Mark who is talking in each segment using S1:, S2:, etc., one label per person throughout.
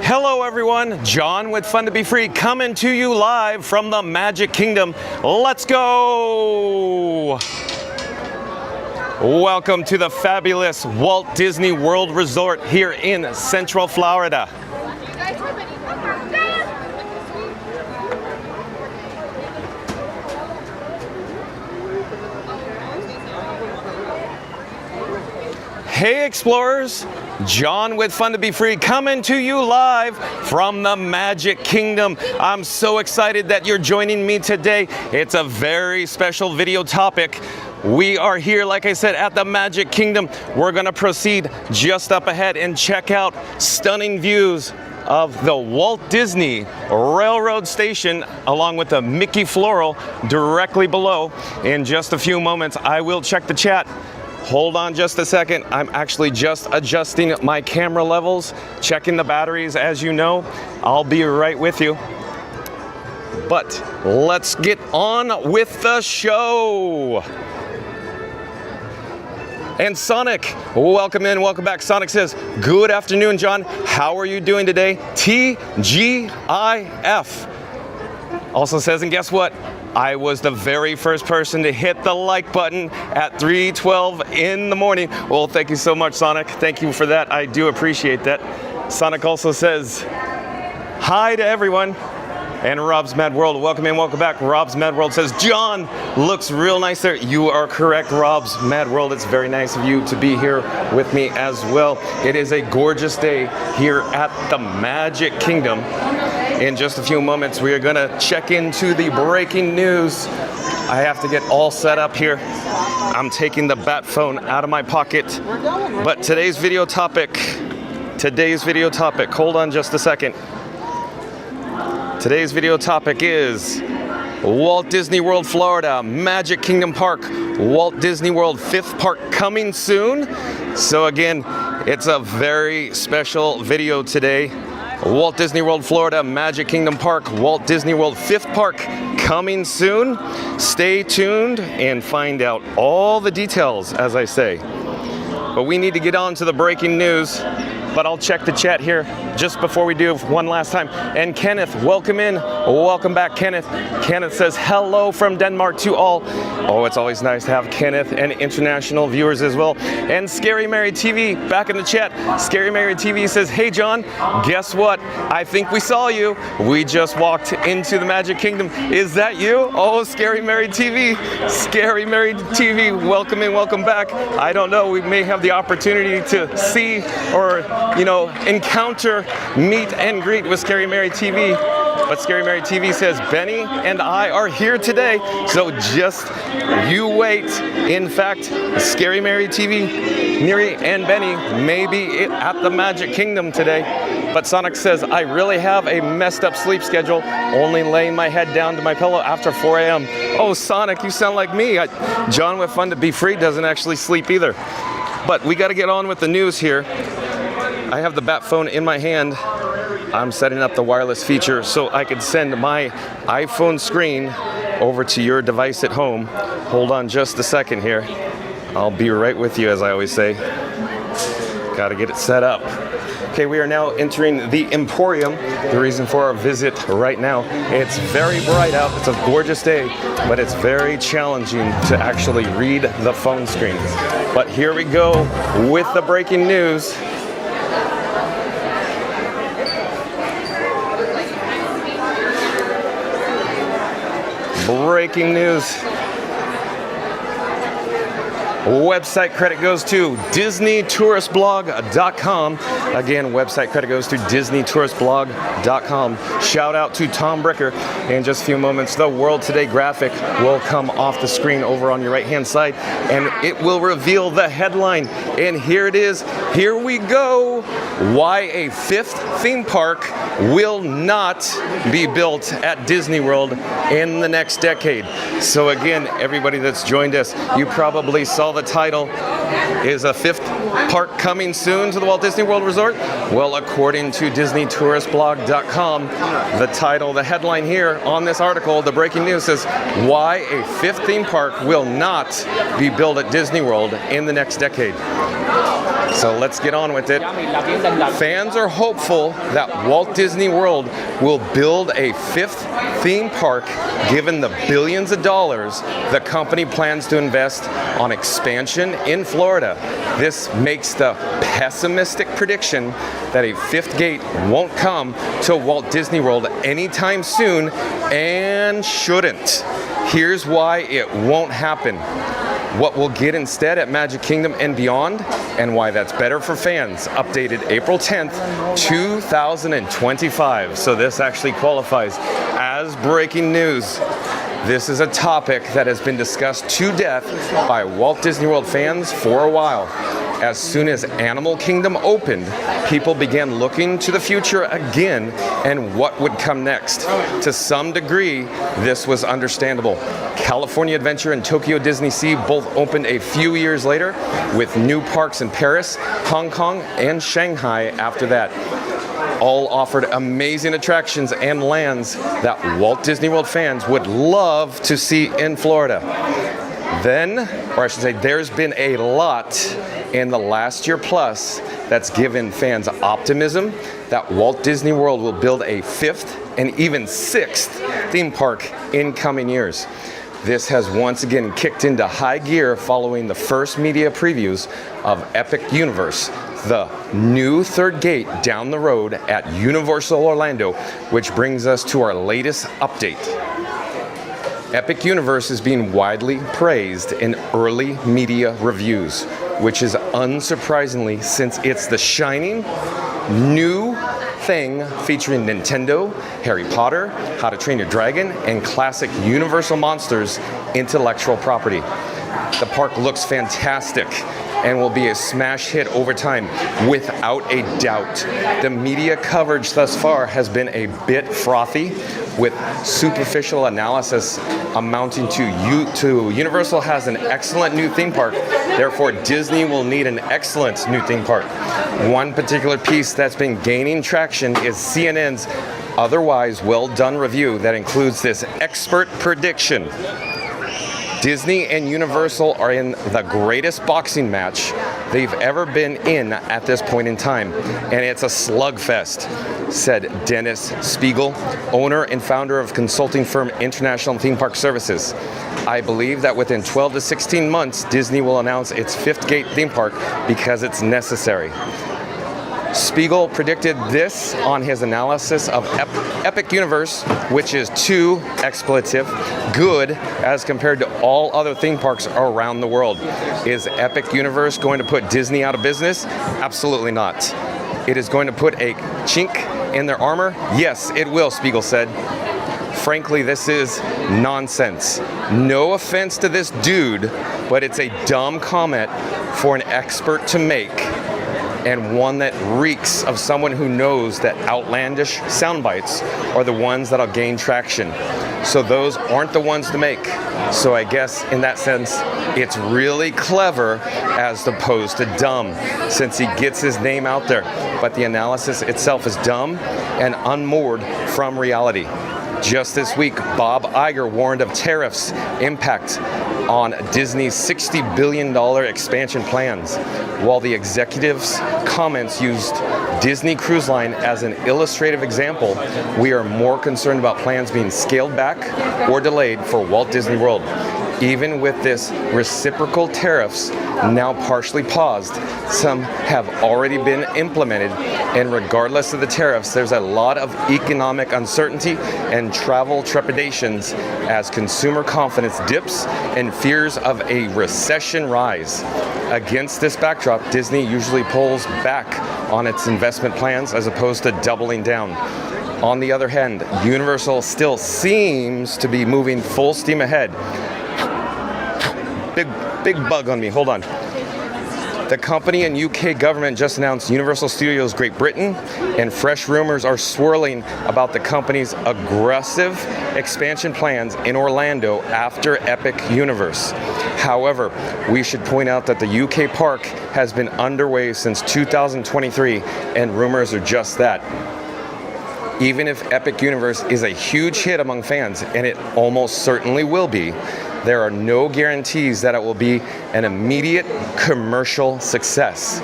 S1: Hello everyone, John with Fun to Be Free coming to you live from the Magic Kingdom. Let's go! Welcome to the fabulous Walt Disney World Resort here in Central Florida. Hey explorers, John with Fun to Be Free coming to you live from the Magic Kingdom. I'm so excited that you're joining me today. It's a very special video topic. We are here, like I said, at the Magic Kingdom. We're gonna proceed just up ahead and check out stunning views of the Walt Disney Railroad Station along with the Mickey Floral directly below. In just a few moments, I will check the chat. Hold on just a second. I'm actually just adjusting my camera levels, checking the batteries. As you know, I'll be right with you. But let's get on with the show. And Sonic, welcome in, welcome back. Sonic says, good afternoon, John. How are you doing today? TGIF. Also says, and guess what? I was the very first person to hit the like button at 3:12 in the morning. Well, thank you so much, Sonic. Thank you for that. I do appreciate that. Sonic also says, hi to everyone. And Rob's Mad World, welcome in, welcome back. Rob's Mad World says, John, looks real nice there. You are correct, Rob's Mad World. It's very nice of you to be here with me as well. It is a gorgeous day here at the Magic Kingdom. In just a few moments, we are gonna check into the breaking news. I have to get all set up here. I'm taking the bat phone out of my pocket. But today's video topic, hold on just a second. Today's video topic is Walt Disney World, Florida, Magic Kingdom Park, Walt Disney World 5th Park coming soon. So again, it's a very special video today. Walt Disney World, Florida, Magic Kingdom Park, Walt Disney World 5th Park coming soon. Stay tuned and find out all the details, as I say. But we need to get on to the breaking news. But I'll check the chat here just before we do one last time. And Kenneth, welcome in. Welcome back, Kenneth. Kenneth says hello from Denmark to all. Oh, it's always nice to have Kenneth and international viewers as well. And Scary Mary TV back in the chat. Scary Mary TV says, hey John, guess what? I think we saw you. We just walked into the Magic Kingdom. Is that you? Oh, Scary Mary TV. Scary Mary TV, welcome in, welcome back. I don't know, we may have the opportunity to see or encounter, meet and greet with Scary Mary TV. But Scary Mary TV says, Benny and I are here today. So just you wait. In fact, Scary Mary TV, Neri and Benny may be at the Magic Kingdom today. But Sonic says, I really have a messed up sleep schedule, only laying my head down to my pillow after 4 a.m. Oh, Sonic, you sound like me. John with Fun to Be Free doesn't actually sleep either. But we got to get on with the news here. I have the bat phone in my hand. I'm setting up the wireless feature so I could send my iPhone screen over to your device at home. Hold on just a second here. I'll be right with you, as I always say. Got to get it set up. Okay, we are now entering the Emporium. The reason for our visit right now, it's very bright out. It's a gorgeous day, but it's very challenging to actually read the phone screen. But here we go with the breaking news. Breaking news. Website credit goes to DisneyTouristBlog.com. Again, website credit goes to DisneyTouristBlog.com. Shout out to Tom Bricker. In just a few moments, the World Today graphic will come off the screen over on your right-hand side, and it will reveal the headline. And here it is. Here we go. Why a 5th theme park will not be built at Disney World in the next decade. So again, everybody that's joined us, you probably saw the title is a fifth park coming soon to the Walt Disney World Resort? Well, according to DisneyTouristBlog.com, the title, the headline here on this article, the breaking news says, why a fifth theme park will not be built at Disney World in the next decade. So let's get on with it. Fans are hopeful that Walt Disney World will build a fifth theme park given the billions of dollars the company plans to invest on expansion in Florida. This makes the pessimistic prediction that a fifth gate won't come to Walt Disney World anytime soon and shouldn't. Here's why it won't happen. What we'll get instead at Magic Kingdom and beyond, and why that's better for fans. Updated April 10th, 2025. So this actually qualifies as breaking news. This is a topic that has been discussed to death by Walt Disney World fans for a while. As soon as Animal Kingdom opened, people began looking to the future again and what would come next. To some degree, this was understandable. California Adventure and Tokyo Disney Sea both opened a few years later, with new parks in Paris, Hong Kong, and Shanghai after that. All offered amazing attractions and lands that Walt Disney World fans would love to see in Florida. Then, or I should say, there's been a lot in the last year plus that's given fans optimism that Walt Disney World will build a fifth and even sixth theme park in coming years. This has once again kicked into high gear following the first media previews of Epic Universe, the new third gate down the road at Universal Orlando, which brings us to our latest update. Epic Universe is being widely praised in early media reviews, which is unsurprisingly since it's the shining new thing featuring Nintendo, Harry Potter, How to Train Your Dragon, and classic Universal Monsters intellectual property. The park looks fantastic and will be a smash hit over time, without a doubt. The media coverage thus far has been a bit frothy, with superficial analysis amounting to Universal has an excellent new theme park, therefore Disney will need an excellent new theme park. One particular piece that's been gaining traction is CNN's otherwise well-done review that includes this expert prediction. Disney and Universal are in the greatest boxing match they've ever been in at this point in time, and it's a slugfest, said Dennis Spiegel, owner and founder of consulting firm International Theme Park Services. I believe that within 12 to 16 months, Disney will announce its fifth gate theme park because it's necessary. Spiegel predicted this on his analysis of Epic Universe, which is too expletive good as compared to all other theme parks around the world. Is Epic Universe going to put Disney out of business? Absolutely not. It is going to put a chink in their armor? Yes, it will, Spiegel said. Frankly, this is nonsense. No offense to this dude, but it's a dumb comment for an expert to make, and one that reeks of someone who knows that outlandish sound bites are the ones that'll gain traction. So those aren't the ones to make. So I guess in that sense, it's really clever as opposed to dumb, since he gets his name out there. But the analysis itself is dumb and unmoored from reality. Just this week, Bob Iger warned of tariffs' impact on Disney's $60 billion expansion plans, while the executive's comments used Disney Cruise Line as an illustrative example. We are more concerned about plans being scaled back or delayed for Walt Disney World. Even with this reciprocal tariffs now partially paused, some have already been implemented, and regardless of the tariffs, there's a lot of economic uncertainty and travel trepidations as consumer confidence dips and fears of a recession rise. Against this backdrop, Disney usually pulls back on its investment plans as opposed to doubling down. On the other hand, Universal still seems to be moving full steam ahead. Big bug on me, hold on. The company and UK government just announced Universal Studios Great Britain, and fresh rumors are swirling about the company's aggressive expansion plans in Orlando after Epic Universe. However, we should point out that the UK park has been underway since 2023, and rumors are just that. Even if Epic Universe is a huge hit among fans, and it almost certainly will be, there are no guarantees that it will be an immediate commercial success.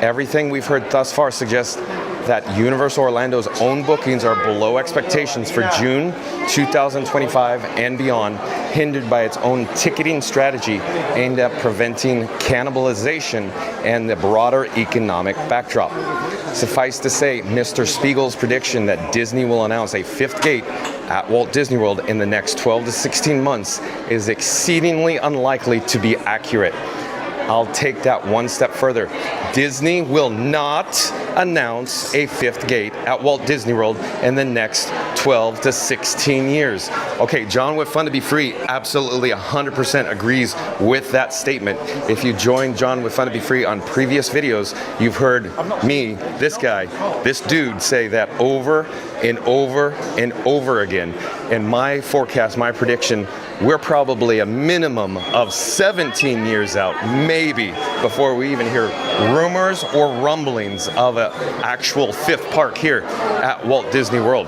S1: Everything we've heard thus far suggests that Universal Orlando's own bookings are below expectations for June 2025 and beyond, hindered by its own ticketing strategy aimed at preventing cannibalization and the broader economic backdrop. Suffice to say, Mr. Spiegel's prediction that Disney will announce a fifth gate at Walt Disney World in the next 12 to 16 months is exceedingly unlikely to be accurate. I'll take that one step further. Disney will not announce a fifth gate at Walt Disney World in the next 12 to 16 years. Okay, John with Fun to Be Free absolutely 100% agrees with that statement. If you joined John with Fun to Be Free on previous videos, you've heard me, this guy, this dude say that over and over and over again. In my forecast, my prediction, we're probably a minimum of 17 years out, maybe, before we even hear rumors or rumblings of an actual fifth park here at Walt Disney World.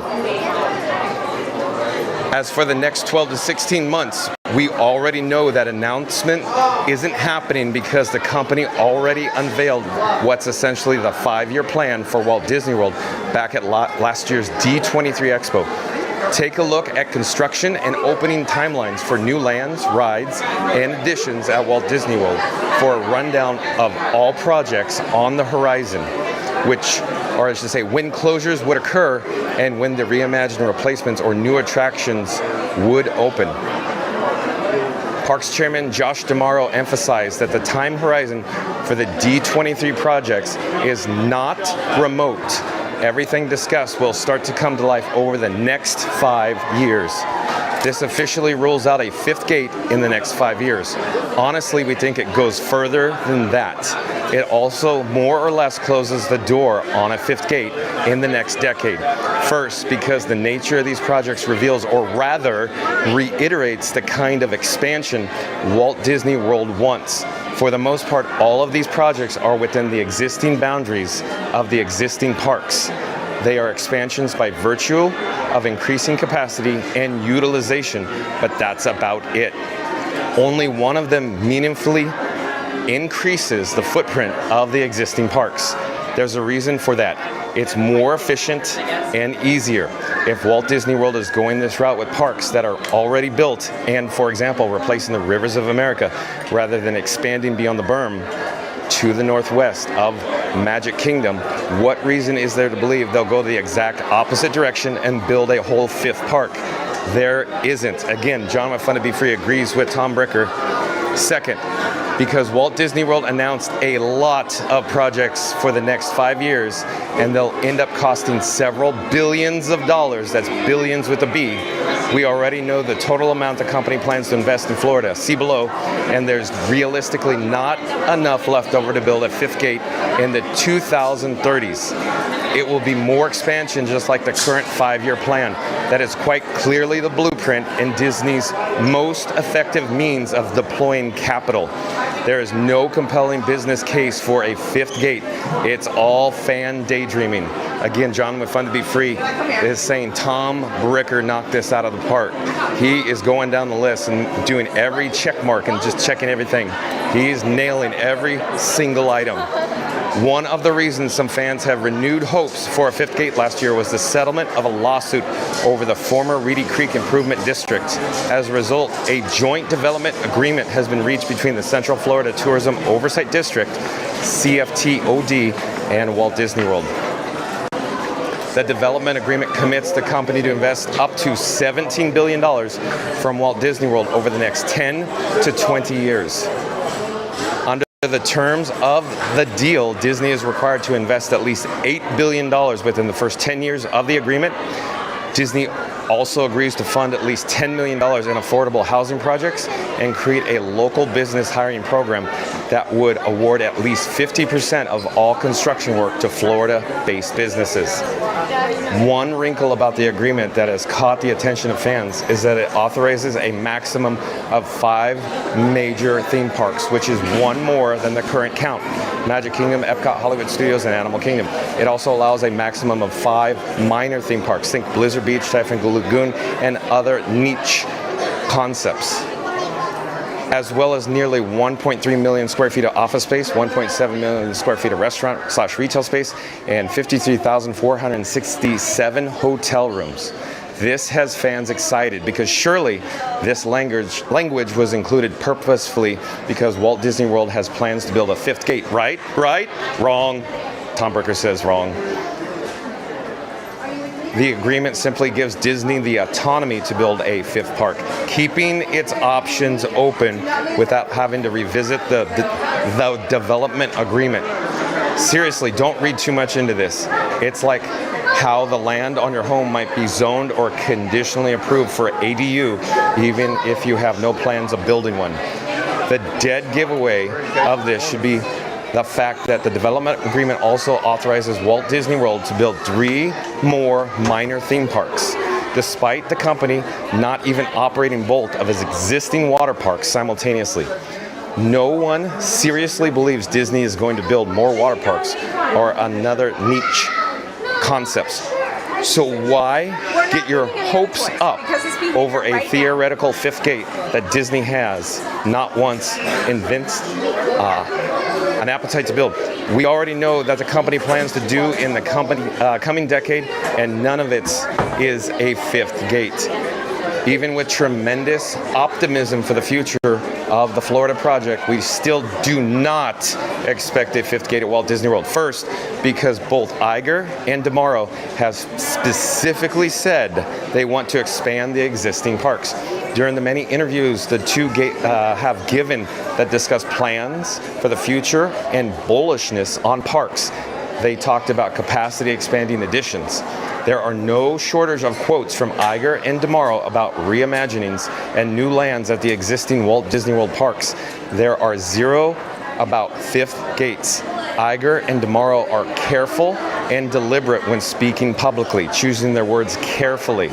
S1: As for the next 12 to 16 months, we already know that announcement isn't happening because the company already unveiled what's essentially the 5-year plan for Walt Disney World back at last year's D23 Expo. Take a look at construction and opening timelines for new lands, rides, and additions at Walt Disney World for a rundown of all projects on the horizon, or I should say, when closures would occur and when the reimagined replacements or new attractions would open. Parks Chairman Josh DeMauro emphasized that the time horizon for the D23 projects is not remote. Everything discussed will start to come to life over the next 5 years. This officially rules out a fifth gate in the next 5 years. Honestly, we think it goes further than that. It also more or less closes the door on a fifth gate in the next decade. First, because the nature of these projects reveals, or rather reiterates, the kind of expansion Walt Disney World wants. For the most part, all of these projects are within the existing boundaries of the existing parks. They are expansions by virtue of increasing capacity and utilization, but that's about it. Only one of them meaningfully increases the footprint of the existing parks. There's a reason for that. It's more efficient and easier. If Walt Disney World is going this route with parks that are already built and, for example, replacing the rivers of America rather than expanding beyond the berm to the northwest of Magic Kingdom, what reason is there to believe they'll go the exact opposite direction and build a whole fifth park? There isn't. Again, John with Fun to Be Free agrees with Tom Bricker. Second, because Walt Disney World announced a lot of projects for the next 5 years, and they'll end up costing several billions of dollars. That's billions with a B. We already know the total amount the company plans to invest in Florida. See below. And there's realistically not enough left over to build a fifth gate in the 2030s. It will be more expansion, just like the current 5-year plan. That is quite clearly the blueprint and Disney's most effective means of deploying capital. There is no compelling business case for a fifth gate. It's all fan daydreaming. Again, John with Fun to Be Free is saying Tom Bricker knocked this out of the park. He is going down the list and doing every check mark and just checking everything. He's nailing every single item. One of the reasons some fans have renewed hopes for a fifth gate last year was the settlement of a lawsuit over the former Reedy Creek Improvement District. As a result, a joint development agreement has been reached between the Central Florida Tourism Oversight District, CFTOD, and Walt Disney World. The development agreement commits the company to invest up to $17 billion from Walt Disney World over the next 10 to 20 years. Under the terms of the deal, Disney is required to invest at least $8 billion within the first 10 years of the agreement. Disney also agrees to fund at least $10 million in affordable housing projects and create a local business hiring program that would award at least 50% of all construction work to Florida-based businesses. One wrinkle about the agreement that has caught the attention of fans is that it authorizes a maximum of 5 major theme parks, which is one more than the current count: Magic Kingdom, Epcot, Hollywood Studios, and Animal Kingdom. It also allows a maximum of 5 minor theme parks. Think Blizzard Beach, Typhoon Lagoon, and other niche concepts, as well as nearly 1.3 million square feet of office space, 1.7 million square feet of restaurant/retail space, and 53,467 hotel rooms. This has fans excited because surely this language was included purposefully because Walt Disney World has plans to build a 5th gate, right? Right? Wrong. Tom Burker says wrong. The agreement simply gives Disney the autonomy to build a 5th park, keeping its options open without having to revisit the development agreement. Seriously, don't read too much into this. It's like how the land on your home might be zoned or conditionally approved for ADU, even if you have no plans of building one. The dead giveaway of this should be the fact that the development agreement also authorizes Walt Disney World to build 3 more minor theme parks, despite the company not even operating both of its existing water parks simultaneously. No one seriously believes Disney is going to build more water parks or another niche concepts. So why get your hopes up over a theoretical 5th gate that Disney has not once evinced an appetite to build? We already know that the company plans to do in the coming decade, and none of it is a 5th gate. Even with tremendous optimism for the future of the Florida project, we still do not expect a 5th gate at Walt Disney World. First, because both Iger and DeMauro have specifically said they want to expand the existing parks. During the many interviews the two have given that discuss plans for the future and bullishness on parks, they talked about capacity expanding additions. There are no shortage of quotes from Iger and DeMauro about reimaginings and new lands at the existing Walt Disney World parks. There are 0 about 5th gates. Iger and DeMauro are careful and deliberate when speaking publicly, choosing their words carefully.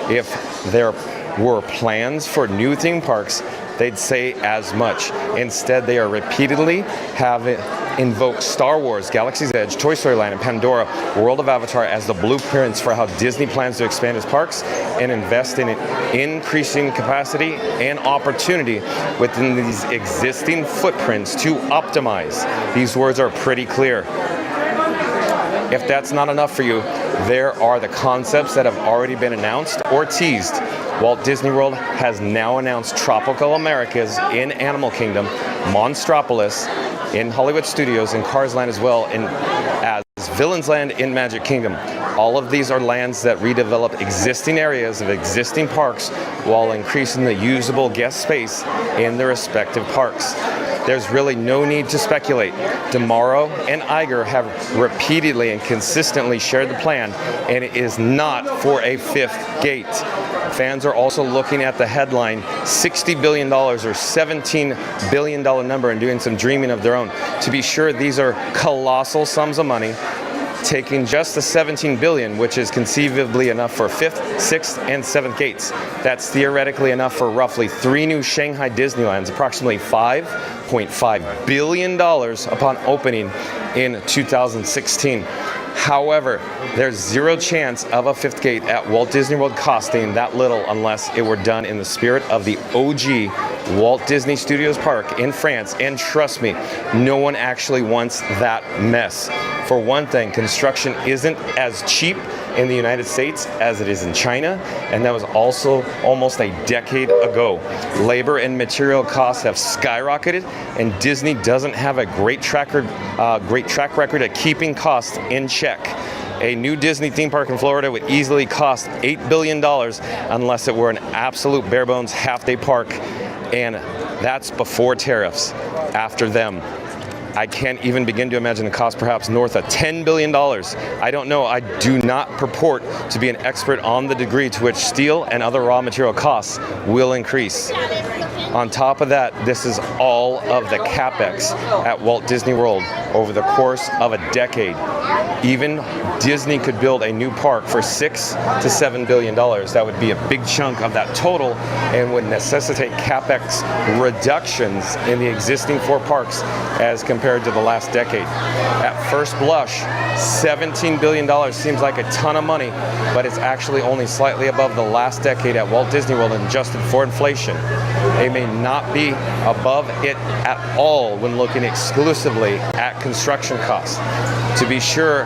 S1: If there were plans for new theme parks, they'd say as much. Instead, they are repeatedly having invoked Star Wars, Galaxy's Edge, Toy Story Land, and Pandora, World of Avatar as the blueprints for how Disney plans to expand its parks and invest in increasing capacity and opportunity within these existing footprints to optimize. These words are pretty clear. If that's not enough for you, there are the concepts that have already been announced or teased. Walt Disney World has now announced Tropical Americas in Animal Kingdom, Monstropolis in Hollywood Studios, and Cars Land as well as Villains Land in Magic Kingdom. All of these are lands that redevelop existing areas of existing parks while increasing the usable guest space in the respective parks. There's really no need to speculate. DeMauro and Iger have repeatedly and consistently shared the plan, and it is not for a 5th gate. Fans are also looking at the headline $60 billion or $17 billion number and doing some dreaming of their own. To be sure, these are colossal sums of money. Taking just the $17 billion, which is conceivably enough for 5th, 6th, and 7th gates. That's theoretically enough for roughly 3 new Shanghai Disneylands, approximately $5.5 billion upon opening in 2016. However, there's 0 chance of a 5th gate at Walt Disney World costing that little unless it were done in the spirit of the OG Walt Disney Studios Park in France. And trust me, no one actually wants that mess. For one thing, construction isn't as cheap in the United States as it is in China, and that was also almost a decade ago. Labor and material costs have skyrocketed, and Disney doesn't have a great track record at keeping costs in check. A new Disney theme park in Florida would easily cost $8 billion unless it were an absolute bare bones half-day park, and that's before tariffs. After them, I can't even begin to imagine the cost, perhaps north of $10 billion. I don't know. I do not purport to be an expert on the degree to which steel and other raw material costs will increase. On top of that, this is all of the capex at Walt Disney World over the course of a decade. Even Disney could build a new park for $6 to $7 billion. That would be a big chunk of that total and would necessitate capex reductions in the existing 4 parks as compared to the last decade. At first blush, $17 billion seems like a ton of money, but it's actually only slightly above the last decade at Walt Disney World adjusted for inflation. They may not be above it at all when looking exclusively at construction costs. To be sure,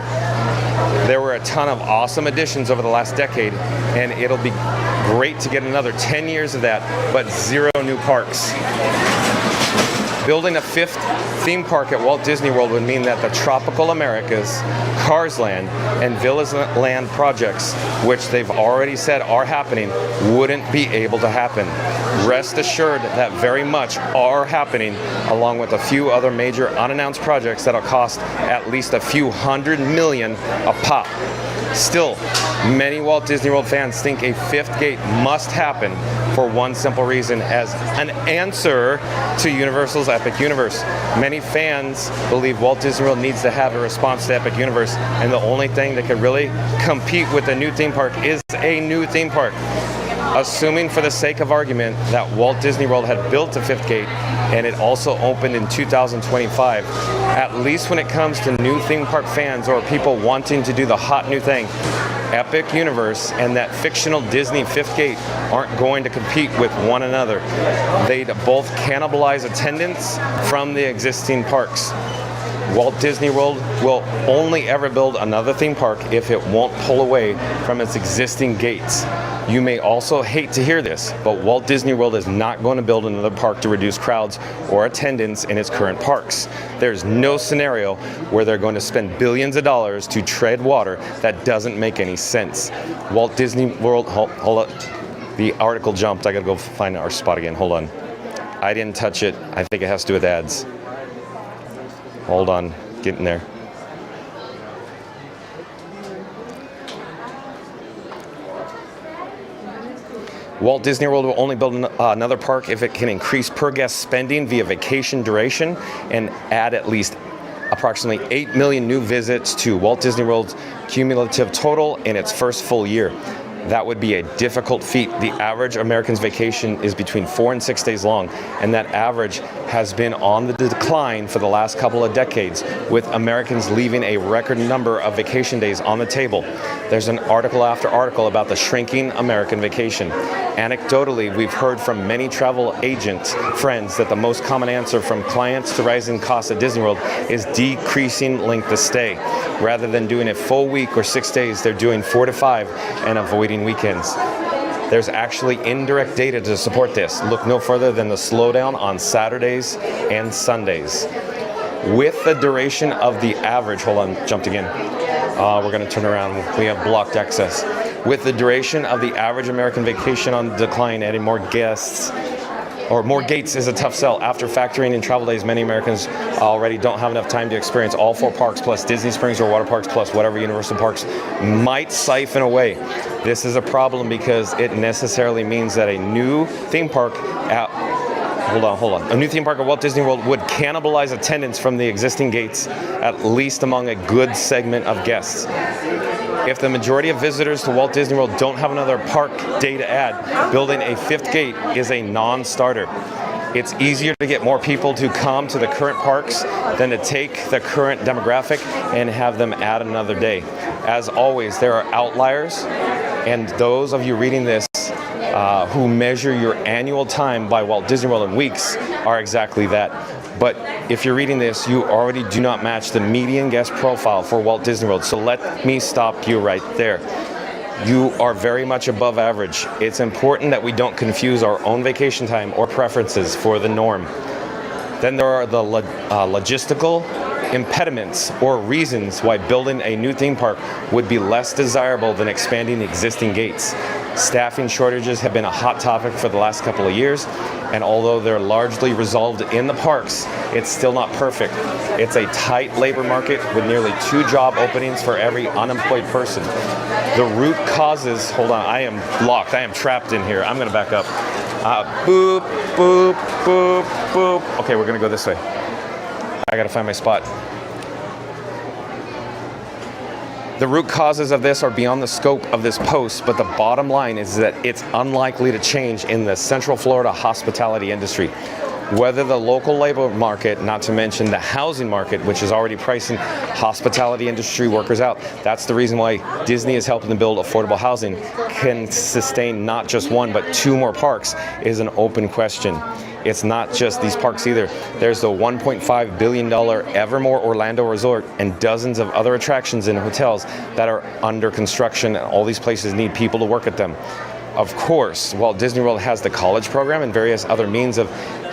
S1: there were a ton of awesome additions over the last decade, and it'll be great to get another 10 years of that, but 0 new parks. Building a 5th theme park at Walt Disney World would mean that the Tropical Americas, Cars Land, and Villas Land projects, which they've already said are happening, wouldn't be able to happen. Rest assured that very much are happening, along with a few other major unannounced projects that'll cost at least a few $100 million a pop. Still, many Walt Disney World fans think a 5th gate must happen for one simple reason: as an answer to Universal's Epic Universe. Many fans believe Walt Disney World needs to have a response to Epic Universe, and the only thing that could really compete with a new theme park is a new theme park. Assuming for the sake of argument that Walt Disney World had built a 5th gate and it also opened in 2025, at least when it comes to new theme park fans or people wanting to do the hot new thing, Epic Universe and that fictional Disney 5th gate aren't going to compete with one another. They'd both cannibalize attendance from the existing parks. Walt Disney World will only ever build another theme park if it won't pull away from its existing gates. You may also hate to hear this, but Walt Disney World is not going to build another park to reduce crowds or attendance in its current parks. There's no scenario where they're going to spend billions of dollars to tread water that doesn't make any sense. Walt Disney World, hold up. The article jumped. I gotta go find our spot again. Hold on. I didn't touch it. I think it has to do with ads. Hold on, getting there. Walt Disney World will only build another park if it can increase per guest spending via vacation duration and add at least approximately 8 million new visits to Walt Disney World's cumulative total in its first full year. That would be a difficult feat. The average American's vacation is between 4 and 6 days long, and that average has been on the decline for the last couple of decades, with Americans leaving a record number of vacation days on the table. There's an article after article about the shrinking American vacation. Anecdotally, we've heard from many travel agent friends that the most common answer from clients to rising costs at Disney World is decreasing length of stay. Rather than doing a full week or 6 days, they're doing 4 to 5 and avoiding weekends. There's actually indirect data to support this. Look no further than the slowdown on Saturdays and Sundays. With the duration of the average, hold on, jumped again. We're going to turn around. We have blocked access. With the duration of the average American vacation on decline, adding more guests or more gates is a tough sell. After factoring in travel days, many Americans already don't have enough time to experience all 4 parks plus Disney Springs or water parks plus whatever Universal parks might siphon away. This is a problem because it necessarily means that a new theme park a new theme park at Walt Disney World would cannibalize attendance from the existing gates, at least among a good segment of guests. If the majority of visitors to Walt Disney World don't have another park day to add, building a 5th gate is a non-starter. It's easier to get more people to come to the current parks than to take the current demographic and have them add another day. As always, there are outliers, and those of you reading this who measure your annual time by Walt Disney World in weeks are exactly that. But if you're reading this, you already do not match the median guest profile for Walt Disney World. So let me stop you right there. You are very much above average. It's important that we don't confuse our own vacation time or preferences for the norm. Then there are the logistical impediments or reasons why building a new theme park would be less desirable than expanding existing gates. Staffing shortages have been a hot topic for the last couple of years, and although they're largely resolved in the parks, it's still not perfect. It's a tight labor market with nearly 2 job openings for every unemployed person. The root causes, hold on, I am locked, I am trapped in here. I'm gonna back up. Boop, boop, boop, boop. Okay, we're gonna go this way. I gotta find my spot. The root causes of this are beyond the scope of this post, but the bottom line is that it's unlikely to change in the Central Florida hospitality industry. Whether the local labor market, not to mention the housing market, which is already pricing hospitality industry workers out, that's the reason why Disney is helping to build affordable housing, can sustain not just 1 but 2 more parks, is an open question. It's not just these parks either. There's the $1.5 billion Evermore Orlando Resort and dozens of other attractions and hotels that are under construction, and all these places need people to work at them. Of course, Walt Disney World has the college program and various other means of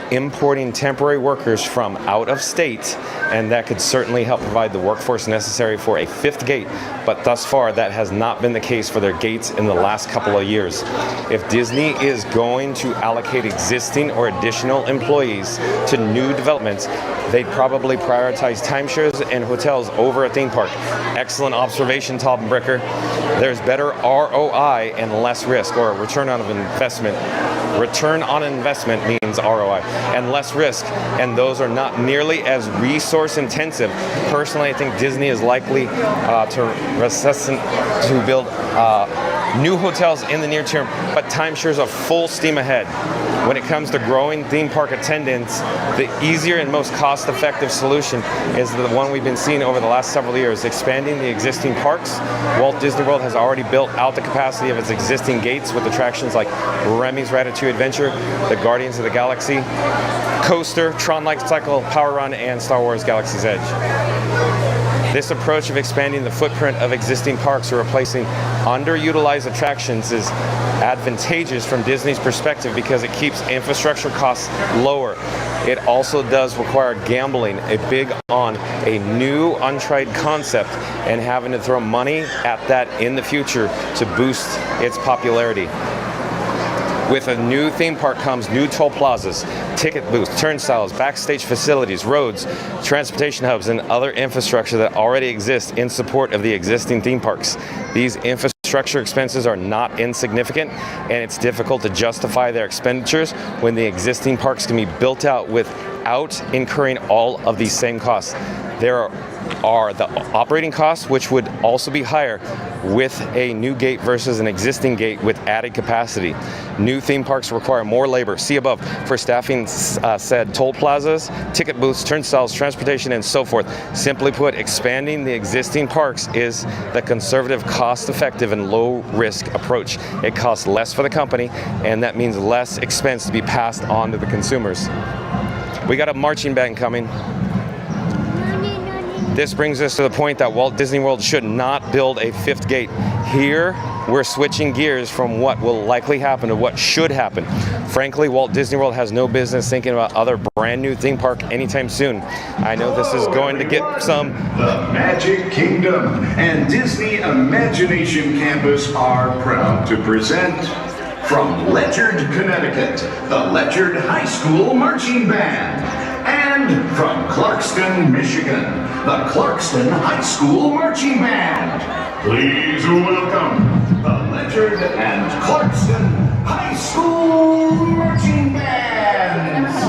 S1: importing temporary workers from out of state, and that could certainly help provide the workforce necessary for a 5th gate, but thus far that has not been the case for their gates in the last couple of years. If Disney is going to allocate existing or additional employees to new developments, they'd probably prioritize timeshares and hotels over a theme park. Excellent observation, Tom Bricker. There's better ROI and less risk, or return on investment. Return on investment means ROI, and less risk, and those are not nearly as resource intensive. Personally, I think Disney is likely to build new hotels in the near term, but timeshares are full steam ahead. When it comes to growing theme park attendance, the easier and most cost-effective solution is the one we've been seeing over the last several years, expanding the existing parks. Walt Disney World has already built out the capacity of its existing gates with attractions like Remy's Ratatouille Adventure, the Guardians of the Galaxy Coaster, Tron Light Cycle, Power Run, and Star Wars Galaxy's Edge. This approach of expanding the footprint of existing parks or replacing underutilized attractions is advantageous from Disney's perspective because it keeps infrastructure costs lower. It also does require gambling big on a new untried concept and having to throw money at that in the future to boost its popularity. With a new theme park comes new toll plazas, ticket booths, turnstiles, backstage facilities, roads, transportation hubs, and other infrastructure that already exist in support of the existing theme parks. These infrastructure expenses are not insignificant, and it's difficult to justify their expenditures when the existing parks can be built out without incurring all of these same costs. There are the operating costs, which would also be higher with a new gate versus an existing gate with added capacity. New theme parks require more labor. See above for staffing said toll plazas, ticket booths, turnstiles, transportation, and so forth. Simply put, expanding the existing parks is the conservative, cost-effective, and low-risk approach. It costs less for the company, and that means less expense to be passed on to the consumers. We got a marching band coming. This brings us to the point that Walt Disney World should not build a 5th gate. Here, we're switching gears from what will likely happen to what should happen. Frankly, Walt Disney World has no business thinking about other brand new theme park anytime soon. I know this is going to get some...
S2: The Magic Kingdom and Disney Imagination Campus are proud to present from Letchard, Connecticut, the Letchard High School Marching Band. And from Clarkston, Michigan, the Clarkston High School Marching Band. Please welcome the Letchard and Clarkston High School Marching Bands.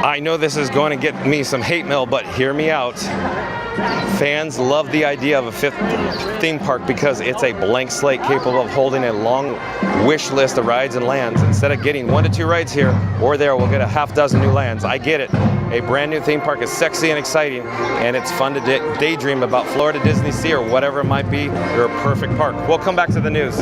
S1: I know this is going to get me some hate mail, but hear me out. Fans love the idea of a 5th theme park because it's a blank slate capable of holding a long wish list of rides and lands. Instead of getting 1 to 2 rides here or there, we'll get a half dozen new lands. I get it. A brand new theme park is sexy and exciting, and it's fun to daydream about Florida Disney Sea or whatever it might be your perfect park. We'll come back to the news.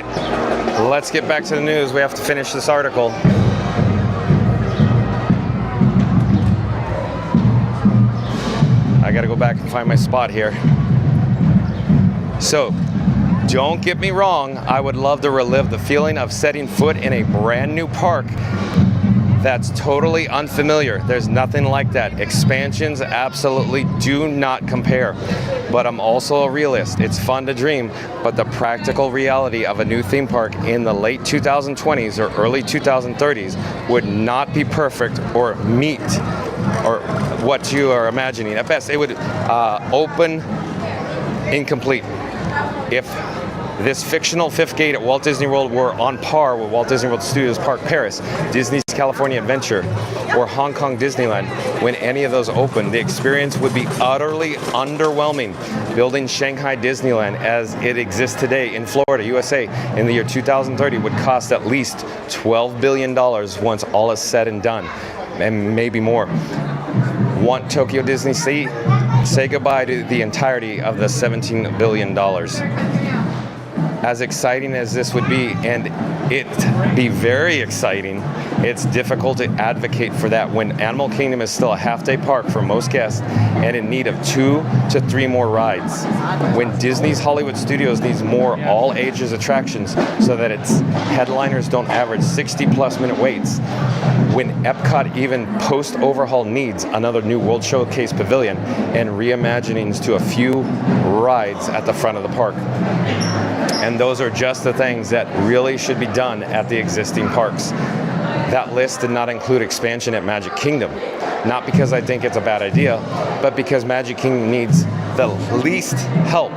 S1: right, let's get back to the news. We have to finish this article. I gotta go back and find my spot here. So, don't get me wrong, I would love to relive the feeling of setting foot in a brand new park that's totally unfamiliar. There's nothing like that. Expansions absolutely do not compare. But I'm also a realist. It's fun to dream, but the practical reality of a new theme park in the late 2020s or early 2030s would not be perfect or meet or what you are imagining. At best, it would open incomplete. If this fictional fifth gate at Walt Disney World were on par with Walt Disney World Studios Park Paris, Disney's California Adventure, or Hong Kong Disneyland, when any of those opened, the experience would be utterly underwhelming. Building Shanghai Disneyland as it exists today in Florida, USA, in the year 2030 would cost at least $12 billion once all is said and done, and maybe more. Want Tokyo Disney Sea? Say goodbye to the entirety of the $17 billion. As exciting as this would be, and it be very exciting, it's difficult to advocate for that when Animal Kingdom is still a half-day park for most guests and in need of 2 to 3 more rides. When Disney's Hollywood Studios needs more all-ages attractions so that its headliners don't average 60-plus minute waits. When Epcot even post-overhaul needs another new World Showcase Pavilion and reimaginings to a few rides at the front of the park. And those are just the things that really should be done at the existing parks. That list did not include expansion at Magic Kingdom. Not because I think it's a bad idea, but because Magic Kingdom needs the least help.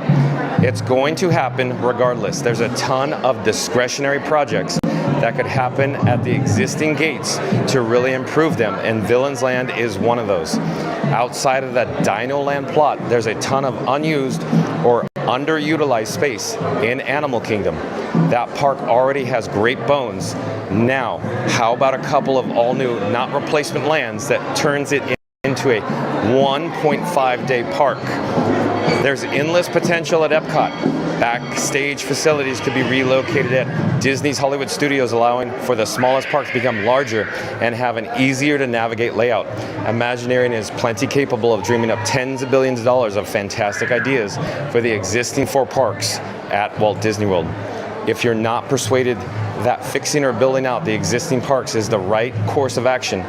S1: It's going to happen regardless. There's a ton of discretionary projects that could happen at the existing gates to really improve them, and Villains Land is one of those. Outside of that Dino Land plot, there's a ton of unused or underutilized space in Animal Kingdom. That park already has great bones. Now, how about a couple of all-new, not replacement lands that turns it into a 1.5-day park? There's endless potential at Epcot. Backstage facilities could be relocated at Disney's Hollywood Studios, allowing for the smallest parks to become larger and have an easier to navigate layout. Imagineering is plenty capable of dreaming up tens of billions of dollars of fantastic ideas for the existing 4 parks at Walt Disney World. If you're not persuaded that fixing or building out the existing parks is the right course of action,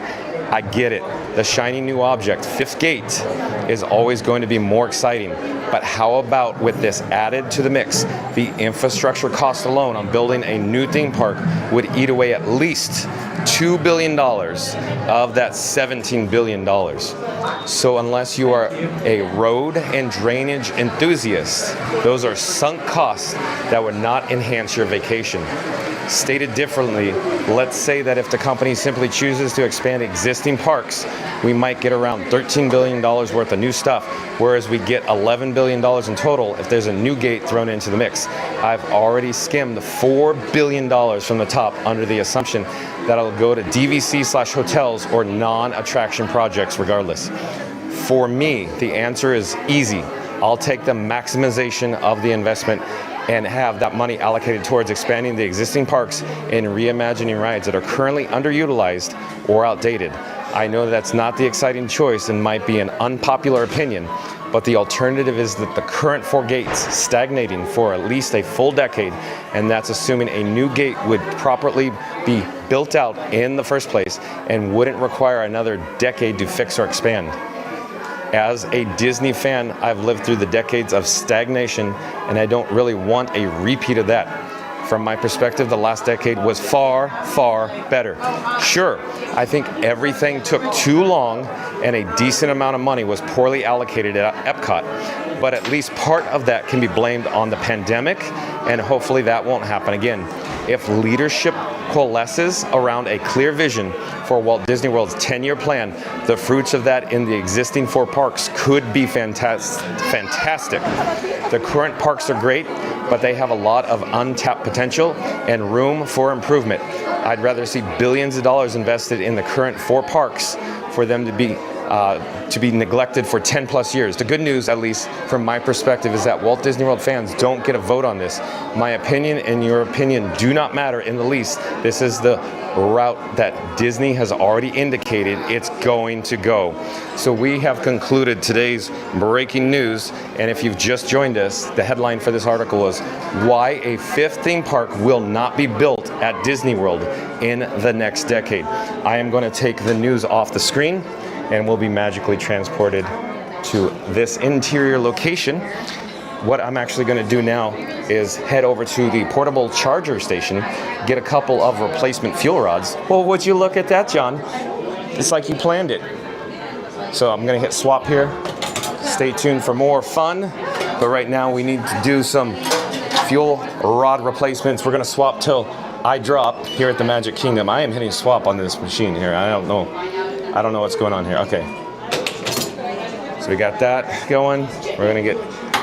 S1: I get it. The shiny new object, Fifth Gate, is always going to be more exciting. But how about with this added to the mix? The infrastructure cost alone on building a new theme park would eat away at least $2 billion of that $17 billion. So unless you are a road and drainage enthusiast, those are sunk costs that would not enhance your vacation. Stated differently, let's say that if the company simply chooses to expand existing parks, we might get around $13 billion worth of new stuff, whereas we get $11 billion in total if there's a new gate thrown into the mix. I've already skimmed $4 billion from the top under the assumption that it'll go to DVC/hotels or non-attraction projects regardless. For me, the answer is easy. I'll take the maximization of the investment and have that money allocated towards expanding the existing parks and reimagining rides that are currently underutilized or outdated. I know that's not the exciting choice and might be an unpopular opinion, but the alternative is that the current 4 gates stagnating for at least a full decade, and that's assuming a new gate would properly be built out in the first place and wouldn't require another decade to fix or expand. As a Disney fan, I've lived through the decades of stagnation, and I don't really want a repeat of that. From my perspective, the last decade was far, far better. Sure, I think everything took too long and a decent amount of money was poorly allocated at Epcot, but at least part of that can be blamed on the pandemic, and hopefully that won't happen again. If leadership coalesces around a clear vision for Walt Disney World's 10-year plan, the fruits of that in the existing 4 parks could be fantastic. The current parks are great, but they have a lot of untapped potential and room for improvement. I'd rather see billions of dollars invested in the current 4 parks for them to be to be neglected for 10 plus years. The good news, at least from my perspective, is that Walt Disney World fans don't get a vote on this. My opinion and your opinion do not matter in the least. This is the route that Disney has already indicated it's going to go. So we have concluded today's breaking news, and if you've just joined us, the headline for this article is why a fifth theme park will not be built at Disney World in the next decade. I am going to take the news off the screen and we'll be magically transported to this interior location. What I'm actually going to do now is head over to the portable charger station, get a couple of replacement fuel rods. Well, would you look at that, John? It's like you planned it. So I'm going to hit swap here. Stay tuned for more fun. But right now we need to do some fuel rod replacements. We're going to swap till I drop here at the Magic Kingdom. I am hitting swap on this machine here. I don't know what's going on here. Okay. So we got that going. We're going to get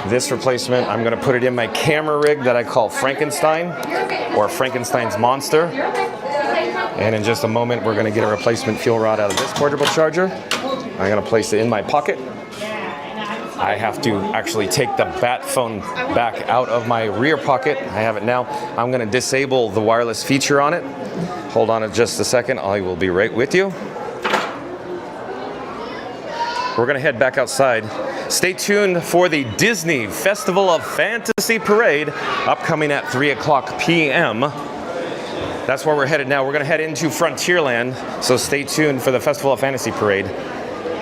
S1: this replacement. I'm going to put it in my camera rig that I call Frankenstein, or Frankenstein's monster. And in just a moment, we're going to get a replacement fuel rod out of this portable charger. I'm going to place it in my pocket. I have to actually take the bat phone back out of my rear pocket. I have it now. I'm going to disable the wireless feature on it. Hold on just a second. I will be right with you. We're going to head back outside. Stay tuned for the Disney Festival of Fantasy Parade, upcoming at 3 o'clock p.m. That's where we're headed now. We're going to head into Frontierland, so stay tuned for the Festival of Fantasy Parade,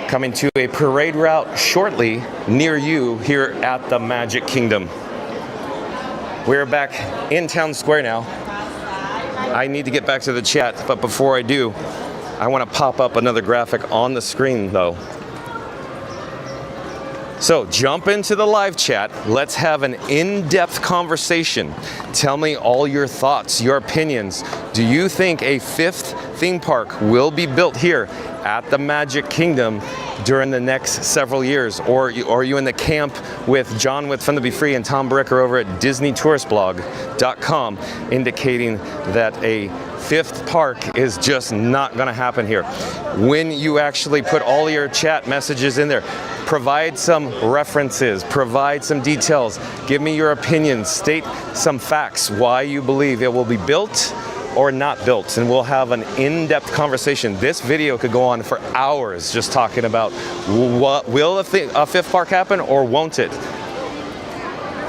S1: coming to a parade route shortly near you here at the Magic Kingdom. We're back in Town Square now. I need to get back to the chat, but before I do, I want to pop up another graphic on the screen, though. So jump into the live chat. Let's have an in-depth conversation. Tell me all your thoughts, your opinions. Do you think a fifth theme park will be built here at the Magic Kingdom during the next several years? Or are you in the camp with John with Fun to Be Free and Tom Bricker over at DisneyTouristBlog.com, indicating that a fifth park is just not going to happen here? When you actually put all your chat messages in there, provide some references, provide some details, give me your opinions, state some facts why you believe it will be built or not built, and we'll have an in-depth conversation. This video could go on for hours just talking about what will a fifth park happen or won't it.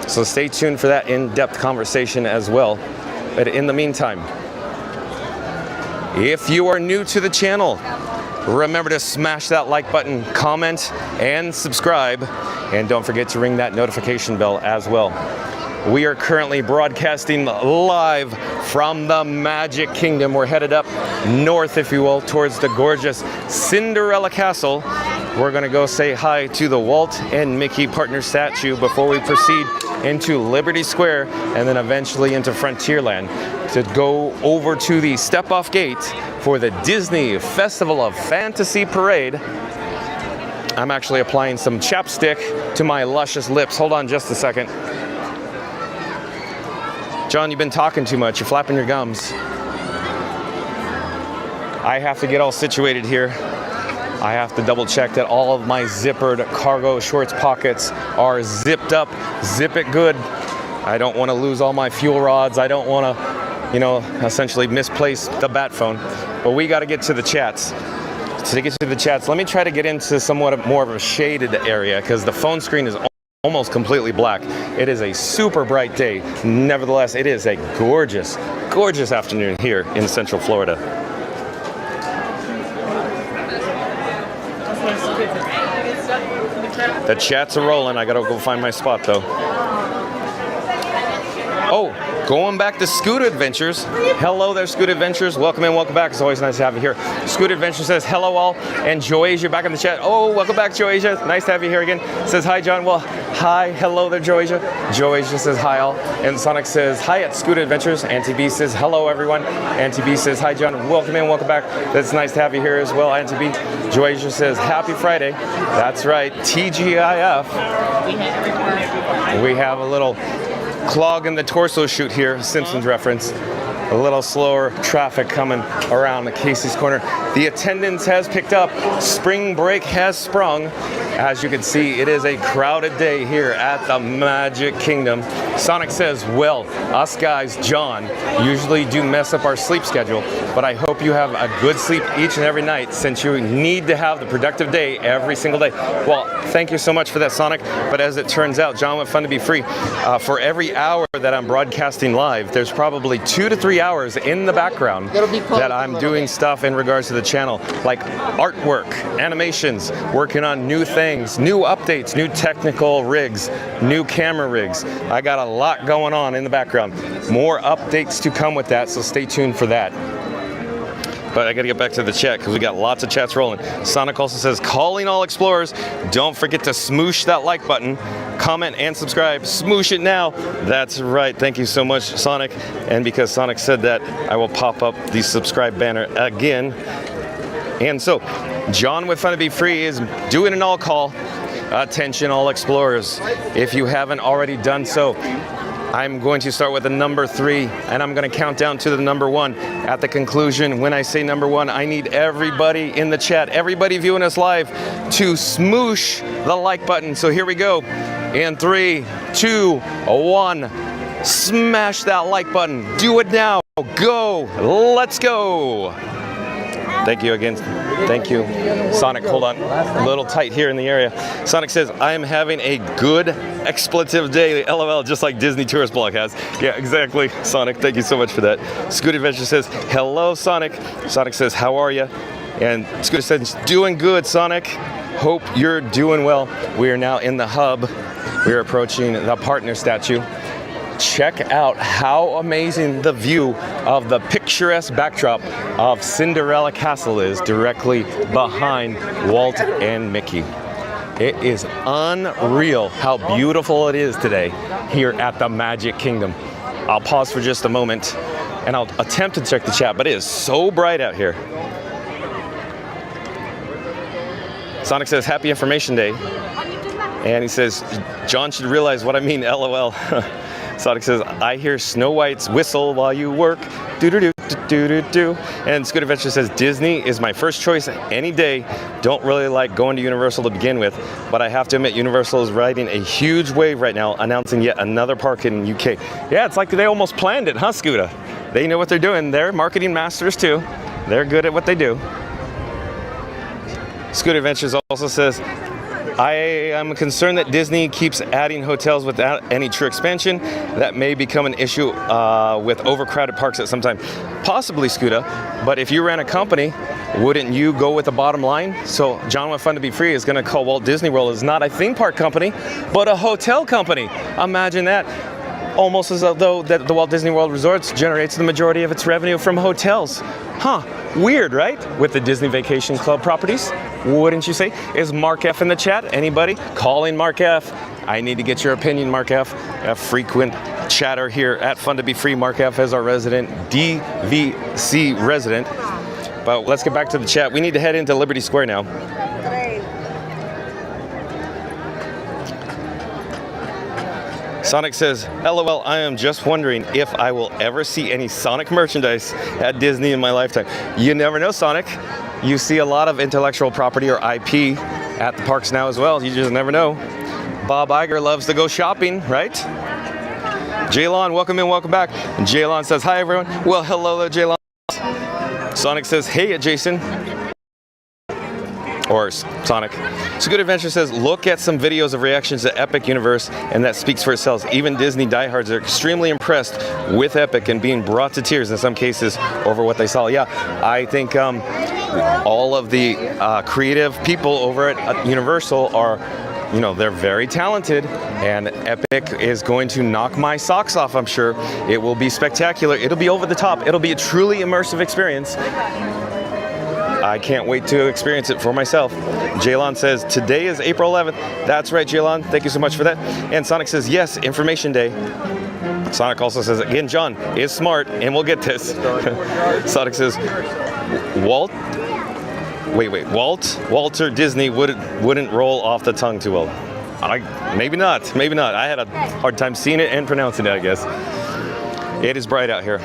S1: So stay tuned for that in-depth conversation as well. But in the meantime, if you are new to the channel, remember to smash that like button, comment, and subscribe. And don't forget to ring that notification bell as well. We are currently broadcasting live from the Magic Kingdom. We're headed up north, if you will, towards the gorgeous Cinderella Castle. We're going to go say hi to the Walt and Mickey partner statue before we proceed into Liberty Square and then eventually into Frontierland to go over to the step-off gate for the Disney Festival of Fantasy Parade. I'm actually applying some chapstick to my luscious lips. Hold on just a second. John, you've been talking too much. You're flapping your gums. I have to get all situated here. I have to double check that all of my zippered cargo shorts pockets are zipped up. Zip it good. I don't want to lose all my fuel rods. I don't want to, essentially misplace the bat phone. But we got to get to the chats. To get to the chats, let me try to get into somewhat more of a shaded area because the phone screen is almost completely black. It is a super bright day. Nevertheless, it is a gorgeous, gorgeous afternoon here in Central Florida. The chats are rolling. I gotta go find my spot though. Oh, going back to Scoot Adventures. Hello there, Scoot Adventures. Welcome in, welcome back. It's always nice to have you here. Scoot Adventures says, hello all. And Joasia back in the chat. Oh, welcome back, Joasia. Nice to have you here again. Says, hi, John. Well, hi. Hello there, Joasia. Joasia says, hi all. And Sonic says, hi at Scoot Adventures. Auntie B says, hello, everyone. Auntie B says, hi, John. Welcome in, welcome back. That's nice to have you here as well, Auntie B. Joasia says, happy Friday. That's right, TGIF. We have a little clog in the torso shoot here, Simpsons reference. a little slower traffic coming around the Casey's Corner. The attendance has picked up. Spring break has sprung. As you can see, it is a crowded day here at the Magic Kingdom. Sonic says, well, us guys, John, usually do mess up our sleep schedule, but I hope you have a good sleep each and every night since you need to have the productive day every single day. Well, thank you so much for that, Sonic. But as it turns out, John with Fun to Be Free, for every hour that I'm broadcasting live, there's probably 2 to 3 hours in the background that I'm doing stuff in regards to the channel, like artwork, animations, working on new things, new updates, new technical rigs, new camera rigs. I got a lot going on in the background. More updates to come with that, so stay tuned for that. But I gotta get back to the chat because we got lots of chats rolling. Sonic also says, calling all explorers, don't forget to smoosh that like button, comment and subscribe. Smoosh it now. That's right. Thank you so much, Sonic. And because Sonic said that, I will pop up the subscribe banner again. And so, John with Fun to Be Free is doing an all call. Attention all explorers. If you haven't already done so, I'm going to start with the number 3, and I'm going to count down to the number 1. At the conclusion, when I say number 1, I need everybody in the chat, everybody viewing us live, to smoosh the like button. So here we go. In 3, 2, 1, smash that like button. Do it now. Go. Let's go. Thank you again. Thank you. Sonic, hold on. A little tight here in the area. Sonic says, I am having a good expletive day. LOL, just like Disney Tourist Blog has. Yeah, exactly. Sonic, thank you so much for that. Scoot Adventure says, hello, Sonic. Sonic says, how are you? And Scooter says, doing good, Sonic. Hope you're doing well. We are now in the hub. We are approaching the partner statue. Check out how amazing the view of the picturesque backdrop of Cinderella Castle is directly behind Walt and Mickey. It is unreal how beautiful it is today here at the Magic Kingdom. I'll pause for just a moment and I'll attempt to check the chat, but it is so bright out here. Sonic says, happy Information Day. And he says, John should realize what I mean, LOL. Sonic says, I hear Snow White's whistle while you work. Do-do-do-do-do-do. And Scoot Adventure says, Disney is my first choice any day. Don't really like going to Universal to begin with, but I have to admit Universal is riding a huge wave right now, announcing yet another park in UK. Yeah, it's like they almost planned it, huh, Scooter? They know what they're doing. They're marketing masters too. They're good at what they do. Scoot Adventures also says, I am concerned that Disney keeps adding hotels without any true expansion. That may become an issue with overcrowded parks at some time. Possibly, Scooter, but if you ran a company, wouldn't you go with the bottom line? So John with Fun to Be Free is going to call Walt Disney World is not a theme park company, but a hotel company. Imagine that. Almost as though that the Walt Disney World Resorts generates the majority of its revenue from hotels. Huh, weird, right? With the Disney Vacation Club properties, wouldn't you say? Is Mark F in the chat? Anybody? Calling Mark F. I need to get your opinion, Mark F. A frequent chatter here at Fun to Be Free. Mark F is our resident DVC resident. But let's get back to the chat. We need to head into Liberty Square now. Sonic says, LOL, I am just wondering if I will ever see any Sonic merchandise at Disney in my lifetime. You never know, Sonic. You see a lot of intellectual property or IP at the parks now as well. You just never know. Bob Iger loves to go shopping, right? Jaylon, welcome in, welcome back. And Jaylon says, hi, everyone. Well, hello there, Jaylon. Sonic says, hey, Jason. Or Sonic. So Good Adventure says, look at some videos of reactions to Epic Universe, and that speaks for itself. Even Disney diehards are extremely impressed with Epic and being brought to tears in some cases over what they saw. Yeah, I think all of the creative people over at Universal are, you know, they're very talented, and Epic is going to knock my socks off, I'm sure. It will be spectacular. It'll be over the top. It'll be a truly immersive experience. I can't wait to experience it for myself. Jaylon says, today is April 11th. That's right, Jaylon. Thank you so much for that. And Sonic says, yes, Information Day. Sonic also says, again, John is smart, and we'll get this. Sonic says, Walter Disney wouldn't roll off the tongue too well. Maybe not. I had a hard time seeing it and pronouncing it, I guess. It is bright out here.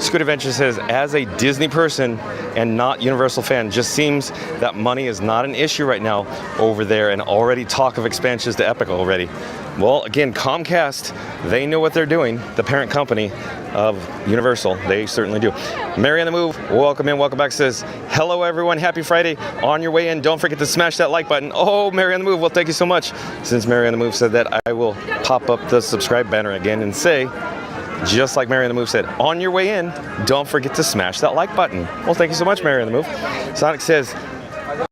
S1: Squid Adventure says, as a Disney person and not Universal fan, just seems that money is not an issue right now over there, and already talk of expansions to Epic already. Well, again, Comcast, they know what they're doing, the parent company of Universal. They certainly do. Mary on the Move, welcome in, welcome back, says, hello everyone, happy Friday. On your way in, don't forget to smash that like button. Oh, Mary on the Move, well, thank you so much. Since Mary on the Move said that, I will pop up the subscribe banner again and say, just like Mary on the Move said, on your way in, don't forget to smash that like button. Well, thank you so much, Mary on the Move. Sonic says,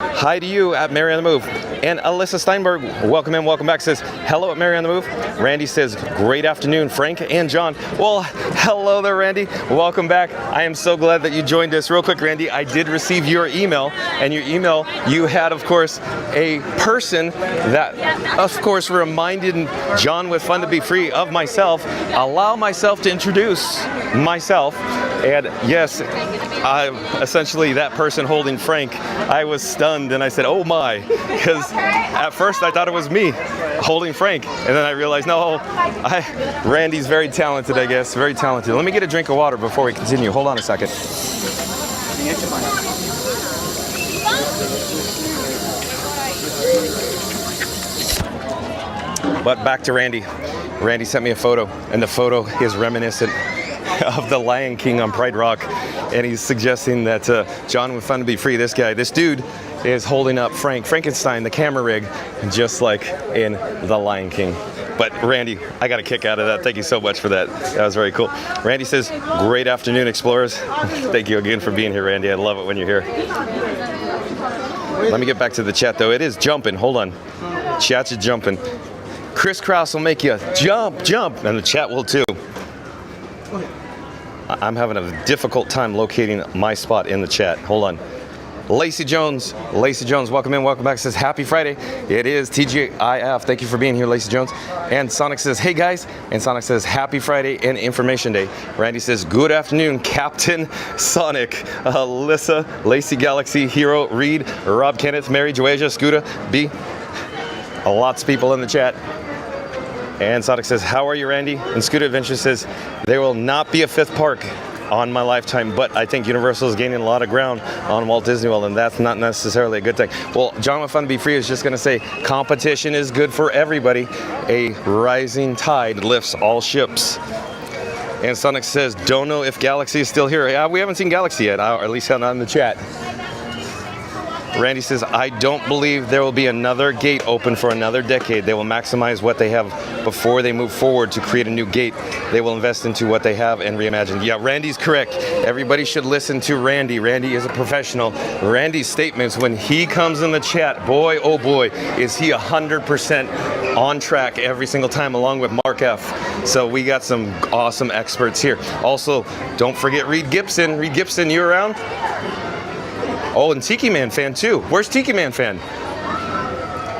S1: hi to you at Mary on the Move. And Alyssa Steinberg, welcome in, welcome back, says, hello at Mary on the Move. Randy says, great afternoon, Frank and John. Well, hello there, Randy. Welcome back. I am so glad that you joined us. Real quick, Randy, I did receive your email, and your email, you had, of course, a person that, of course, reminded John with Fun to Be Free of myself. Allow myself to introduce myself. And yes, essentially that person holding Frank, I was stunned and I said, oh my, because at first I thought it was me holding Frank, and then I realized, no, Randy's very talented, I guess, very talented. Let me get a drink of water before we continue. Hold on a second. But back to Randy. Randy sent me a photo, and the photo is reminiscent of the Lion King on Pride Rock, and he's suggesting that John with Fun to Be Free, this dude is holding up Frankenstein, the camera rig, just like in the Lion King. But Randy, I got a kick out of that. Thank you so much for that. That was very cool. Randy says, great afternoon, explorers. Thank you again for being here, Randy. I love it when you're here. Let me get back to the chat, though. It is jumping. Hold on. Chat's jumping. Chris Krause will make you jump, and the chat will too. I'm having a difficult time locating my spot in the chat. Hold on. Lacey Jones, welcome in, welcome back, says happy Friday. It is TGIF. Thank you for being here, Lacey Jones. And Sonic says, hey guys. And Sonic says, happy Friday and Information Day. Randy says, good afternoon, Captain Sonic. Alyssa, Lacey Galaxy, Hero, Reed, Rob Kenneth, Mary, Joasia, Scooter, B. Lots of people in the chat. And Sonic says, how are you, Randy? And Scooter Adventure says, there will not be a fifth park on my lifetime, but I think Universal is gaining a lot of ground on Walt Disney World, and that's not necessarily a good thing. Well, John with Fun to Be Free is just going to say, competition is good for everybody. A rising tide lifts all ships. And Sonic says, don't know if Galaxy is still here. Yeah, we haven't seen Galaxy yet, or at least not in the chat. Randy says, I don't believe there will be another gate open for another decade. They will maximize what they have before they move forward to create a new gate. They will invest into what they have and reimagine. Yeah, Randy's correct. Everybody should listen to Randy. Randy is a professional. Randy's statements, when he comes in the chat, boy, oh boy, is he 100% on track every single time, along with Mark F. So we got some awesome experts here. Also, don't forget Reed Gibson. Reed Gibson, you around? Oh, and Tiki Man fan too. Where's Tiki Man fan?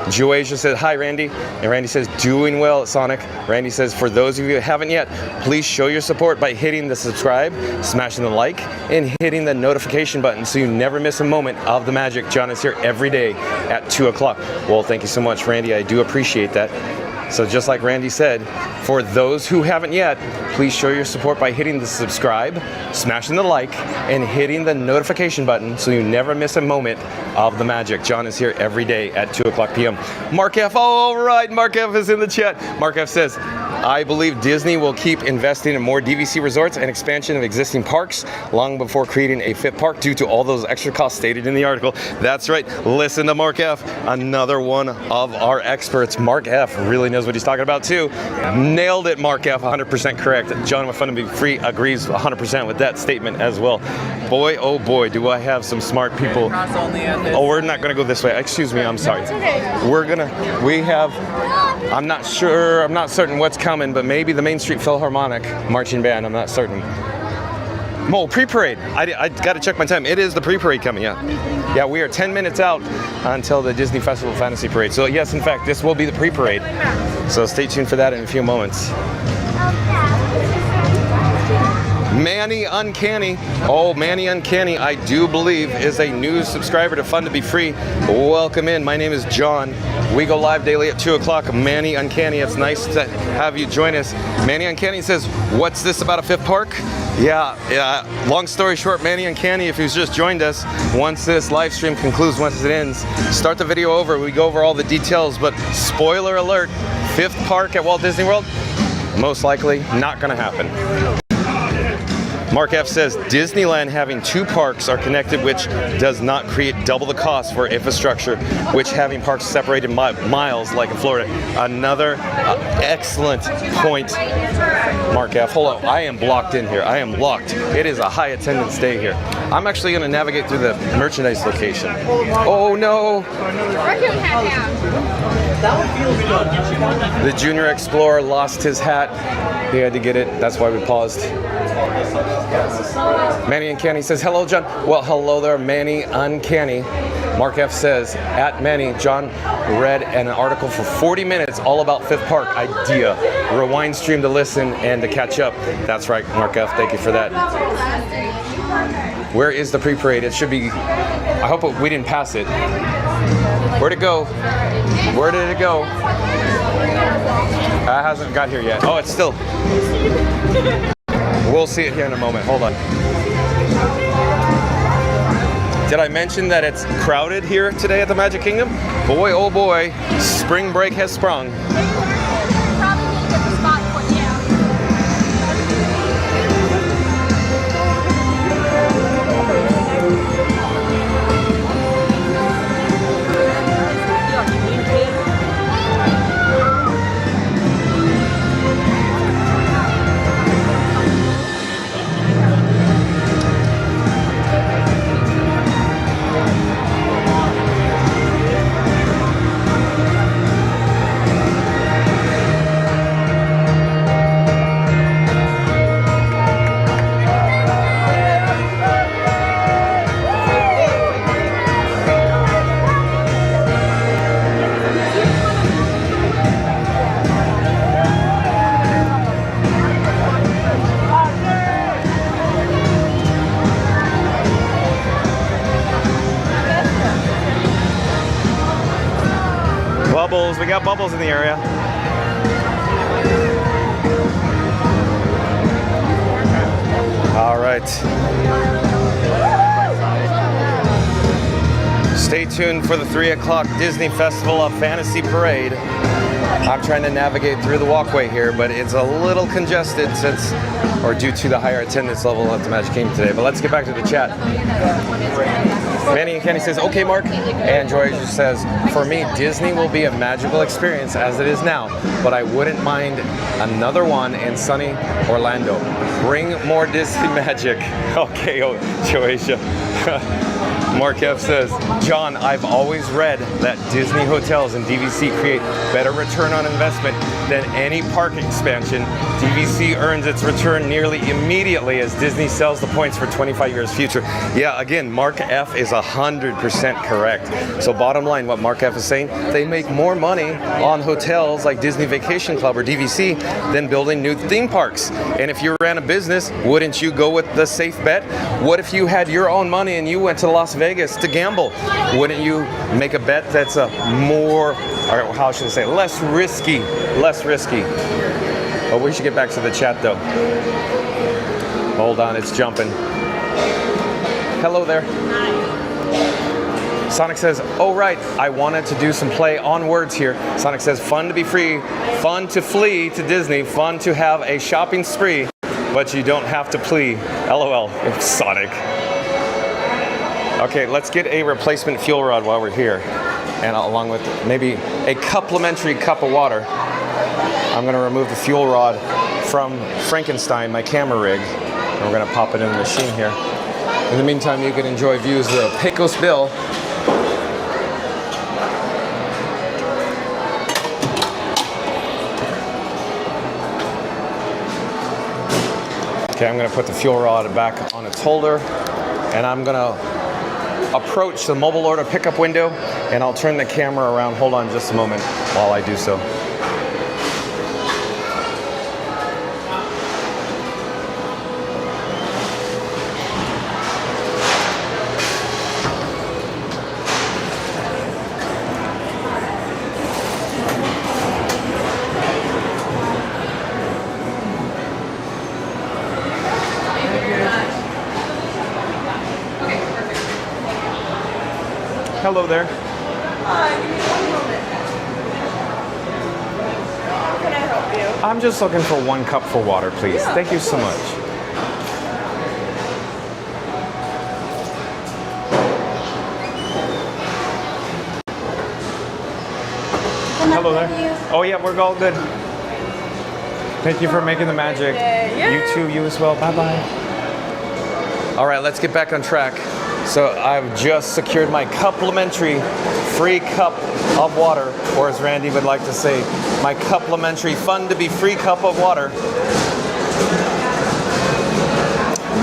S1: Joasia said, hi, Randy. And Randy says, doing well at Sonic. Randy says, for those of you who haven't yet, please show your support by hitting the subscribe, smashing the like, and hitting the notification button so you never miss a moment of the magic. John is here every day at 2 o'clock. Well, thank you so much, Randy. I do appreciate that. So just like Randy said, for those who haven't yet, please show your support by hitting the subscribe, smashing the like, and hitting the notification button so you never miss a moment of the magic. John is here every day at 2 o'clock p.m. Mark F. All right, Mark F. is in the chat. Mark F. says, I believe Disney will keep investing in more DVC resorts and expansion of existing parks long before creating a fifth park due to all those extra costs stated in the article. That's right. Listen to Mark F., another one of our experts. Mark F. really knows what he's talking about too. Nailed it, Mark F. 100% correct. John with Fun to Be Free agrees 100% with that statement as well. Boy, oh boy, do I have some smart people. Oh, we're not going to go this way. Excuse me, I'm sorry. I'm not certain what's coming, but maybe the Main Street Philharmonic Marching Band, I'm not certain. Oh, pre-parade. I got to check my time. It is the pre-parade coming, yeah. Yeah, we are 10 minutes out until the Disney Festival Fantasy Parade. So yes, in fact, this will be the pre-parade. So stay tuned for that in a few moments. Manny Uncanny. Oh, Manny Uncanny, I do believe, is a new subscriber to Fun to Be Free. Welcome in. My name is John. We go live daily at 2 o'clock. Manny Uncanny, it's nice to have you join us. Manny Uncanny says, what's this about a fifth park? Yeah, long story short, Manny Uncanny, if you've just joined us, once this live stream concludes, once it ends, start the video over. We go over all the details, but spoiler alert, fifth park at Walt Disney World, most likely not gonna happen. Mark F says, Disneyland having two parks are connected, which does not create double the cost for infrastructure, which having parks separated miles like in Florida. Another excellent point, Mark F. Hold on, I am blocked in here. I am locked. It is a high attendance day here. I'm actually going to navigate through the merchandise location. Oh no! The Junior Explorer lost his hat. He had to get it. That's why we paused. Manny Uncanny says, hello, John. Well, hello there, Manny Uncanny. Mark F says, at Manny, John read an article for 40 minutes all about Fifth Park idea. Rewind stream to listen and to catch up. That's right, Mark F. Thank you for that. Where is the pre-parade? It should be, I hope we didn't pass it. Where'd it go? Where did it go? It hasn't got here yet. Oh, it's still. We'll see it here in a moment. Hold on. Did I mention that it's crowded here today at the Magic Kingdom? Boy, oh boy, spring break has sprung. Bubbles, we got bubbles in the area. All right. Stay tuned for the 3 o'clock Disney Festival of Fantasy Parade. I'm trying to navigate through the walkway here, but it's a little congested due to the higher attendance level at the Magic Kingdom today. But let's get back to the chat. Manny and Kenny says, okay, Mark. And Joy just says, for me, Disney will be a magical experience as it is now, but I wouldn't mind another one in sunny Orlando. Bring more Disney magic. Okay, Joasia. Mark F says, John, I've always read that Disney hotels and DVC create better return on investment than any park expansion. DVC earns its return nearly immediately as Disney sells the points for 25 years future. Yeah, again, Mark F is 100% correct. So bottom line, what Mark F is saying, they make more money on hotels like Disney Vacation Club or DVC than building new theme parks. And if you ran a business, wouldn't you go with the safe bet? What if you had your own money and you went to Las Vegas to gamble? Wouldn't you make a bet that's more, or how should I say, less risky? But we should get back to the chat though. Hold on, it's jumping. Hello there. Hi. Sonic says, oh right, I wanted to do some play on words here. Sonic says, fun to be free, fun to flee to Disney, fun to have a shopping spree, but you don't have to plea. LOL, Sonic. Okay, let's get a replacement fuel rod while we're here. And along with maybe a complimentary cup of water. I'm gonna remove the fuel rod from Frankenstein, my camera rig. And we're gonna pop it in the machine here. In the meantime, you can enjoy views of Pecos Bill. Okay, I'm gonna put the fuel rod back on its holder, and I'm gonna approach the mobile order pickup window, and I'll turn the camera around. Hold on just a moment while I do so. Hello there.
S3: Give me 1 moment. How can I help you?
S1: I'm just looking for 1 cup for water, please.
S3: Yeah,
S1: Thank you
S3: of
S1: so
S3: course.
S1: much. Hello there. Oh yeah, we're all good. Thank you for making the magic.
S3: Yeah.
S1: You too, you as well. Bye-bye. All right, let's get back on track. So I've just secured my complimentary free cup of water, or as Randy would like to say, my complimentary fun to be free cup of water.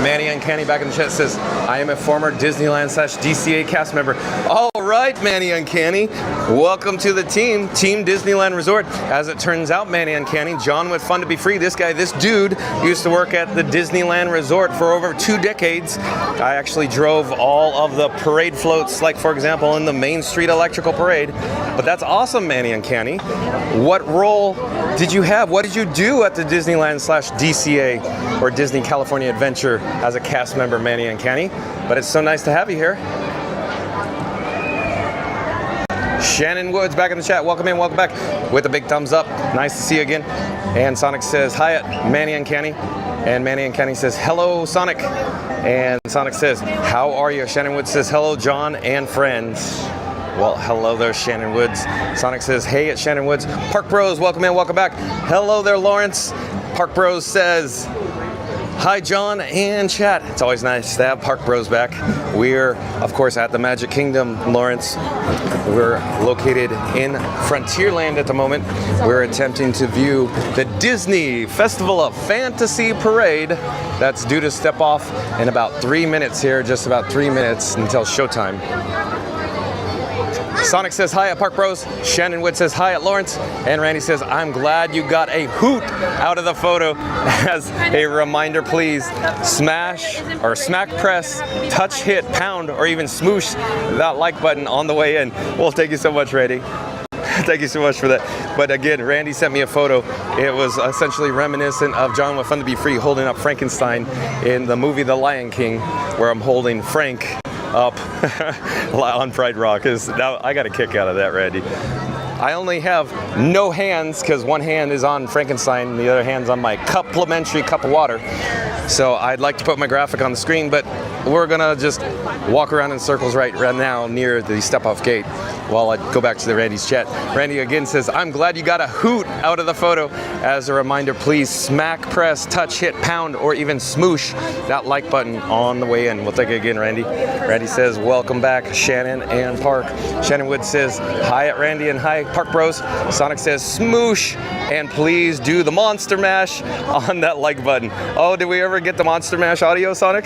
S1: Manny Uncanny back in the chat says, I am a former Disneyland/DCA cast member. All right, Manny Uncanny. Welcome to the team, Team Disneyland Resort. As it turns out, Manny Uncanny, John with Fun to Be Free, this dude used to work at the Disneyland Resort for over 2 decades. I actually drove all of the parade floats, like for example, in the Main Street Electrical Parade. But that's awesome, Manny Uncanny. What role did you have? What did you do at the Disneyland/DCA or Disney California Adventure as a cast member, Manny Uncanny? But it's so nice to have you here. Shannon Woods back in the chat. Welcome in, welcome back with a big thumbs up. Nice to see you again. And Sonic says, hi at Manny Uncanny. And Manny Uncanny says, hello, Sonic. And Sonic says, how are you? Shannon Woods says, hello, John and friends. Well, hello there, Shannon Woods. Sonic says, hey at Shannon Woods. Park Bros, welcome in, welcome back. Hello there, Lawrence. Park Bros says, hi, John and chat. It's always nice to have Park Bros back. We're, of course, at the Magic Kingdom, Lawrence. We're located in Frontierland at the moment. We're attempting to view the Disney Festival of Fantasy Parade that's due to step off in about 3 minutes here, just about 3 minutes until showtime. Sonic says hi at Park Bros. Shannon Wood says hi at Lawrence. And Randy says, I'm glad you got a hoot out of the photo. As a reminder, please smash or smack press, touch, hit, pound, or even smoosh that like button on the way in. Well, thank you so much, Randy. Thank you so much for that. But again, Randy sent me a photo. It was essentially reminiscent of John with Fun to Be Free holding up Frankenstein in the movie The Lion King, where I'm holding Frank up on Pride Rock. Now I got a kick out of that, Randy. I only have no hands because one hand is on Frankenstein and the other hand's on my complimentary cup of water. So I'd like to put my graphic on the screen, but we're gonna just walk around in circles right now near the step-off gate while I go back to the Randy's chat. Randy again says, I'm glad you got a hoot out of the photo. As a reminder, please smack, press, touch, hit, pound, or even smoosh that like button on the way in. We'll take it again, Randy. Randy says, welcome back, Shannon and Park. Shannon Wood says, hi at Randy and hi, Park Bros. Sonic says, smoosh, and please do the monster mash on that like button. Oh, did we ever get the monster mash audio, Sonic?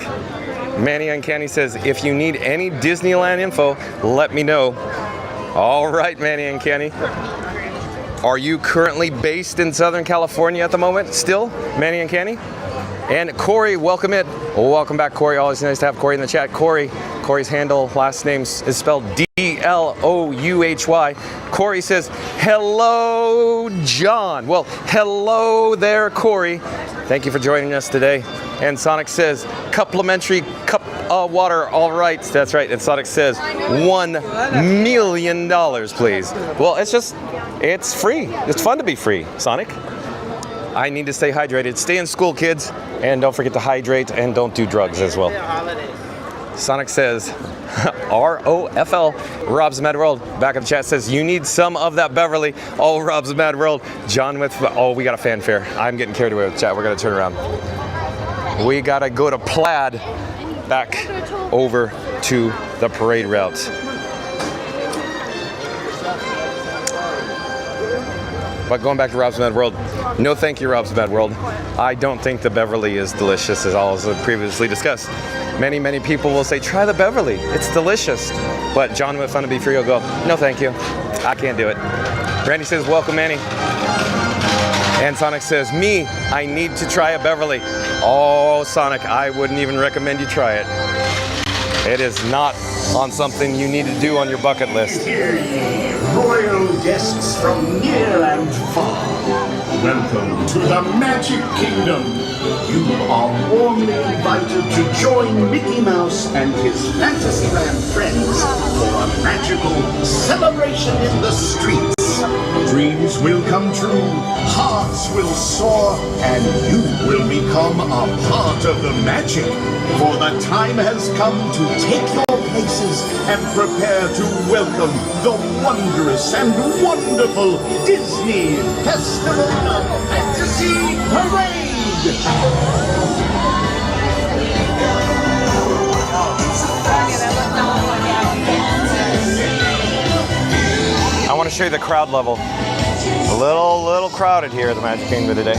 S1: Manny Uncanny says, if you need any Disneyland info, let me know. All right, Manny Uncanny. Are you currently based in Southern California at the moment still, Manny Uncanny? And Corey, welcome in. Welcome back, Corey. Always nice to have Corey in the chat. Corey's handle, last name is spelled D-L-O-U-H-Y. Corey says, hello, John. Well, hello there, Corey. Thank you for joining us today. And Sonic says, complimentary cup of water. All right, that's right. And Sonic says, $1 million, please. Well, it's free. It's fun to be free, Sonic. I need to stay hydrated. Stay in school, kids. And don't forget to hydrate and don't do drugs as well. Sonic says, R-O-F-L, Rob's Mad World. Back in the chat says, you need some of that Beverly. Oh, Rob's Mad World. John with, oh, we got a fanfare. I'm getting carried away with the chat. We're going to turn around. We got to go to Plaid back over to the parade route. But going back to Rob's Mad World, no thank you, Rob's Mad World. I don't think the Beverly is delicious, as all as previously discussed. Many, many people will say, try the Beverly, it's delicious. But John with Fun to Be Free will go, no thank you, I can't do it. Randy says, welcome, Manny. And Sonic says, me, I need to try a Beverly. Oh, Sonic, I wouldn't even recommend you try it. It is not on something you need to do on your bucket list.
S2: Hear ye, royal guests from near and far. Welcome to the Magic Kingdom. You are warmly invited to join Mickey Mouse and his Fantasyland friends for a magical celebration in the streets. Dreams will come true, hearts will soar, and you will become a part of the magic. For the time has come to take your places and prepare to welcome the wondrous and wonderful Disney Festival of Fantasy Parade!
S1: I want to show you the crowd level. A little crowded here at the Magic Kingdom today.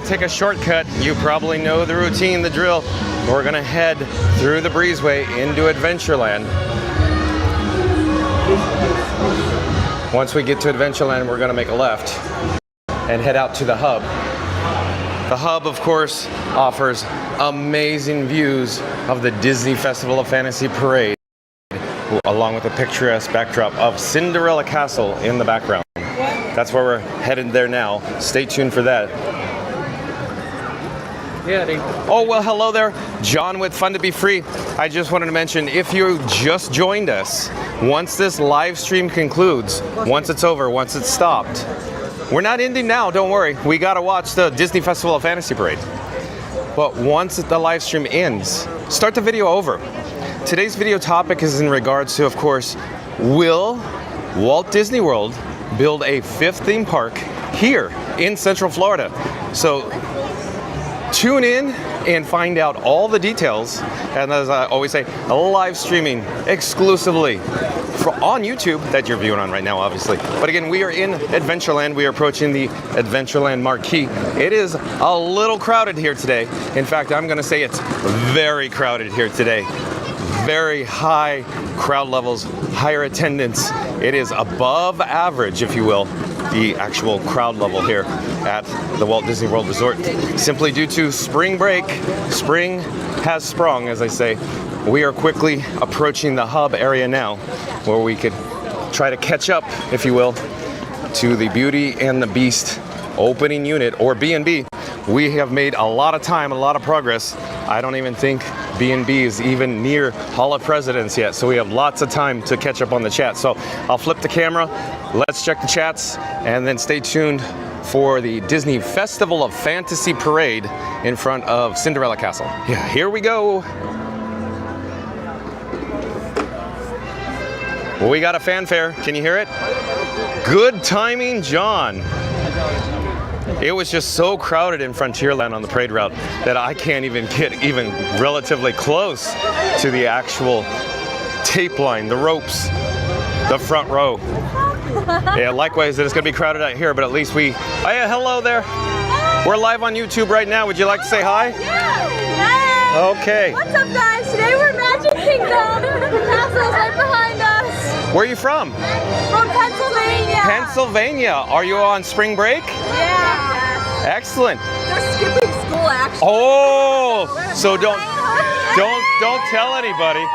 S1: to take a shortcut. You probably know the routine, the drill. We're going to head through the breezeway into Adventureland. Once we get to Adventureland, we're going to make a left and head out to the hub. The hub, of course, offers amazing views of the Disney Festival of Fantasy Parade, along with a picturesque backdrop of Cinderella Castle in the background. That's where we're headed there now. Stay tuned for that. Oh, well, hello there. John with Fun to Be Free. I just wanted to mention, if you just joined us, once this live stream concludes, once it's over, once it's stopped, we're not ending now, don't worry. We got to watch the Disney Festival of Fantasy Parade. But once the live stream ends, start the video over. Today's video topic is in regards to, of course, will Walt Disney World build a 5th theme park here in Central Florida? So tune in and find out all the details. And as I always say, live streaming exclusively on YouTube that you're viewing on right now, obviously. But again, we are in Adventureland. We are approaching the Adventureland marquee. It is a little crowded here today. In fact, I'm going to say it's very crowded here today. Very high crowd levels, higher attendance. It is above average, if you will, the actual crowd level here at the Walt Disney World Resort. Simply due to spring break. Spring has sprung, as I say. We are quickly approaching the hub area now, where we could try to catch up, if you will, to the Beauty and the Beast opening unit, or B&B. We have made a lot of time, a lot of progress. I don't even think B&B is even near Hall of Presidents yet, so we have lots of time to catch up on the chat. So I'll flip the camera, let's check the chats, and then stay tuned for the Disney Festival of Fantasy Parade in front of Cinderella Castle. Yeah, here we go. Well, we got a fanfare. Can you hear it? Good timing, John. It was just so crowded in Frontierland on the parade route that I can't even get even relatively close to the actual tape line, the ropes, the front row. Yeah, likewise, it's going to be crowded out here, but at least we... Oh, yeah, hello there. We're live on YouTube right now. Would you like to say hi?
S3: Yeah. Hey.
S1: Okay.
S3: What's up, guys? Today we're Magic Kingdom. The castle's right behind us.
S1: Where are you from?
S3: From Pennsylvania.
S1: Pennsylvania. Are you on spring break?
S3: Yeah.
S1: Excellent.
S3: They're skipping school, actually.
S1: Oh, so don't tell anybody.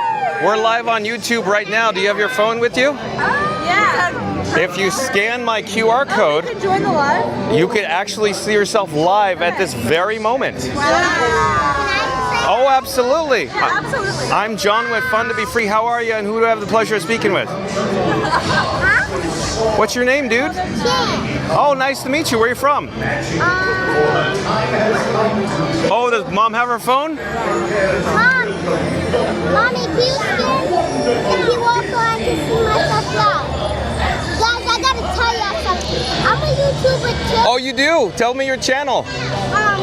S1: We're live on YouTube right now. Do you have your phone with you?
S3: Yeah.
S1: If you scan my QR code,
S3: You can join the live.
S1: you could actually see yourself live at this very moment. Oh, absolutely.
S3: Absolutely.
S1: I'm John with Fun to Be Free. How are you, and who do I have the pleasure of speaking with? What's your name, dude? Oh, nice to meet you. Where are you from? Oh, does Mom have her phone?
S4: Mommy, can you walk on to see myself live? Guys, I gotta tell y'all something. I'm a YouTuber too.
S1: Oh, you do? Tell me your channel.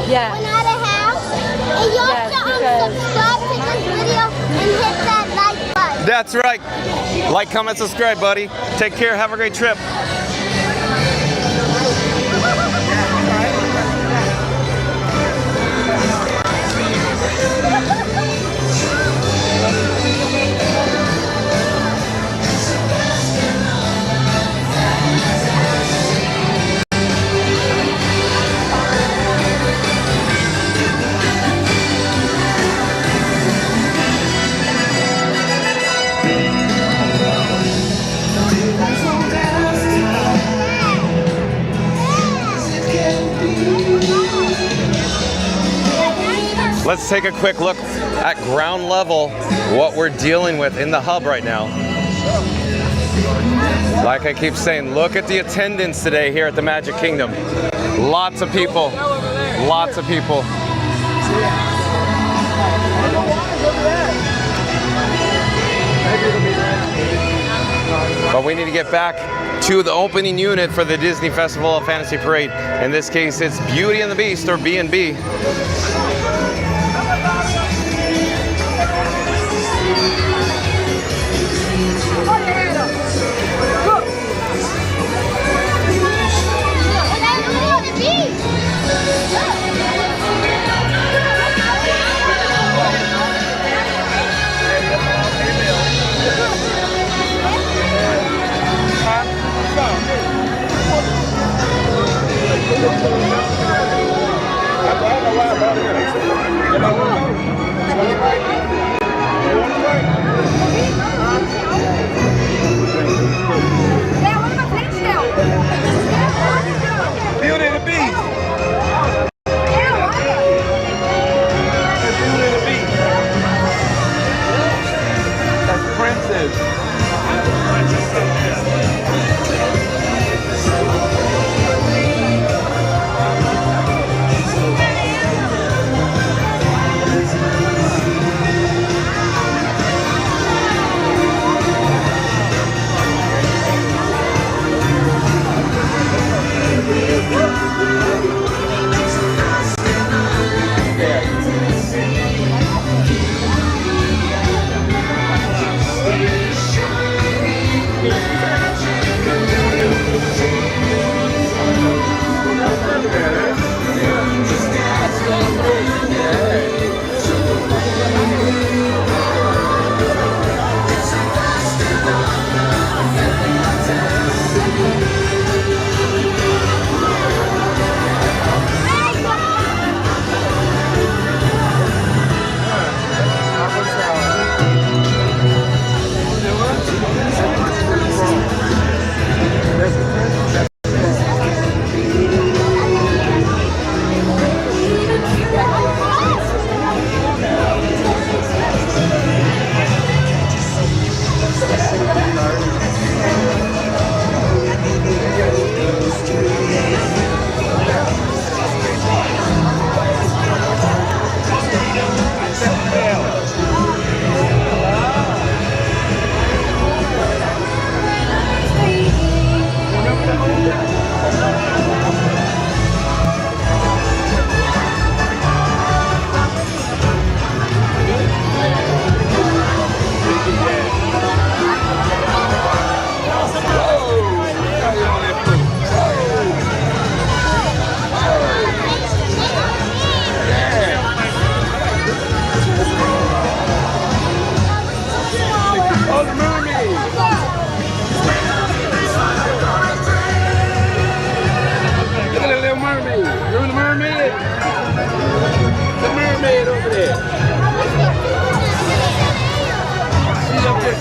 S3: Yeah.
S4: When out of house, and y'all should subscribe to this video and hit that like button.
S1: That's right. Like, comment, subscribe, buddy. Take care. Have a great trip. Let's take a quick look at ground level, what we're dealing with in the hub right now. Like I keep saying, look at the attendance today here at the Magic Kingdom. Lots of people, lots of people. But we need to get back to the opening unit for the Disney Festival of Fantasy Parade. In this case, it's Beauty and the Beast, or B&B.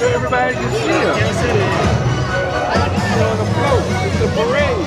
S5: Everybody can see him. On the float. It's the parade.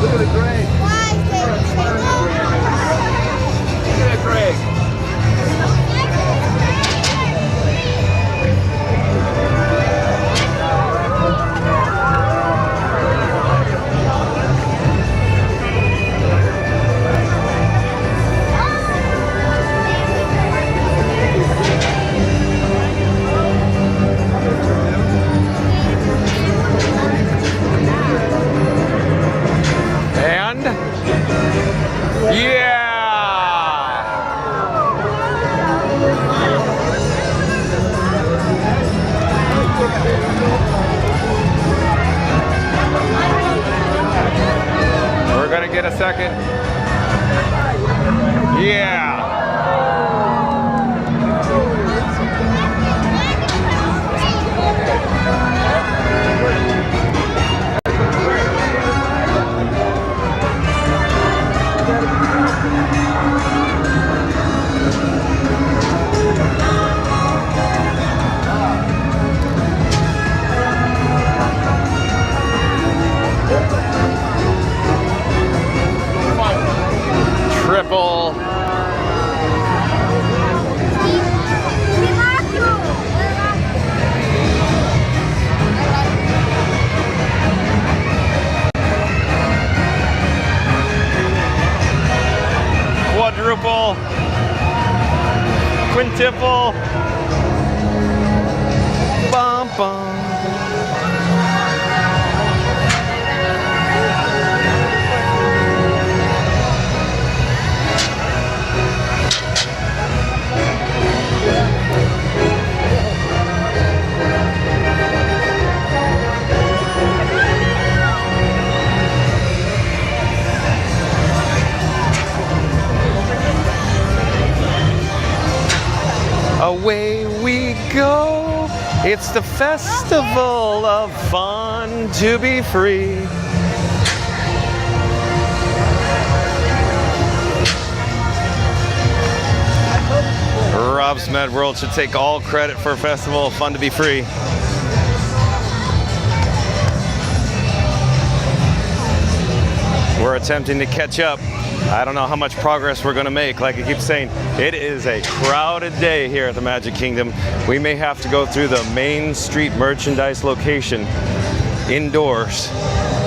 S5: Look at the Greg.
S4: Why is it Twinkle?
S5: Look at the Greg.
S1: And yeah! We're gonna get a second. Yeah! Triple. Quadruple. Quintuple. Bum bum. Away we go. It's the festival of fun to be free. Rob's Mad World should take all credit for Festival of Fun to be Free. We're attempting to catch up. I don't know how much progress we're going to make. Like I keep saying, it is a crowded day here at the Magic Kingdom. We may have to go through the Main Street merchandise location indoors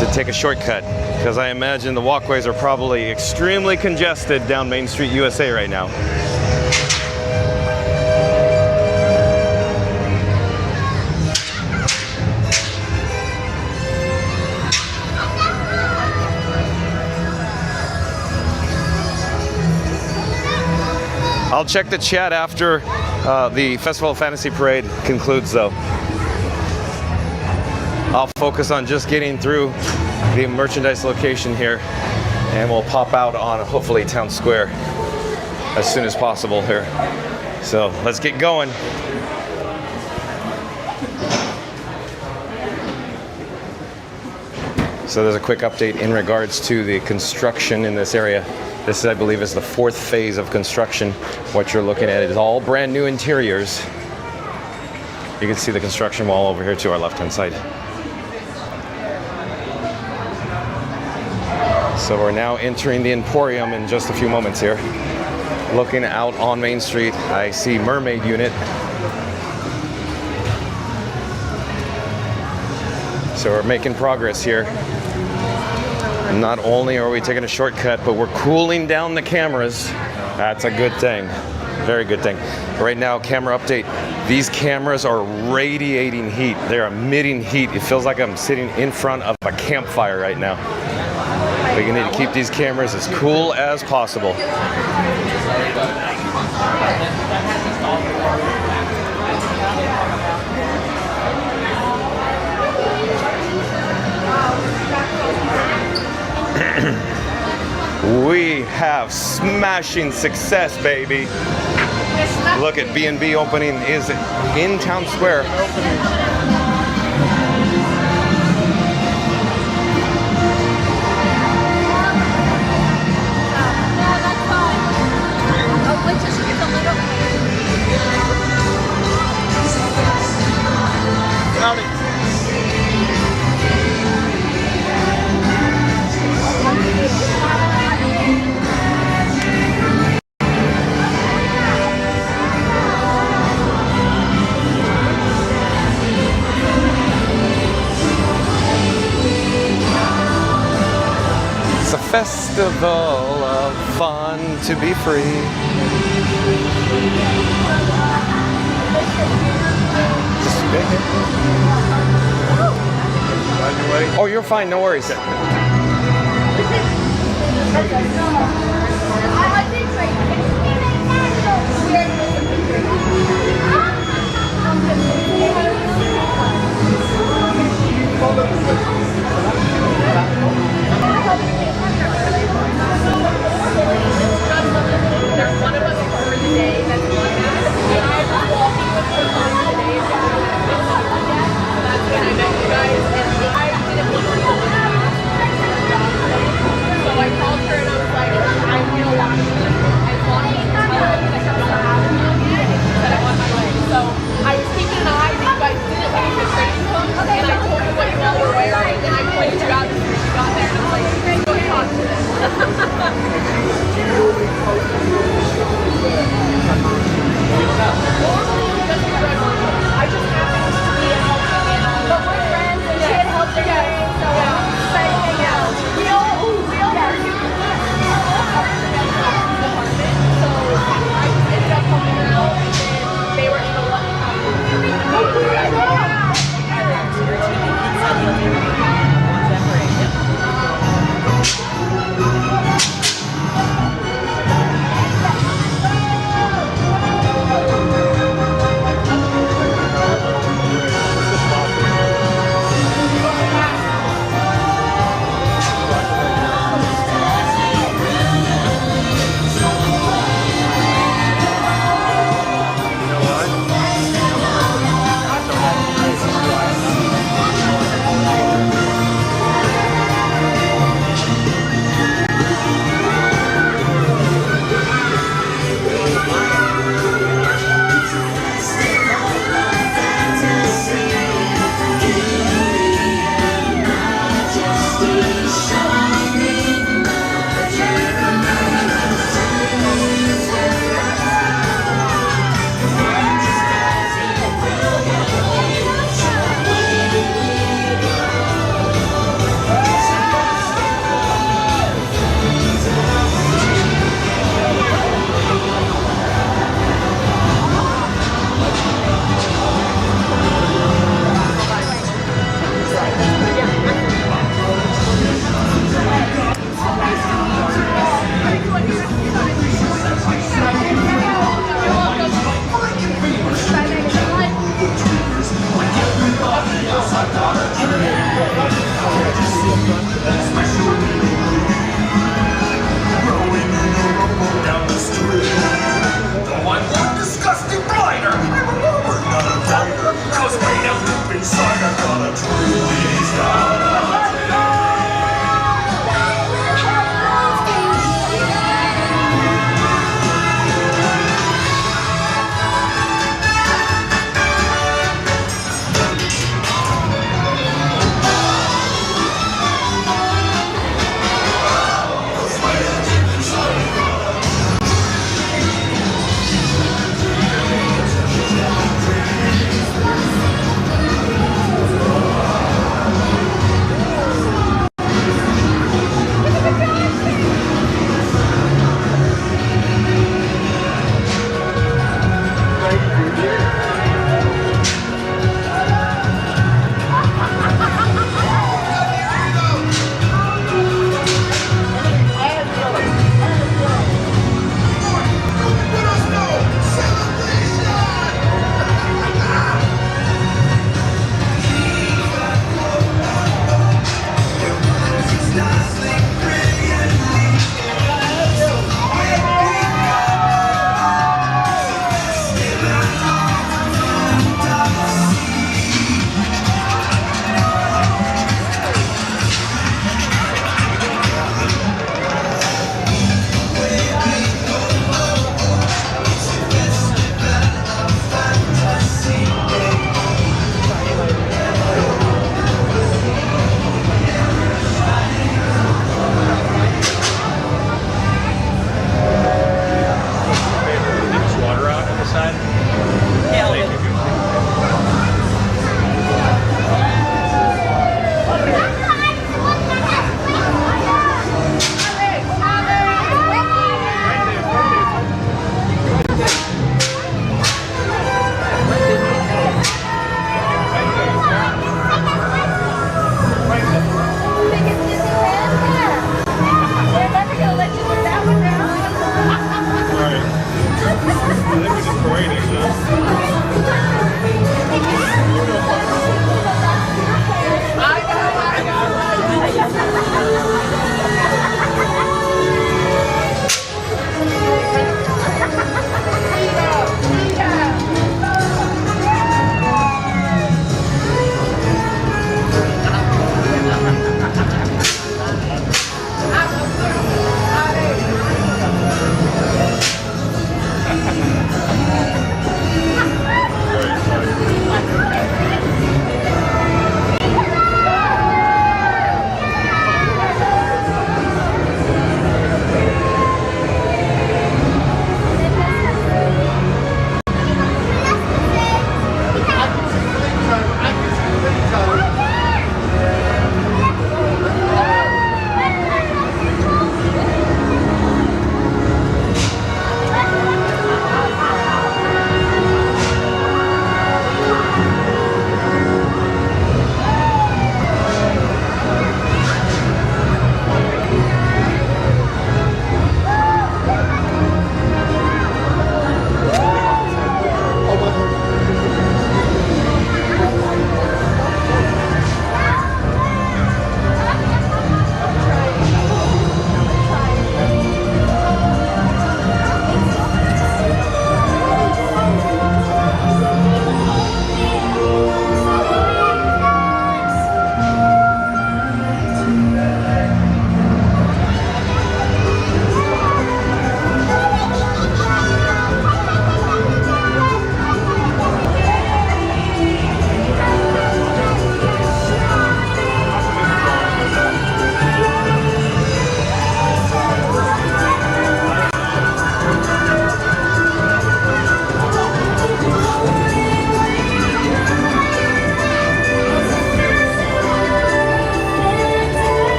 S1: to take a shortcut, because I imagine the walkways are probably extremely congested down Main Street USA right now. I'll check the chat after the Festival of Fantasy Parade concludes, though. I'll focus on just getting through the merchandise location here, and we'll pop out on hopefully Town Square as soon as possible here. So let's get going. So there's a quick update in regards to the construction in this area. This, I believe, is the 4th phase of construction. What you're looking at is all brand new interiors. You can see the construction wall over here to our left-hand side. So we're now entering the Emporium in just a few moments here. Looking out on Main Street, I see Mermaid Unit. So we're making progress here. Not only are we taking a shortcut, but we're cooling down the cameras. That's a good thing. Very good thing. Right now, camera update. These cameras are radiating heat. They're emitting heat. It feels like I'm sitting in front of a campfire right now. But you need to keep these cameras as cool as possible. We have smashing success, baby. Look at B&B opening is in Town Square. festival of fun to be free. Oh, you're fine, no worries.
S3: There's one of us for the day that's like that. And I was walking with her on the day that we had been on yet. So that's when I met you guys. And I didn't look for you. So I called her and I was like, I feel lost. I want me to tell her that I don't have a meal yet. And she said I want my leg. So I was keeping an eye that you guys didn't leave your training clothes. And I told you what you all were wearing. And I pointed you out as soon as you got there. And I was like, go talk to them. I just happened to be a helping man. But we're friends and she had helped her game, so same thing out. We all so I just ended up helping her out and they were able to let me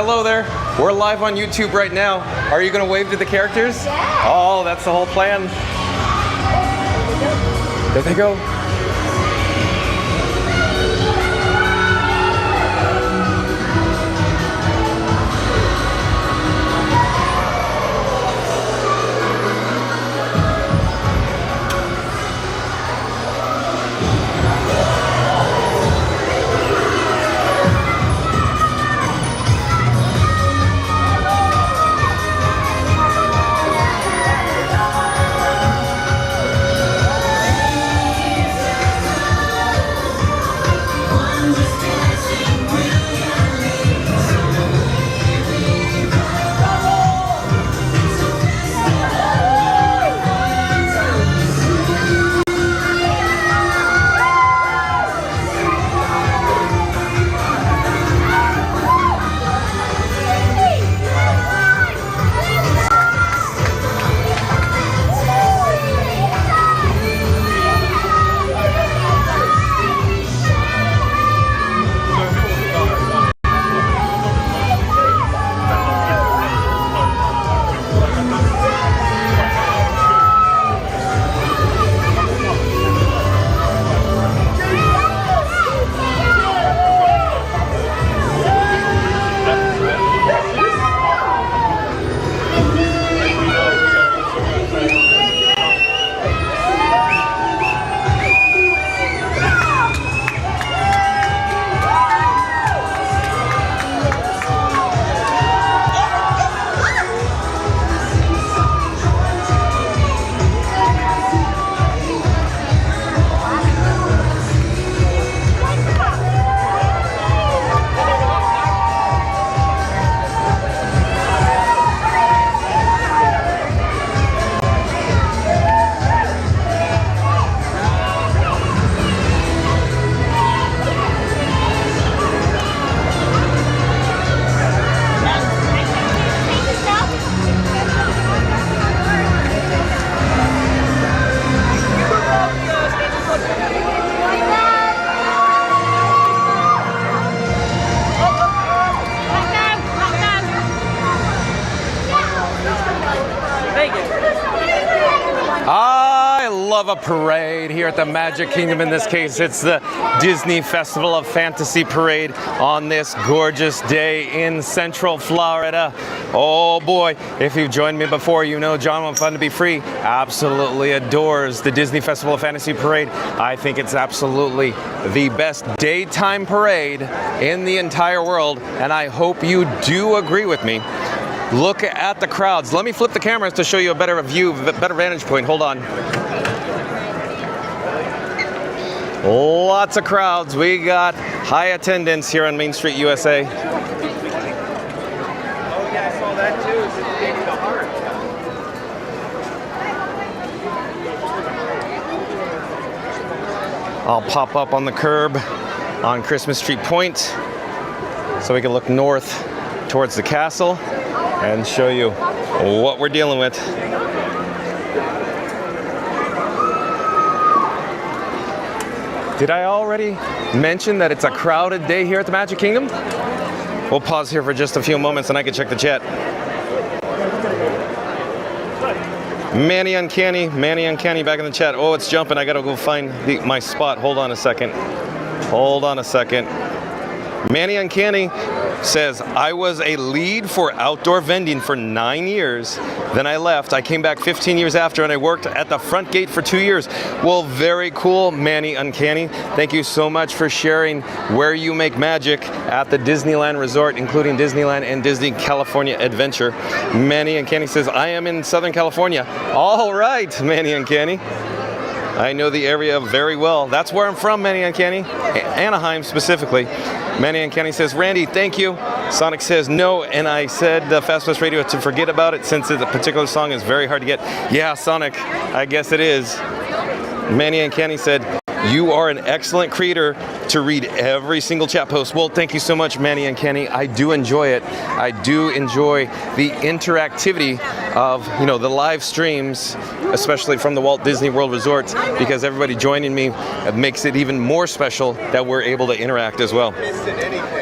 S1: hello there. We're live on YouTube right now. Are you going to wave to the characters?
S4: Yeah.
S1: Oh, that's the whole plan. There they go. I love a parade here at the Magic Kingdom. In this case, it's the Disney Festival of Fantasy Parade on this gorgeous day in Central Florida. Oh boy, if you've joined me before, you know John from Fun to Be Free absolutely adores the Disney Festival of Fantasy Parade. I think it's absolutely the best daytime parade in the entire world, and I hope you do agree with me. Look at the crowds. Let me flip the cameras to show you a better view, a better vantage point. Hold on. Lots of crowds. We got high attendance here on Main Street, USA.
S5: Oh yeah, I saw that too. It's just big to heart.
S1: I'll pop up on the curb on Christmas Tree Point so we can look north towards the castle and show you what we're dealing with. Did I already mention that it's a crowded day here at the Magic Kingdom? We'll pause here for just a few moments and I can check the chat. Manny Uncanny back in the chat. Oh, it's jumping. I gotta go find my spot. Hold on a second. Manny Uncanny says, I was a lead for outdoor vending for 9 years. Then I left. I came back 15 years after and I worked at the front gate for 2 years. Well, very cool, Manny Uncanny. Thank you so much for sharing where you make magic at the Disneyland Resort, including Disneyland and Disney California Adventure. Manny Uncanny says, I am in Southern California. All right, Manny Uncanny. I know the area very well. That's where I'm from, Manny Uncanny. Anaheim specifically. Manny Uncanny says, Randy, thank you. Sonic says no, and I said Fast West Radio to forget about it since the particular song is very hard to get. Yeah, Sonic, I guess it is. Manny Uncanny said, You are an excellent creator to read every single chat post. Well, thank you so much, Manny and Kenny. I do enjoy it. I do enjoy the interactivity of, you know, the live streams, especially from the Walt Disney World Resort, because everybody joining me makes it even more special that we're able to interact as well.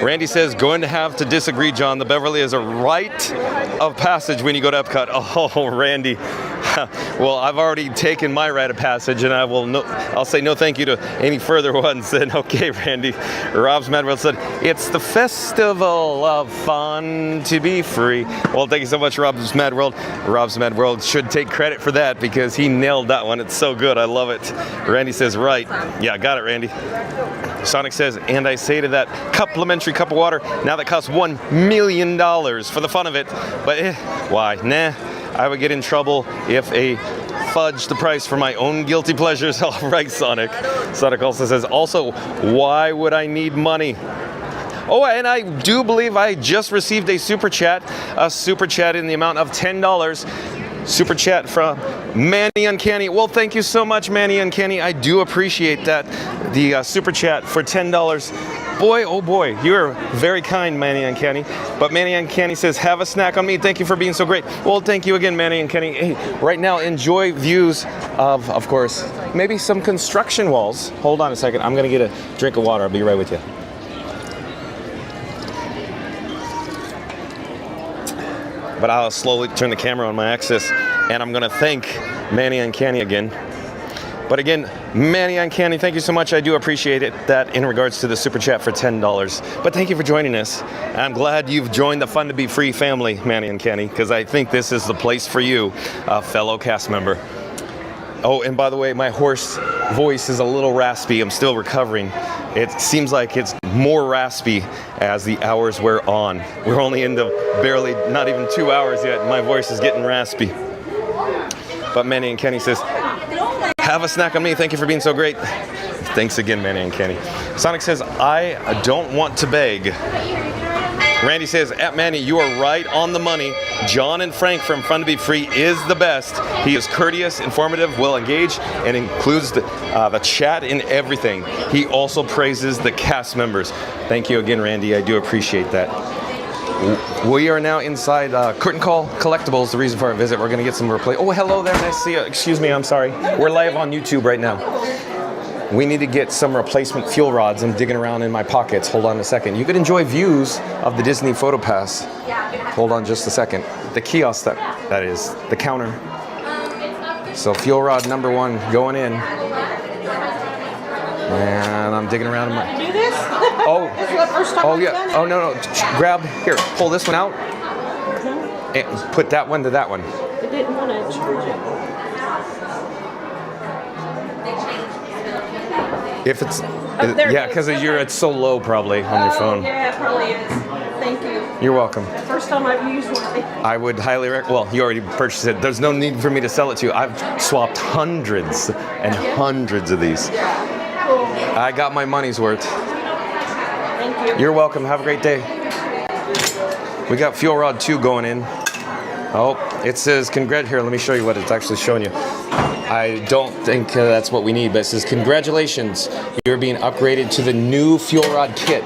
S1: Randy says, going to have to disagree, John. The Beverly is a rite of passage when you go to Epcot. Oh, Randy. Well, I've already taken my rite of passage, and I'll say no thank you to any further ones. Then, okay, Randy. Rob's Mad World said, it's the festival of fun to be free. Well, thank you so much, Rob's Mad World. Rob's Mad World should take credit for that because he nailed that one. It's so good. I love it. Randy says, right. Yeah, got it, Randy. Sonic says, and I say to that complimentary cup of water, now that costs $1 million for the fun of it. But why? Nah. I would get in trouble if I fudged the price for my own guilty pleasures. All right, Sonic. Sonic also says, also, why would I need money? Oh, and I do believe I just received a super chat in the amount of $10. Super chat from Manny Uncanny. Well, thank you so much, Manny Uncanny. I do appreciate that. The super chat for $10. Boy, oh boy, you're very kind, Manny Uncanny. But Manny Uncanny says, have a snack on me. Thank you for being so great. Well, thank you again, Manny Uncanny. Hey, right now, enjoy views of course, maybe some construction walls. Hold on a second. I'm going to get a drink of water. I'll be right with you. But I'll slowly turn the camera on my axis, and I'm going to thank Manny Uncanny again. But again, Manny Uncanny, thank you so much. I do appreciate it, that in regards to the super chat for $10. But thank you for joining us. I'm glad you've joined the Fun to Be Free family, Manny Uncanny, because I think this is the place for you, fellow cast member. Oh, and by the way, my hoarse voice is a little raspy. I'm still recovering. It seems like it's more raspy as the hours wear on. We're only into barely, not even 2 hours yet, and my voice is getting raspy. But Manny and Kenny says, have a snack on me. Thank you for being so great. Thanks again, Manny and Kenny. Sonic says, I don't want to beg. Randy says, at Manny, you are right on the money. John and Frank from Fun to Be Free is the best. He is courteous, informative, well engaged, and includes the chat in everything. He also praises the cast members. Thank you again, Randy. I do appreciate that. We are now inside Curtain Call Collectibles, the reason for our visit. We're going to get some replay. Oh, hello there. Nice to see you. Excuse me, I'm sorry. We're live on YouTube right now. We need to get some replacement fuel rods. I'm digging around in my pockets. Hold on a second. You could enjoy views of the Disney Photo Pass. Hold on just a second. The kiosk, that is, the counter. So fuel rod number 1 going in. And I'm digging around in my...
S6: Do this?
S3: Oh.
S6: This is the first time I've
S1: yeah.
S6: done it.
S1: Oh, no. Grab, here, pull this one out. And put that one to that one.
S6: It didn't want to charge it.
S1: If it's,
S6: there it
S1: yeah,
S6: is.
S1: because it's so low probably on your phone.
S6: Yeah, it probably is. Thank you.
S1: You're welcome.
S6: First time I've used one.
S1: I would highly recommend, well, you already purchased it. There's no need for me to sell it to you. I've swapped hundreds and hundreds of these.
S6: Cool.
S1: I got my money's worth.
S6: Thank you.
S1: You're welcome. Have a great day. We got fuel rod 2 going in. Oh, it says, here, let me show you what it's actually showing you. I don't think that's what we need, but it says, congratulations, you're being upgraded to the new fuel rod kit.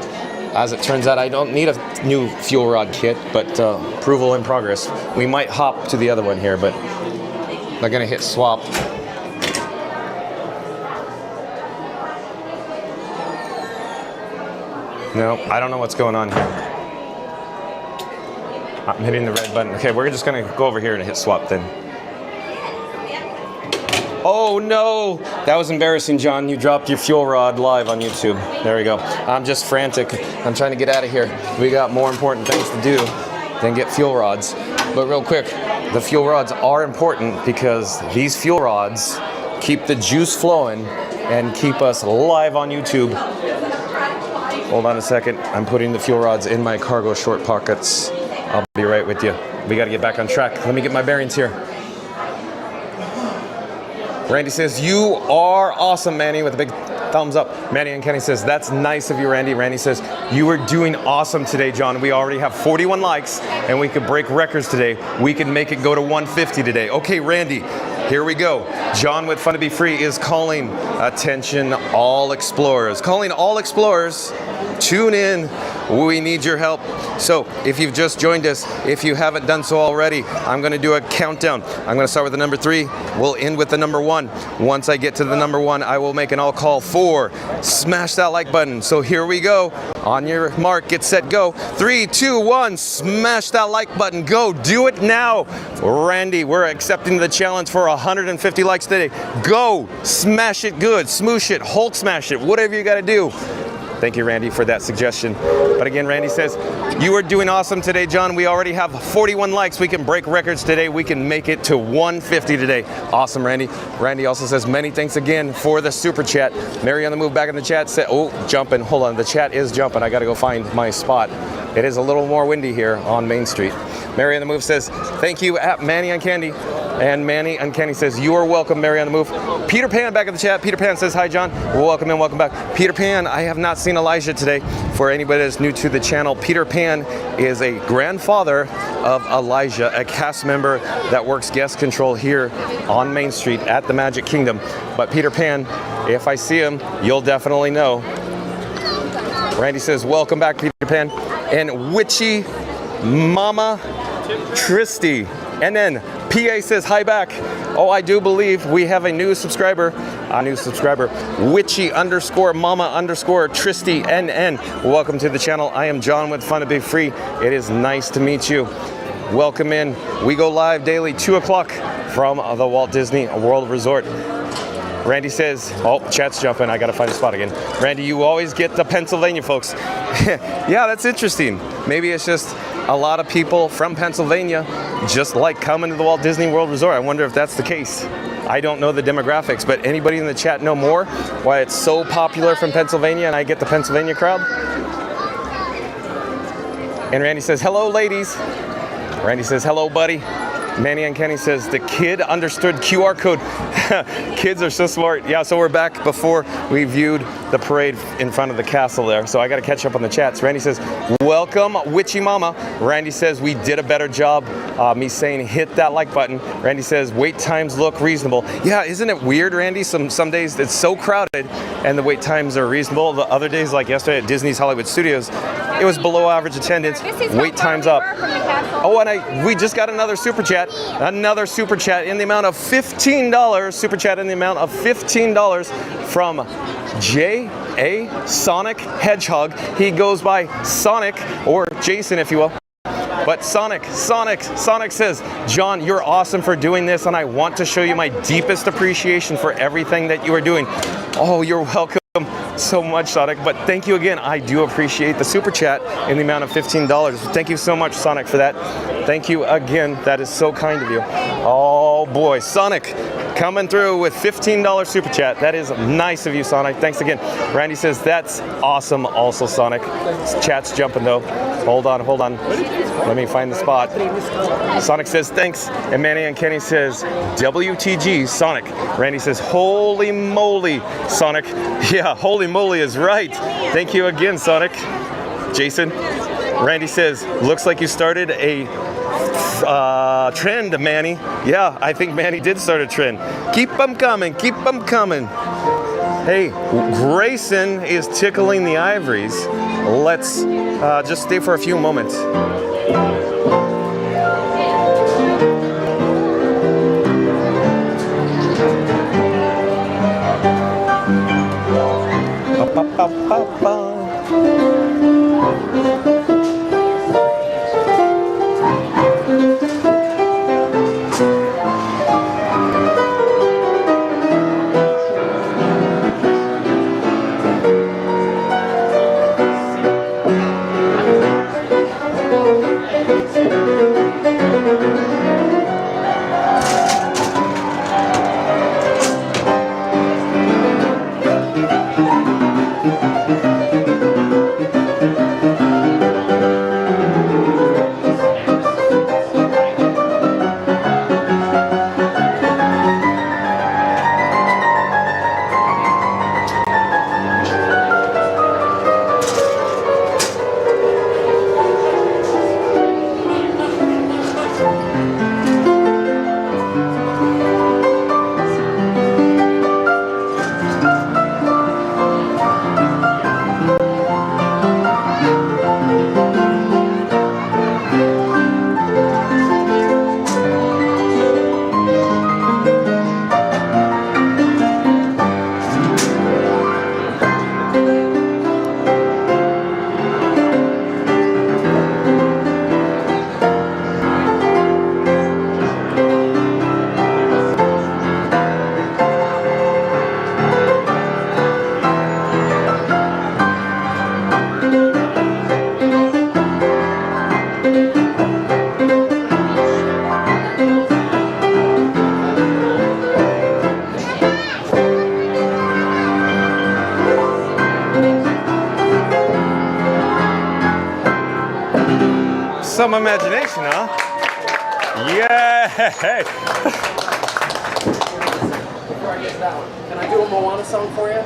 S1: As it turns out, I don't need a new fuel rod kit, but approval in progress. We might hop to the other one here, but they're gonna hit swap. No, I don't know what's going on here. I'm hitting the red button. Okay, we're just gonna go over here and hit swap then. Oh no! That was embarrassing, John. You dropped your fuel rod live on YouTube. There we go. I'm just frantic. I'm trying to get out of here. We got more important things to do than get fuel rods. But real quick, the fuel rods are important because these fuel rods keep the juice flowing and keep us live on YouTube. Hold on a second. I'm putting the fuel rods in my cargo short pockets. I'll be right with you. We got to get back on track. Let me get my bearings here. Randy says, you are awesome, Manny, with a big thumbs up. Manny and Kenny says, that's nice of you, Randy. Randy says, you are doing awesome today, John. We already have 41 likes, and we could break records today. We could make it go to 150 today. Okay, Randy, Here we go. John with Fun to Be Free is calling attention all explorers. Calling all explorers, tune in. We need your help. So if you've just joined us, if you haven't done so already, I'm going to do a countdown. I'm going to start with the number 3. We'll end with the number 1. Once I get to the number 1, I will make an all call for smash that like button. So here we go. On your mark, get set, go. 3, 2, 1, smash that like button. Go, do it now. Randy, we're accepting the challenge for 150 likes today. Go, smash it good, smoosh it, Hulk smash it, whatever you got to do. Thank you, Randy, for that suggestion. But again, Randy says, you are doing awesome today, John. We already have 41 likes. We can break records today. We can make it to 150 today. Awesome, Randy. Randy also says, many thanks again for the super chat. Mary on the Move back in the chat said, oh, jumping. Hold on, the chat is jumping. I got to go find my spot. It is a little more windy here on Main Street. Mary on the Move says, thank you at Manny Uncanny. And Manny Uncanny says, you are welcome, Mary on the Move. Peter Pan back in the chat. Peter Pan says, hi, John. Welcome in, welcome back. Peter Pan, I have not seen Elijah today. For anybody that's new to the channel, Peter Pan is a grandfather of Elijah, a cast member that works guest control here on Main Street at the Magic Kingdom. But Peter Pan, if I see him, you'll definitely know. Randy says, welcome back, Peter Pan. And Witchy Mama Tristy. And then PA says, hi back. Oh, I do believe we have a new subscriber. Witchy _ Mama _ Tristy NN. Welcome to the channel. I am John with Fun to Be Free. It is nice to meet you. Welcome in. We go live daily 2 o'clock from the Walt Disney World Resort. Randy says, oh, chat's jumping. I got to find a spot again. Randy, you always get the Pennsylvania folks. Yeah, that's interesting. Maybe it's just a lot of people from Pennsylvania just like coming to the Walt Disney World Resort. I wonder if that's the case. I don't know the demographics, but anybody in the chat know more why it's so popular from Pennsylvania and I get the Pennsylvania crowd? And Randy says, hello, ladies. Randy says, hello, buddy. Manny and Kenny says, the kid understood QR code. Kids are so smart. Yeah, so we're back before we viewed the parade in front of the castle there. So I got to catch up on the chats. Randy says, welcome, Witchy Mama. Randy says, we did a better job. Me saying, hit that like button. Randy says, wait times look reasonable. Yeah, isn't it weird, Randy? Some days it's so crowded and the wait times are reasonable. The other days, like yesterday at Disney's Hollywood Studios, it was below average attendance. Wait times up. Oh, and we just got another super chat. Another super chat in the amount of $15. Super chat in the amount of $15 from J.A. Sonic Hedgehog. He goes by Sonic, or Jason, if you will. But Sonic says, John, you're awesome for doing this, and I want to show you my deepest appreciation for everything that you are doing. Oh, you're welcome so much, Sonic, but thank you again. I do appreciate the super chat in the amount of $15. Thank you so much, Sonic, for that. Thank you again. That is so kind of you. Oh boy, Sonic coming through with $15 super chat. That is nice of you, Sonic. Thanks again. Randy says, that's awesome also, Sonic. Chat's jumping though. Hold on. Let me find the spot. Sonic says, thanks. And Manny and Kenny says, WTG, Sonic. Randy says, holy moly, Sonic. Yeah, holy moly is right. Thank you again, Sonic. Jason. Randy says, looks like you started a trend, Manny. Yeah, I think Manny did start a trend. Keep them coming. Hey, Grayson is tickling the ivories. Let's just stay for a few moments. some imagination, huh? Yeah.
S5: Before I get that one, can I do a Moana song for you?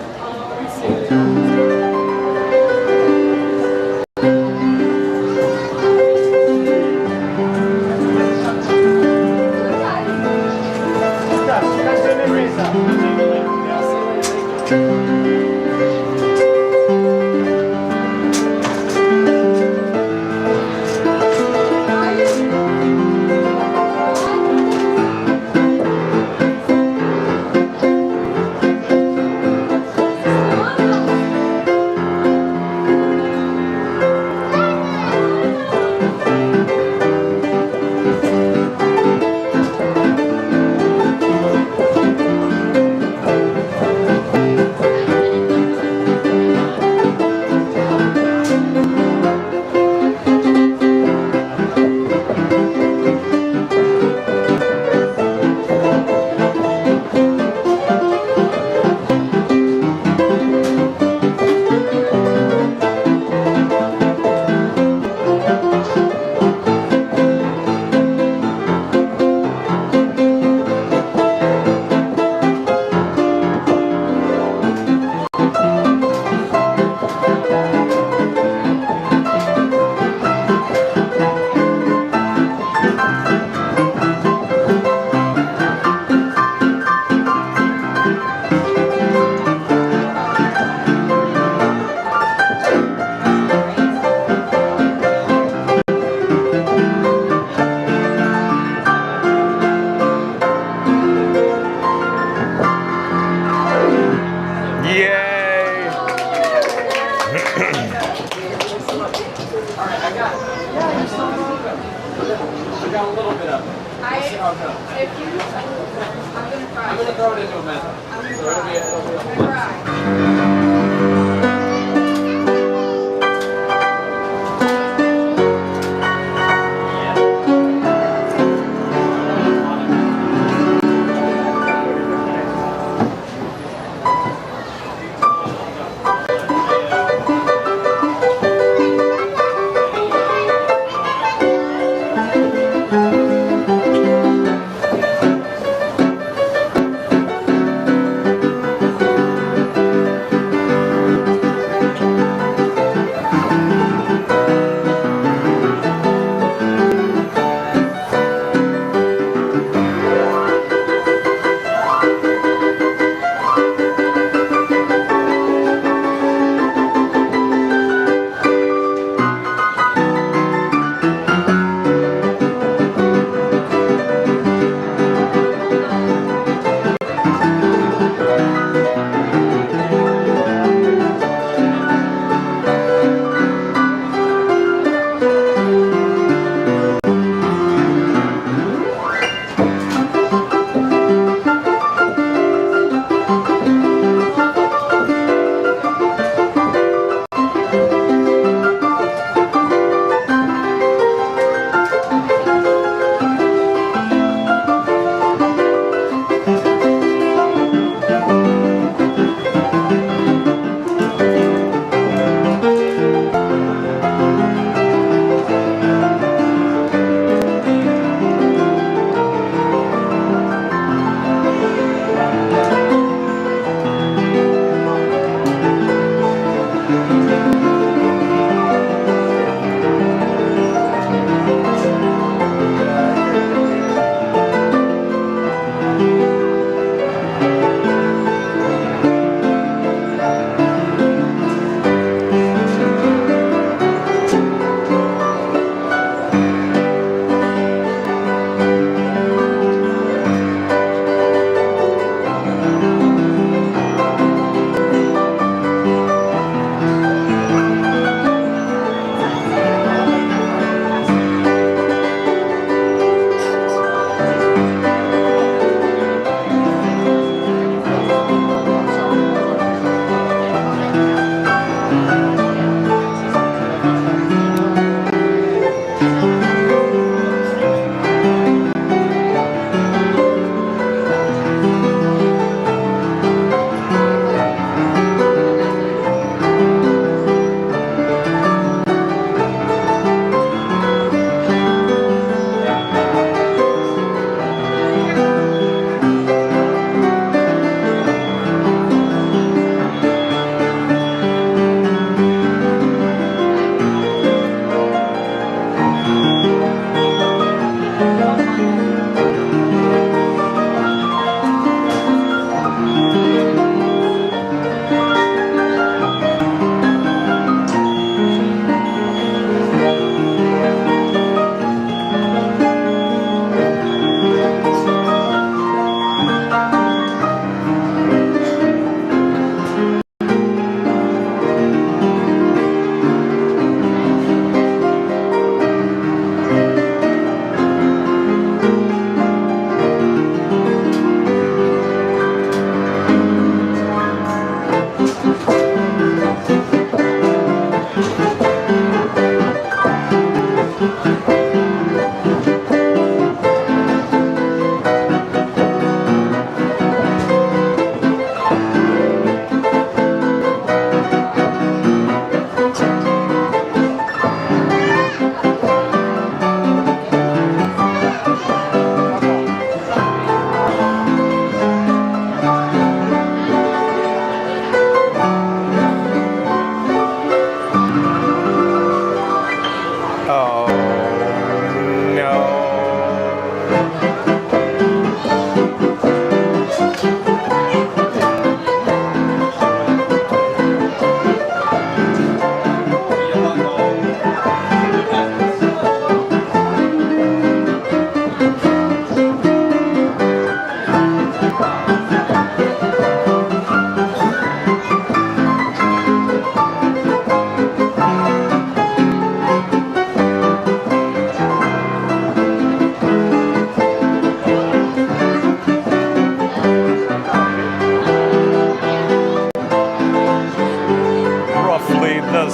S5: I'm gonna throw it into a method. So it'll be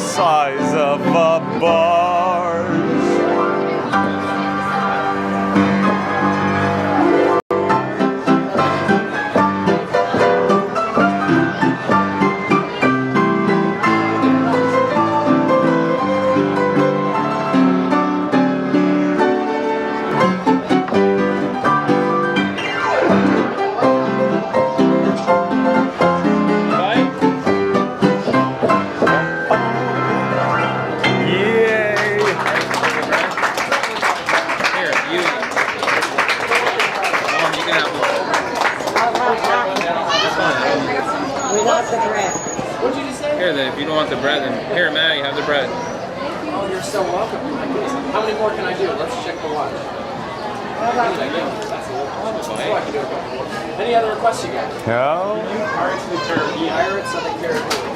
S1: size of a barge.
S5: What did you say?
S7: Here, then, if you don't want the bread, then here, Matt, you have the bread.
S5: Oh, you're so welcome. How many more can I do? Let's check the watch. That's a little. Oh, I can do a couple more. Any other requests you got?
S1: No.
S5: Pirates of the Caribbean. Pirates of the Caribbean.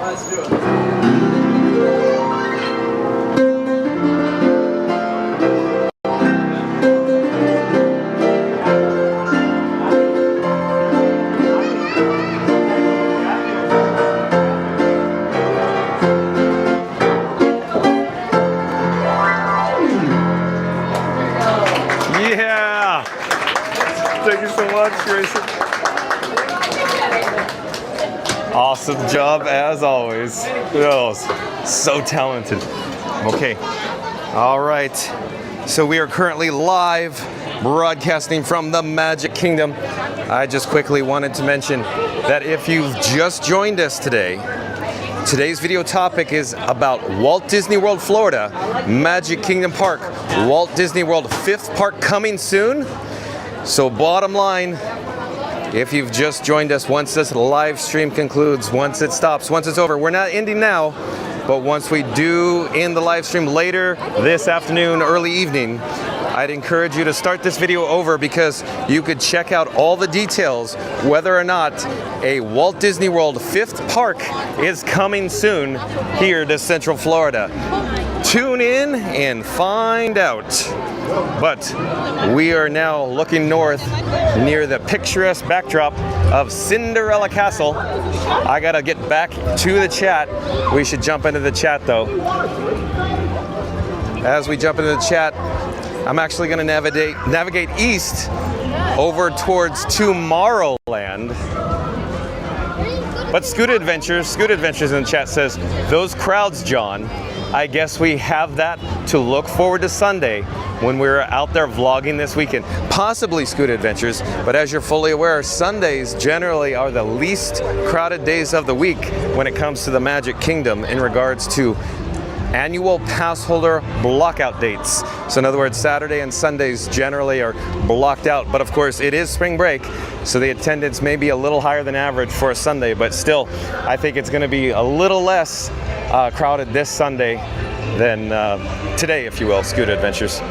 S5: Let's do it.
S1: Yeah! Thank you so much, Grayson. Awesome job as always. Oh, so talented. Okay. All right. So we are currently live broadcasting from the Magic Kingdom. I just quickly wanted to mention that if you've just joined us today, today's video topic is about Walt Disney World, Florida, Magic Kingdom Park, Walt Disney World 5th park coming soon. So bottom line, if you've just joined us, once this live stream concludes, once it stops, once it's over, we're not ending now, but once we do end the live stream later this afternoon, early evening, I'd encourage you to start this video over because you could check out all the details whether or not a Walt Disney World 5th park is coming soon here to Central Florida. Tune in and find out. But we are now looking north near the picturesque backdrop of Cinderella Castle. I gotta get back to the chat. We should jump into the chat though. As we jump into the chat, I'm actually gonna navigate east over towards Tomorrowland. But Scoot Adventures in the chat says, those crowds, John, I guess we have that to look forward to Sunday when we're out there vlogging this weekend. Possibly Scoot Adventures, but as you're fully aware, Sundays generally are the least crowded days of the week when it comes to the Magic Kingdom in regards to annual pass holder blockout dates. So in other words, Saturday and Sundays generally are blocked out, but of course it is spring break, so the attendance may be a little higher than average for a Sunday, but still, I think it's gonna be a little less crowded this Sunday than today, if you will, Scoot Adventures.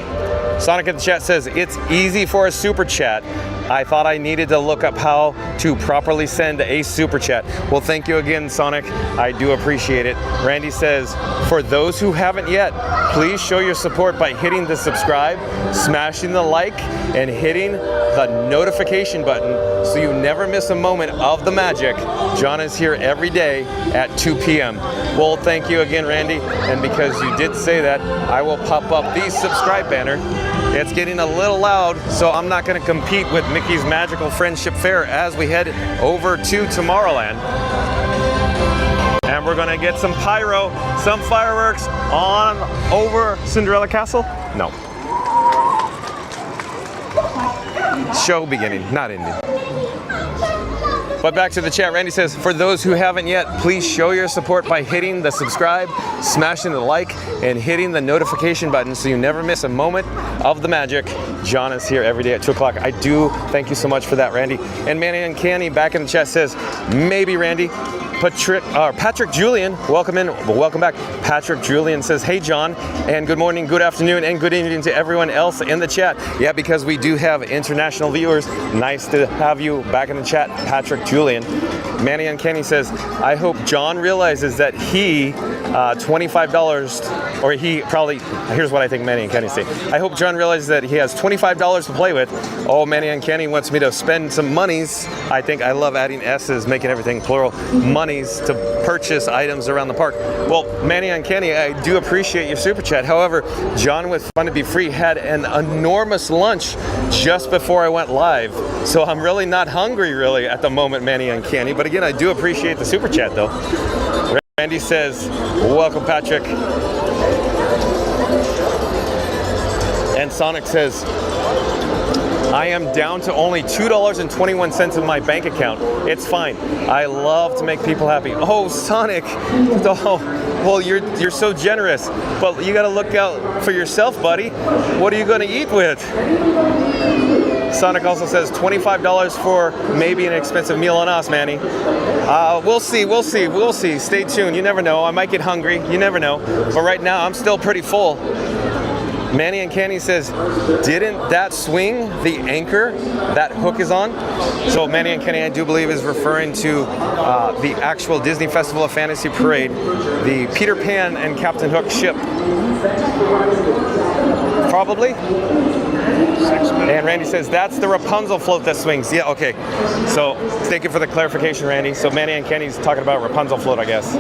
S1: Sonic in the chat says, it's easy for a super chat. I thought I needed to look up how to properly send a super chat. Well, thank you again, Sonic. I do appreciate it. Randy says, for those who haven't yet, please show your support by hitting the subscribe, smashing the like, and hitting the notification button so you never miss a moment of the magic. John is here every day at 2 p.m. Well, thank you again, Randy. And because you did say that, I will pop up the subscribe banner. It's getting a little loud, so I'm not going to compete with Mickey's Magical Friendship Fair as we head over to Tomorrowland. And we're going to get some pyro, some fireworks on over Cinderella Castle. No. Show beginning, not ending. But back to the chat, Randy says, for those who haven't yet, please show your support by hitting the subscribe, smashing the like, and hitting the notification button so you never miss a moment of the magic. John is here every day at 2 o'clock. I do thank you so much for that, Randy. And Manny and Canny back in the chat says, maybe Randy. Patrick Julian, welcome in, welcome back. Patrick Julian says, hey John, and good morning, good afternoon, and good evening to everyone else in the chat. Yeah, because we do have international viewers. Nice to have you back in the chat, Patrick Julian. Manny Uncanny says, I hope John realizes that he, $25, or he probably, here's what I think Manny Uncanny say. I hope John realizes that he has $25 to play with. Oh, Manny Uncanny wants me to spend some monies. I think I love adding S's, making everything plural. Monies to purchase items around the park. Well, Manny Uncanny, I do appreciate your super chat. However, John with Fun to Be Free had an enormous lunch just before I went live. So I'm really not hungry really at the moment, Manny Uncanny. But again, I do appreciate the super chat though. Randy says, welcome Patrick. And Sonic says, I am down to only $2.21 in my bank account. It's fine. I love to make people happy. Oh, Sonic. Oh, well, you're so generous. But you got to look out for yourself, buddy. What are you going to eat with? Sonic also says $25 for maybe an expensive meal on us, Manny. We'll see. Stay tuned. You never know. I might get hungry. You never know. But right now, I'm still pretty full. Manny and Canny says, didn't that swing the anchor that hook is on? So Manny and Canny, I do believe, is referring to the actual Disney Festival of Fantasy Parade, the Peter Pan and Captain Hook ship. Probably. And Randy says, that's the Rapunzel float that swings. Yeah, okay. So thank you for the clarification, Randy. So Manny and Kenny's talking about Rapunzel float, I guess.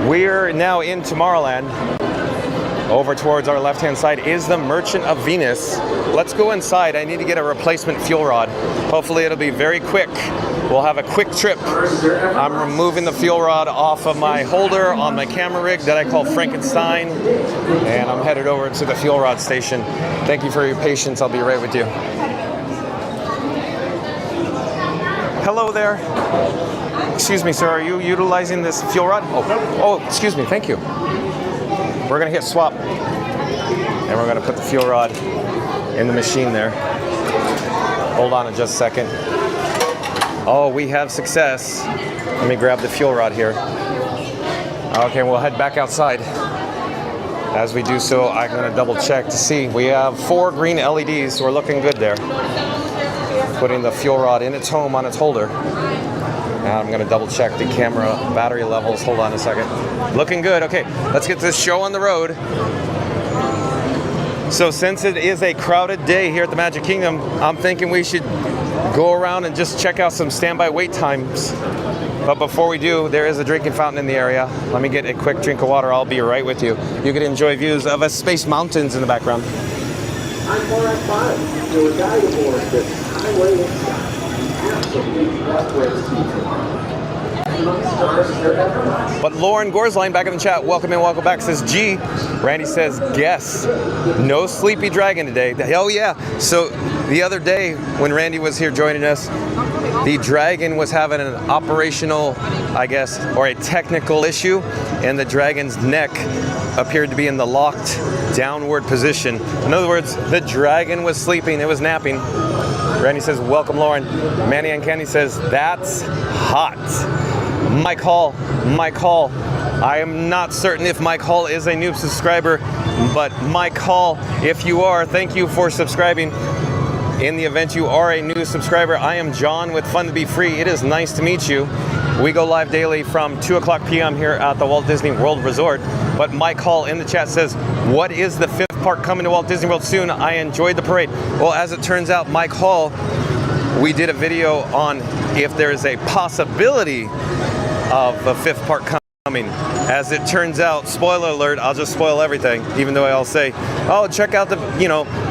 S1: We're now in Tomorrowland. Over towards our left-hand side is the Merchant of Venus. Let's go inside. I need to get a replacement fuel rod. Hopefully it'll be very quick. We'll have a quick trip. I'm removing the fuel rod off of my holder on my camera rig that I call Frankenstein. And I'm headed over to the fuel rod station. Thank you for your patience. I'll be right with you. Hello there. Excuse me, sir, are you utilizing this fuel rod? Oh, excuse me, thank you. We're gonna hit swap. And we're gonna put the fuel rod in the machine there. Hold on just a second. Oh, we have success. Let me grab the fuel rod here. Okay, we'll head back outside. As we do so, I'm going to double check to see. We have 4 green LEDs. We're looking good there. Putting the fuel rod in its home on its holder. Now I'm going to double check the camera battery levels. Hold on a second. Looking good. Okay, let's get this show on the road. So since it is a crowded day here at the Magic Kingdom, I'm thinking we should go around and just check out some standby wait times. But before we do, there is a drinking fountain in the area. Let me get a quick drink of water. I'll be right with you. You can enjoy views of Space Mountains in the background.
S8: I'm 4 your guide aboard this highway and sky. Absolutely breathtaking.
S1: But Lauren Gorsline back in the chat, welcome in, welcome back, says G. Randy says, guess. No sleepy dragon today. Oh yeah, so the other day when Randy was here joining us, the dragon was having an operational, I guess, or a technical issue, and the dragon's neck appeared to be in the locked downward position. In other words, the dragon was sleeping, it was napping. Randy says, welcome Lauren. Manny and Kenny says, that's hot. Mike Hall. I am not certain if Mike Hall is a new subscriber, but Mike Hall, if you are, thank you for subscribing. In the event you are a new subscriber, I am John with Fun to Be Free. It is nice to meet you. We go live daily from 2 o'clock p.m. here at the Walt Disney World Resort. But Mike Hall in the chat says, what is the 5th park coming to Walt Disney World soon? I enjoyed the parade. Well, as it turns out, Mike Hall, we did a video on if there is a possibility of a 5th park coming. As it turns out, spoiler alert, I'll just spoil everything, even though I'll say, oh, check out the,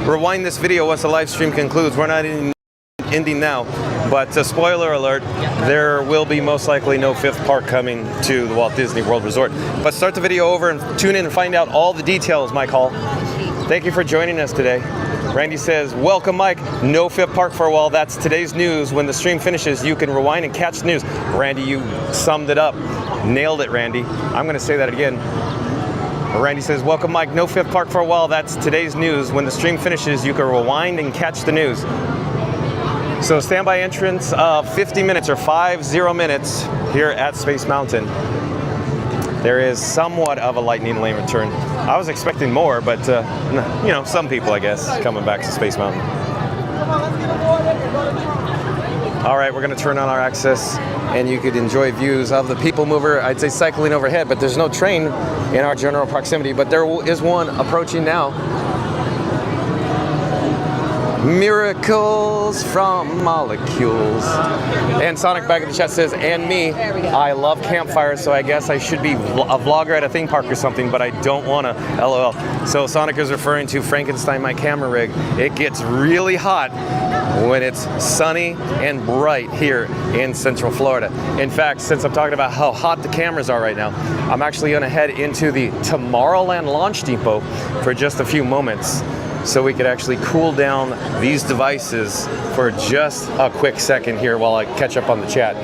S1: rewind this video once the live stream concludes. We're not ending now, but spoiler alert, there will be most likely no 5th park coming to the Walt Disney World Resort. But start the video over and tune in and find out all the details, Mike Hall. Thank you for joining us today. Randy says, welcome Mike, no 5th park for a while. That's today's news. When the stream finishes, you can rewind and catch the news. Randy, you summed it up. Nailed it, Randy. I'm going to say that again. Randy says, welcome Mike, no 5th park for a while. That's today's news. When the stream finishes, you can rewind and catch the news. So standby entrance of 50 minutes or 50 minutes here at Space Mountain. There is somewhat of a lightning lane return. I was expecting more, but some people, I guess, coming back to Space Mountain. All right, we're gonna turn on our access and you could enjoy views of the People Mover, I'd say cycling overhead, but there's no train in our general proximity, but there is one approaching now. Miracles from molecules. And Sonic back in the chat says, and me, I love campfires, so I guess I should be a vlogger at a theme park or something, but I don't want to, LOL. So Sonic is referring to Frankenstein, my camera rig. It gets really hot when it's sunny and bright here in Central Florida. In fact, since I'm talking about how hot the cameras are right now, I'm actually going to head into the Tomorrowland launch depot for just a few moments, so we could actually cool down these devices for just a quick second here while I catch up on the chat.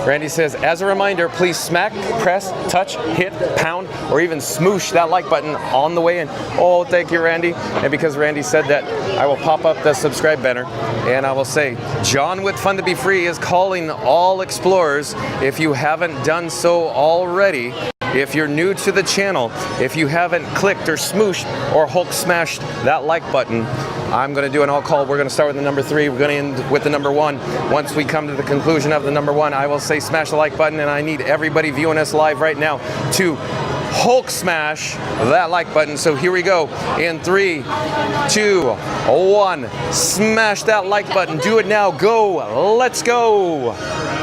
S1: Randy says, as a reminder, please smack, press, touch, hit, pound, or even smoosh that like button on the way in. Oh, thank you, Randy. And because Randy said that, I will pop up the subscribe banner and I will say, John with Fun to Be Free is calling all explorers. If you haven't done so already, if you're new to the channel, if you haven't clicked or smooshed or Hulk smashed that like button, I'm going to do an all call. We're going to start with the number 3. We're going to end with the number 1. Once we come to the conclusion of the number 1, I will say smash the like button, and I need everybody viewing us live right now to Hulk smash that like button. So here we go. In 3, 2, 1. Smash that like button. Do it now. Go. Let's go.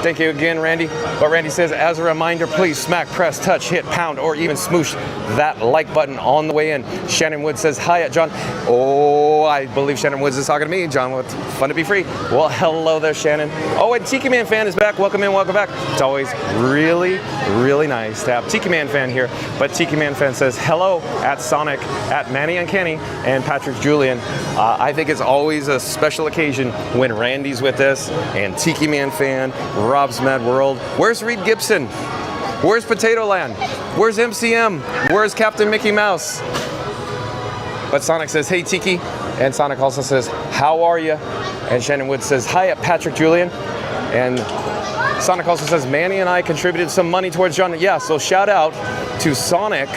S1: Thank you again, Randy. But Randy says, as a reminder, please smack, press, touch, hit, pound, or even smoosh that like button on the way in. Shannon Woods says, hi, John. Oh, I believe Shannon Woods is talking to me. John with Fun to Be Free. Well, hello there, Shannon. Oh, and Tiki Man Fan is back. Welcome in, welcome back. It's always really, really nice to have Tiki Man Fan here. But Tiki Man Fan says, hello at Sonic, at Manny Uncanny, and Patrick Julian. I think it's always a special occasion when Randy's with us, and Tiki Man Fan, Rob's Mad World. Where's Reed Gibson? Where's Potato Land? Where's MCM? Where's Captain Mickey Mouse? But Sonic says, hey Tiki. And Sonic also says, how are you? And Shannon Wood says, hi at Patrick Julian. And Sonic also says, Manny and I contributed some money towards John. Yeah, so shout out to Sonic.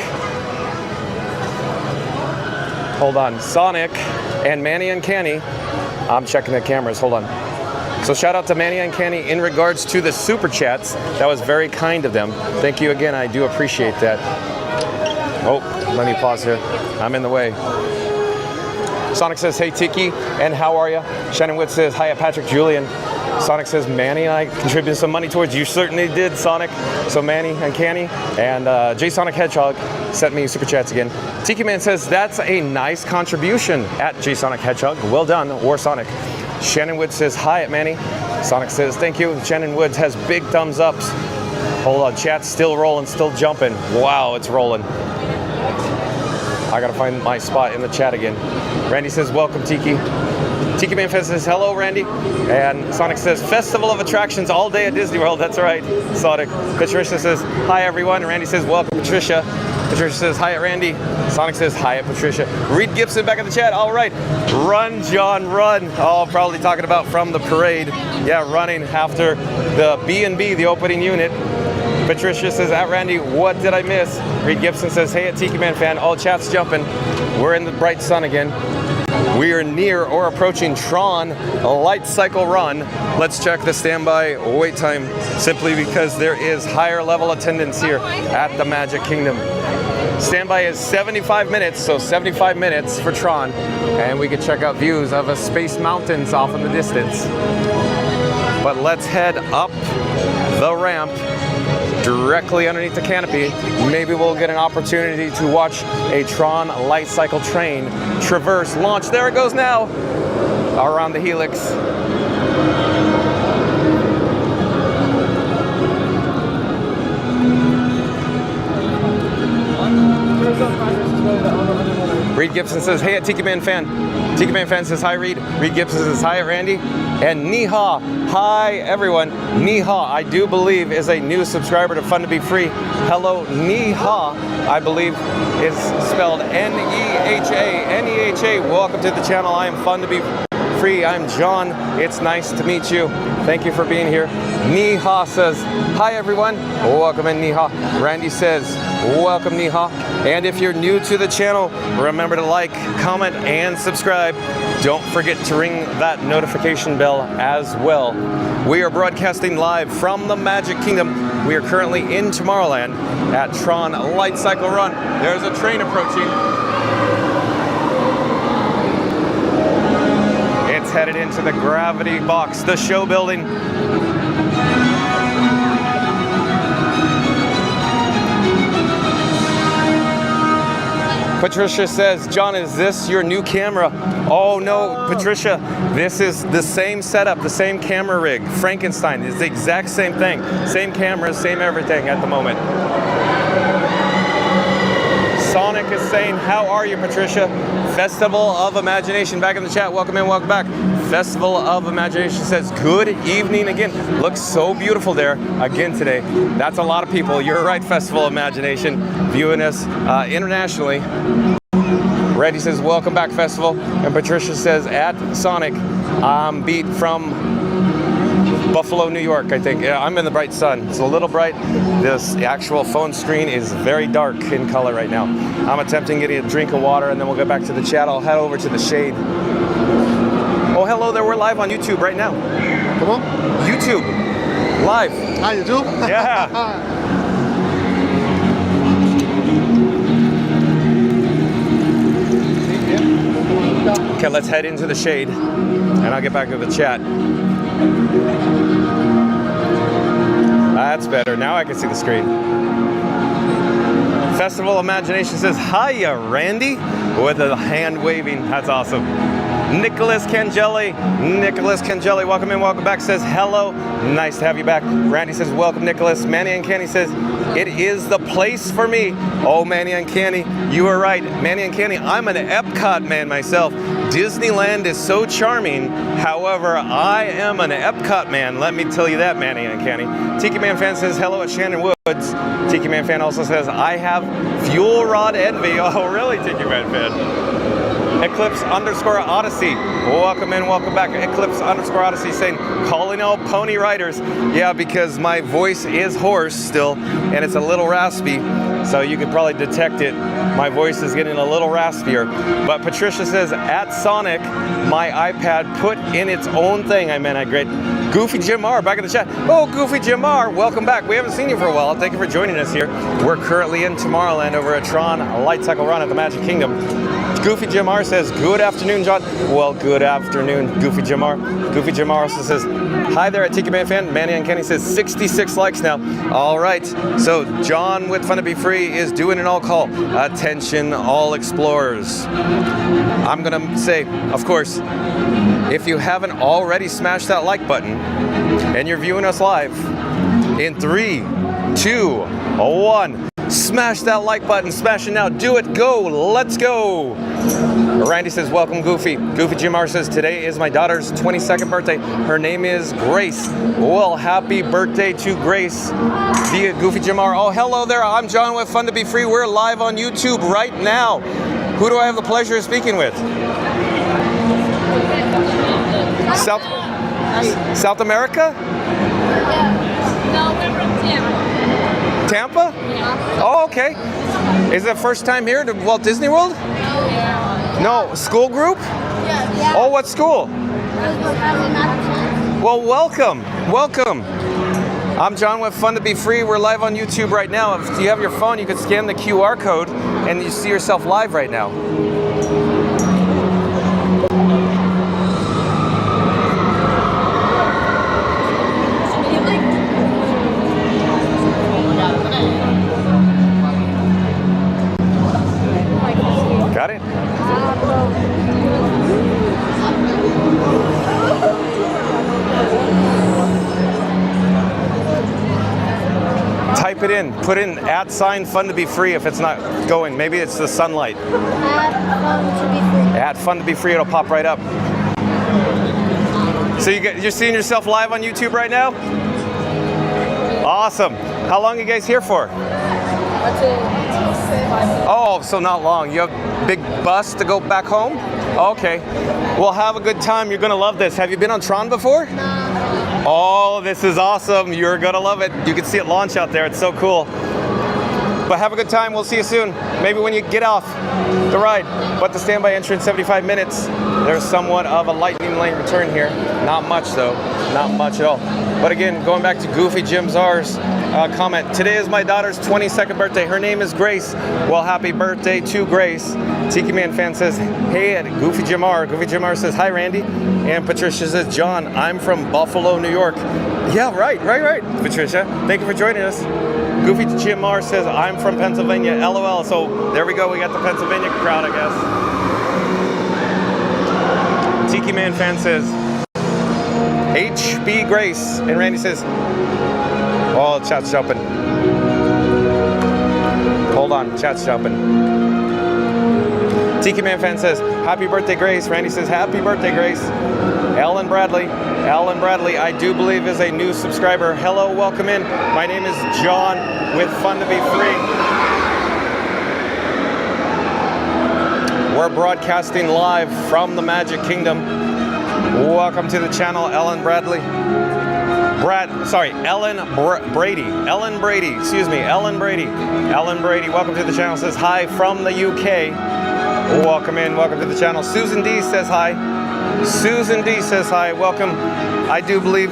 S1: Hold on, Sonic and Manny and Kenny. I'm checking the cameras, hold on. So shout out to Manny and Kenny in regards to the super chats. That was very kind of them. Thank you again, I do appreciate that. Oh, let me pause here. I'm in the way. Sonic says, hey Tiki, and how are you? Shannon Wood says, hi, Patrick Julian. Sonic says, Manny and I contributed some money towards you. Certainly did, Sonic. So Manny and Kenny and J Sonic Hedgehog sent me super chats again. Tiki Man says, that's a nice contribution at J Sonic Hedgehog. Well done, War Sonic. Shannon Wood says, hi at Manny. Sonic says, thank you. Shannon Wood has big thumbs ups. Hold on, chat's still rolling, still jumping. Wow, it's rolling. I gotta find my spot in the chat again. Randy says, welcome, Tiki. Tiki Man says, hello, Randy. And Sonic says, festival of attractions all day at Disney World. That's right, Sonic. Patricia says, hi, everyone. And Randy says, welcome, Patricia. Patricia says, hi at Randy. Sonic says, hi at Patricia. Reed Gibson back in the chat. All right. Run, John, run. Oh, probably talking about from the parade. Yeah, running after the B&B, the opening unit. Patricia says, at Randy, what did I miss? Reed Gibson says, hey at Tiki Man fan. All chat's jumping. We're in the bright sun again. We are near or approaching Tron Light Cycle Run. Let's check the standby wait time simply because there is higher level attendance here at the Magic Kingdom. Standby is 75 minutes, so 75 minutes for Tron. And we can check out views of a Space Mountains off in the distance. But let's head up the ramp directly underneath the canopy. Maybe we'll get an opportunity to watch a Tron Light Cycle train traverse, launch, there it goes now, around the helix. Reed Gibson says, hey at Tiki Man fan. Tiki Man fan says, hi Reed. Reed Gibson says, hi at Randy. And Niha, hi everyone. Niha, I do believe is a new subscriber to Fun to Be Free. Hello, Niha, I believe is spelled N-E-H-A. N-E-H-A, welcome to the channel. I am Fun to Be Free. I'm John. It's nice to meet you. Thank you for being here. Niha says, hi everyone. Welcome in, Niha. Randy says, welcome, Niha. And if you're new to the channel, remember to like, comment, and subscribe. Don't forget to ring that notification bell as well. We are broadcasting live from the Magic Kingdom. We are currently in Tomorrowland at Tron Light Cycle Run. There's a train approaching. It's headed into the Gravity Box, the show building. Patricia says, John, is this your new camera? Oh no, Patricia, this is the same setup, the same camera rig. Frankenstein is the exact same thing. Same camera, same everything at the moment. Sonic is saying, how are you, Patricia? Festival of Imagination, back in the chat. Welcome in, welcome back. Festival of Imagination says, good evening again. Looks so beautiful there again today. That's a lot of people. You're right, Festival of Imagination, viewing us internationally. Reddy says, welcome back, Festival. And Patricia says, at Sonic, beat from Buffalo, New York, I think. Yeah, I'm in the bright sun. It's a little bright. This actual phone screen is very dark in color right now. I'm attempting getting a drink of water, and then we'll go back to the chat. I'll head over to the shade. Oh, hello there. We're live on YouTube right now.
S9: Come on.
S1: YouTube. Live.
S9: How you do?
S1: Yeah. Okay, let's head into the shade, and I'll get back to the chat. That's better. Now I can see the screen. Festival Imagination says, hiya, Randy, with a hand waving. That's awesome. Nicholas Cangelli, welcome in, welcome back, says hello, nice to have you back. Randy says, welcome, Nicholas. Manny and Kenny says, it is the place for me. Oh, Manny and Kenny, you are right. Manny and Kenny, I'm an Epcot man myself. Disneyland is so charming. However, I am an Epcot man. Let me tell you that, Manny and Kenny. Tiki Man fan says, hello at Shannon Woods. Tiki Man fan also says, I have fuel rod envy. Oh, really, Tiki Man fan? Eclipse_Odyssey. Welcome in, welcome back. Eclipse_Odyssey saying, calling all pony riders. Yeah, because my voice is hoarse still, and it's a little raspy, so you could probably detect it. My voice is getting a little raspier. But Patricia says, at Sonic, my iPad put in its own thing. I meant I great. Goofy Jim R back in the chat. Oh, Goofy Jim R, welcome back. We haven't seen you for a while. Thank you for joining us here. We're currently in Tomorrowland over at Tron Light Cycle Run at the Magic Kingdom. Goofy Jim R says, good afternoon, John. Well, good afternoon, Goofy Jim R. Goofy Jim R also says, hi there at Tiki Man Fan. Manny and Kenny says 66 likes now. All right, so John with Fun to Be Free is doing an all call. Attention, all explorers. I'm gonna say, of course, if you haven't already smashed that like button and you're viewing us live, in 3, 2, 1, smash that like button, smash it now, do it, go, let's go. Randy says, welcome Goofy. Goofy Jim R says, today is my daughter's 22nd birthday. Her name is Grace. Well, happy birthday to Grace via Goofy Jim R. Oh, hello there, I'm John with Fun to Be Free. We're live on YouTube right now. Who do I have the pleasure of speaking with? South America?
S3: No, we're from Tampa.
S1: Tampa? Oh, okay. Is it the first time here to Walt Disney World? No. School group?
S4: Yeah.
S1: Oh, what school? Well, welcome. Welcome. I'm John with Fun to Be Free. We're live on YouTube right now. If you have your phone, you can scan the QR code and you see yourself live right now. Got it? Type it in. Put in @ Fun to Be Free if it's not going. Maybe it's the sunlight. @Fun to Be Free. It'll pop right up. So you're seeing yourself live on YouTube right now? Awesome. How long are you guys here for? Oh, so not long. You have a big bus to go back home? Okay. Well, have a good time. You're going to love this. Have you been on Tron before? No. Oh, this is awesome. You're going to love it. You can see it launch out there. It's so cool. But have a good time. We'll see you soon. Maybe when you get off the ride. But the standby entrance, 75 minutes. There's somewhat of a lightning lane return here. Not much, though. Not much at all. But again, going back to Goofy Jim Czar's comment. Today is my daughter's 22nd birthday. Her name is Grace. Well, happy birthday to Grace. Tiki Man Fan says, hey, at Goofy Jim R. Goofy Jim R says, hi, Randy. And Patricia says, John, I'm from Buffalo, New York. Yeah, right, Patricia. Thank you for joining us. Goofy Jim R says, I'm from Pennsylvania. LOL. So there we go. We got the Pennsylvania crowd, I guess. Tiki Man Fan says, HB Grace. And Randy says, oh, chat's jumping. Hold on, chat's jumping. Tiki Man Fan says, happy birthday, Grace. Randy says, happy birthday, Grace. Ellen Bradley, I do believe is a new subscriber. Hello, welcome in. My name is John with Fun to Be Free. We're broadcasting live from the Magic Kingdom. Welcome to the channel, Ellen Brady. Ellen Brady, welcome to the channel, says hi from the UK. Welcome in, welcome to the channel. Susan D says hi. Welcome. I do believe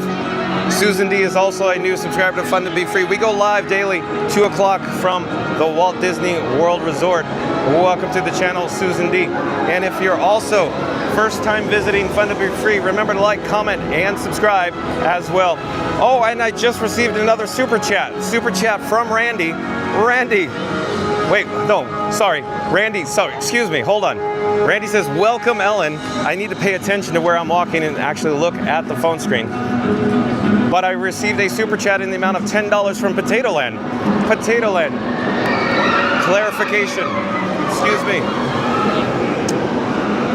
S1: Susan D is also a new subscriber to Fun to Be Free. We go live daily, 2 o'clock from the Walt Disney World Resort. Welcome to the channel, Susan D. And if you're also first time visiting Fun to Be Free, remember to like, comment, and subscribe as well. Oh, and I just received another super chat from Randy. Excuse me, hold on. Randy says, welcome, Ellen. I need to pay attention to where I'm walking and actually look at the phone screen. But I received a super chat in the amount of $10 from Potato Land. Clarification. Excuse me.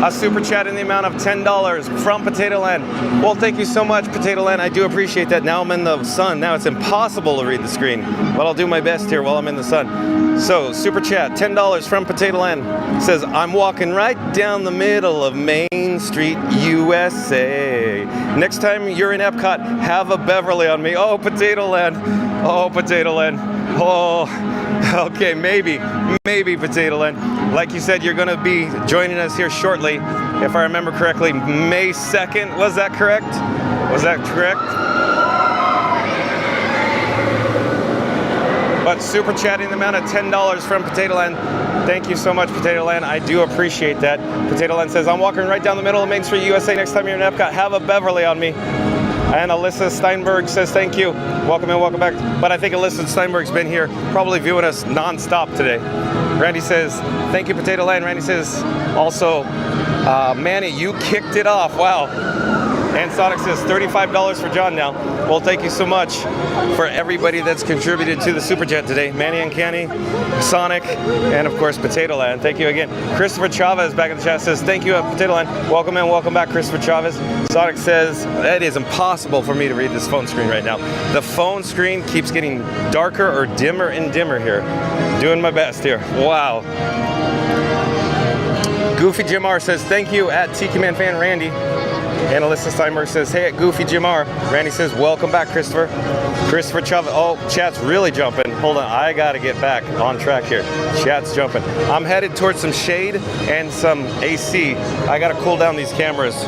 S1: a super chat in the amount of $10 from Potato Land. Well, thank you so much, Potato Land. I do appreciate that. Now I'm in the sun. Now it's impossible to read the screen, but I'll do my best here while I'm in the sun. So, super chat, $10 from Potato Land. Says, I'm walking right down the middle of Main Street, USA. Next time you're in Epcot, have a Beverly on me. Oh, Potato Land. Oh, Potato Land. Oh, okay, maybe Potato Land. Like you said, you're going to be joining us here shortly, if I remember correctly, May 2nd. Was that correct? Was that correct? But super chatting the amount of $10 from Potato Land. Thank you so much, Potato Land. I do appreciate that. Potato Land says, I'm walking right down the middle of Main Street, USA. Next time you're in Epcot, have a Beverly on me. And Alyssa Steinberg says, thank you. Welcome in, welcome back. But I think Alyssa Steinberg's been here probably viewing us non-stop today. Randy says, thank you, Potato Land. Randy says, also, Manny, you kicked it off. Wow. And Sonic says, $35 for John now. Well, thank you so much for everybody that's contributed to the Super Chat today. Manny and Kenny, Sonic, and of course, Potato Land. Thank you again. Christopher Chavez back in the chat says, thank you, Potato Land. Welcome in, welcome back, Christopher Chavez. Sonic says, it is impossible for me to read this phone screen right now. The phone screen keeps getting darker or dimmer and dimmer here. Doing my best here. Wow. Goofy Jim R says, thank you at Tiki Man Fan Randy. And Alyssa Steinberg says, hey, at Goofy Jim R. Randy says, welcome back, Christopher. Christopher Chavez. Oh, chat's really jumping. Hold on, I got to get back on track here. Chat's jumping. I'm headed towards some shade and some AC. I got to cool down these cameras.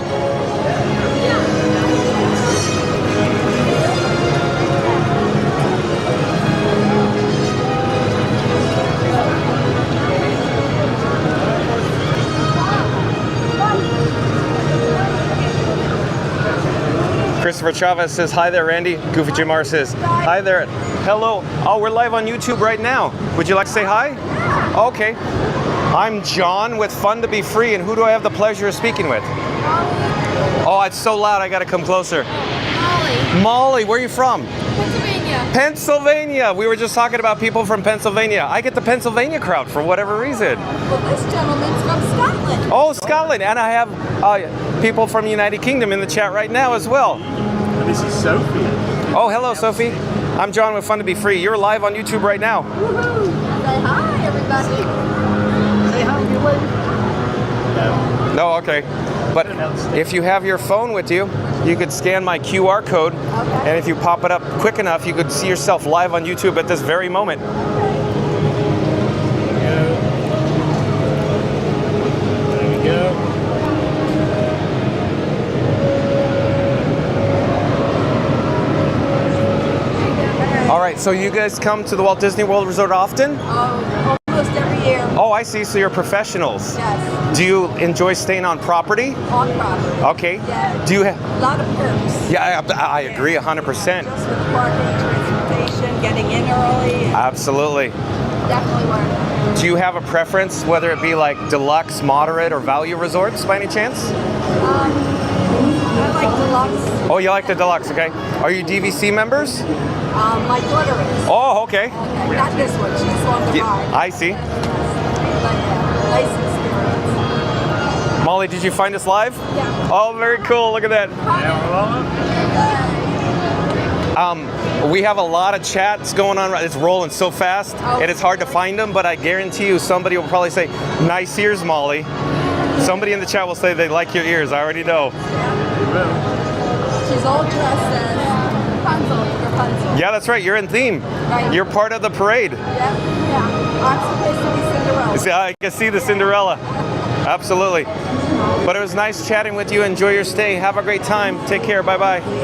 S1: Christopher Chavez says, hi there, Randy. Goofy Jim R says, hi there. Hello. Oh, we're live on YouTube right now. Would you like to say hi? Okay. I'm John with Fun to Be Free, and who do I have the pleasure of speaking with? Oh, it's so loud, I gotta come closer.
S3: Molly.
S1: Molly, where are you from?
S3: Pennsylvania.
S1: Pennsylvania. We were just talking about people from Pennsylvania. I get the Pennsylvania crowd for whatever reason.
S6: Well, this gentleman's from Scotland.
S1: Oh, Scotland. And I have people from the United Kingdom in the chat right now as well.
S8: This is Sophie.
S1: Oh, hello, Sophie. I'm John with Fun to Be Free. You're live on YouTube right now.
S6: Woohoo! Say hi, everybody. Say hi, you wait.
S1: No, okay. But if you have your phone with you, you could scan my QR code, and if you pop it up quick enough, you could see yourself live on YouTube at this very moment.
S8: There we go.
S1: All right, so you guys come to the Walt Disney World Resort often?
S6: Almost every year.
S1: Oh, I see. So you're professionals.
S6: Yes.
S1: Do you enjoy staying on property?
S6: On property.
S1: Okay.
S6: Yeah.
S1: Do you have?
S6: A lot of perks.
S1: Yeah, I agree 100%.
S6: Just with the parking, transportation, getting in early.
S1: Absolutely.
S6: Definitely worth it.
S1: Do you have a preference, whether it be like deluxe, moderate, or value resorts by any chance?
S6: I like deluxe.
S1: Oh, you like the deluxe, okay. Are you DVC members?
S6: My daughter is.
S1: Oh, okay.
S6: Okay, not this one. She's on the ride.
S1: I see.
S6: But yeah, nice experience.
S1: Molly, did you find us live?
S6: Yeah.
S1: Oh, very cool. Look at that. We have a lot of chats going on. It's rolling so fast, and it's hard to find them, but I guarantee you somebody will probably say, nice ears, Molly. Somebody in the chat will say they like your ears. I already know.
S6: She's all dressed as Rapunzel.
S1: Yeah, that's right. You're in theme.
S6: Right.
S1: You're part of the parade.
S6: Yeah. I'm supposed to be Cinderella.
S1: See, I can see the Cinderella. Absolutely. But it was nice chatting with you. Enjoy your stay. Have a great time. Take care. Bye-bye.
S6: See you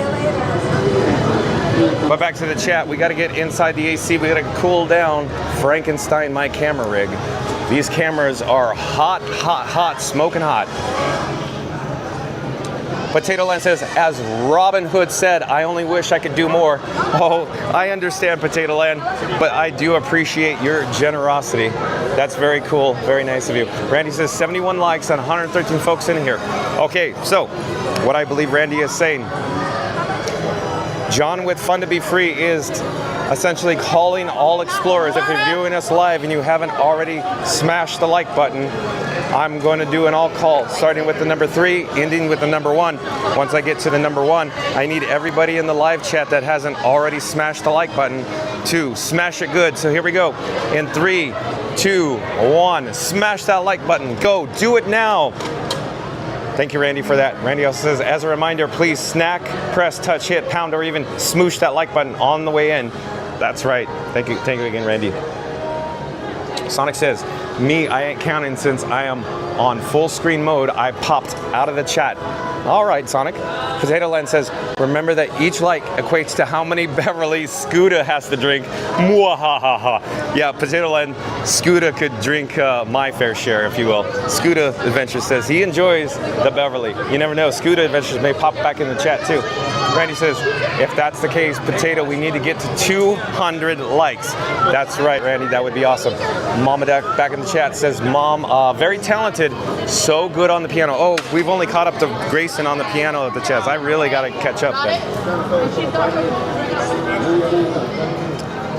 S6: later.
S1: But back to the chat. We got to get inside the AC. We got to cool down. Frankenstein, my camera rig. These cameras are hot, hot, hot, smoking hot. Potato Land says, as Robin Hood said, I only wish I could do more. Oh, I understand, Potato Land, but I do appreciate your generosity. That's very cool, very nice of you. Randy says 71 likes on 113 folks in here. Okay, so what I believe Randy is saying, John with Fun to Be Free is essentially calling all explorers. If you're viewing us live and you haven't already smashed the like button, I'm going to do an all call, starting with the number 3, ending with the number 1. Once I get to the number 1, I need everybody in the live chat that hasn't already smashed the like button to smash it good. So here we go. In 3, 2, 1, smash that like button. Go, do it now. Thank you, Randy, for that. Randy also says, as a reminder, please snack, press, touch, hit, pound, or even smoosh that like button on the way in. That's right. Thank you again, Randy. Sonic says, me, I ain't counting since I am on full screen mode. I popped out of the chat. All right, Sonic. Potato Land says, remember that each like equates to how many Beverly Scooter has to drink. Mwahaha. Yeah, Potato Land, Scooter could drink my fair share, if you will. Scooter Adventures says he enjoys the Beverly. You never know, Scooter Adventures may pop back in the chat too. Randy says, if that's the case, Potato, we need to get to 200 likes. That's right, Randy, that would be awesome. Mama back in the chat says, Mom, very talented, so good on the piano. Oh, we've only caught up to Grayson on the piano at the chess. I really got to catch up then.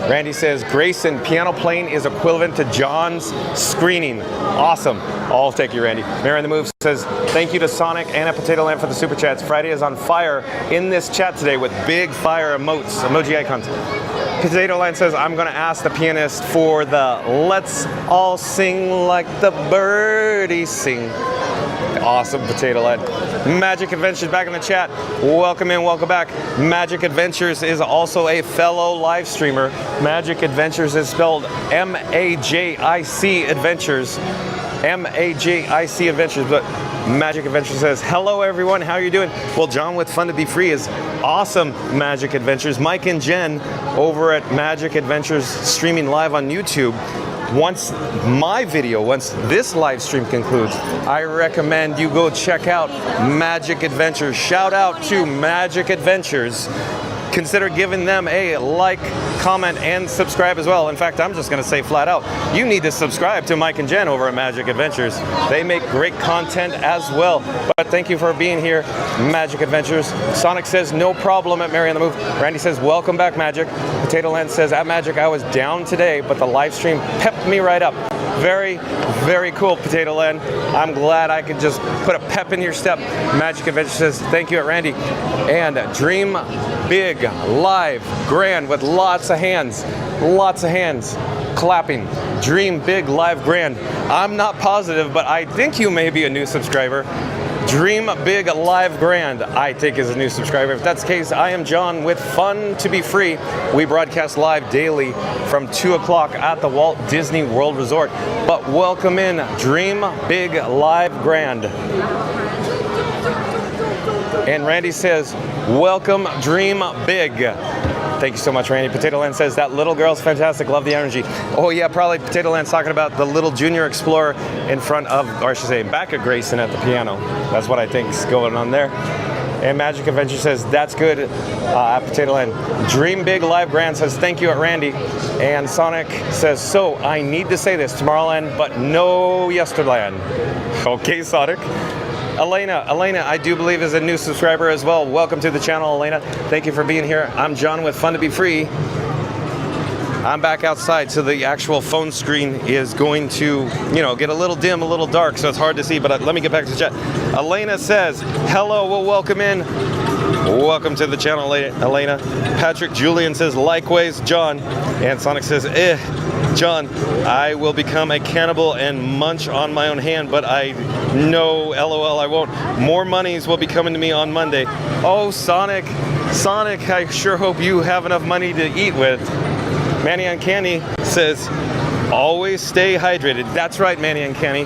S1: Randy says, Grayson, piano playing is equivalent to John's screening. Awesome. I'll take you, Randy. Mary in the Move says, thank you to Sonic and at Potato Land for the super chats. Friday is on fire in this chat today with big fire emoji icons. Potato Land says, I'm going to ask the pianist for the let's all sing like the birdies sing. Awesome, Potato Land. Magic Adventures back in the chat. Welcome in, welcome back. Magic Adventures is also a fellow live streamer. Magic Adventures is spelled M-A-J-I-C Adventures. M-A-J-I-C Adventures, but Magic Adventures says, hello everyone, how are you doing? Well, John with Fun to Be Free is awesome, Magic Adventures. Mike and Jen over at Magic Adventures streaming live on YouTube. Once this live stream concludes, I recommend you go check out Magic Adventures. Shout out to Magic Adventures. Consider giving them a like, comment, and subscribe as well. In fact, I'm just going to say flat out, you need to subscribe to Mike and Jen over at Magic Adventures. They make great content as well. But thank you for being here, Magic Adventures. Sonic says, no problem at Mary on the Move. Randy says, welcome back, Magic. Potato Land says, at Magic, I was down today, but the live stream pepped me right up. Very, very cool, Potato Land. I'm glad I could just put a pep in your step. Magic Adventure says, thank you at Randy. And dream big, live, grand, with lots of hands clapping. Dream big, live, grand. I'm not positive, but I think you may be a new subscriber. Dream Big Live Grand, I think, is a new subscriber. If that's the case, I am John with Fun to Be Free. We broadcast live daily from 2 o'clock at the Walt Disney World Resort. But welcome in Dream Big Live Grand. And Randy says, welcome Dream Big. Thank you so much, Randy. Potato Land says, that little girl's fantastic. Love the energy. Oh, yeah, probably Potato Land's talking about the little junior explorer in front of, or I should say, back of Grayson at the piano. That's what I think is going on there. And Magic Adventure says, that's good at Potato Land. Dream Big Live Grand says, thank you at Randy. And Sonic says, so I need to say this, Tomorrowland, but no Yesterland. Okay, Sonic. Elena, I do believe is a new subscriber as well. Welcome to the channel, Elena. Thank you for being here. I'm John with Fun to Be Free. I'm back outside, so the actual phone screen is going to, get a little dim, a little dark, so it's hard to see, but let me get back to the chat. Elena says, hello, well, welcome in. Welcome to the channel, Elena. Patrick Julian says, likewise, John. And Sonic says, John, I will become a cannibal and munch on my own hand, but I know, LOL, I won't. More monies will be coming to me on Monday. Oh, Sonic, I sure hope you have enough money to eat with. Manny Uncanny says, always stay hydrated. That's right, Manny Uncanny.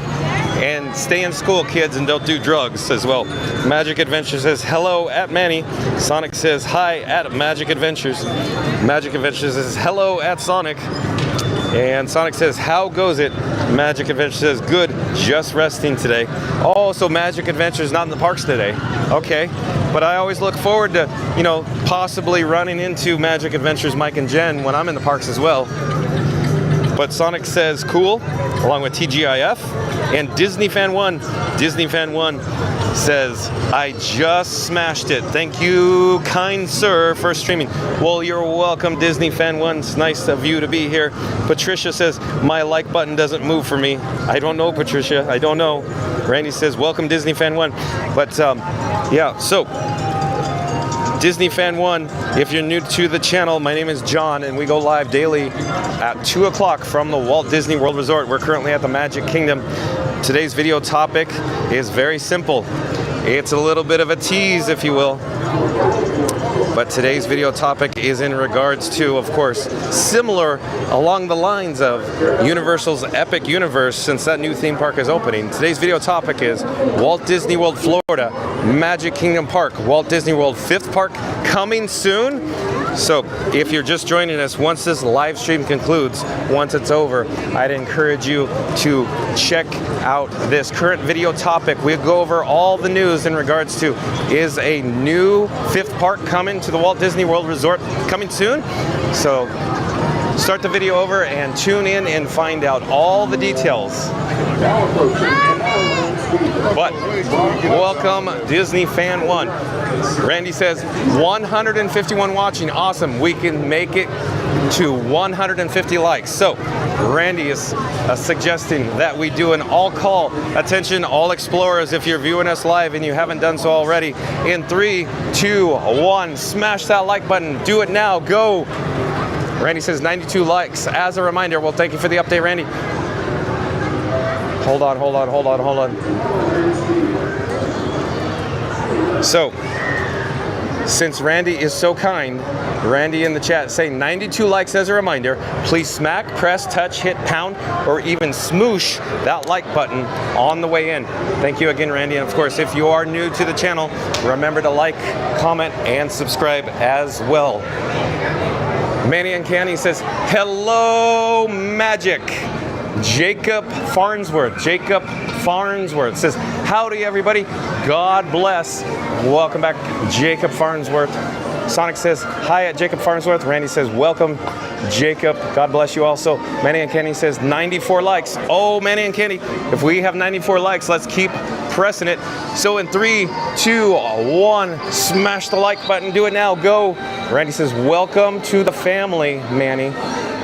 S1: And stay in school, kids, and don't do drugs as well. Magic Adventures says, hello at Manny. Sonic says, hi at Magic Adventures. Magic Adventures says, hello at Sonic. And Sonic says, how goes it? Magic Adventure says, good, just resting today. Oh, so Magic Adventure is not in the parks today. Okay. But I always look forward to, possibly running into Magic Adventures Mike and Jen when I'm in the parks as well. But Sonic says, cool, along with TGIF. And Disney Fan 1 says, I just smashed it. Thank you, kind sir, for streaming. Well, you're welcome, Disney Fan 1. It's nice of you to be here. Patricia says, my like button doesn't move for me. I don't know, Patricia. I don't know. Randy says, welcome, Disney Fan 1. But, yeah, so Disney Fan 1, if you're new to the channel, my name is John, and we go live daily at 2 o'clock from the Walt Disney World Resort. We're currently at the Magic Kingdom. Today's video topic is very simple. It's a little bit of a tease, if you will. But today's video topic is in regards to, of course, similar along the lines of Universal's Epic Universe, since that new theme park is opening. Today's video topic is Walt Disney World, Florida, Magic Kingdom Park, Walt Disney World 5th park coming soon. So if you're just joining us, once this live stream concludes, once it's over, I'd encourage you to check out this current video topic. We'll go over all the news in regards to, is a new 5th park coming to the Walt Disney World Resort coming soon? So start the video over and tune in and find out all the details. But welcome, Disney Fan 1. Randy says 151 watching. Awesome. We can make it to 150 likes. So Randy is suggesting that we do an all call. Attention, all explorers, if you're viewing us live and you haven't done so already, in 3, 2, 1, smash that like button. Do it now. Go. Randy says 92 likes. As a reminder, well, thank you for the update, Randy. Hold on. So, since Randy is so kind, Randy in the chat saying 92 likes as a reminder. Please smack, press, touch, hit, pound, or even smoosh that like button on the way in. Thank you again, Randy. And of course, if you are new to the channel, remember to like, comment, and subscribe as well. Manny and Canny says, hello, Magic. Jacob Farnsworth says, howdy everybody, God bless. Welcome back, Jacob Farnsworth. Sonic says, hi at Jacob Farnsworth. Randy says, welcome, Jacob. God bless you also. Manny and Kenny says, 94 likes. Oh, Manny and Kenny, if we have 94 likes, let's keep pressing it. So in 3, 2, 1, smash the like button. Do it now. Go. Randy says, welcome to the family, Manny.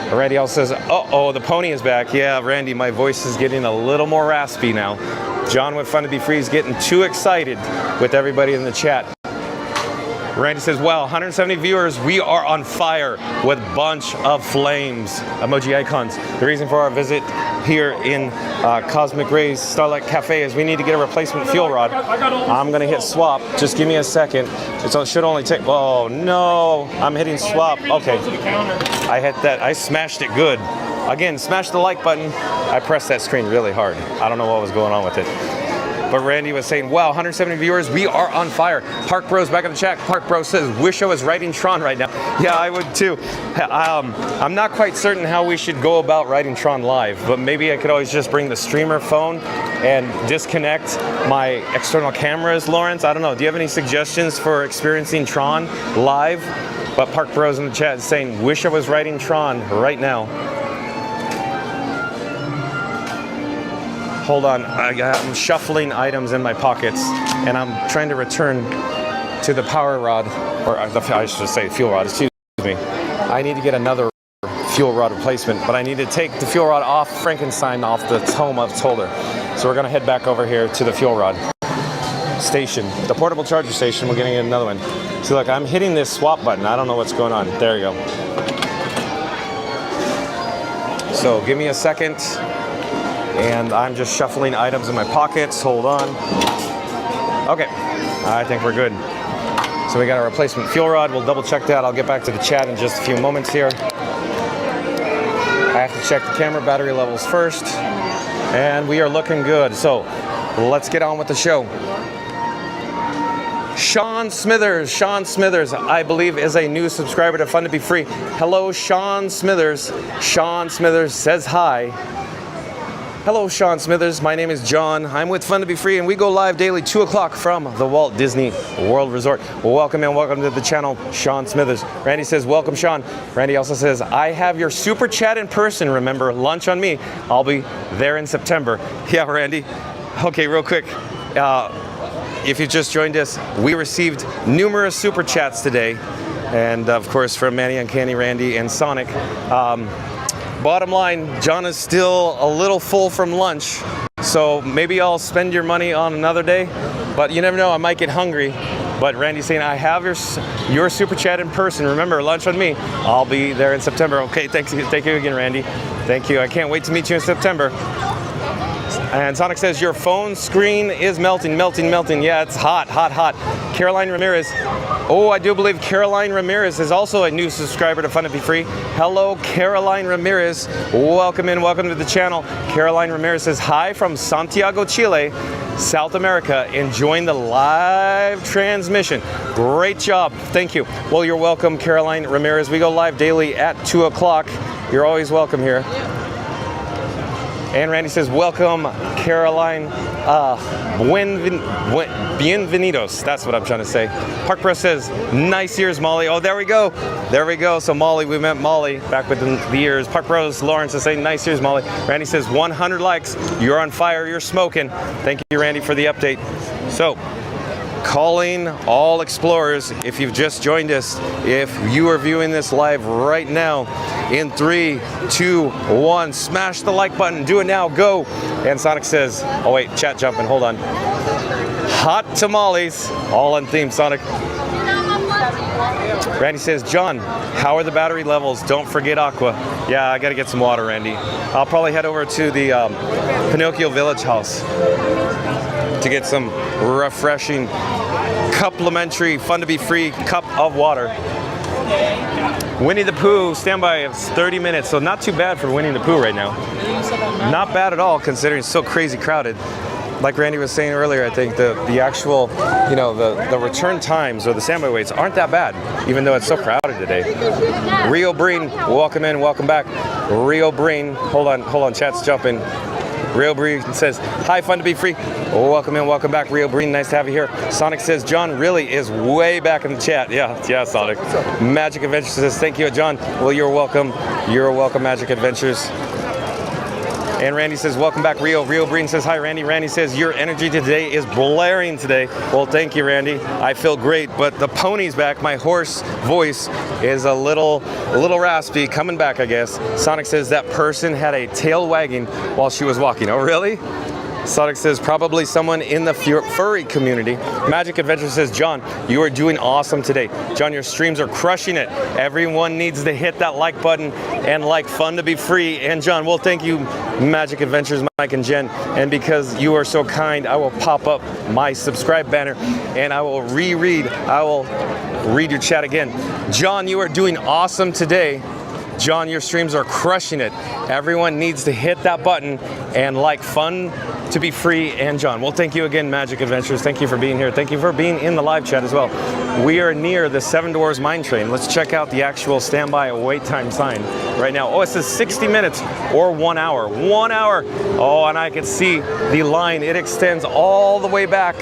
S1: Randy also says, uh-oh, the pony is back. Yeah, Randy, my voice is getting a little more raspy now. John with Fun to Be Free is getting too excited with everybody in the chat. Randy says, wow, 170 viewers. We are on fire with bunch of flames. Emoji icons. The reason for our visit here in Cosmic Rays Starlight Cafe is we need to get a replacement fuel rod. I'm going to hit swap. Just give me a second. It should only take, oh no, I'm hitting swap. Okay, I hit that. I smashed it good. Again, smash the like button. I pressed that screen really hard. I don't know what was going on with it. But Randy was saying, wow, 170 viewers, we are on fire. Park Bro's back in the chat. Park Bro says, wish I was writing Tron right now. Yeah, I would too. I'm not quite certain how we should go about writing Tron live, but maybe I could always just bring the streamer phone and disconnect my external cameras, Lawrence. I don't know. Do you have any suggestions for experiencing Tron live? But Park Bro's in the chat saying, wish I was writing Tron right now. Hold on, I'm shuffling items in my pockets, and I'm trying to return to the power rod, or I should say fuel rod, excuse me. I need to get another fuel rod replacement, but I need to take the fuel rod off Frankenstein off the Tome of Tolder. So we're gonna head back over here to the fuel rod station, the portable charger station. We're gonna get another one. So look, I'm hitting this swap button. I don't know what's going on. There we go. So give me a second. And I'm just shuffling items in my pockets. Hold on. Okay, I think we're good. So we got a replacement fuel rod. We'll double check that. I'll get back to the chat in just a few moments here. I have to check the camera battery levels first. And we are looking good. So let's get on with the show. Sean Smithers, I believe, is a new subscriber to Fun to Be Free. Hello, Sean Smithers. Sean Smithers says hi. Hello, Sean Smithers. My name is John. I'm with Fun to Be Free, and we go live daily 2 o'clock from the Walt Disney World Resort. Welcome and welcome to the channel, Sean Smithers. Randy says, welcome, Sean. Randy also says, I have your super chat in person. Remember, lunch on me. I'll be there in September. Yeah, Randy. Okay, real quick. If you just joined us, we received numerous super chats today. And of course, from Manny Uncanny, Randy, and Sonic. Bottom line, John is still a little full from lunch, so maybe I'll spend your money on another day, but you never know, I might get hungry. But Randy's saying, I have your super chat in person. Remember, lunch on me. I'll be there in September. Okay, thank you again, Randy. Thank you. I can't wait to meet you in September. And Sonic says, your phone screen is melting. Yeah, it's hot. Caroline Ramirez. Oh, I do believe Caroline Ramirez is also a new subscriber to Fun to Be Free. Hello, Caroline Ramirez. Welcome to the channel. Caroline Ramirez says, hi from Santiago, Chile, South America, enjoying the live transmission. Great job. Thank you. Well, you're welcome, Caroline Ramirez. We go live daily at 2 o'clock. You're always welcome here. And Randy says, welcome, Caroline. Bienvenidos. That's what I'm trying to say. Park Pro says, nice ears, Molly. Oh, there we go. So Molly, we met Molly back with the ears. Park Pro's Lawrence is saying, nice ears, Molly. Randy says, 100 likes. You're on fire. You're smoking. Thank you, Randy, for the update. So, calling all explorers, if you've just joined us, if you are viewing this live right now, in 3, 2, 1, smash the like button, do it now, go. And Sonic says, oh wait, chat jumping, hold on. Hot tamales, all on theme, Sonic. Randy says, John, how are the battery levels? Don't forget aqua. Yeah, I gotta get some water, Randy. I'll probably head over to the Pinocchio Village House to get some refreshing, complimentary, Fun to Be Free cup of water. Winnie the Pooh, standby, it's 30 minutes, so not too bad for Winnie the Pooh right now. Not bad at all, considering it's so crazy crowded. Like Randy was saying earlier, I think the actual, the return times or the standby waits aren't that bad, even though it's so crowded today. Rio Breen, welcome in, welcome back. Rio Breen, hold on, chat's jumping. Rio Breen says, hi, Fun to Be Free. Welcome in, welcome back, Rio Breen. Nice to have you here. Sonic says, John really is way back in the chat. Yeah, Sonic. Magic Adventures says, thank you, John. Well, you're welcome. You're welcome, Magic Adventures. And Randy says, welcome back, Rio. Rio Breen says, hi, Randy. Randy says, your energy today is blaring today. Well, thank you, Randy. I feel great, but the pony's back. My hoarse voice is a little raspy, coming back, I guess. Sonic says that person had a tail wagging while she was walking. Oh, really? Sonic says, probably someone in the furry community. Magic Adventure says, John, you are doing awesome today. John, your streams are crushing it. Everyone needs to hit that like button and like Fun to Be Free. And John, well, thank you, Magic Adventures, Mike and Jen. And because you are so kind, I will pop up my subscribe banner and I will read your chat again. John, you are doing awesome today. John, your streams are crushing it. Everyone needs to hit that button and like Fun to Be Free and John. Well, thank you again, Magic Adventures. Thank you for being here. Thank you for being in the live chat as well. We are near the Seven Dwarfs Mine Train. Let's check out the actual standby wait time sign right now. Oh, it says 60 minutes or 1 hour. 1 hour. Oh, and I can see the line. It extends all the way back.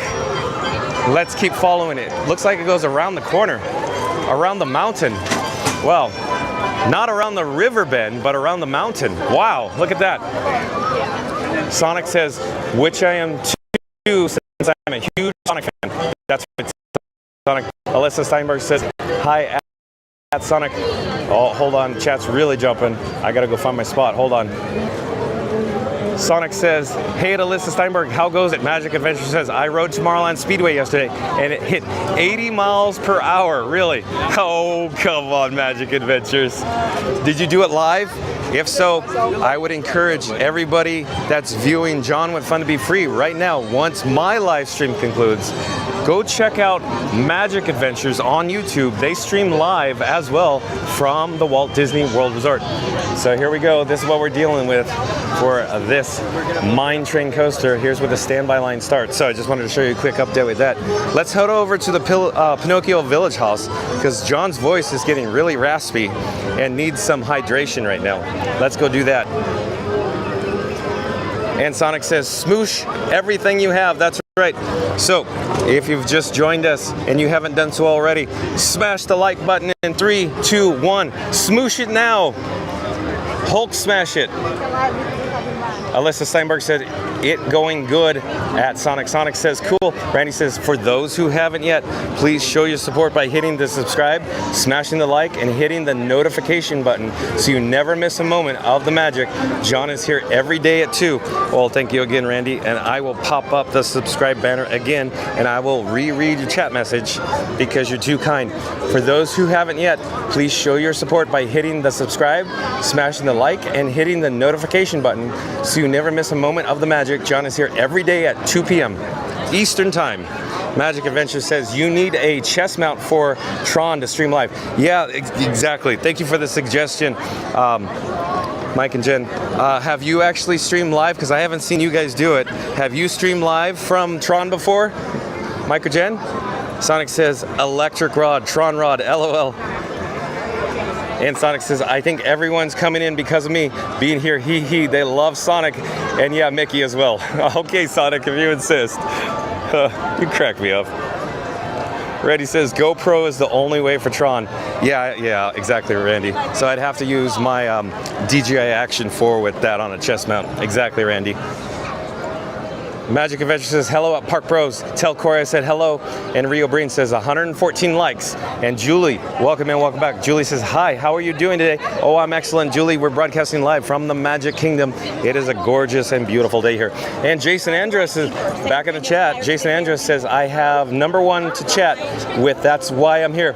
S1: Let's keep following it. Looks like it goes around the corner, around the mountain. Well, not around the river bend, but around the mountain. Wow, look at that. Sonic says, which I am too, since I'm a huge Sonic fan. That's right, Sonic. Alyssa Steinberg says, hi at Sonic. Oh, hold on, chat's really jumping. I gotta go find my spot, hold on. Sonic says, hey at Alyssa Steinberg, how goes it? Magic Adventure says, I rode Tomorrowland Speedway yesterday and it hit 80 miles per hour, really? Oh, come on, Magic Adventures. Did you do it live? If so, I would encourage everybody that's viewing John with Fun to Be Free right now, once my live stream concludes, go check out Magic Adventures on YouTube. They stream live as well from the Walt Disney World Resort. So here we go. This is what we're dealing with for this mine train coaster. Here's where the standby line starts. So I just wanted to show you a quick update with that. Let's head over to the Pinocchio Village House because John's voice is getting really raspy and needs some hydration right now. Let's go do that. And Sonic says, smoosh everything you have. That's right. So, if you've just joined us and you haven't done so already, smash the like button in 3, 2, 1. Smoosh it now. Hulk smash it. Alyssa Steinberg said, it going good at Sonic. Sonic says, cool. Randy says, for those who haven't yet, please show your support by hitting the subscribe, smashing the like, and hitting the notification button so you never miss a moment of the magic. John is here every day at 2. Well, thank you again, Randy. And I will pop up the subscribe banner again, and I will reread your chat message because you're too kind. For those who haven't yet, please show your support by hitting the subscribe, smashing the like, and hitting the notification button so you never miss a moment of the magic. John is here every day at 2 p.m. Eastern Time. Magic Adventure says you need a chest mount for Tron to stream live. Yeah, exactly. Thank you for the suggestion, Mike and Jen. Have you actually streamed live? Because I haven't seen you guys do it. Have you streamed live from Tron before? Mike or Jen? Sonic says electric rod, Tron rod, LOL. And Sonic says, I think everyone's coming in because of me being here. Hee hee. They love Sonic. And yeah, Mickey as well. Okay, Sonic, if you insist. You crack me up. Reddy says, GoPro is the only way for Tron. Yeah, exactly, Randy. So I'd have to use my DJI Action 4 with that on a chest mount. Exactly, Randy. Magic Adventure says, hello at Park Bros. Tell Corey I said hello. And Rio Breen says, 114 likes. And Julie, welcome in, welcome back. Julie says, hi, how are you doing today? Oh, I'm excellent. Julie, we're broadcasting live from the Magic Kingdom. It is a gorgeous and beautiful day here. And Jason Andrus is back in the chat. Jason Andrus says, I have #1 to chat with. That's why I'm here.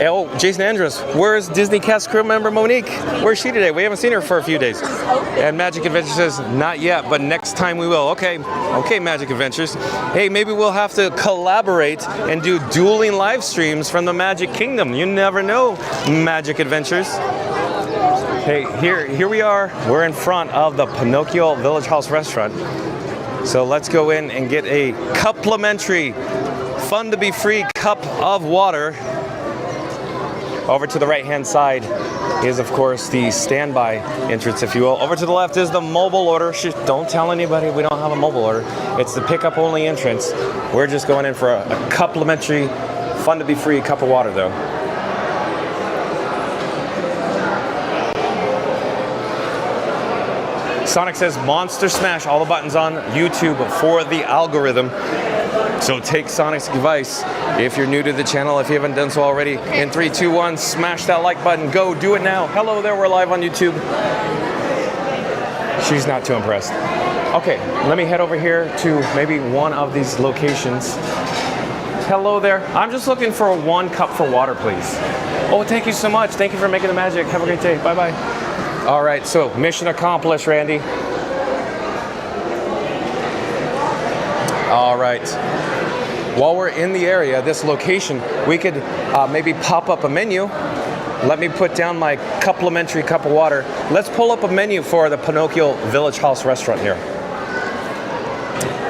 S1: Oh, Jason Andrus, where's Disney cast crew member Monique? Where's she today? We haven't seen her for a few days. And Magic Adventure says, not yet, but next time we will. Okay, Magic Adventures. Hey, maybe we'll have to collaborate and do dueling live streams from the Magic Kingdom. You never know, Magic Adventures. Hey, here we are. We're in front of the Pinocchio Village House restaurant. So let's go in and get a complimentary, fun to be free cup of water. Over to the right-hand side is, of course, the standby entrance, if you will. Over to the left is the mobile order. Don't tell anybody we don't have a mobile order. It's the pickup-only entrance. We're just going in for a complimentary, fun-to-be-free cup of water, though. Sonic says, Monster Smash, all the buttons on YouTube for the algorithm. So take Sonic's advice if you're new to the channel, if you haven't done so already. In 3, 2, 1, smash that like button. Go, do it now. Hello there, we're live on YouTube. She's not too impressed. Okay, let me head over here to maybe one of these locations. Hello there. I'm just looking for 1 cup for water, please. Oh, thank you so much. Thank you for making the magic. Have a great day. Bye-bye. All right, so mission accomplished, Randy. All right. While we're in the area, this location, we could maybe pop up a menu. Let me put down my complimentary cup of water. Let's pull up a menu for the Pinocchio Village House restaurant here.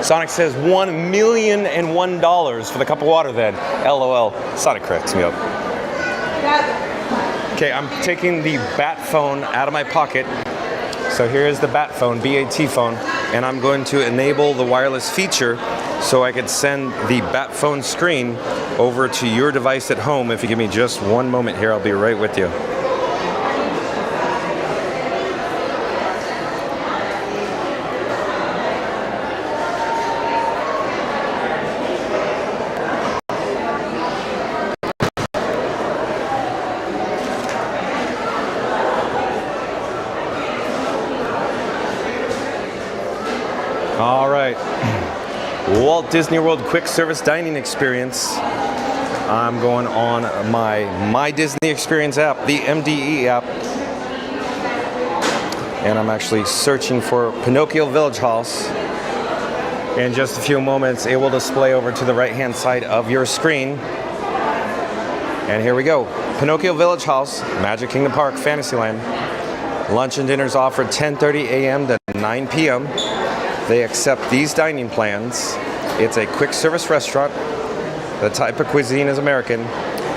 S1: Sonic says $1,000,001 for the cup of water then. LOL. Sonic cracks me up. Okay, I'm taking the bat phone out of my pocket. So here is the bat phone, BAT phone, and I'm going to enable the wireless feature so I could send the bat phone screen over to your device at home. If you give me just 1 moment here, I'll be right with you. All right, Walt Disney World quick service dining experience. I'm going on my Disney Experience app, the MDE app, and I'm actually searching for Pinocchio Village House. In just a few moments, it will display over to the right-hand side of your screen. And here we go. Pinocchio Village House, Magic Kingdom Park, Fantasyland. Lunch and dinners offered 10:30 a.m. to 9 p.m. They accept these dining plans. It's a quick service restaurant. The type of cuisine is American.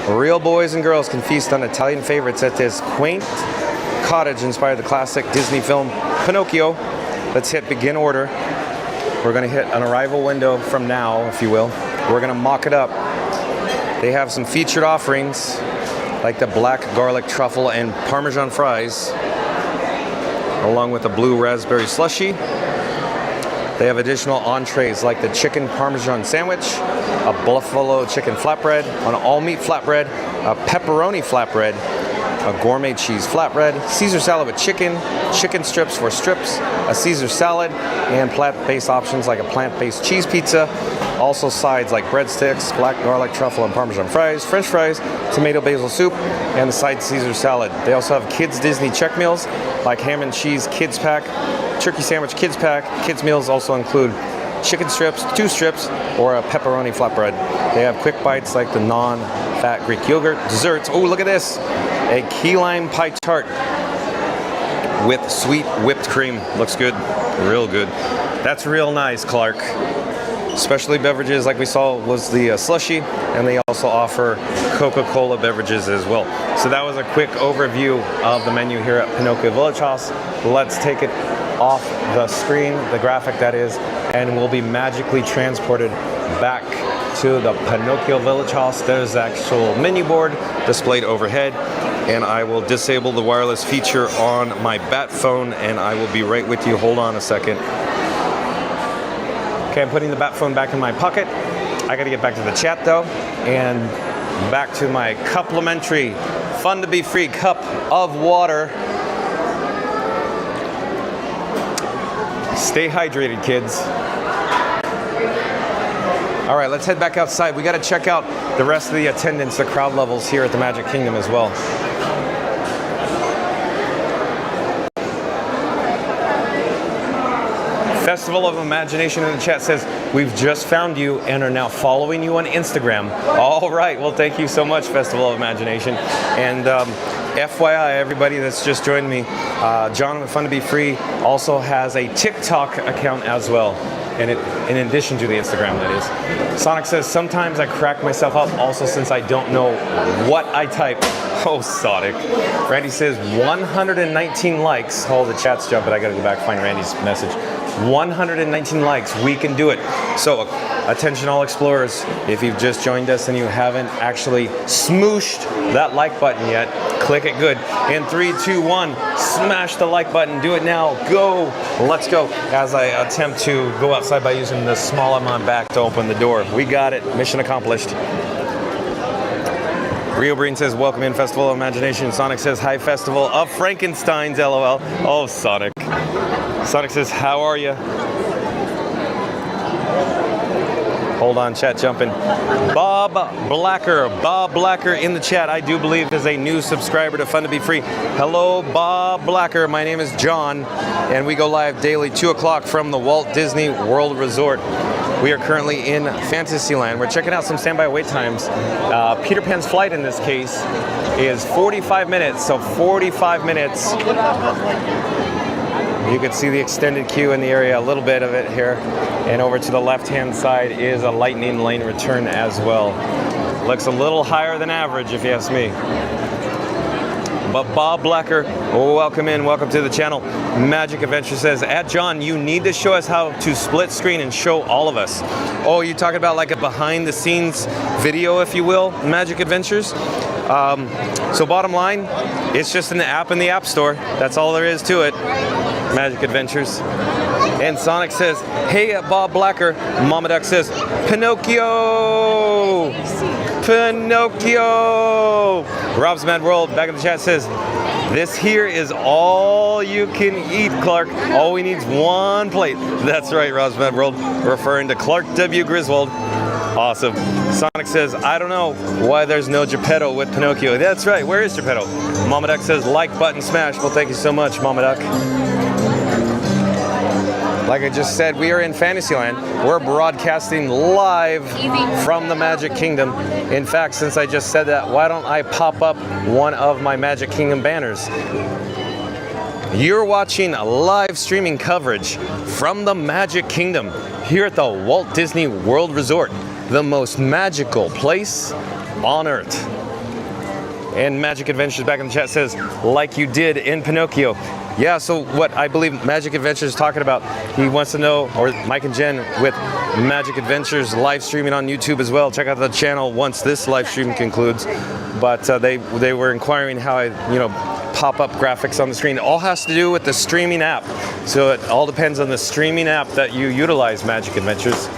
S1: Real boys and girls can feast on Italian favorites at this quaint cottage inspired the classic Disney film Pinocchio. let's hit begin order. We're gonna hit an arrival window from now, if you will. We're gonna mock it up. They have some featured offerings like the black garlic truffle and Parmesan fries, along with a blue raspberry slushie. They have additional entrees like the chicken Parmesan sandwich, a buffalo chicken flatbread, an all-meat flatbread, a pepperoni flatbread, a gourmet cheese flatbread, Caesar salad with chicken, chicken strips for strips, a Caesar salad, and plant-based options like a plant-based cheese pizza. Also sides like breadsticks, black garlic truffle and Parmesan fries, French fries, tomato basil soup, and the side Caesar salad. They also have kids Disney check meals like ham and cheese kids pack, turkey sandwich kids pack. Kids meals also include chicken strips, 2 strips, or a pepperoni flatbread. They have quick bites like the non-fat Greek yogurt. Desserts, oh look at this, a key lime pie tart with sweet whipped cream. Looks good, real good. That's real nice, Clark. Specialty beverages, like we saw, was the slushie, and they also offer Coca-Cola beverages as well. So that was a quick overview of the menu here at Pinocchio Village House. Let's take it off the screen, the graphic that is, and we'll be magically transported back to the Pinocchio Village House. There's the actual menu board displayed overhead, and I will disable the wireless feature on my bat phone, and I will be right with you. Hold on a second. Okay, I'm putting the bat phone back in my pocket. I gotta get back to the chat though, and back to my complimentary, fun to be free cup of water. Stay hydrated, kids. All right, let's head back outside. We gotta check out the rest of the attendance, the crowd levels here at the Magic Kingdom as well. Festival of Imagination in the chat says, we've just found you and are now following you on Instagram. All right, well, thank you so much, Festival of Imagination. And FYI, everybody that's just joined me, John with Fun to Be Free also has a TikTok account as well. And in addition to the Instagram, that is. Sonic says, sometimes I crack myself up also since I don't know what I type. Oh, Sonic. Randy says 119 likes. Oh, the chat's jumping. I gotta go back and find Randy's message. 119 likes. We can do it. So, attention all explorers. If you've just joined us and you haven't actually smooshed that like button yet, click it good. In 3, 2, 1, smash the like button. Do it now. Go. Let's go. As I attempt to go outside by using the small on my back to open the door. We got it. Mission accomplished. Rio Breen says, welcome in, Festival of Imagination. Sonic says, hi, Festival of Frankensteins, LOL. Oh, Sonic. Sonic says, how are you? Hold on, chat jumping. Bob Blacker in the chat, I do believe is a new subscriber to Fun to Be Free. Hello, Bob Blacker. My name is John, and we go live daily 2 o'clock from the Walt Disney World Resort. We are currently in Fantasyland. We're checking out some standby wait times. Peter Pan's flight in this case is 45 minutes, so 45 minutes. You can see the extended queue in the area, a little bit of it here. And over to the left-hand side is a lightning lane return as well. Looks a little higher than average, if you ask me. But Bob Blacker, welcome in, welcome to the channel. Magic Adventure says, at John, you need to show us how to split screen and show all of us. Oh, you talking about like a behind the scenes video, if you will, Magic Adventures? So bottom line, it's just an app in the App Store. That's all there is to it, Magic Adventures. And Sonic says, hey, Bob Blacker. Mama Duck says, Pinocchio! Pinocchio! Rob's Mad World back in the chat says, this here is all you can eat, Clark. All we need is one plate. That's right, Rob's Mad World, referring to Clark W. Griswold. Awesome. Sonic says, I don't know why there's no Geppetto with Pinocchio. That's right, where is Geppetto? Mama Duck says, like button smash. Well, thank you so much, Mama Duck. Like I just said, we are in Fantasyland. We're broadcasting live from the Magic Kingdom. In fact, since I just said that, why don't I pop up one of my Magic Kingdom banners? You're watching live streaming coverage from the Magic Kingdom here at the Walt Disney World Resort, the most magical place on Earth. And Magic Adventures back in the chat says, like you did in Pinocchio. Yeah, so what I believe Magic Adventures is talking about, he wants to know, or Mike and Jen with Magic Adventures live streaming on YouTube as well. Check out the channel once this live stream concludes. But they were inquiring how I, pop up graphics on the screen. It all has to do with the streaming app. So it all depends on the streaming app that you utilize, Magic Adventures.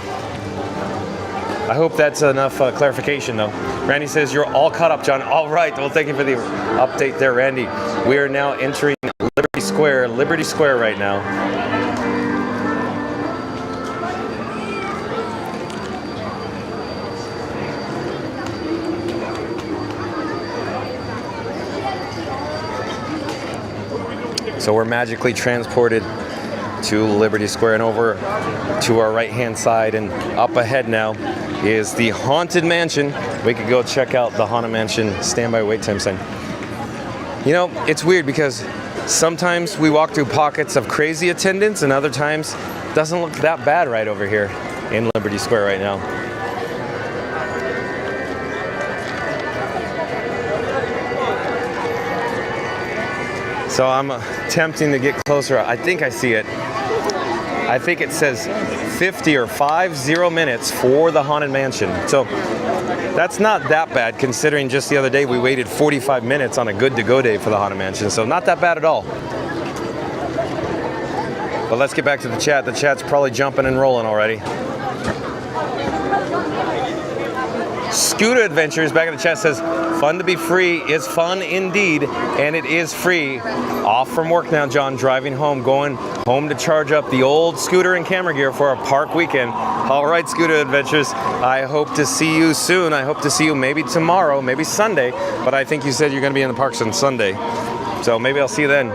S1: I hope that's enough clarification, though. Randy says, you're all caught up, John. All right. Well, thank you for the update there, Randy. We are now entering Liberty Square right now. So we're magically transported to Liberty Square, and over to our right-hand side and up ahead now is the Haunted Mansion. We could go check out the Haunted Mansion standby wait time sign. It's weird because sometimes we walk through pockets of crazy attendance, and other times it doesn't look that bad right over here in Liberty Square right now. So I'm attempting to get closer. I think I see it. I think it says 50 or 50 minutes for the Haunted Mansion. So that's not that bad, considering just the other day we waited 45 minutes on a good to go day for the Haunted Mansion. So not that bad at all. But let's get back to the chat. The chat's probably jumping and rolling already. Scooter Adventures back in the chat says, fun to be free is fun indeed, and it is free. Off from work now, John, driving home, going home to charge up the old scooter and camera gear for our park weekend. All right, Scooter Adventures, I hope to see you soon. I hope to see you maybe tomorrow, maybe Sunday, but I think you said you're going to be in the parks on Sunday. So maybe I'll see you then.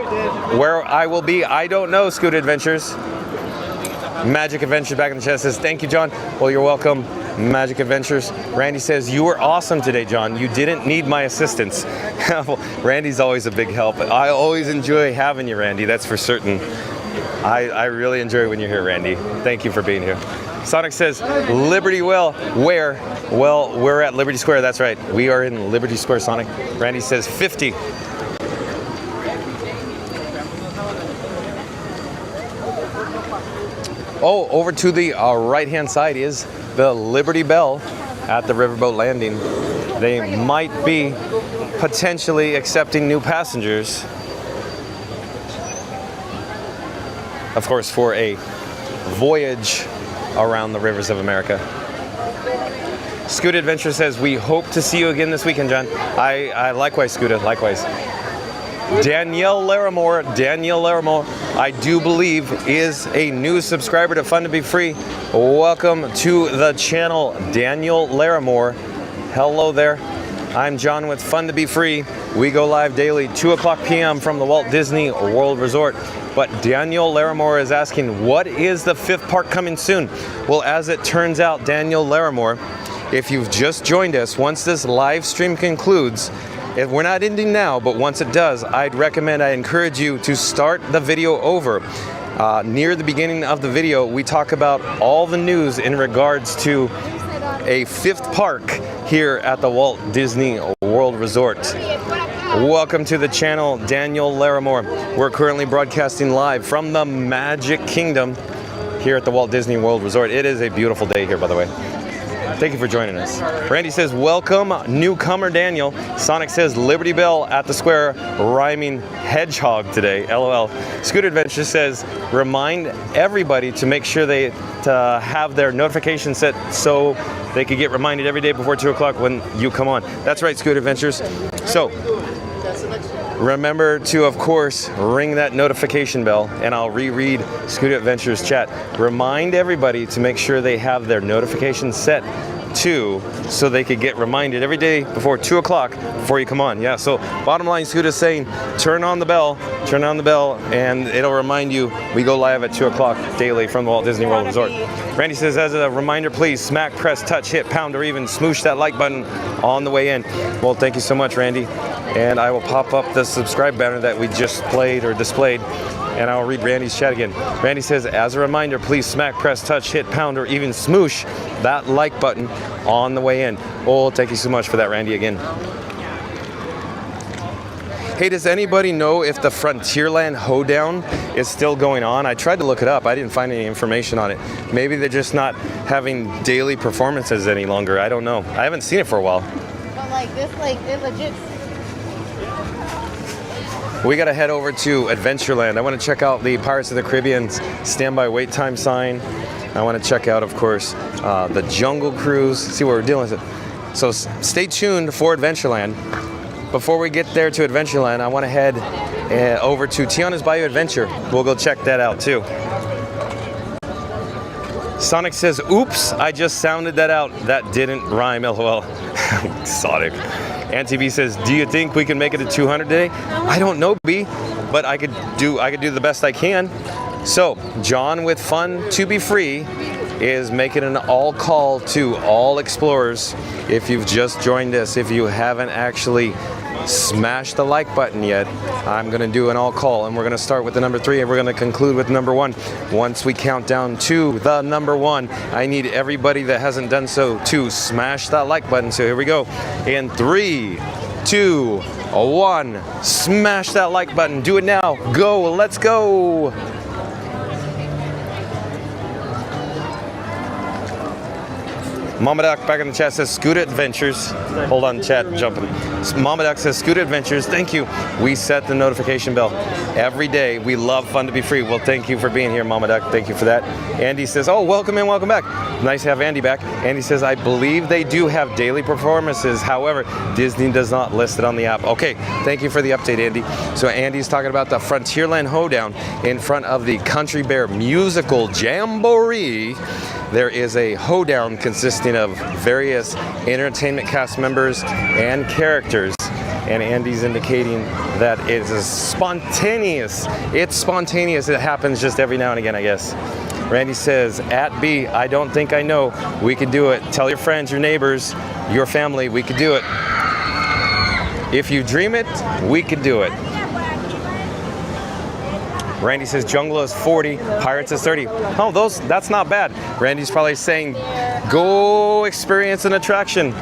S1: Where I will be, I don't know, Scooter Adventures. Magic Adventures back in the chat says, thank you, John. Well, you're welcome. Magic Adventures. Randy says, you were awesome today, John. You didn't need my assistance. Well, Randy's always a big help. I always enjoy having you, Randy. That's for certain. I really enjoy when you're here, Randy. Thank you for being here. Sonic says, Liberty, where? Well, we're at Liberty Square. That's right. We are in Liberty Square, Sonic. Randy says 50. Oh, over to the right-hand side is the Liberty Bell at the Riverboat Landing. They might be potentially accepting new passengers. Of course, for a voyage around the rivers of America. Scooter Adventure says, we hope to see you again this weekend, John. I likewise, Scooter, likewise. Danielle Larimore, I do believe is a new subscriber to Fun to Be Free. Welcome to the channel, Danielle Larimore. Hello there. I'm John with Fun to Be Free. We go live daily, 2 o'clock p.m. from the Walt Disney World Resort. But Danielle Larimore is asking, what is the 5th park coming soon? Well, as it turns out, Danielle Larimore, if you've just joined us, once this live stream concludes, we're not ending now, but once it does, I encourage you to start the video over. Near the beginning of the video, we talk about all the news in regards to a 5th park here at the Walt Disney World Resort. Welcome to the channel, Danielle Larimore. We're currently broadcasting live from the Magic Kingdom here at the Walt Disney World Resort. It is a beautiful day here, by the way. Thank you for joining us. Randy says, welcome, newcomer Daniel. Sonic says, Liberty Bell at the square, rhyming hedgehog today, LOL. Scooter Adventure says, remind everybody to make sure they have their notification set so they can get reminded every day before 2 o'clock when you come on. That's right, Scooter Adventures. So, remember to, of course, ring that notification bell, and I'll reread Scooter Adventures chat. Remind everybody to make sure they have their notifications set to so they could get reminded every day before 2 o'clock before you come on. Yeah, so bottom line, Scooter's saying turn on the bell, and it'll remind you we go live at 2 o'clock daily from the Walt Disney World Resort. Randy says, as a reminder, please smack, press, touch, hit, pound, or even smoosh that like button on the way in. Well, thank you so much, Randy. And I will pop up the subscribe banner that we just played or displayed, and I'll read Randy's chat again. Randy says, as a reminder, please smack, press, touch, hit, pound, or even smoosh that like button on the way in. Oh, thank you so much for that, Randy, again. Hey, does anybody know if the Frontierland Hoedown is still going on? I tried to look it up. I didn't find any information on it. Maybe they're just not having daily performances any longer. I don't know. I haven't seen it for a while.
S4: But like this, like it legit.
S1: We gotta head over to Adventureland. I want to check out the Pirates of the Caribbean standby wait time sign. I want to check out, of course, the Jungle Cruise. See what we're dealing with. So stay tuned for Adventureland. Before we get there to Adventureland, I want to head over to Tiana's Bayou Adventure. We'll go check that out too. Sonic says, "Oops, I just sounded that out. That didn't rhyme, LOL." Sonic. Auntie B says, "Do you think we can make it to 200 today?" I don't know, B, but I could do the best I can. So, John with Fun to Be Free is making an all call to all explorers. If you've just joined us, if you haven't actually smashed the like button yet, I'm going to do an all call, and we're going to start with the number 3 and we're going to conclude with number 1. Once we count down to the number 1, I need everybody that hasn't done so to smash that like button. So here we go. In 3, 2, 1, smash that like button. Do it now. Go. Let's go. Mama Duck back in the chat says Scooter Adventures. Hold on, chat, jumping. Mama Duck says Scooter Adventures. Thank you. We set the notification bell every day. We love Fun to Be Free. Well, thank you for being here, Mama Duck. Thank you for that. Andy says, "Oh, welcome in, welcome back." Nice to have Andy back. Andy says, "I believe they do have daily performances. However, Disney does not list it on the app." Okay, thank you for the update, Andy. So Andy's talking about the Frontierland Hoedown in front of the Country Bear Musical Jamboree. There is a hoedown consisting of various entertainment cast members and characters, and Andy's indicating that it is spontaneous. It's spontaneous. It happens just every now and again, I guess. Randy says, "At B, I don't think I know. We can do it. Tell your friends, your neighbors, your family, we could do it. If you dream it, we could do it." Randy says Jungle is 40, Pirates is 30. Oh, that's not bad. Randy's probably saying, go experience an attraction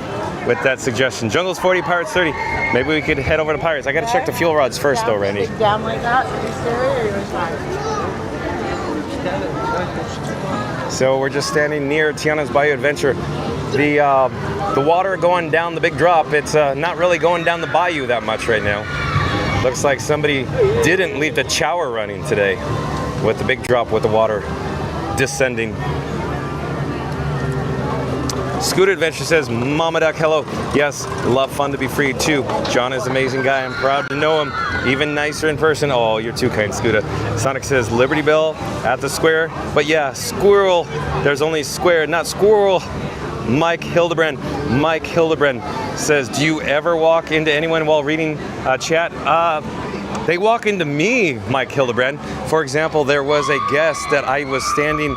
S1: with that suggestion. Jungle's 40, Pirates 30. Maybe we could head over to Pirates. I gotta check the fuel rods first though, Randy.
S6: Down like that, are you scary or you're fine?
S1: So we're just standing near Tiana's Bayou Adventure. The water going down the big drop, it's not really going down the bayou that much right now. Looks like somebody didn't leave the shower running today with the big drop with the water descending. Scooter Adventure says, "Mama Duck, hello. Yes, love Fun to Be Free too. John is an amazing guy. I'm proud to know him. Even nicer in person." Oh, you're too kind, Scooter. Sonic says, "Liberty Bell at the square." But yeah, squirrel. There's only square, not squirrel. Mike Hildebrand says, "Do you ever walk into anyone while reading chat?" They walk into me, Mike Hildebrand. For example, there was a guest that I was standing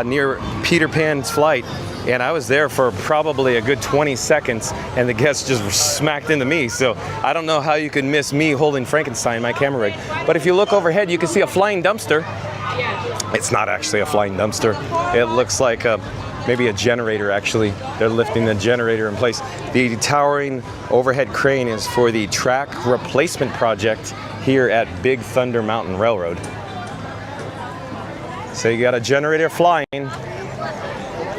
S1: near Peter Pan's flight, and I was there for probably a good 20 seconds, and the guest just smacked into me. So I don't know how you could miss me holding Frankenstein, my camera rig. But if you look overhead, you can see a flying dumpster. It's not actually a flying dumpster. It looks like maybe a generator, actually. They're lifting the generator in place. The towering overhead crane is for the track replacement project here at Big Thunder Mountain Railroad. So you got a generator flying.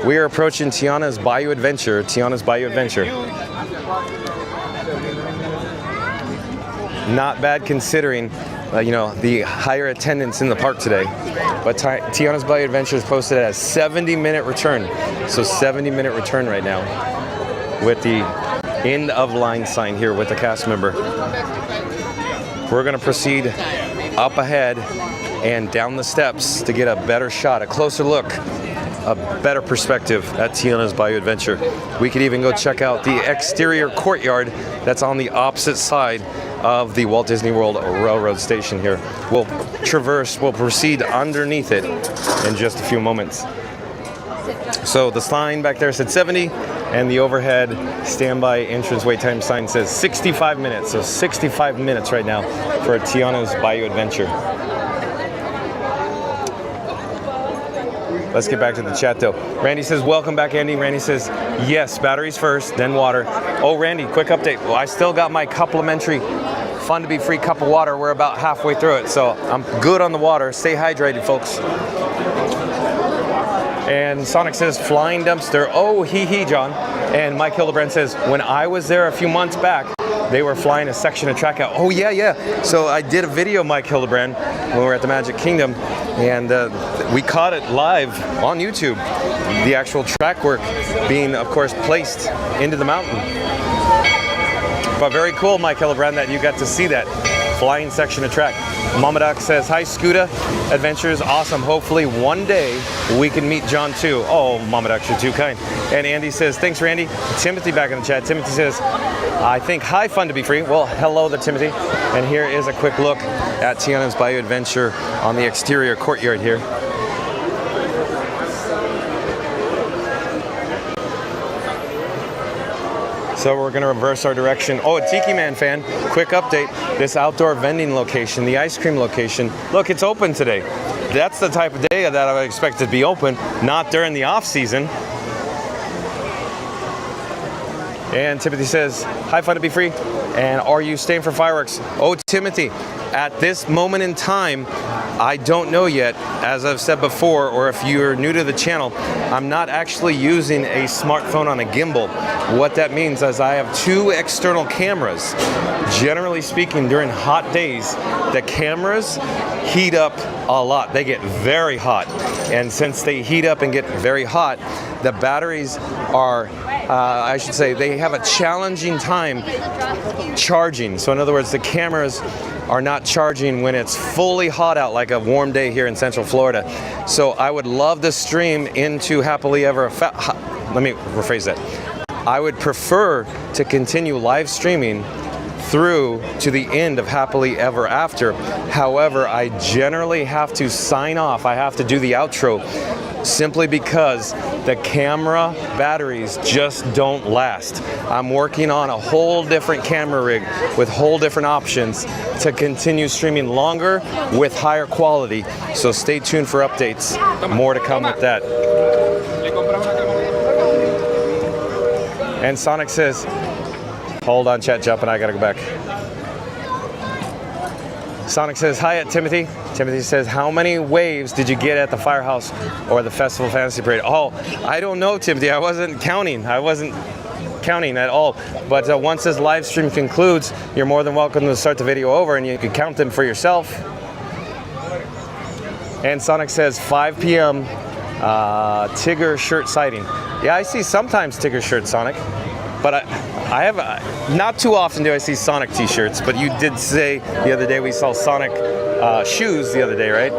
S1: We are approaching Tiana's Bayou Adventure. Tiana's Bayou Adventure. Not bad considering the higher attendance in the park today. But Tiana's Bayou Adventure is posted at a 70-minute return. So 70-minute return right now with the end of line sign here with the cast member. We're going to proceed up ahead and down the steps to get a better shot, a closer look, a better perspective at Tiana's Bayou Adventure. We could even go check out the exterior courtyard that's on the opposite side of the Walt Disney World Railroad Station here. We'll proceed underneath it in just a few moments. So the sign back there said 70, and the overhead standby entrance wait time sign says 65 minutes. So 65 minutes right now for Tiana's Bayou Adventure. Let's get back to the chat though. Randy says, "Welcome back, Andy." Randy says, "Yes, batteries first, then water." Oh, Randy, quick update. Well, I still got my complimentary fun to be free cup of water. We're about halfway through it, so I'm good on the water. Stay hydrated, folks. And Sonic says, flying dumpster. Oh, hee, John. And Mike Hildebrand says, when I was there a few months back, they were flying a section of track out. Oh, yeah. So I did a video, Mike Hildebrand, when we were at the Magic Kingdom, and we caught it live on YouTube. The actual track work being, of course, placed into the mountain. But very cool, Mike Hildebrand, that you got to see that flying section of track. Mamadak says, hi, Scooter Adventures, awesome. Hopefully one day we can meet John too. Oh, Mamadak, you're too kind. And Andy says, thanks, Randy. Timothy back in the chat. Timothy says, I think, hi, fun to be free. Well, hello there, Timothy. And here is a quick look at Tiana's Bayou Adventure on the exterior courtyard here. So we're going to reverse our direction. Oh, a Tiki Man fan, quick update. This outdoor vending location, the ice cream location, look, it's open today. That's the type of day that I would expect it to be open, not during the off season. And Timothy says, hi, fun to be free. And are you staying for fireworks? Oh, Timothy, at this moment in time, I don't know yet. As I've said before, or if you're new to the channel, I'm not actually using a smartphone on a gimbal. What that means is I have two external cameras. Generally speaking, during hot days, the cameras heat up a lot. They get very hot. And since they heat up and get very hot, the batteries are, I should say, they have a challenging time charging. So in other words, the cameras are not charging when it's fully hot out, like a warm day here in Central Florida. So I would love to stream into Happily Ever let me rephrase that. I would prefer to continue live streaming through to the end of Happily Ever After. However, I generally have to sign off. I have to do the outro simply because the camera batteries just don't last. I'm working on a whole different camera rig with whole different options to continue streaming longer with higher quality. So stay tuned for updates. More to come with that. And Sonic says, hold on, chat jumping, I gotta go back. Sonic says, hi at Timothy. Timothy says, how many waves did you get at the Firehouse or the Festival Fantasy Parade? Oh, I don't know, Timothy. I wasn't counting. At all. But once this live stream concludes, you're more than welcome to start the video over and you can count them for yourself. And Sonic says, 5 p.m. Tigger shirt sighting. Yeah, I see sometimes Tigger shirts, Sonic. But I have, not too often do I see Sonic t-shirts, but you did say the other day we saw Sonic shoes the other day, right?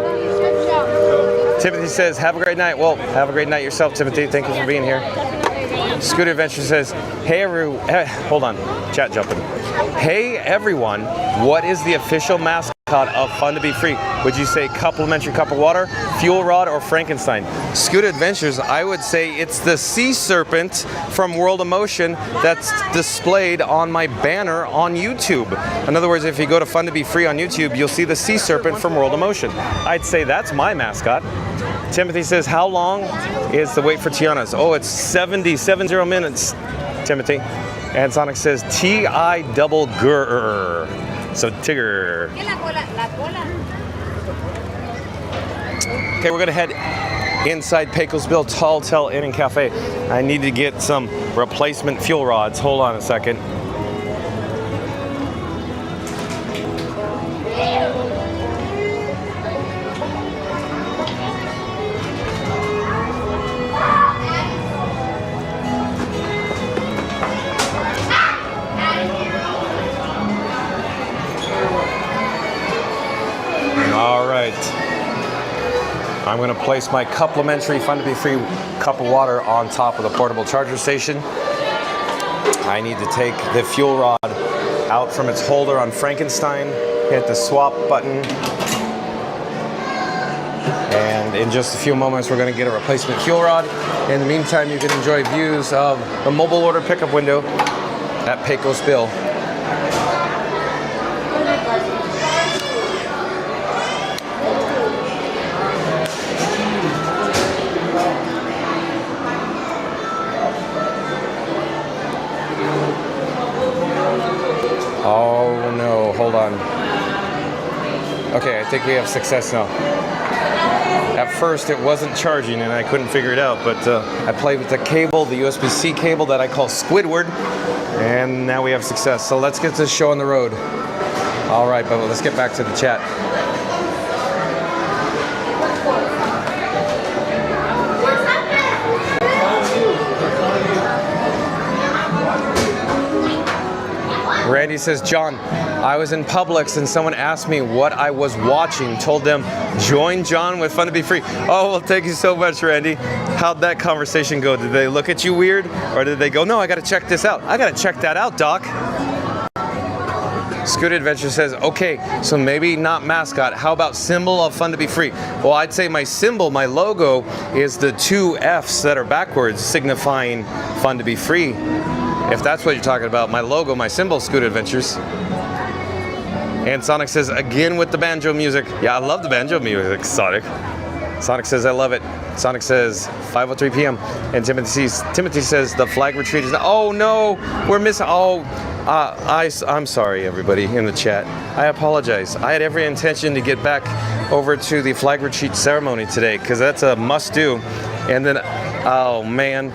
S1: Timothy says, have a great night. Well, have a great night yourself, Timothy. Thank you for being here. Scooter Adventure says, hold on, chat jumping. Hey everyone, what is the official mascot of Fun to Be Free? Would you say complimentary cup of water, fuel rod, or Frankenstein? Scooter Adventures, I would say it's the sea serpent from World of Motion that's displayed on my banner on YouTube. In other words, if you go to Fun to Be Free on YouTube, you'll see the sea serpent from World of Motion. I'd say that's my mascot. Timothy says, how long is the wait for Tiana's? Oh, it's 70 minutes, Timothy. And Sonic says, T-I-double-G-R. So Tigger. Okay, we're gonna head inside Pecos Bill Tall Tale Inn and Cafe. I need to get some replacement fuel rods. Hold on a second. All right, I'm going to place my complimentary Fun to Be Free cup of water on top of the portable charger station. I need to take the fuel rod out from its holder on Frankenstein, hit the swap button, and in just a few moments we're going to get a replacement fuel rod. In the meantime, you can enjoy views of the mobile order pickup window at Pecos Bill. Oh no. hold on. Okay, I think we have success now. At first it wasn't charging and I couldn't figure it out, but I played with the cable, the USB-C cable that I call Squidward, and now we have success. So let's get this show on the road. All right, Bubba, let's get back to the chat. Randy says, John, I was in Publix and someone asked me what I was watching. Told them, join John with Fun to Be Free. Oh, well, thank you so much, Randy. How'd that conversation go? Did they look at you weird? Or did they go, no, I got to check this out. I got to check that out, Doc. Scoot Adventure says, okay, so maybe not mascot. How about symbol of Fun to Be Free? Well, I'd say my symbol, my logo, is the two F's that are backwards, signifying Fun to Be Free. If that's what you're talking about, my logo, my symbol, Scoot Adventures. And Sonic says, again with the banjo music. Yeah, I love the banjo music, Sonic. Sonic says, I love it. Sonic says, 5:03 p.m. And Timothy says, the flag retreat is, oh no, we're missing, oh, I'm sorry, everybody in the chat. I apologize. I had every intention to get back over to the flag retreat ceremony today, because that's a must-do. And then, oh man,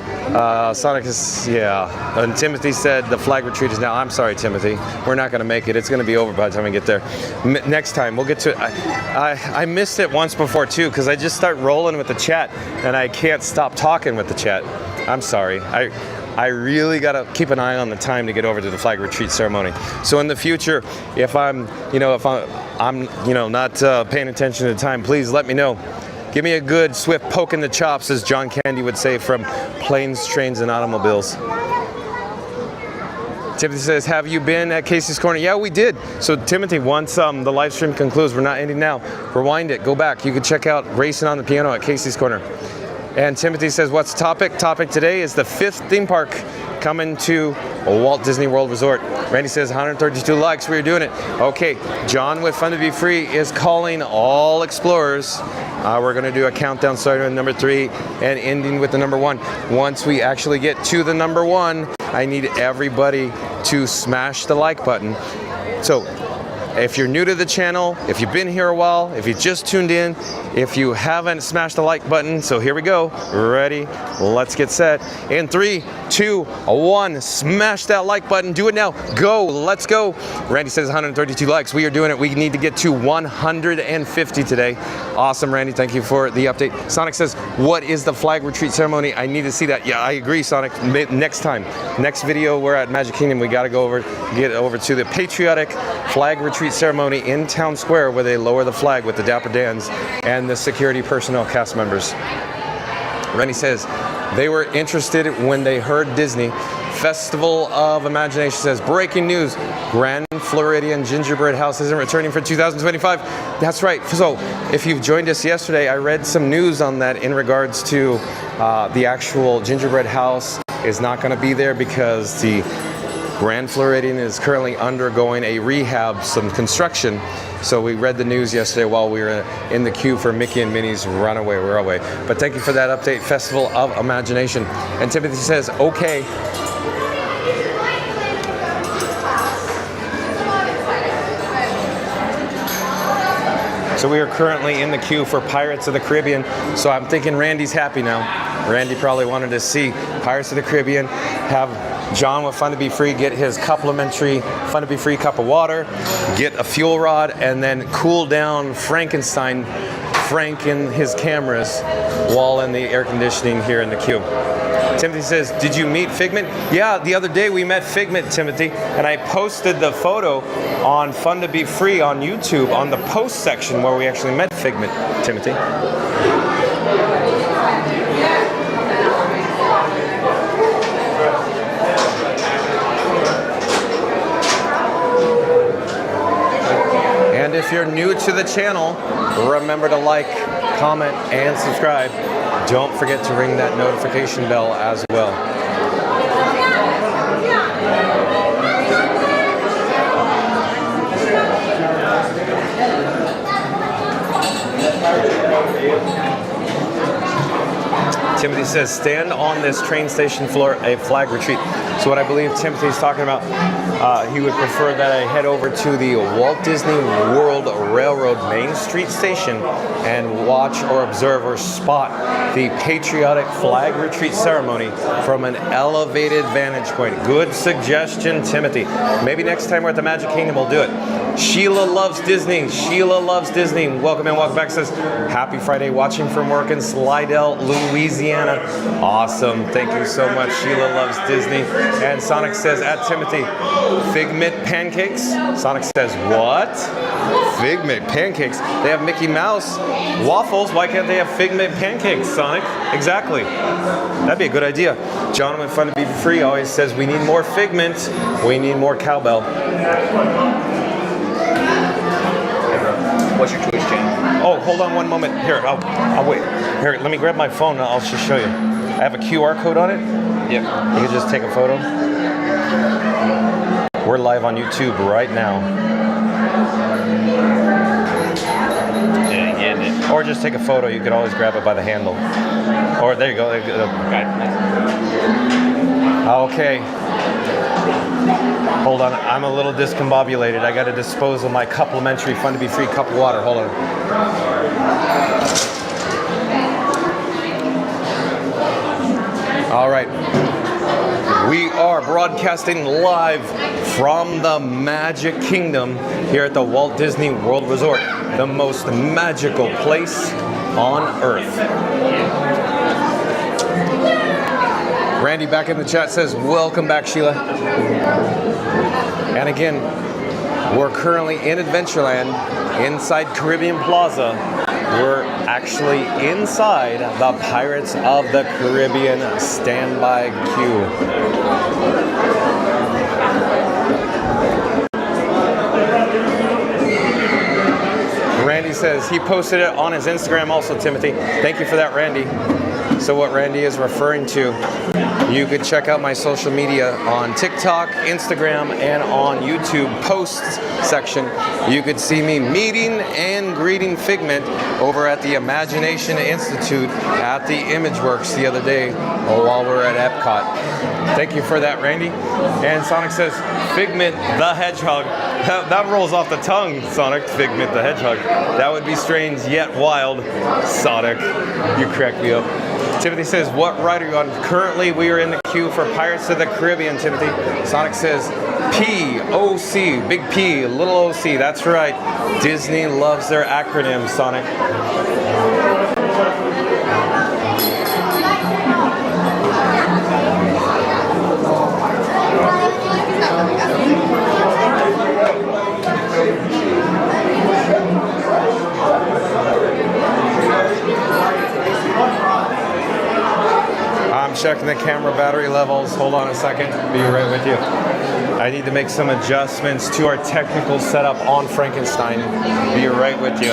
S1: Sonic is, yeah. And Timothy said the flag retreat is now. I'm sorry, Timothy. We're not going to make it. It's going to be over by the time we get there. Next time, we'll get to it. I missed it once before, too, because I just start rolling with the chat, and I can't stop talking with the chat. I'm sorry. I really got to keep an eye on the time to get over to the flag retreat ceremony. So in the future, if I'm not paying attention to the time, please let me know. Give me a good swift poke in the chops, as John Candy would say, from Planes, Trains, and Automobiles. Timothy says, have you been at Casey's Corner? Yeah, we did. So Timothy, once the live stream concludes, we're not ending now, rewind it, go back. You can check out Racing on the Piano at Casey's Corner. And Timothy says, what's the topic? Topic today is the 5th theme park coming to Walt Disney World Resort. Randy says 132 likes, we're doing it. Okay, John with Fun to Be Free is calling all explorers. We're gonna do a countdown starting with number 3 and ending with the number 1. Once we actually get to the number 1, I need everybody to smash the like button. So, if you're new to the channel, if you've been here a while, if you just tuned in, if you haven't smashed the like button, so here we go. Ready? Let's get set. In 3, 2, 1, smash that like button. Do it now. Go. Let's go. Randy says 132 likes. We are doing it. We need to get to 150 today. Awesome, Randy. Thank you for the update. Sonic says, what is the flag retreat ceremony? I need to see that. Yeah, I agree, Sonic. Next time. Next video, we're at Magic Kingdom. We got to get over to the patriotic flag retreat ceremony in Town Square, where they lower the flag with the Dapper Dans and the security personnel cast members. Rennie says they were interested when they heard Disney. Festival of Imagination says, breaking news, Grand Floridian Gingerbread House isn't returning for 2025. That's right. So if you've joined us yesterday, I read some news on that in regards to the actual Gingerbread House is not going to be there because the Grand Floridian is currently undergoing a rehab, some construction. So we read the news yesterday while we were in the queue for Mickey and Minnie's Runaway Railway. But thank you for that update, Festival of Imagination. And Timothy says, okay. So we are currently in the queue for Pirates of the Caribbean. So I'm thinking Randy's happy now. Randy probably wanted to see Pirates of the Caribbean, have John with Fun to Be Free get his complimentary Fun to Be Free cup of water, get a fuel rod, and then cool down Frankenstein Frank and his cameras while in the air conditioning here in the queue. Timothy says, did you meet Figment? Yeah, the other day we met Figment, Timothy, and I posted the photo on Fun to Be Free on YouTube on the post section where we actually met Figment, Timothy. And if you're new to the channel, remember to like, comment, and subscribe. Don't forget to ring that notification bell as well. Timothy says, stand on this train station floor, a flag retreat. So what I believe Timothy's talking about, he would prefer that I head over to the Walt Disney World Railroad Main Street Station and watch or observe or spot the patriotic flag retreat ceremony from an elevated vantage point. Good suggestion, Timothy. Maybe next time we're at the Magic Kingdom, we'll do it. Sheila loves Disney. Sheila loves Disney. Welcome in, welcome back. Says, happy Friday, watching from work in Slidell, Louisiana. Awesome. Thank you so much. Sheila loves Disney. And Sonic says, at Timothy, Figment pancakes? Sonic says, what? Figment pancakes? They have Mickey Mouse waffles. Why can't they have Figment pancakes, Sonic? Exactly. That'd be a good idea. John with Fun to Be Free always says, we need more Figment. We need more cowbell.
S7: What's your Twitch channel?
S1: Oh, hold on one moment. Here, I'll wait. Here, let me grab my phone and I'll just show you. I have a QR code on it.
S7: Yep.
S1: You can just take a photo. We're live on YouTube right now.
S7: Yeah, getting it.
S1: Or just take a photo. You could always grab it by the handle. Or there you go. Okay. Hold on. I'm a little discombobulated. I got to dispose of my complimentary Fun to Be Free cup of water. Hold on. All right. We are broadcasting live from the Magic Kingdom here at the Walt Disney World Resort, the most magical place on Earth. Randy back in the chat says, welcome back, Sheila. And again, we're currently in Adventureland inside Caribbean Plaza. We're actually inside the Pirates of the Caribbean standby queue. Randy says he posted it on his Instagram also, Timothy. Thank you for that, Randy. So what Randy is referring to, you could check out my social media on TikTok, Instagram, and on YouTube posts section. You could see me meeting and greeting Figment over at the Imagination Institute at the ImageWorks the other day while we're at Epcot. Thank you for that, Randy. And Sonic says, Figment the Hedgehog. That rolls off the tongue, Sonic. Figment the Hedgehog. That would be strange yet wild, Sonic. You crack me up. Timothy says, what ride are you on? Currently, we are in the queue for Pirates of the Caribbean, Timothy. Sonic says, P-O-C, big P, little O-C. That's right. Disney loves their acronyms, Sonic. I'm checking the camera battery levels. Hold on a second. Be right with you. I need to make some adjustments to our technical setup on Frankenstein. Be right with you.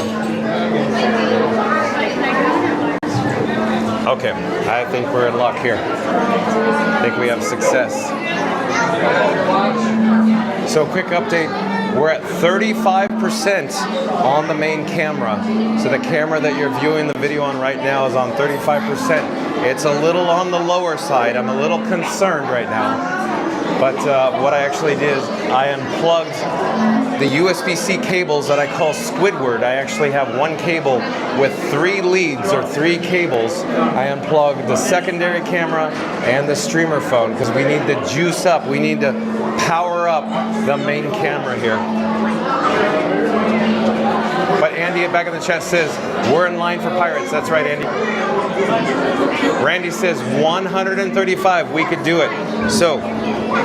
S1: Okay, I think we're in luck here. I think we have success. So quick update. We're at 35% on the main camera. So the camera that you're viewing the video on right now is on 35%. It's a little on the lower side. I'm a little concerned right now. But what I actually did is I unplugged the USB-C cables that I call Squidward. I actually have one cable with 3 leads or 3 cables. I unplugged the secondary camera and the streamer phone because we need to juice up. We need to power up the main camera here. But Andy back in the chat says, we're in line for Pirates. That's right, Andy. Randy says 135. We could do it. So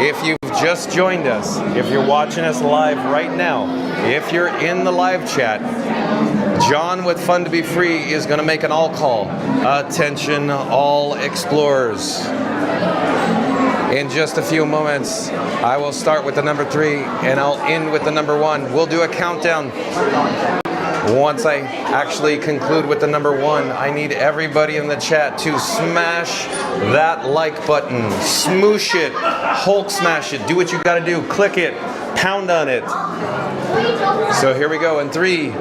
S1: if you've just joined us, if you're watching us live right now, if you're in the live chat, John with Fun to Be Free is going to make an all call. Attention all explorers. In just a few moments, I will start with the number 3 and I'll end with the number 1. We'll do a countdown. Once I actually conclude with the number 1, I need everybody in the chat to smash that like button. Smoosh it. Hulk smash it. Do what you gotta do. Click it. Pound on it. So here we go. In 3,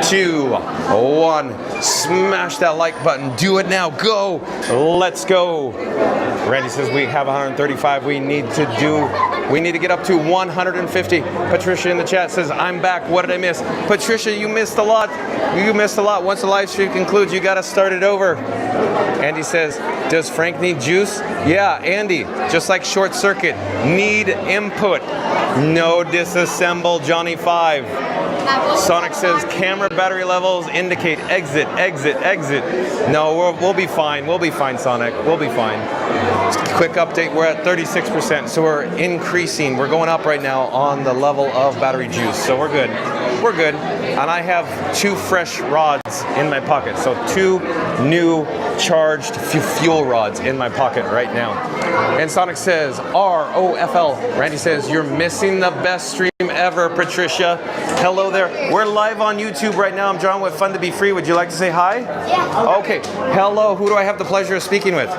S1: 2, 1. Smash that like button. Do it now. Go. Let's go. Randy says we have 135. We need to get up to 150. Patricia in the chat says, I'm back. What did I miss? Patricia, you missed a lot. You missed a lot. Once the live stream concludes, you got to start it over. Andy says, does Frank need juice? Yeah, Andy, just like short circuit, need input. No disassemble, Johnny 5. Sonic says camera battery levels indicate exit, exit, exit. No, we'll be fine. We'll be fine, Sonic. We'll be fine. Quick update, we're at 36%, so we're increasing. We're going up right now on the level of battery juice, so we're good. We're good. And I have 2 fresh rods in my pocket, so 2 new charged fuel rods in my pocket right now. And Sonic says, ROFL. Randy says, you're missing the best stream ever, Patricia. Hello there. We're live on YouTube right now. I'm John with Fun to Be Free. Would you like to say hi?
S4: Yeah.
S1: Okay. Hello. Who do I have the pleasure of speaking with?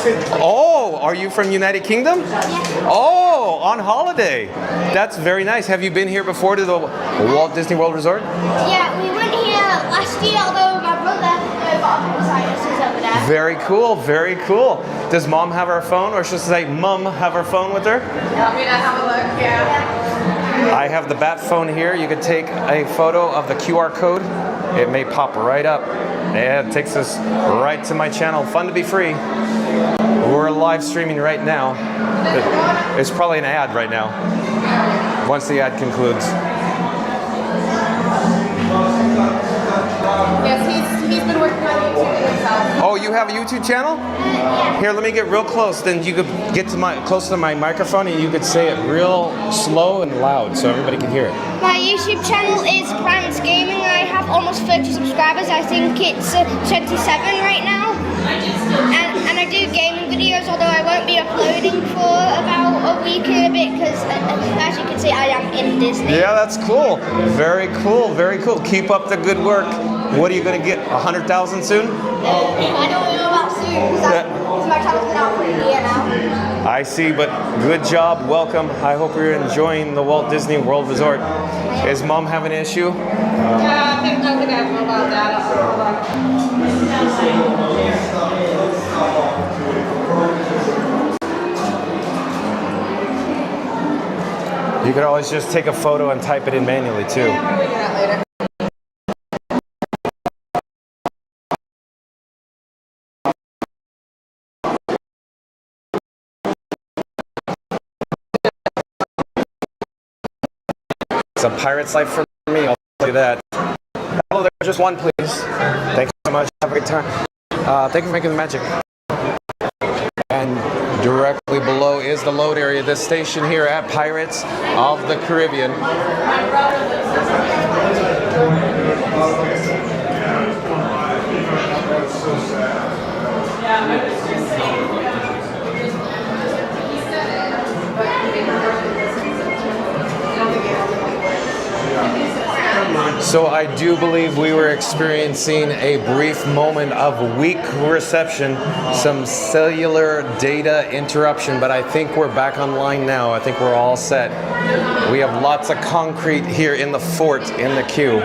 S4: Twinkle.
S1: Oh, are you from United Kingdom?
S4: Yeah.
S1: Oh, on holiday. That's very nice. Have you been here before to the Walt Disney World Resort?
S4: Yeah, we went here last year, although my brother got appendicitis over there.
S1: Very cool, very cool. Does mom have her phone, or should I say mum have her phone with her?
S3: Want me to have a look? Yeah.
S1: I have the bat phone here. You could take a photo of the QR code. It may pop right up. Yeah, it takes us right to my channel, Fun to Be Free. We're live streaming right now. It's probably an ad right now, once the ad concludes.
S3: Yes, he's been working on YouTube himself.
S1: Oh, you have a YouTube channel? Here, let me get real close. Then you could get to close to my microphone, and you could say it real slow and loud so everybody can hear it.
S4: My YouTube channel is Plants Gaming. I have almost 30 subscribers. I think it's 27 right now. And I do gaming videos, although I won't be uploading for about a week and a bit because, as you can see, I am in Disney.
S1: Yeah, that's cool. Very cool, very cool. Keep up the good work. What are you going to get, 100,000 soon?
S4: I don't know about soon because my channel's been out for a year now.
S1: I see, but good job. Welcome. I hope you're enjoying the Walt Disney World Resort. Is mom having an issue?
S3: Yeah, I think I have mobile data. Hold on.
S1: You could always just take a photo and type it in manually too.
S3: Yeah, we'll do that later.
S1: It's a pirate's life for me, I'll tell you that. Hello there, just one please. Thanks so much, have a good time. Thank you for making the magic. And directly below is the load area, this station here at Pirates of the Caribbean. So I do believe we were experiencing a brief moment of weak reception, some cellular data interruption, but I think we're back online now. I think we're all set. We have lots of concrete here in the fort in the queue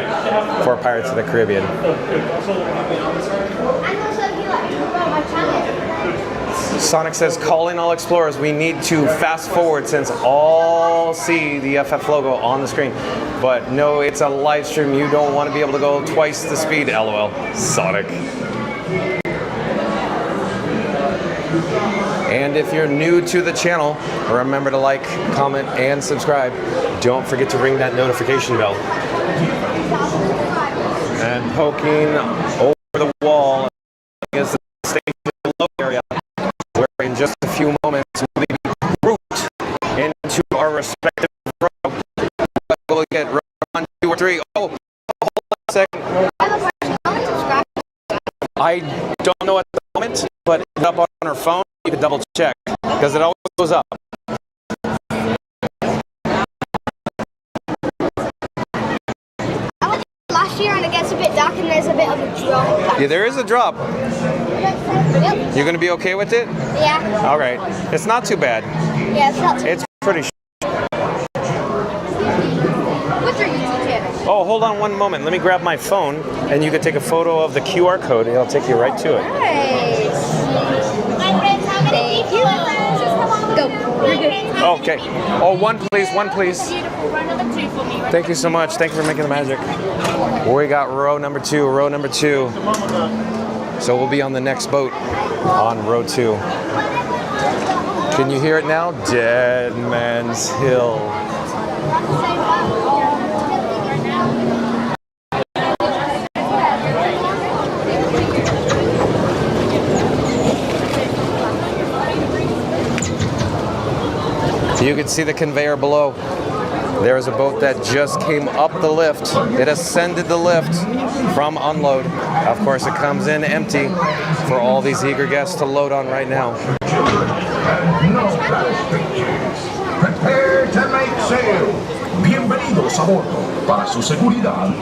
S1: for Pirates of the Caribbean.
S4: And also, if you like to about my channel.
S1: Sonic says, calling all explorers. We need to fast forward since all see the FF logo on the screen. But no, it's a live stream. You don't want to be able to go twice the speed, LOL. Sonic. And if you're new to the channel, remember to like, comment, and subscribe. Don't forget to ring that notification bell. And poking over the wall is the station low area, where in just a few moments we'll be grouped into our respective row. We'll get 1, 2, or 3. Oh, hold on a second. I don't know at the moment, but it's up on her phone. You can double check because it always goes up.
S4: I went last year and it gets a bit dark and there's a bit of a drop.
S1: Yeah, there is a drop.
S4: Yep.
S1: You're going to be okay with it?
S4: Yeah.
S1: All right. It's not too bad.
S4: Yeah, it's not too
S1: It's pretty.
S4: What's your YouTube channel?
S1: Oh, hold on one moment. Let me grab my phone, and you can take a photo of the QR code, and it'll take you right to it.
S4: Nice.
S1: Okay. Oh, one please, one please.
S3: Beautiful. Row number 2 for me.
S1: Thank you so much. Thank you for making the magic. We got row number 2, row number 2. So we'll be on the next boat on row 2. Can you hear it now? Dead Man's Hill. You can see the conveyor below. There is a boat that just came up the lift. It ascended the lift from unload. Of course, it comes in empty for all these eager guests to load on right now.
S2: Prepare to make sail. Bienvenidos a bordo. Para su seguridad.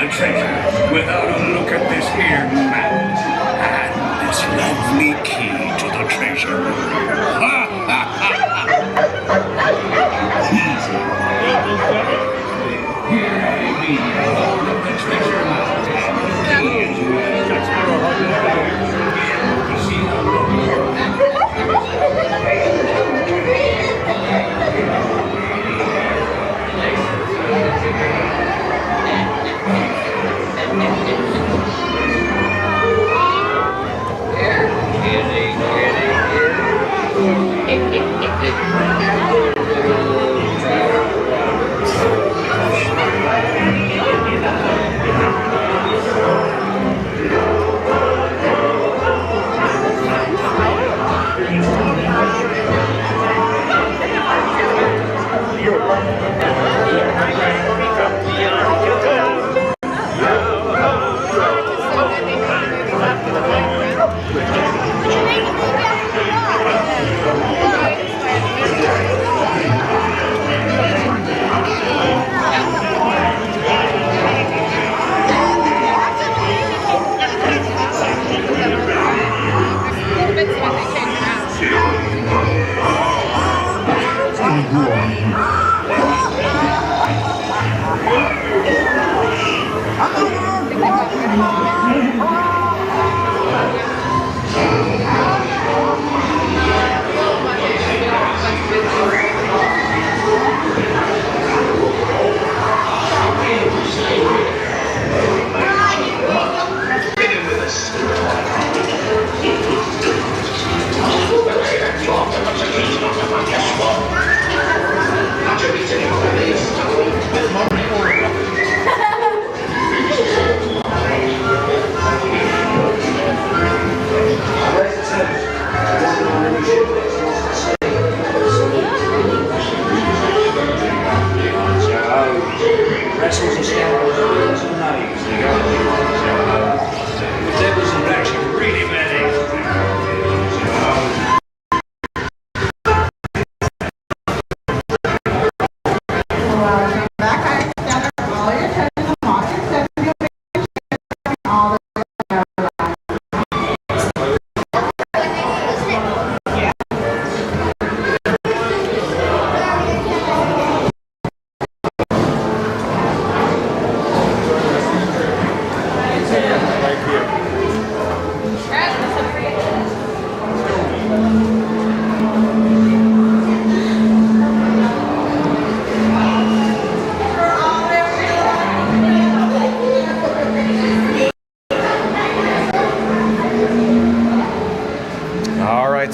S9: the treasure without a look at this here map and this lovely key to the treasure room. Easy. The treasure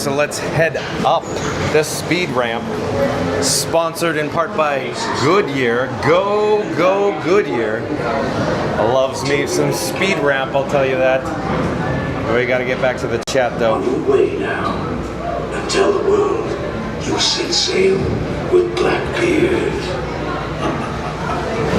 S1: So let's head up the speed ramp, sponsored in part by Goodyear. Go Goodyear. Loves me some speed ramp, I'll tell you that. We gotta get back to the chat though.
S9: On your way now, and tell the world you set sail with Blackbeard.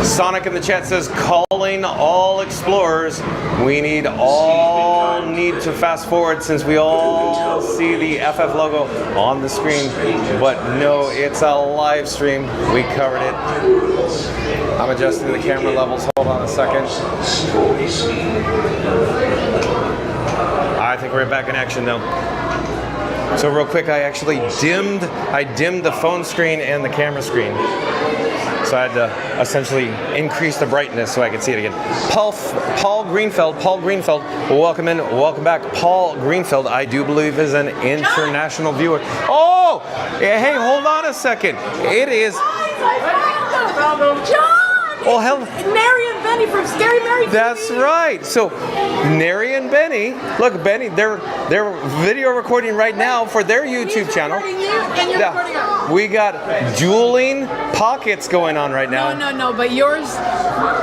S1: Sonic in the chat says, calling all explorers. We need to fast forward since we all see the FF logo on the screen. But no, it's a live stream. We covered it. I'm adjusting the camera levels. Hold on a second. I think we're back in action though. So real quick, I actually dimmed the phone screen and the camera screen. So I had to essentially increase the brightness so I could see it again. Paul Greenfeld, welcome in, welcome back. Paul Greenfeld, I do believe is an international viewer. Oh, hey, hold on a second. It is.
S6: John!
S1: Oh, hell.
S6: Mary and Benny from Scary Mary TV.
S1: That's right. So, Nary and Benny, look, Benny, they're video recording right now for their YouTube channel. We got dueling pockets going on right now.
S6: No, but yours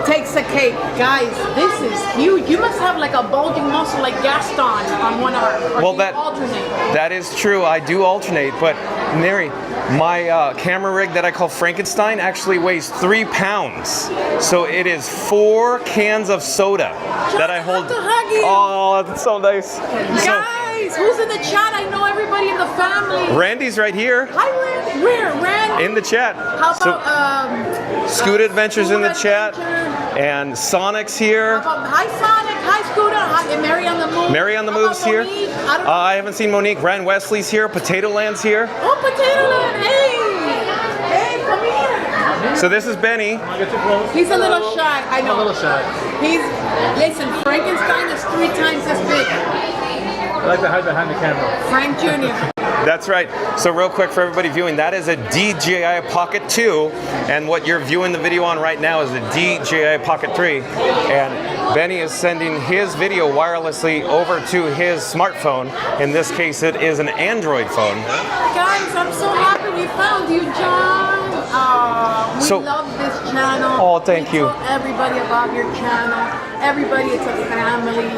S6: takes a cake. Guys, this is huge. You must have like a bulging muscle like Gaston on one arm.
S1: Well, that is true. I do alternate, but Nary, my camera rig that I call Frankenstein actually weighs 3 pounds. So it is 4 cans of soda that I hold.
S6: To hug you.
S1: Oh, that's so nice.
S6: Guys, guys, who's in the chat? I know everybody in the family.
S1: Randy's right here
S6: Hi, Randy. Where? Randy?
S1: in the chat.
S6: How about,
S1: Scoot Adventures in the
S6: Scoot
S1: chat,
S6: Adventure?
S1: and Sonic's here.
S6: How about, hi, Sonic. Hi, Scooter. Hi, and Mary on the Move.
S1: Mary on the
S6: How
S1: Move's
S6: about
S1: here.
S6: Monique? I don't know.
S1: I haven't seen Monique. Ryan Wesley's here. Potato Land's here.
S6: Oh, Potato Land. Hey. Hey, come here.
S1: So this is Benny.
S6: He's a little shy. I know.
S5: A little shy.
S6: Listen, Frankenstein is 3 times as big.
S5: I like to hide behind the camera.
S6: Frank Jr.
S1: That's right. So real quick for everybody viewing, that is a DJI Pocket 2, and what you're viewing the video on right now is the DJI Pocket 3. And Benny is sending his video wirelessly over to his smartphone. In this case, it is an Android phone.
S6: Guys, I'm so happy we found you, John. We
S1: So-
S6: love this channel.
S1: Oh, thank you.
S6: Tell everybody about your channel. Everybody, it's a family.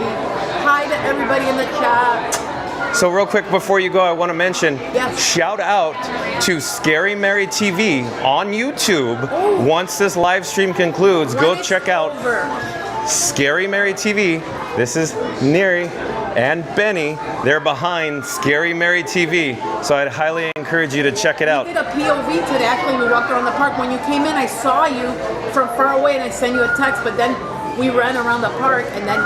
S6: Hi to everybody in the chat.
S1: So real quick before you go, I want to mention,
S6: Yes.
S1: shout out to Scary Mary TV on YouTube.
S6: Ooh.
S1: Once this live stream concludes, go
S6: When it's
S1: check out
S6: over.
S1: Scary Mary TV. This is Neri and Benny. They're behind Scary Mary TV. So I'd highly encourage you to check it out.
S6: We did a POV today. Actually, we walked around the park. When you came in, I saw you from far away and I sent you a text, but then we ran around the park and then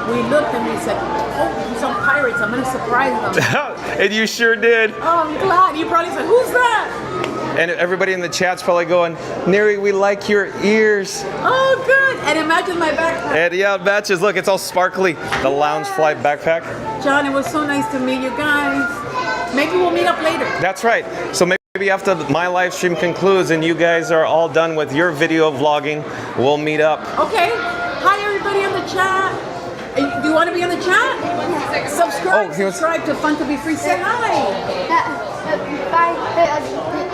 S6: we looked and we said, oh, he's on Pirates. I'm going to surprise them.
S1: And you sure did.
S6: Oh, I'm glad. You probably said, who's that?
S1: And everybody in the chat's probably going, Neri, we like your ears.
S6: Oh, good. And imagine my backpack.
S1: And yeah, it matches. Look, it's all sparkly. The Loungefly backpack.
S6: John, it was so nice to meet you guys. Maybe we'll meet up later.
S1: That's right. So maybe after my live stream concludes and you guys are all done with your video vlogging, we'll meet up.
S6: Okay. Hi, everybody in the chat. Do you want to be in the chat? Subscribe.
S1: Oh, he was-
S6: Subscribe to Fun to Be Free. Say hi.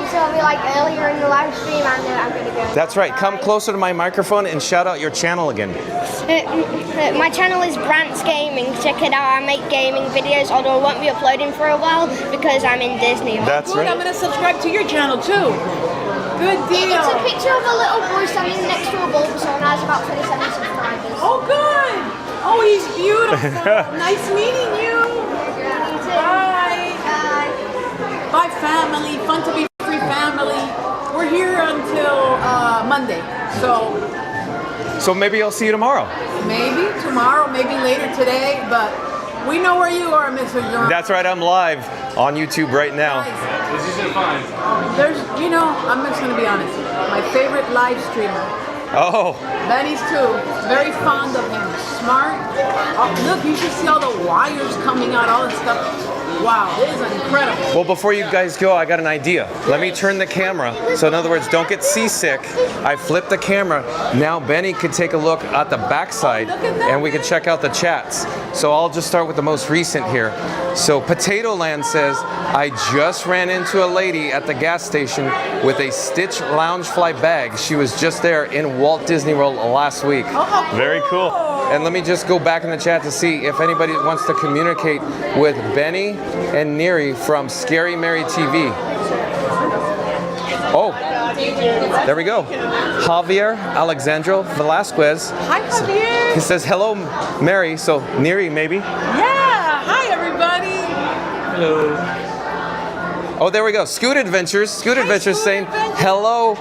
S4: So it'll be like earlier in the live stream, I'm gonna go.
S1: That's right. Come closer to my microphone and shout out your channel again.
S4: My channel is Brant's Gaming. Check it out. I make gaming videos, although I won't be uploading for a while because I'm in Disney.
S1: That's
S6: Good. I'm
S1: right.
S6: going to subscribe to your channel too. Good deal.
S4: It's a picture of a little boy standing next to a Bulbasaur and has about 27 subscribers.
S6: Oh, good. Oh, he's beautiful. Nice meeting you. Bye. Bye, family. Fun to Be Free family. We're here until Monday.
S1: So maybe I'll see you tomorrow.
S6: Maybe tomorrow, maybe later today, but we know where you are, Mr. John.
S1: That's right. I'm live on YouTube right now.
S5: It's easy to find.
S6: There's, I'm just going to be honest. My favorite live streamer.
S1: Oh,
S6: Benny's too. Very fond of him. Smart. Oh, look, you should see all the wires coming out, all this stuff. Wow, this is incredible.
S1: well, before you guys go, I got an idea. Let me turn the camera. So in other words, don't get seasick. I flipped the camera. Now Benny could take a look at the backside
S6: Look at that.
S1: and we can check out the chats. So I'll just start with the most recent here. So Potato Land says, I just ran into a lady at the gas station with a Stitch Loungefly bag. She was just there in Walt Disney World last week.
S6: Oh, how
S1: Very cool. And let me just go back in the chat to see if anybody wants to communicate with Benny and Neri from Scary Mary TV. Oh, there we go. Javier Alexandro Velasquez.
S6: Hi, Javier.
S1: He says, hello, Mary. So, Neri, maybe.
S6: Yeah. Hi, everybody.
S1: Oh, there we go. Scoot Adventures. Scoot Adventures
S6: Scoot
S1: saying,
S6: Adventures.
S1: hello,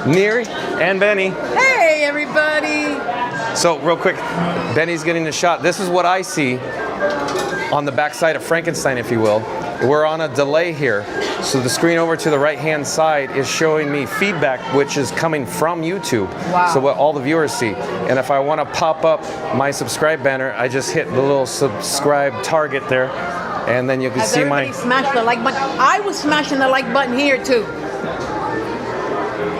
S1: Neri and Benny.
S6: Hey, everybody.
S1: So, real quick, Benny's getting a shot. This is what I see on the backside of Frankenstein, if you will. We're on a delay here. So the screen over to the right-hand side is showing me feedback, which is coming from YouTube.
S6: Wow.
S1: So what all the viewers see. And if I want to pop up my subscribe banner, I just hit the little subscribe target there, and then you can
S6: Has
S1: see my...
S6: everybody smashed the like button? I was smashing the like button here, too.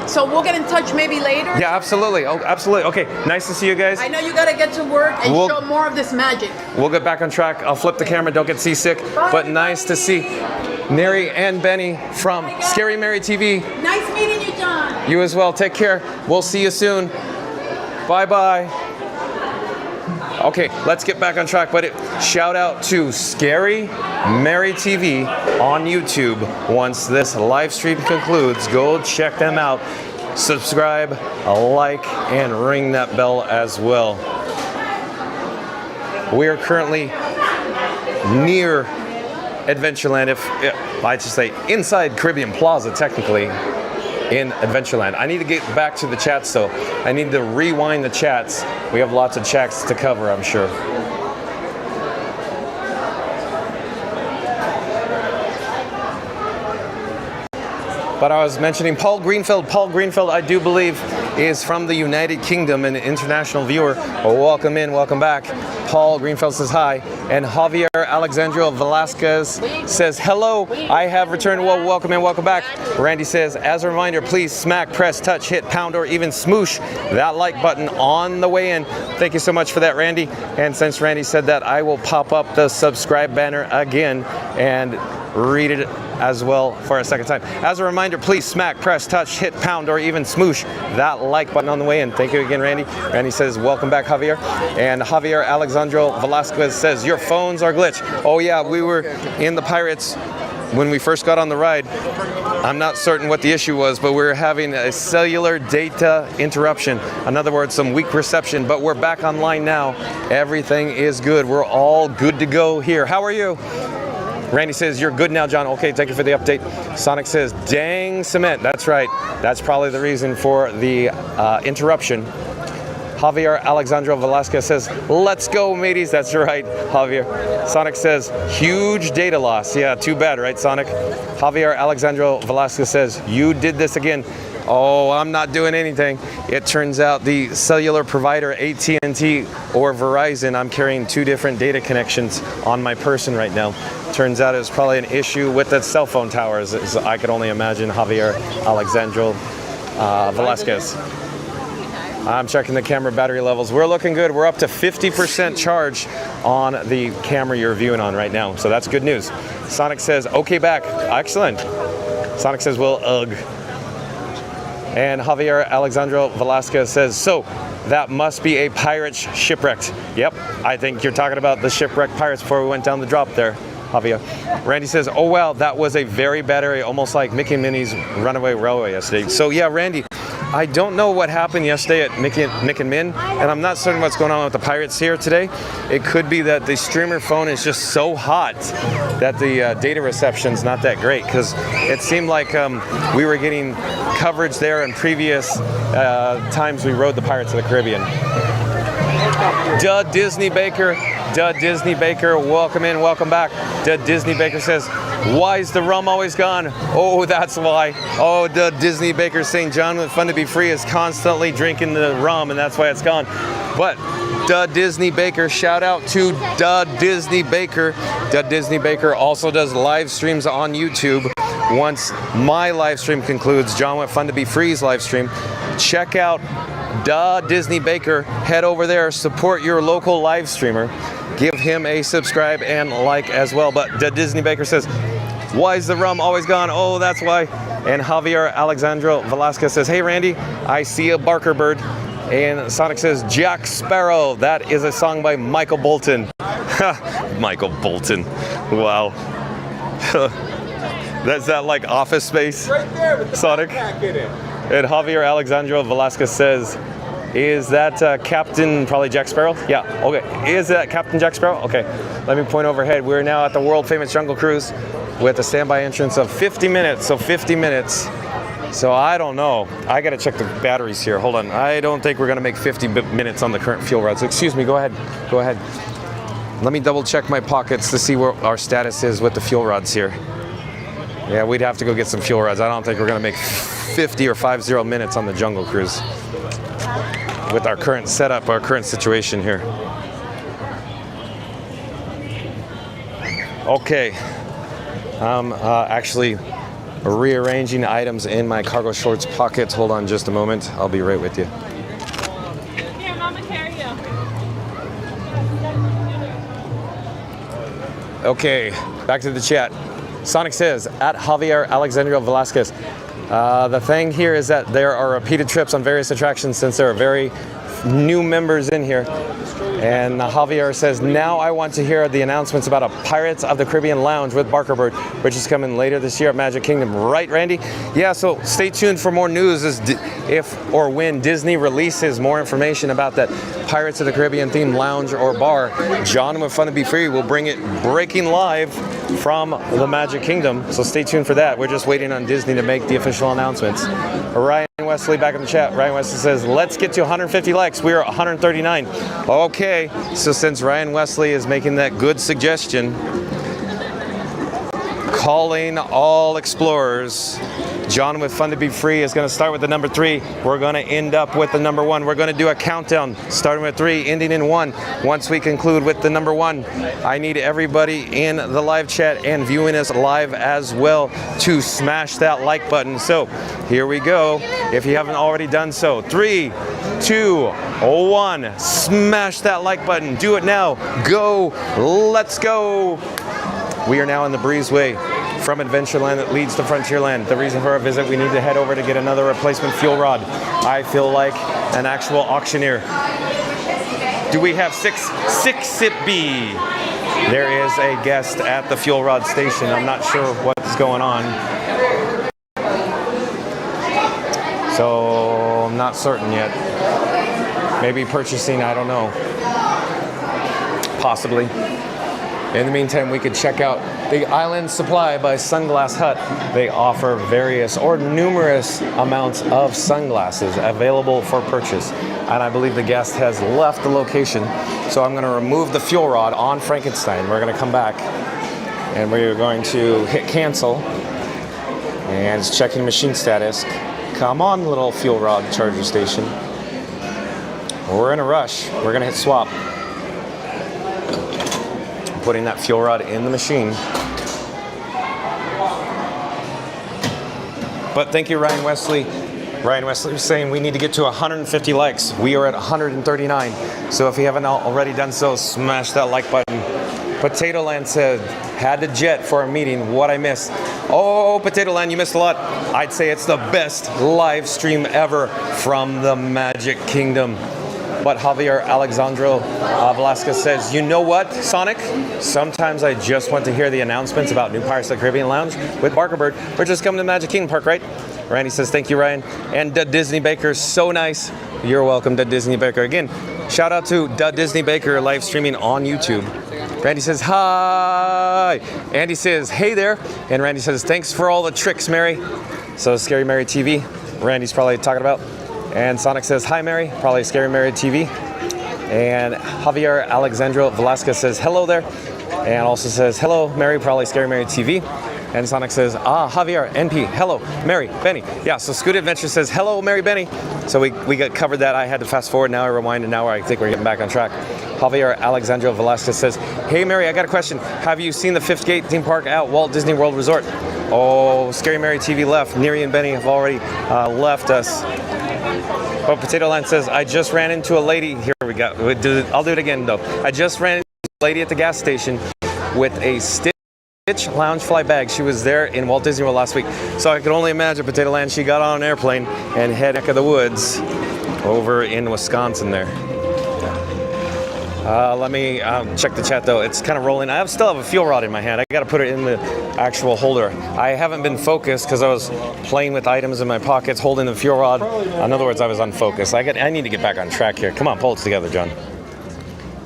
S6: So we'll get in touch maybe later.
S1: Yeah, absolutely. Oh, absolutely. Okay, nice to see you guys.
S6: I know you got to get to work and
S1: We'll-
S6: show more of this magic.
S1: We'll get back on track. I'll flip the camera, don't get seasick.
S6: Bye,
S1: But nice to see Neri and Benny from
S6: guys.
S1: Scary Mary TV.
S6: Nice meeting you, John.
S1: You as well. Take care. We'll see you soon. Bye-bye. Okay, let's get back on track. But shout out to Scary Mary TV on YouTube. Once this live stream concludes, go check them out. Subscribe, like, and ring that bell as well. We are currently near Adventureland, I should say inside Caribbean Plaza, technically, in Adventureland. I need to get back to the chats, though. I need to rewind the chats. We have lots of chats to cover, I'm sure. But I was mentioning Paul Greenfield. Paul Greenfield, I do believe, is from the United Kingdom, an international viewer. Well, welcome in, welcome back. Paul Greenfield says hi. And Javier Alexandro Velasquez says hello. I have returned. Well, welcome in, welcome back. Randy says, as a reminder, please smack, press, touch, hit, pound, or even smoosh that like button on the way in. Thank you so much for that, Randy. And since Randy said that, I will pop up the subscribe banner again and read it as well for a second time. As a reminder, please smack, press, touch, hit, pound, or even smoosh that like button on the way in. Thank you again, Randy. Randy says, welcome back, Javier. And Javier Alexandro Velasquez says, your phones are glitched. Oh yeah, we were in the Pirates when we first got on the ride. I'm not certain what the issue was, but we were having a cellular data interruption. In other words, some weak reception, but we're back online now. Everything is good. We're all good to go here. How are you? Randy says, you're good now, John. Okay, thank you for the update. Sonic says, dang cement. That's right. That's probably the reason for the interruption. Javier Alexandro Velasquez says, let's go, mateys. That's right, Javier. Sonic says, huge data loss. Yeah, too bad, right, Sonic? Javier Alexandro Velasquez says, you did this again. Oh, I'm not doing anything. It turns out the cellular provider, AT&T or Verizon, I'm carrying two different data connections on my person right now. Turns out it was probably an issue with the cell phone towers. I could only imagine. Javier Alexandro Velasquez. I'm checking the camera battery levels. We're looking good. We're up to 50% charge on the camera you're viewing on right now. So that's good news. Sonic says, okay, back. Excellent. Sonic says, well, ugh. And Javier Alexandro Velasquez says, so that must be a pirate shipwrecked. Yep, I think you're talking about the shipwrecked pirates before we went down the drop there, Javier. Randy says, oh wow, that was a very bad area, almost like Mickey and Minnie's Runaway Railway yesterday. So yeah, Randy, I don't know what happened yesterday at Mick and Min, and I'm not certain what's going on with the pirates here today. It could be that the streamer phone is just so hot that the data reception's not that great, because it seemed like we were getting coverage there in previous times we rode the Pirates of the Caribbean. Duh Disney Baker, welcome in, welcome back. Duh Disney Baker says, why is the rum always gone? Oh, that's why. Oh, Duh Disney Baker saying John with Fun to Be Free is constantly drinking the rum and that's why it's gone. But Duh Disney Baker, shout out to Duh Disney Baker. Duh Disney Baker also does live streams on YouTube. Once my live stream concludes, John Went Fun to Be Free's live stream, check out Duh Disney Baker. Head over there, support your local live streamer. Give him a subscribe and like as well. But Duh Disney Baker says, why is the rum always gone? Oh, that's why. And Javier Alexandro Velasquez says, hey Randy, I see a Barker bird. And Sonic says, Jack Sparrow. That is a song by Michael Bolton. Michael Bolton. Wow. That's that like Office Space, right there with the Sonic. And Javier Alexandro Velasquez says, is that Captain, probably Jack Sparrow? Yeah, okay. Is that Captain Jack Sparrow? Okay, let me point overhead. We're now at the world famous Jungle Cruise with a standby entrance of 50 minutes, so 50 minutes. So I don't know. I gotta check the batteries here. Hold on. I don't think we're gonna make 50 minutes on the current fuel rods. Excuse me, go ahead. Go ahead. Let me double check my pockets to see where our status is with the fuel rods here. Yeah, we'd have to go get some fuel rods. I don't think we're gonna make 50 or 50 minutes on the Jungle Cruise with our current setup, our current situation here. Okay, I'm actually rearranging items in my cargo shorts pockets. Hold on just a moment. I'll be right with you.
S3: Here, Mama, carry you.
S1: Okay, back to the chat. Sonic says, at Javier Alexandro Velasquez, the thing here is that there are repeated trips on various attractions since there are very new members in here. And Javier says, now I want to hear the announcements about a Pirates of the Caribbean Lounge with Barker Bird, which is coming later this year at Magic Kingdom. Right, Randy? Yeah, so stay tuned for more news as if or when Disney releases more information about that Pirates of the Caribbean themed lounge or bar, John with Fun to Be Free will bring it breaking live from the Magic Kingdom. So stay tuned for that. We're just waiting on Disney to make the official announcements. Ryan Wesley back in the chat. Ryan Wesley says, let's get to 150 likes. We are at 139. Okay, so since Ryan Wesley is making that good suggestion, calling all explorers, John with Fun to Be Free is going to start with the number 3. We're going to end up with the number 1. We're going to do a countdown starting with 3, ending in 1. Once we conclude with the number 1, I need everybody in the live chat and viewing us live as well to smash that like button. So here we go. If you haven't already done so, 3, 2, 1, smash that like button. Do it now. Go. Let's go. We are now in the breezeway from Adventureland that leads to Frontierland. The reason for our visit, we need to head over to get another replacement fuel rod. I feel like an actual auctioneer. Do we have 6B? There is a guest at the fuel rod station. I'm not sure what's going on. So I'm not certain yet. Maybe purchasing, I don't know. Possibly. In the meantime, we could check out the Island Supply by Sunglass Hut. They offer various or numerous amounts of sunglasses available for purchase. And I believe the guest has left the location. So I'm going to remove the fuel rod on Frankenstein. We're going to come back and we're going to hit cancel. And it's checking machine status. Come on, little fuel rod charger station. We're in a rush. We're going to hit swap. Putting that fuel rod in the machine. But thank you, Ryan Wesley. Ryan Wesley was saying we need to get to 150 likes. We are at 139. So if you haven't already done so, smash that like button. Potato Land said, had to jet for a meeting. What I missed. Oh, Potato Land, you missed a lot. I'd say it's the best live stream ever from the Magic Kingdom. But Javier Alexandro Velasquez says, you know what, Sonic? Sometimes I just want to hear the announcements about new Pirates of the Caribbean Lounge with Barker Bird. We're just coming to Magic Kingdom Park, right? Randy says, thank you, Ryan. And Dud Disney Baker, so nice. You're welcome, Dud Disney Baker. Again, shout out to Dud Disney Baker live streaming on YouTube. Randy says, hi. Andy says, hey there. And Randy says, thanks for all the tricks, Mary. So Scary Mary TV, Randy's probably talking about. And Sonic says, hi, Mary. Probably Scary Mary TV. And Javier Alexandro Velasquez says, hello there. And also says, hello, Mary. Probably Scary Mary TV. And Sonic says, Javier, NP. Hello, Mary, Benny. Yeah, so Scoot Adventure says, hello, Mary, Benny. So we got covered that. I had to fast forward. Now I rewind, and now I think we're getting back on track. Javier Alexandro Velasquez says, hey, Mary, I got a question. Have you seen the Fifth Gate theme park at Walt Disney World Resort? Oh, Scary Mary TV left. Neri and Benny have already left us. But Potato Land says, I just ran into a lady. Here we go. I'll do it again, though. I just ran into a lady at the gas station with a Stitch Loungefly bag. She was there in Walt Disney World last week. So I could only imagine, Potato Land, she got on an airplane and head neck of the woods over in Wisconsin there. Let me check the chat, though. It's kind of rolling. I still have a fuel rod in my hand. I got to put it in the actual holder. I haven't been focused because I was playing with items in my pockets, holding the fuel rod. In other words, I was unfocused. I need to get back on track here. Come on, pull it together, John.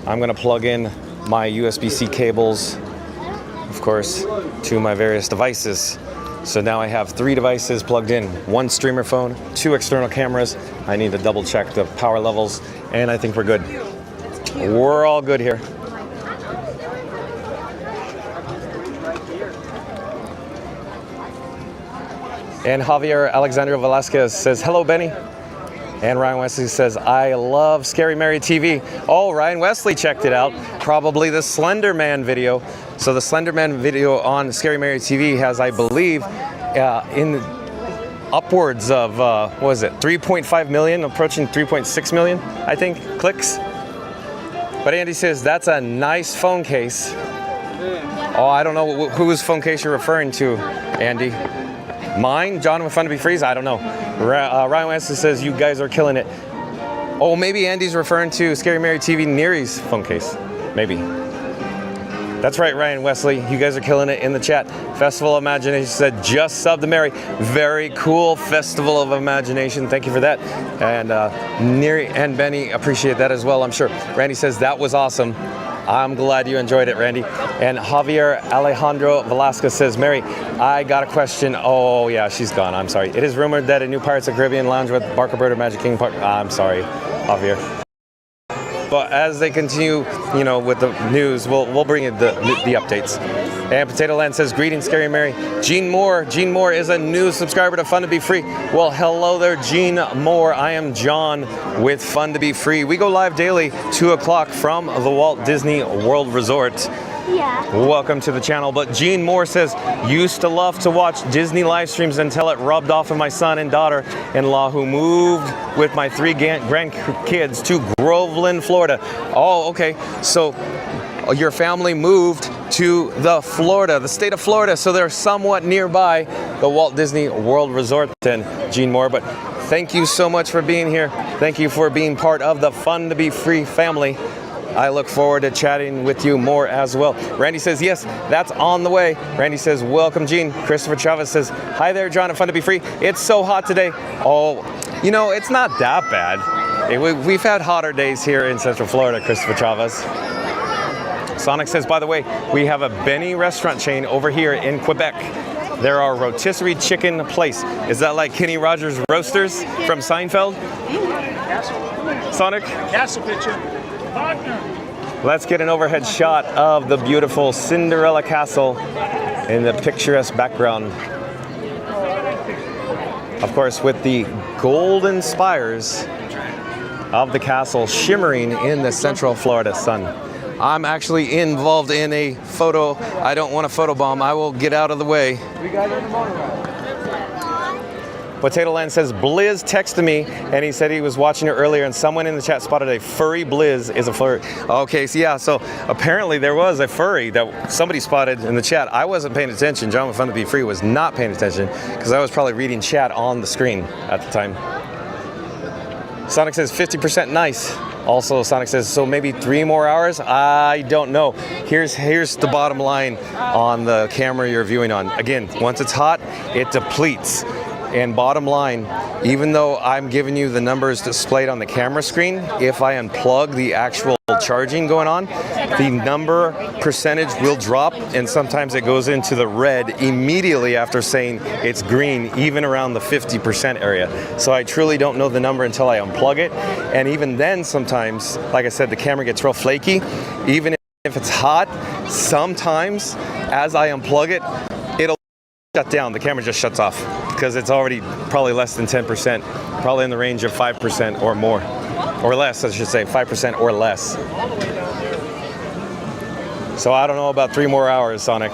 S1: I'm going to plug in my USB-C cables, of course, to my various devices. So now I have 3 devices plugged in. 1 streamer phone, 2 external cameras. I need to double check the power levels, and I think we're good. We're all good here. And Javier Alexandro Velasquez says, hello, Benny. And Ryan Wesley says, I love Scary Mary TV. Oh, Ryan Wesley checked it out. Probably the Slender Man video. So the Slender Man video on Scary Mary TV has, I believe, in upwards of, what was it, 3.5 million, approaching 3.6 million, I think, clicks. But Andy says, that's a nice phone case. Oh, I don't know whose phone case you're referring to, Andy. Mine? John with Fun to Be Freeze? I don't know. Ryan Wesley says, you guys are killing it. Oh, maybe Andy's referring to Scary Mary TV Neri's phone case. Maybe. That's right, Ryan Wesley. You guys are killing it in the chat. Festival of Imagination said, just sub to Mary. Very cool Festival of Imagination. Thank you for that. And Neri and Benny appreciate that as well, I'm sure. Randy says, that was awesome. I'm glad you enjoyed it, Randy. And Javier Alejandro Velasquez says, Mary, I got a question. Oh, yeah, she's gone. I'm sorry. It is rumored that a new Pirates of the Caribbean lounge with Barker Bird or Magic Kingdom Park. I'm sorry, Javier. But as they continue, you know, with the news, we'll bring you the updates. And Potato Land says, greetings, Scary Mary. Gene Moore. Gene Moore is a new subscriber to Fun to Be Free. Well, hello there, Gene Moore. I am John with Fun to Be Free. We go live daily, 2 o'clock from the Walt Disney World Resort.
S4: Yeah.
S1: Welcome to the channel. But Gene Moore says, used to love to watch Disney live streams until it rubbed off of my son and daughter-in-law who moved with my 3 grandkids to Groveland, Florida. Oh, okay. So your family moved to the state of Florida. So they're somewhat nearby the Walt Disney World Resort then, Gene Moore. But thank you so much for being here. Thank you for being part of the Fun to Be Free family. I look forward to chatting with you more as well. Randy says, yes, that's on the way. Randy says, welcome, Gene. Christopher Chavez says, hi there, John, at Fun to Be Free. It's so hot today. Oh, you know, it's not that bad. We've had hotter days here in Central Florida, Christopher Chavez. Sonic says, by the way, we have a Benny restaurant chain over here in Quebec. There are rotisserie chicken place. Is that like Kenny Rogers Roasters from Seinfeld? Sonic?
S9: Castle picture.
S1: Let's get an overhead shot of the beautiful Cinderella Castle in the picturesque background. Of course, with the golden spires of the castle shimmering in the Central Florida sun. I'm actually involved in a photo. I don't want a photobomb. I will get out of the way.
S5: We got it in the motor ride.
S1: Potato Land says, Blizz texted me and he said he was watching it earlier and someone in the chat spotted a furry Blizz is a furry. Okay, so yeah, so apparently there was a furry that somebody spotted in the chat. I wasn't paying attention. John with Fun to Be Free was not paying attention because I was probably reading chat on the screen at the time. Sonic says 50% nice. Also, Sonic says, so maybe 3 more hours? I don't know. Here's the bottom line on the camera you're viewing on. Again, once it's hot, it depletes. And bottom line, even though I'm giving you the numbers displayed on the camera screen, if I unplug the actual charging going on, the number percentage will drop, and sometimes it goes into the red immediately after saying it's green, even around the 50% area. So I truly don't know the number until I unplug it. And even then, sometimes, like I said, the camera gets real flaky. Even if it's hot, sometimes as I unplug it, it'll shut down. The camera just shuts off because it's already probably less than 10%, probably in the range of 5% or more, or less, I should say, 5% or less. So I don't know about 3 more hours, Sonic.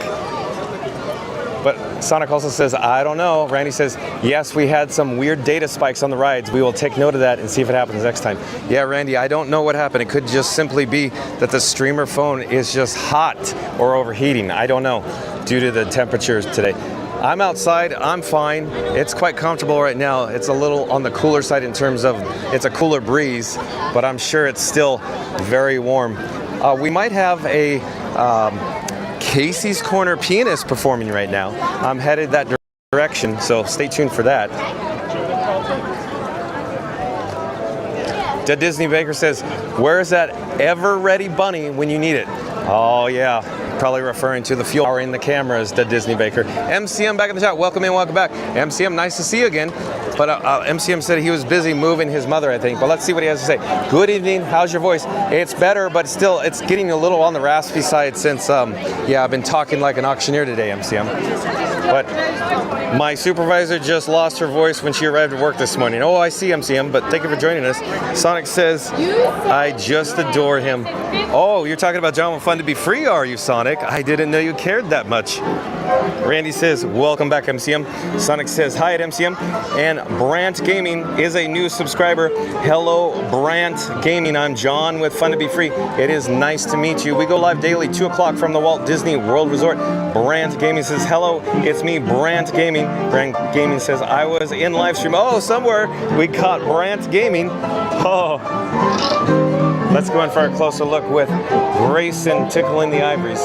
S1: But Sonic also says, I don't know. Randy says, yes, we had some weird data spikes on the rides. We will take note of that and see if it happens next time. Yeah, Randy, I don't know what happened. It could just simply be that the streamer phone is just hot or overheating. I don't know, due to the temperatures today. I'm outside, I'm fine. It's quite comfortable right now. It's a little on the cooler side in terms of it's a cooler breeze, but I'm sure it's still very warm. We might have a Casey's Corner pianist performing right now. I'm headed that direction, so stay tuned for that. The Disney Baker says, where's that ever-ready bunny when you need it? Oh yeah, probably referring to the fuel power in the cameras, the Disney Baker. MCM back in the chat, welcome in, welcome back. MCM, nice to see you again. But MCM said he was busy moving his mother, I think. But let's see what he has to say. Good evening, how's your voice? It's better, but still, it's getting a little on the raspy side since, yeah, I've been talking like an auctioneer today, MCM. But my supervisor just lost her voice when she arrived at work this morning. Oh, I see, MCM, but thank you for joining us. Sonic says, I just adore him. Oh, you're talking about John with Fun to Be Free, are you, Sonic? I didn't know you cared that much. Randy says, welcome back, MCM. Sonic says, hi at MCM. And Brant Gaming is a new subscriber. Hello, Brant Gaming. I'm John with Fun to Be Free. It is nice to meet you. We go live daily, 2 o'clock from the Walt Disney World Resort. Brant Gaming says, hello, it's me, Brant Gaming. Brant Gaming says, I was in live stream. Oh, somewhere we caught Brant Gaming. Oh. Let's go in for a closer look with Grayson tickling the ivories.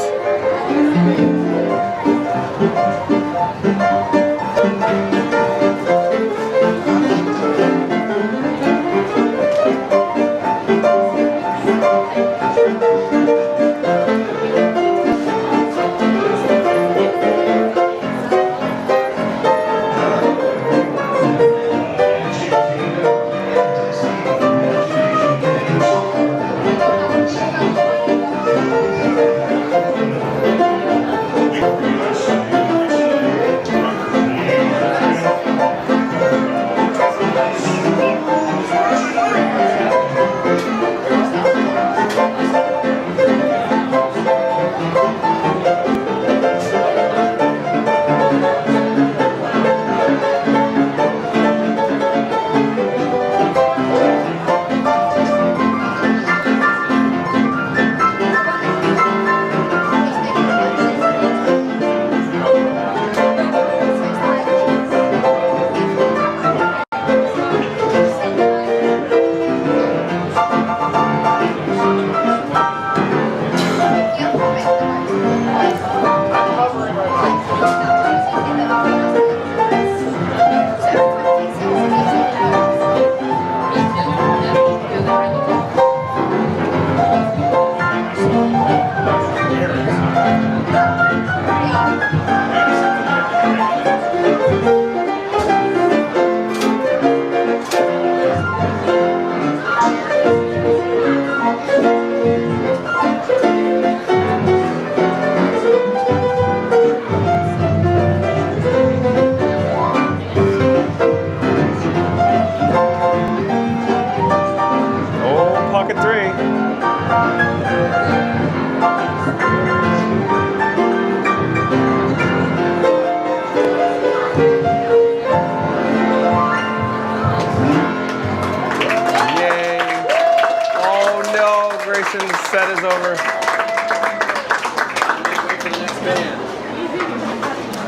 S1: Set is over.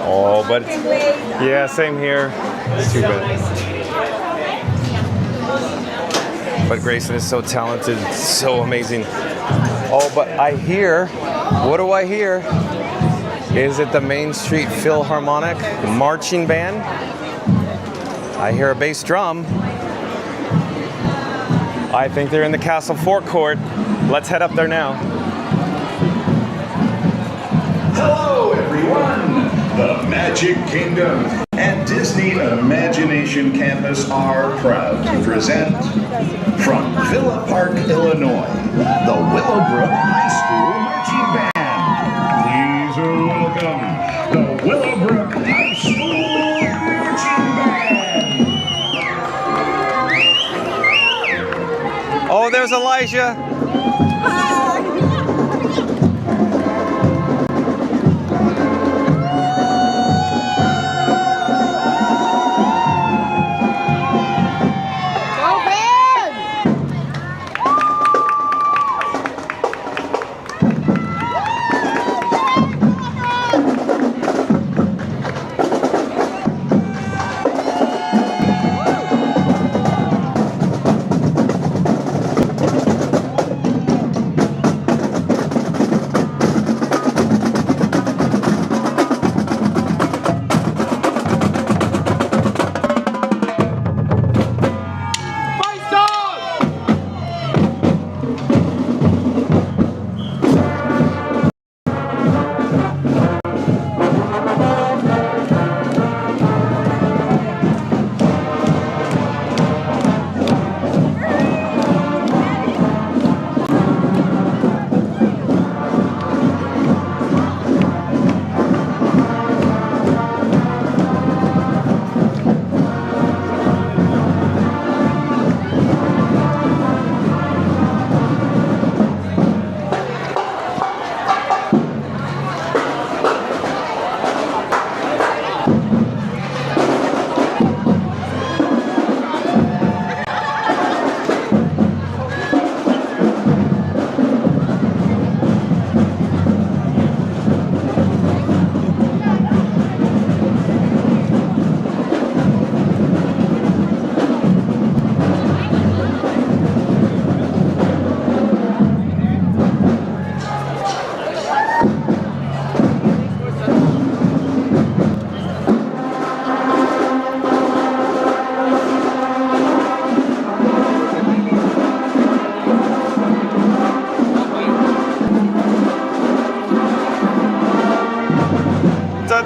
S1: Oh, but yeah, same here. It's too bad. But Grayson is so talented, so amazing. Oh, but I hear, what do I hear? Is it the Main Street Philharmonic Marching Band? I hear a bass drum. I think they're in the Castle Forecourt. Let's head up there now.
S2: Hello, everyone! The Magic Kingdom and Disney Imagination Campus are proud to present from Villa Park, Illinois, the Willowbrook High School Marching Band. Please welcome the Willowbrook High School Marching Band.
S1: Oh, there's Elijah.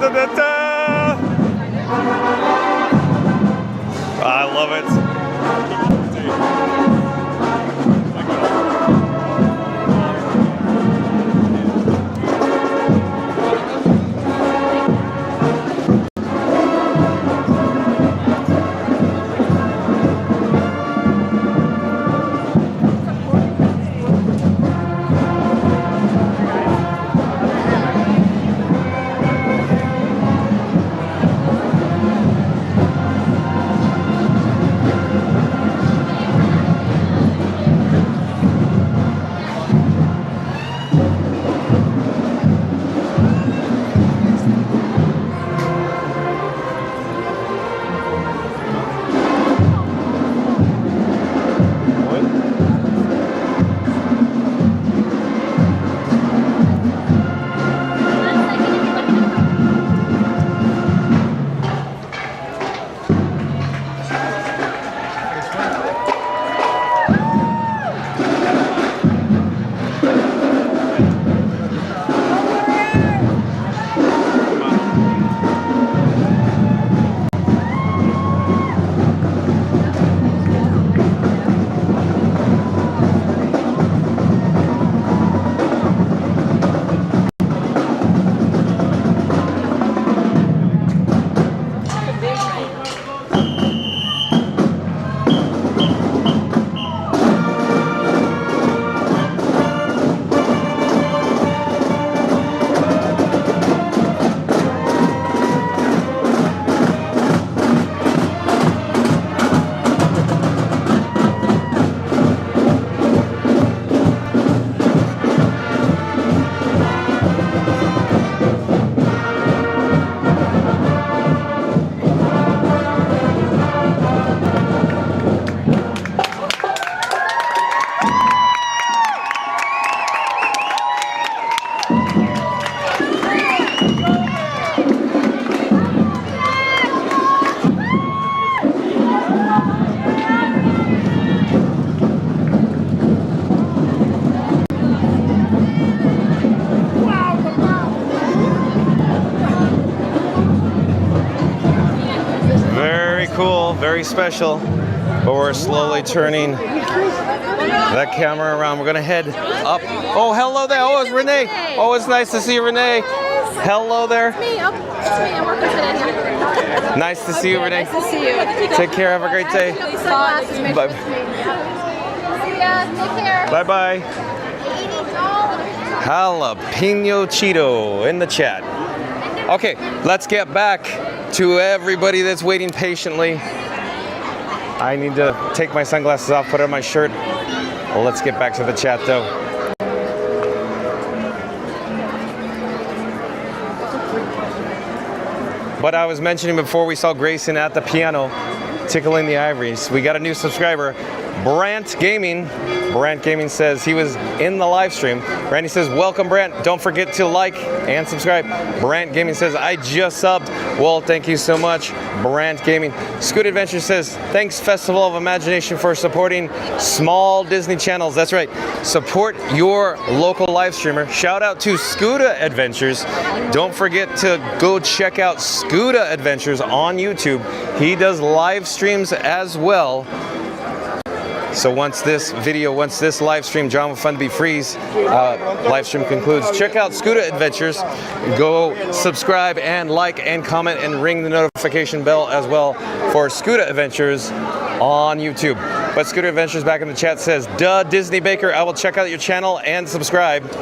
S1: Da-da-da-da-da. I love it. Very special, but we're slowly turning that camera around. We're gonna head up. Oh, hello there. Oh, it's Renee. Oh, it's nice to see you, Renee. Hello there.
S3: It's me. I'm working today.
S1: Nice to see you, Renee.
S3: Nice to see you.
S1: Take care. Have a great day. Bye.
S3: See ya. Take care.
S1: Bye bye. Jalapeno Cheeto in the chat. Okay, let's get back to everybody that's waiting patiently. I need to take my sunglasses off, put on my shirt. Well, let's get back to the chat though. But I was mentioning before, we saw Grayson at the piano tickling the ivories. We got a new subscriber, Brant Gaming. Brant Gaming says he was in the live stream. Randy says, welcome Brant. Don't forget to like and subscribe. Brant Gaming says, I just subbed. Well, thank you so much, Brant Gaming. Scoot Adventure says, thanks Festival of Imagination for supporting small Disney channels. That's right, support your local live streamer. Shout out to Scuda Adventures. Don't forget to go check out Scuda Adventures on YouTube. He does live streams as well. So once this live stream, John with Fun to Be Free's live stream concludes, check out Scuda Adventures. Go subscribe and like and comment and ring the notification bell as well for Scuda Adventures on YouTube. But Scuda Adventures back in the chat says, duh, Disney Baker, I will check out your channel and subscribe.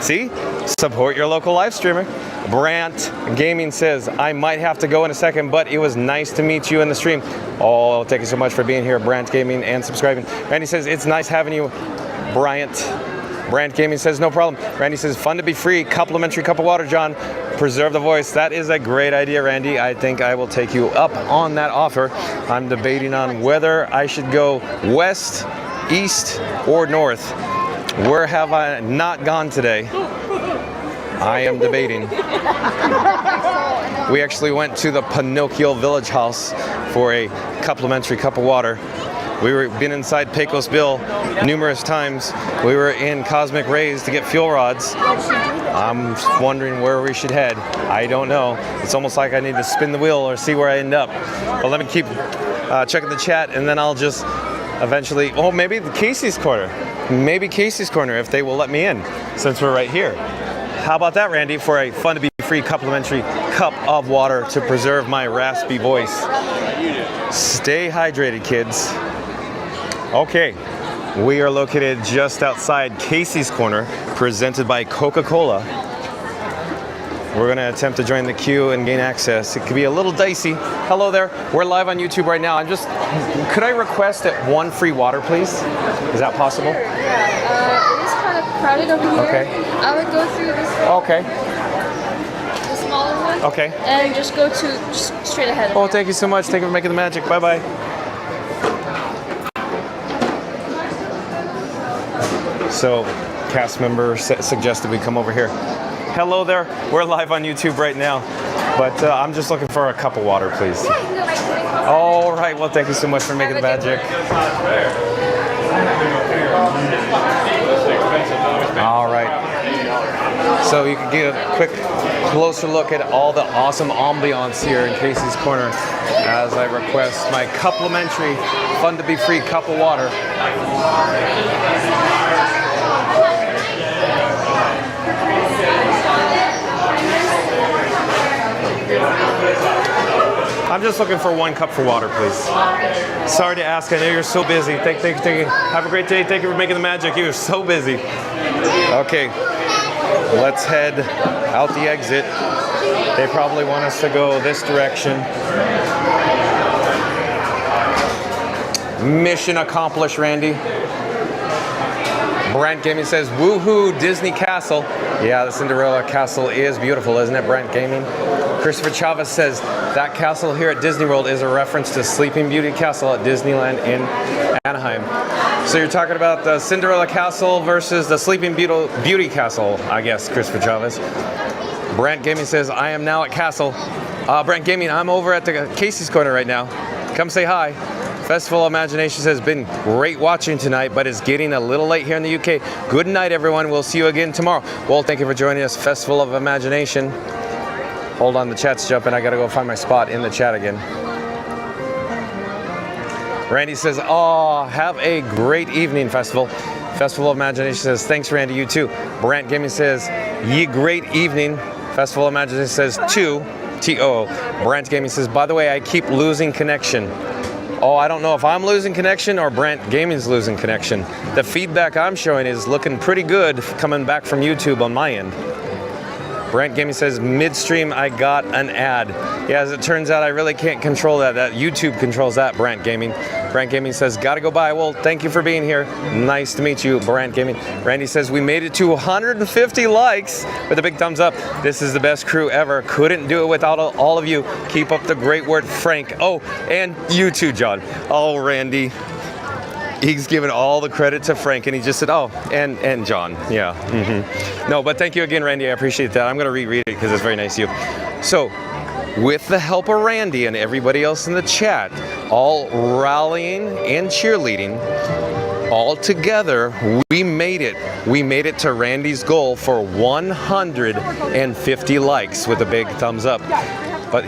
S1: See? Support your local live streamer. Brant Gaming says, I might have to go in a second, but it was nice to meet you in the stream. Oh, thank you so much for being here, Brant Gaming, and subscribing. Randy says, it's nice having you, Bryant. Brant Gaming says, no problem. Randy says, fun to be free, complimentary cup of water, John. Preserve the voice. That is a great idea, Randy. I think I will take you up on that offer. I'm debating on whether I should go west, east, or north. Where have I not gone today? I am debating. We actually went to the Pinocchio Village House for a complimentary cup of water. We've been inside Pecos Bill numerous times. We were in Cosmic Rays to get fuel rods. I'm wondering where we should head. I don't know. It's almost like I need to spin the wheel or see where I end up. But let me keep checking the chat, and then I'll just eventually, oh, maybe the Casey's Corner. Maybe Casey's Corner if they will let me in, since we're right here. How about that, Randy, for a fun to be free complimentary cup of water to preserve my raspy voice. Stay hydrated, kids. Okay, we are located just outside Casey's Corner, presented by Coca-Cola. We're going to attempt to join the queue and gain access. It could be a little dicey. Hello there. We're live on YouTube right now. Could I request that one free water, please? Is that possible?
S3: Sure, yeah. It is kind of crowded over here.
S1: Okay.
S3: I would go through this
S1: Okay.
S3: the smaller one.
S1: Okay.
S3: And just go to just straight ahead.
S1: Oh, thank you so much. Thank you for making the magic. Bye-bye. So, cast member suggested we come over here. Hello there. We're live on YouTube right now, but I'm just looking for a cup of water, please.
S3: Yeah, you can go right to the
S1: All right. Well, thank you so much for making the magic. All right. So you can get a quick closer look at all the awesome ambiance here in Casey's Corner as I request my complimentary, fun to be free cup of water. I'm just looking for one cup for water, please. Sorry to ask. I know you're so busy. Thank you. Have a great day. Thank you for making the magic. You're so busy. Okay, let's head out the exit. They probably want us to go this direction. Mission accomplished, Randy. Brent Gaming says, woohoo, Disney Castle. Yeah, the Cinderella Castle is beautiful, isn't it, Brent Gaming? Christopher Chavez says, that castle here at Disney World is a reference to Sleeping Beauty Castle at Disneyland in Anaheim. So you're talking about the Cinderella Castle versus the Sleeping Beauty Castle, I guess, Christopher Chavez. Brent Gaming says, I am now at Castle. Brent Gaming, I'm over at the Casey's Corner right now. Come say hi. Festival of Imaginations has been great watching tonight, but it's getting a little late here in the UK. Good night, everyone. We'll see you again tomorrow. Well, thank you for joining us, Festival of Imagination. Hold on, the chat's jumping. I gotta go find my spot in the chat again. Randy says, oh, have a great evening, Festival. Festival of Imagination says, thanks, Randy, you too. Brant Gaming says, ye great evening. Festival of Imagination says, T-O. Brant Gaming says, by the way, I keep losing connection. Oh, I don't know if I'm losing connection or Brant Gaming's losing connection. The feedback I'm showing is looking pretty good coming back from YouTube on my end. Brant Gaming says, midstream, I got an ad. Yeah, as it turns out, I really can't control that. That YouTube controls that, Brant Gaming. Brant Gaming says, gotta go by. Well, thank you for being here. Nice to meet you, Brant Gaming. Randy says, we made it to 150 likes with a big thumbs up. This is the best crew ever. Couldn't do it without all of you. Keep up the great work, Frank. Oh, and you too, John. Oh, Randy. He's given all the credit to Frank, and he just said, oh, and John, yeah. Mm-hmm. No, but thank you again, Randy. I appreciate that. I'm going to reread it because it's very nice of you. So, with the help of Randy and everybody else in the chat, all rallying and cheerleading, all together, we made it. We made it to Randy's goal for 150 likes with a big thumbs up. But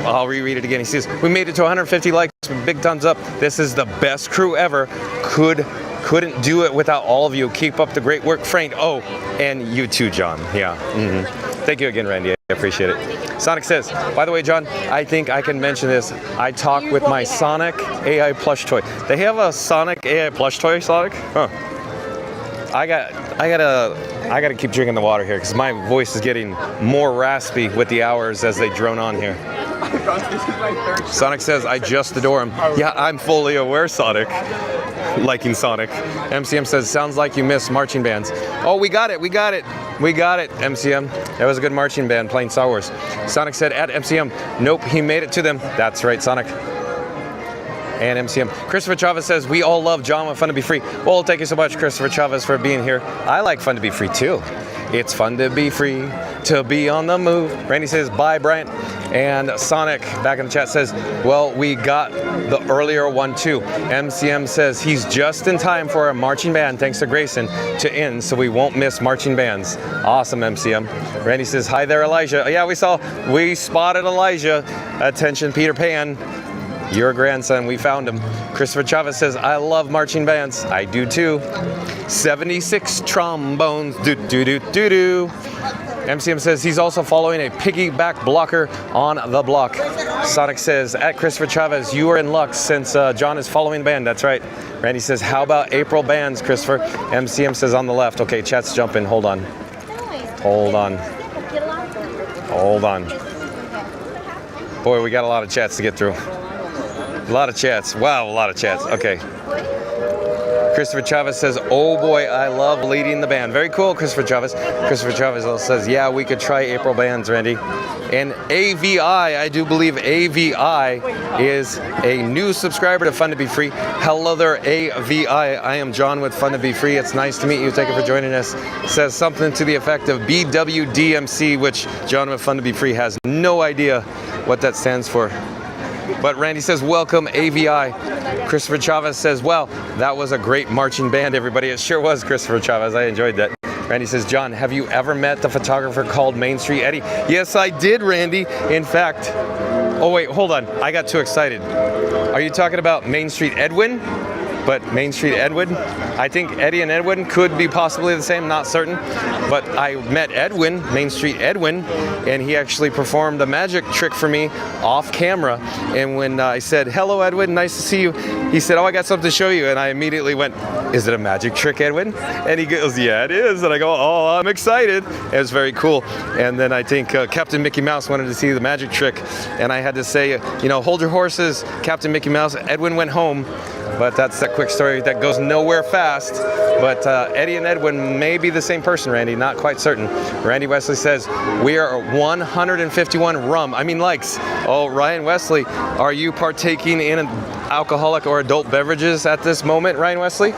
S1: I'll reread it again. He says, we made it to 150 likes with big thumbs up. This is the best crew ever. Couldn't do it without all of you. Keep up the great work, Frank. Oh, and you too, John. Yeah. Mm-hmm. Thank you again, Randy. I appreciate it. Sonic says, by the way, John, I think I can mention this. I talk with my Sonic AI plush toy. They have a Sonic AI plush toy, Sonic? Huh. I gotta keep drinking the water here because my voice is getting more raspy with the hours as they drone on here. Sonic says, I just adore him. Yeah, I'm fully aware, Sonic. Liking Sonic. MCM says, sounds like you miss marching bands. Oh, we got it, MCM. That was a good marching band playing Star Wars. Sonic said, at MCM, nope, he made it to them. That's right, Sonic. And MCM. Christopher Chavez says, we all love John with Fun to Be Free. Well, thank you so much, Christopher Chavez, for being here. I like Fun to Be Free, too. It's fun to be free, to be on the move. Randy says, bye, Bryant. And Sonic, back in the chat, says, well, we got the earlier one too. MCM says he's just in time for a marching band, thanks to Grayson, to end, so we won't miss marching bands. Awesome, MCM. Randy says, hi there, Elijah. Yeah, we spotted Elijah. Attention, Peter Pan. Your grandson, we found him. Christopher Chavez says, I love marching bands. I do too. 76 trombones, do do do do do. MCM says he's also following a piggyback blocker on the block. Sonic says, at Christopher Chavez, you are in luck since John is following the band. That's right. Randy says, how about April bands, Christopher? MCM says on the left. Okay, chat's jumping. Hold on. Hold on. Hold on. Boy, we got a lot of chats to get through. A lot of chats. Wow, a lot of chats. Okay. Christopher Chavez says, oh boy, I love leading the band. Very cool, Christopher Chavez. Christopher Chavez also says, yeah, we could try April bands, Randy. And AVI, I do believe AVI is a new subscriber to Fun to Be Free. Hello there, AVI. I am John with Fun to Be Free. It's nice to meet you. Thank you for joining us. Says something to the effect of BWDMC, which John with Fun to Be Free has no idea what that stands for. But Randy says, welcome, AVI. Christopher Chavez says, well, that was a great marching band, everybody. It sure was, Christopher Chavez. I enjoyed that. Randy says, John, have you ever met the photographer called Main Street Eddie? Yes, I did, Randy. In fact, oh wait, hold on. I got too excited. Are you talking about Main Street Edwin? But Main Street Edwin? I think Eddie and Edwin could be possibly the same, not certain. But I met Edwin, Main Street Edwin, and he actually performed a magic trick for me off camera. And when I said, hello, Edwin, nice to see you, he said, oh, I got something to show you. And I immediately went, is it a magic trick, Edwin? And he goes, yeah, it is. And I go, oh, I'm excited. It was very cool. And then I think Captain Mickey Mouse wanted to see the magic trick. And I had to say, you know, hold your horses, Captain Mickey Mouse. Edwin went home. But that's that quick story that goes nowhere fast. But Eddie and Edwin may be the same person, Randy, not quite certain. Randy Wesley says, we are 151 likes. Oh, Ryan Wesley, are you partaking in alcoholic or adult beverages at this moment, Ryan Wesley?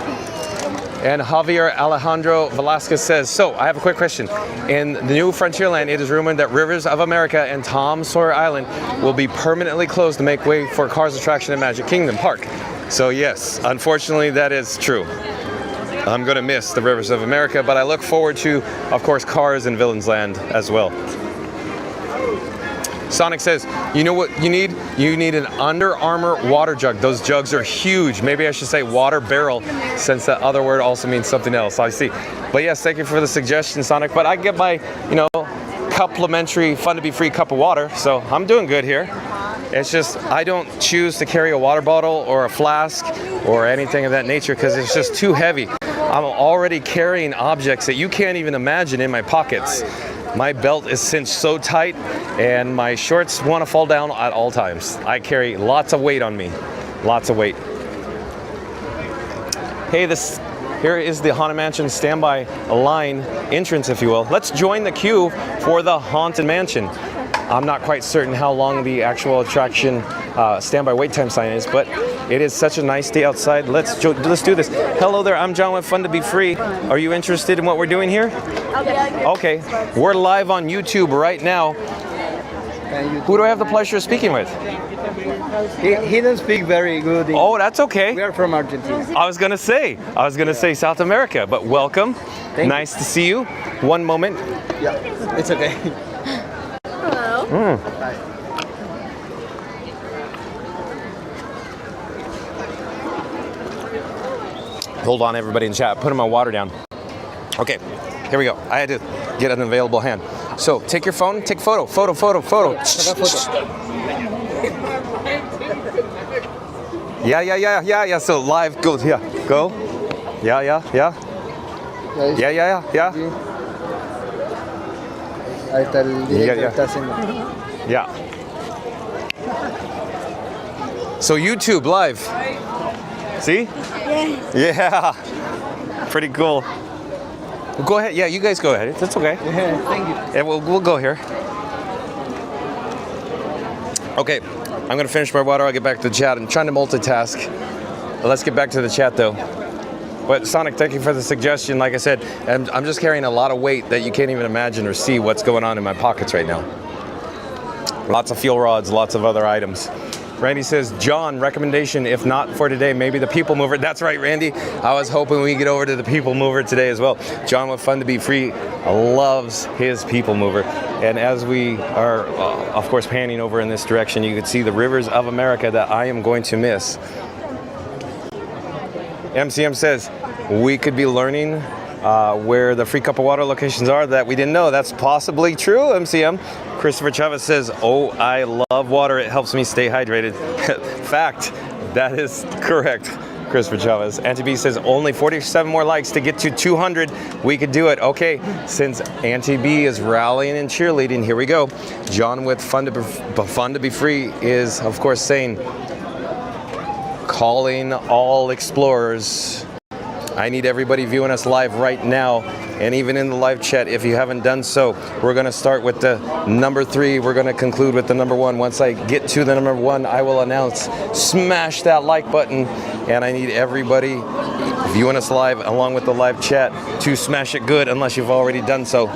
S1: And Javier Alejandro Velasquez says, so I have a quick question. In the new Frontierland, it is rumored that Rivers of America and Tom Sawyer Island will be permanently closed to make way for Cars attraction at Magic Kingdom Park. So yes, unfortunately that is true. I'm going to miss the Rivers of America, but I look forward to, of course, Cars and Villains Land as well. Sonic says, you know what you need? You need an Under Armour water jug. Those jugs are huge. Maybe I should say water barrel, since that other word also means something else. I see. But yes, thank you for the suggestion, Sonic. But I get my, you know, complimentary Fun to Be Free cup of water, so I'm doing good here. It's just I don't choose to carry a water bottle or a flask or anything of that nature because it's just too heavy. I'm already carrying objects that you can't even imagine in my pockets. My belt is cinched so tight and my shorts want to fall down at all times. I carry lots of weight on me. Lots of weight. Hey, here is the Haunted Mansion standby line entrance, if you will. Let's join the queue for the Haunted Mansion. I'm not quite certain how long the actual attraction standby wait time sign is, but it is such a nice day outside. Let's do this. Hello there, I'm John with Fun to Be Free. Are you interested in what we're doing here? Okay, we're live on YouTube right now. Who do I have the pleasure of speaking with?
S10: He doesn't speak very good English.
S1: Oh, that's okay.
S10: We are from Argentina.
S1: I was gonna say South America, but welcome. Nice to see you. One moment.
S10: Yeah, it's okay.
S1: Hold on, everybody in chat. Putting my water down. Okay, here we go. I had to get an available hand. So take your phone, take photo. Yeah. So live goes. Yeah, go. Yeah.
S10: Ahí está el director, está haciendo.
S1: Yeah. So YouTube live. See? Yeah. Pretty cool. Well, go ahead. Yeah, you guys go ahead. That's okay.
S10: Yeah, thank you.
S1: Yeah, we'll go here. Okay, I'm gonna finish my water. I'll get back to the chat. I'm trying to multitask. Let's get back to the chat though. But Sonic, thank you for the suggestion. Like I said, I'm just carrying a lot of weight that you can't even imagine or see what's going on in my pockets right now. Lots of fuel rods, lots of other items. Randy says, John, recommendation, if not for today, maybe the People Mover. That's right, Randy. I was hoping we get over to the People Mover today as well. John with Fun to Be Free loves his People Mover. And as we are, of course, panning over in this direction, you can see the rivers of America that I am going to miss. MCM says, we could be learning where the free cup of water locations are that we didn't know. That's possibly true, MCM. Christopher Chavez says, oh, I love water. It helps me stay hydrated. Fact, that is correct, Christopher Chavez. Auntie B says, only 47 more likes to get to 200. We could do it. Okay, since Auntie B is rallying and cheerleading, here we go. John with Fun to Be Free is, of course, saying, calling all explorers. I need everybody viewing us live right now, and even in the live chat, if you haven't done so. We're going to start with the number 3. We're going to conclude with the number 1. Once I get to the number 1, I will announce, smash that like button, and I need everybody viewing us live along with the live chat to smash it good, unless you've already done so.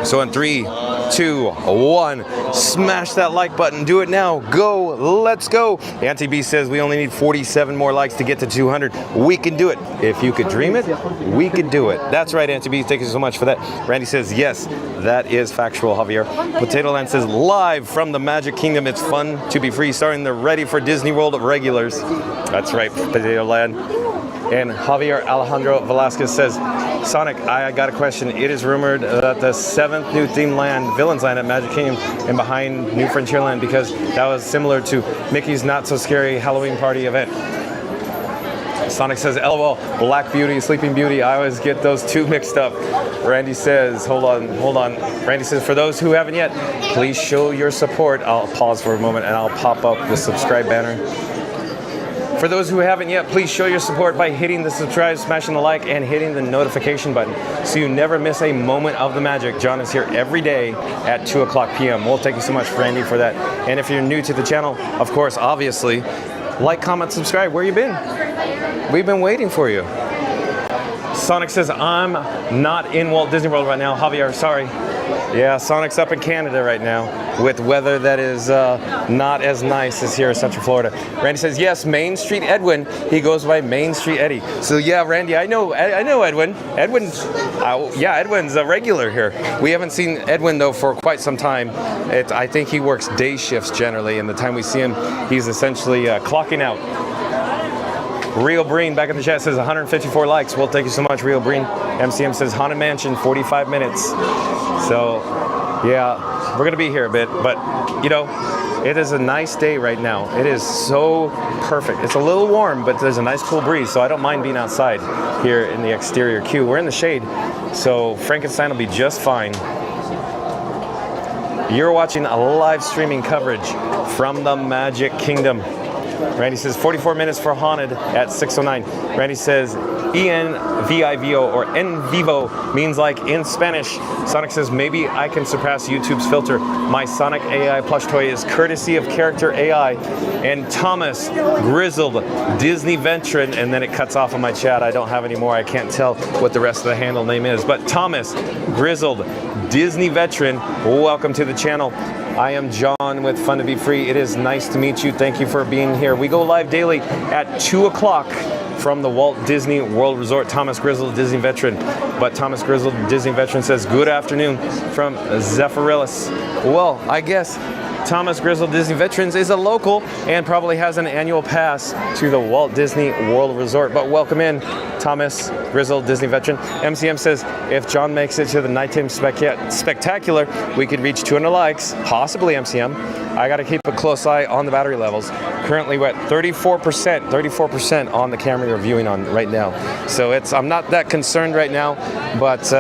S1: So in 3, 2, 1, smash that like button. Do it now. Go. Let's go. Auntie B says we only need 47 more likes to get to 200. We can do it. If you could dream it, we could do it. That's right, Auntie B. Thank you so much for that. Randy says yes, that is factual, Javier. Potato Land says live from the Magic Kingdom. It's fun to be free, starting the Ready for Disney World regulars. That's right, Potato Land. And Javier Alejandro Velasquez says, Sonic, I got a question. It is rumored that the 7th new theme land, Villains Land at Magic Kingdom, and behind New Frontierland, because that was similar to Mickey's Not So Scary Halloween Party event. Sonic says, LOL, Black Beauty, Sleeping Beauty. I always get those two mixed up. Randy says, hold on. Randy says, for those who haven't yet, please show your support. I'll pause for a moment and I'll pop up the subscribe banner. For those who haven't yet, please show your support by hitting the subscribe, smashing the like, and hitting the notification button so you never miss a moment of the magic. John is here every day at 2 o'clock p.m. Well, thank you so much, Randy, for that. And if you're new to the channel, of course, obviously, like, comment, subscribe. Where you been? We've been waiting for you. Sonic says, I'm not in Walt Disney World right now. Javier, sorry. Yeah, Sonic's up in Canada right now with weather that is not as nice as here in Central Florida. Randy says, yes, Main Street Edwin. He goes by Main Street Eddie. So yeah, Randy, I know Edwin. Edwin's a regular here. We haven't seen Edwin, though, for quite some time. I think he works day shifts generally, and the time we see him, he's essentially clocking out. Real Breen back in the chat says 154 likes. Well, thank you so much, Real Breen. MCM says Haunted Mansion, 45 minutes. So, yeah, we're going to be here a bit. But, you know, it is a nice day right now. It is so perfect. It's a little warm, but there's a nice cool breeze. So I don't mind being outside here in the exterior queue. We're in the shade, so Frankenstein will be just fine. You're watching a live streaming coverage from the Magic Kingdom. Randy says 44 minutes for Haunted at 6:09. Randy says ENVIVO or En Vivo means like in Spanish. Sonic says maybe I can surpass YouTube's filter. My Sonic AI plush toy is courtesy of Character AI. And Thomas Grizzled Disney Veteran, and then it cuts off on my chat. I don't have any more. I can't tell what the rest of the handle name is. But Thomas Grizzled Disney Veteran, welcome to the channel. I am John with Fun to Be Free. It is nice to meet you. Thank you for being here. We go live daily at 2 o'clock from the Walt Disney World Resort. Thomas Grizzled Disney Veteran. But Thomas Grizzled Disney Veteran says, good afternoon from Zephyrillis. Well, I guess Thomas Grizzled Disney Veterans is a local and probably has an annual pass to the Walt Disney World Resort. But welcome in, Thomas Grizzled Disney Veteran. MCM says, if John makes it to the nighttime spectacular, we could reach 200 likes, possibly, MCM. I got to keep a close eye on the battery levels. Currently we're at 34% on the camera you're viewing on right now. So I'm not that concerned right now, but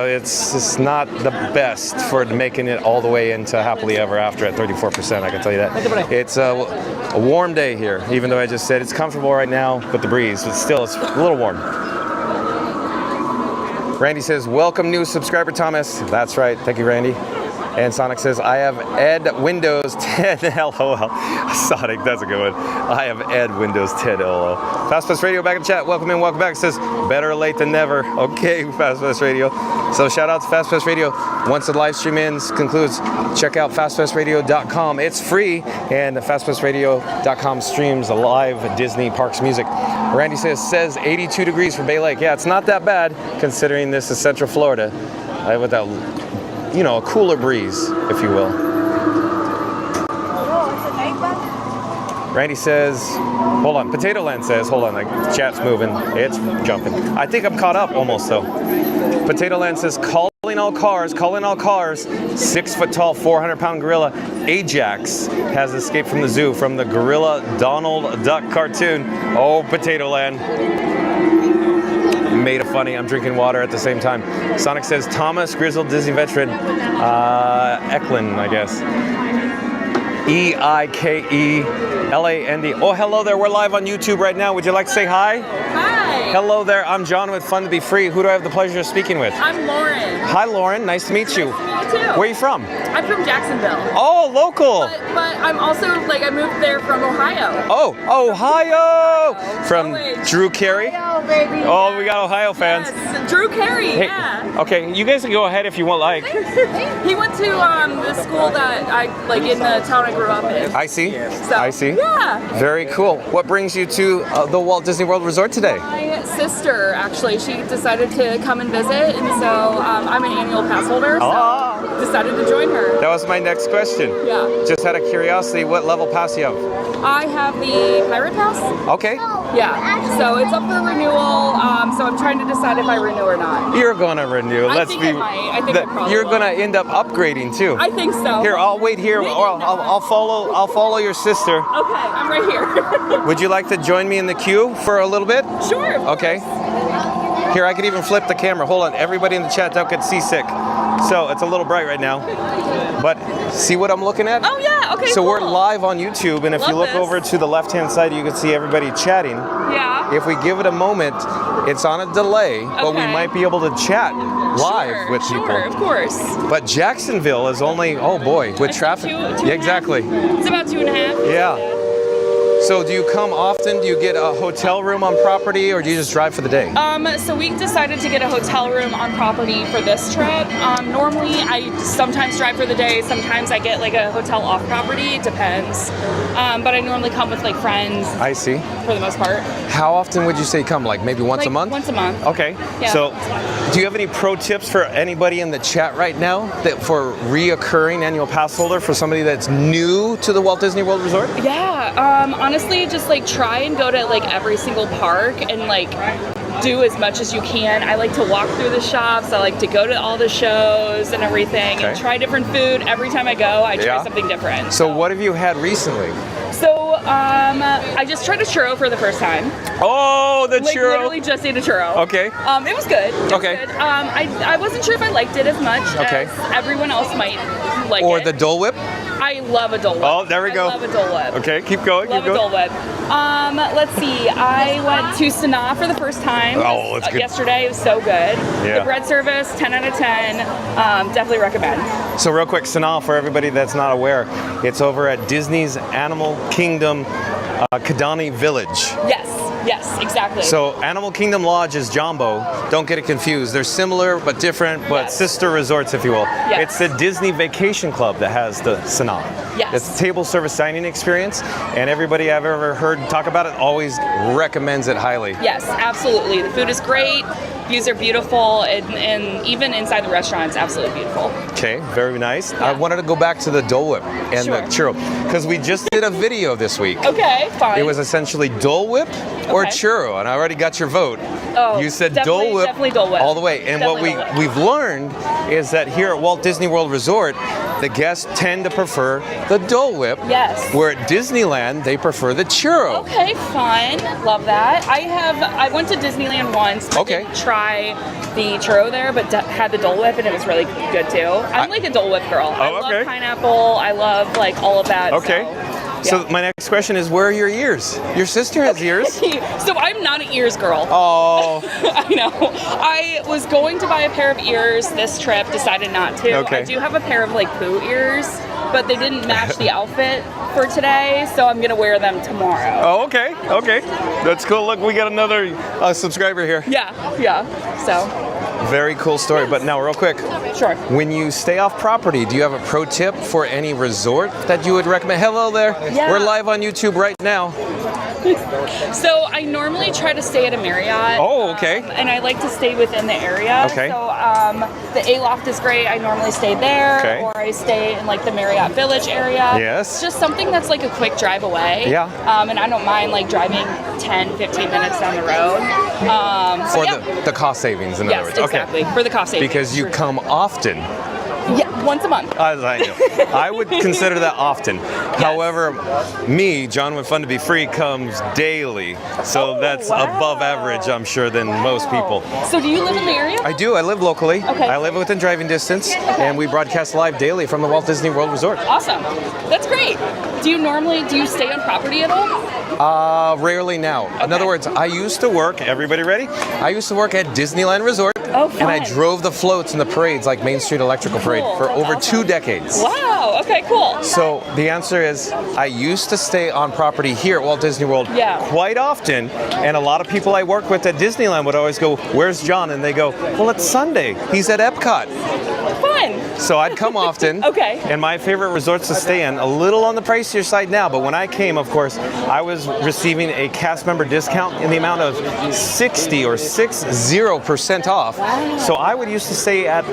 S1: it's not the best for making it all the way into Happily Ever After at 34%, I can tell you that. It's a warm day here, even though I just said it's comfortable right now with the breeze, but still it's a little warm. Randy says, welcome new subscriber Thomas. That's right, thank you, Randy. And Sonic says, I have Ed Windows 10 LOL. Sonic, that's a good one. I have Ed Windows 10 LOL. Fast Pass Radio back in the chat. Welcome in, welcome back. It says, better late than never. Okay, Fast Pass Radio. So shout out to Fast Pass Radio. Once the live stream concludes, check out fastpassradio.com. It's free, and fastpassradio.com streams live Disney Parks music. Randy says 82 degrees for Bay Lake. Yeah, it's not that bad considering this is Central Florida. With that, you know, a cooler breeze, if you will. Randy says, hold on. Potato Land says, hold on, the chat's moving. It's jumping. I think I'm caught up almost, though. Potato Land says, calling all cars. 6 foot tall, 400-pound gorilla Ajax has escaped from the zoo from the gorilla Donald Duck cartoon. Oh, Potato Land. Made it funny. I'm drinking water at the same time. Sonic says, Thomas, grizzled Disney veteran, Eklund, I guess. EIKELAND. Oh, hello there. We're live on YouTube right now. Would you like to say hi?
S6: Hi.
S1: Hello there. I'm John with Fun to Be Free. Who do I have the pleasure of speaking with?
S6: I'm Lauren.
S1: Hi, Lauren. Nice to meet you.
S6: Nice to meet you too.
S1: Where are you from?
S6: I'm from Jacksonville.
S1: Oh, local.
S6: But I'm also, like, I moved there from Ohio.
S1: Oh, Ohio. From
S6: Always.
S1: Drew Carey.
S6: Ohio, baby.
S1: Oh, we got Ohio fans.
S6: Yes. Drew Carey,
S1: Hey,
S6: yeah.
S1: okay, you guys can go ahead if you want, like.
S6: He went to the school that I, like, in the town I grew up in.
S1: I see.
S6: So,
S1: I see.
S6: Yeah.
S1: Very cool. What brings you to the Walt Disney World Resort today?
S6: My sister, actually, she decided to come and visit, and so I'm an annual pass holder, so decided to join her.
S1: That was my next question.
S6: Yeah.
S1: Just out of curiosity, what level pass you have?
S6: I have the Pirate Pass.
S1: Okay.
S6: Yeah. So it's up for renewal, so I'm trying to decide if I renew or not.
S1: You're gonna renew.
S6: I think I might. I think I probably
S1: You're
S6: will.
S1: gonna end up upgrading too.
S6: I think so.
S1: Here, I'll wait here. Or I'll follow your sister.
S6: Okay, I'm right here.
S1: Would you like to join me in the queue for a little bit?
S6: Sure.
S1: Okay. Here, I could even flip the camera. Hold on. Everybody in the chat don't get seasick. So it's a little bright right now. But see what I'm looking at?
S6: Oh yeah. Okay.
S1: So
S6: cool.
S1: we're live on YouTube, and if you
S6: Love
S1: look
S6: this.
S1: over to the left-hand side, you can see everybody chatting.
S6: Yeah.
S1: If we give it a moment, it's on a delay, but we
S6: Okay.
S1: might be able to chat live
S6: Sure,
S1: with people.
S6: Sure, of course.
S1: But Jacksonville is only, oh boy, with traffic.
S6: Two
S1: Yeah,
S6: and a half.
S1: exactly.
S6: It's about 2.5.
S1: Yeah. So do you come often? Do you get a hotel room on property, or do you just drive for the day?
S6: So we decided to get a hotel room on property for this trip. Normally, I sometimes drive for the day. Sometimes I get like a hotel off property. It depends. But I normally come with like friends
S1: I see.
S6: for the most part.
S1: How often would you say come? Like maybe once
S6: Like
S1: a month?
S6: Once a month.
S1: Okay.
S6: Yeah.
S1: So do you have any pro tips for anybody in the chat right now that for reoccurring annual pass holder for somebody that's new to the Walt Disney World Resort?
S6: Yeah. Honestly, just like try and go to like every single park and like do as much as you can. I like to walk through the shops. I like to go to all the shows and everything and
S1: Okay.
S6: try different food. Every time I go, I try
S1: Yeah.
S6: something different.
S1: So what have you had recently?
S6: So I just tried a churro for the first time.
S1: Oh, the
S6: Like
S1: churro.
S6: literally just ate a churro.
S1: Okay.
S6: It was good. It was
S1: Okay.
S6: good. I wasn't sure if I liked it as much
S1: Okay.
S6: as everyone else might like
S1: Or
S6: it.
S1: the Dole Whip?
S6: I love a Dole Whip.
S1: Oh, there we go.
S6: I love a Dole Whip.
S1: Okay, keep going.
S6: Love
S1: keep
S6: a
S1: going.
S6: Dole Whip. Let's see. I went to Sanaa for the first time.
S1: Oh, that's good.
S6: Yesterday. It was so good.
S1: Yeah.
S6: The bread service, 10 out of 10. Definitely recommend.
S1: So real quick, Sanaa, for everybody that's not aware, it's over at Disney's Animal Kingdom Kidani Village.
S6: Yes, exactly.
S1: So Animal Kingdom Lodge is Jumbo. Don't get it confused. They're similar but different, but
S6: Yes.
S1: sister resorts, if you will.
S6: Yes.
S1: It's the Disney Vacation Club that has the Sanaa.
S6: Yes.
S1: It's a table service dining experience, and everybody I've ever heard talk about it always recommends it highly.
S6: Yes, absolutely. The food is great. Views are beautiful, and even inside the restaurant, it's absolutely beautiful.
S1: Okay, very nice. I wanted to go back to the Dole Whip and the churro, because we just did a video this week.
S6: Okay, fine.
S1: It was essentially Dole Whip or
S6: Okay.
S1: churro, and I already got your vote.
S6: Oh,
S1: You said
S6: definitely-
S1: Dole Whip,
S6: definitely Dole Whip.
S1: all the way. And
S6: Definitely
S1: what
S6: Dole Whip.
S1: we've learned is that here at Walt Disney World Resort, the guests tend to prefer the Dole Whip.
S6: Yes.
S1: Where at Disneyland, they prefer the churro.
S6: Okay, fun. Love that. I went to Disneyland once. But
S1: Okay.
S6: didn't try the churro there, but had the Dole Whip, and it was really good too. I'm like a Dole Whip girl. I
S1: Oh, okay.
S6: love pineapple. I love like all of that.
S1: Okay.
S6: So.
S1: So my next question is, where are your ears? Your sister has ears.
S11: So I'm not an ears girl.
S1: Oh.
S11: I know. I was going to buy a pair of ears this trip, decided not to.
S1: Okay.
S11: I do have a pair of like Pooh ears, but they didn't match the outfit for today, so I'm gonna wear them tomorrow.
S1: Oh, okay. Okay. That's cool. Look, we got another subscriber here.
S11: Yeah. So.
S1: Very cool story. But now, real quick.
S11: Sure.
S1: When you stay off property, do you have a pro tip for any resort that you would recommend? Hello there.
S11: Yeah.
S1: We're live on YouTube right now.
S11: So I normally try to stay at a Marriott.
S1: Oh, okay.
S11: And I like to stay within the area.
S1: Okay.
S11: So the A-Loft is great. I normally stay there.
S1: Okay.
S11: Or I stay in like the Marriott Village area.
S1: Yes.
S11: Just something that's like a quick drive away.
S1: Yeah.
S11: And I don't mind like driving 10, 15 minutes down the road.
S1: For
S11: yeah.
S1: the cost savings, in other words.
S11: Exactly. For the cost savings.
S1: Because you
S11: for
S1: come often.
S11: Yeah, once a month.
S1: As I know. I would consider that often. However, me, John with Fun to Be Free, comes daily. So that's above average, I'm sure, than most people.
S11: So do you live in the area?
S1: I do. I live locally.
S11: Okay.
S1: I live within driving distance. And we broadcast live daily from the Walt Disney World Resort.
S11: Awesome. That's great. Do you stay on property at all?
S1: Rarely now. In other words, I used to work, everybody ready? I used to work at Disneyland Resort.
S11: Oh, fun.
S1: And I drove the floats and the parades like Main Street Electrical Parade for
S11: That's
S1: over
S11: awesome.
S1: 2 decades.
S11: Wow, okay, cool.
S1: So the answer is, I used to stay on property here at Walt Disney World quite often, and a lot of people I work with at Disneyland would always go, "Where's John?" And they go, "Well, it's Sunday. He's at Epcot."
S11: Fun.
S1: So I'd come often.
S11: Okay.
S1: And my favorite resorts to stay in, a little on the pricier side now, but when I came, of course, I was receiving a cast member discount in the amount of 60 or 60% off.
S11: Wow.
S1: So I would used to stay at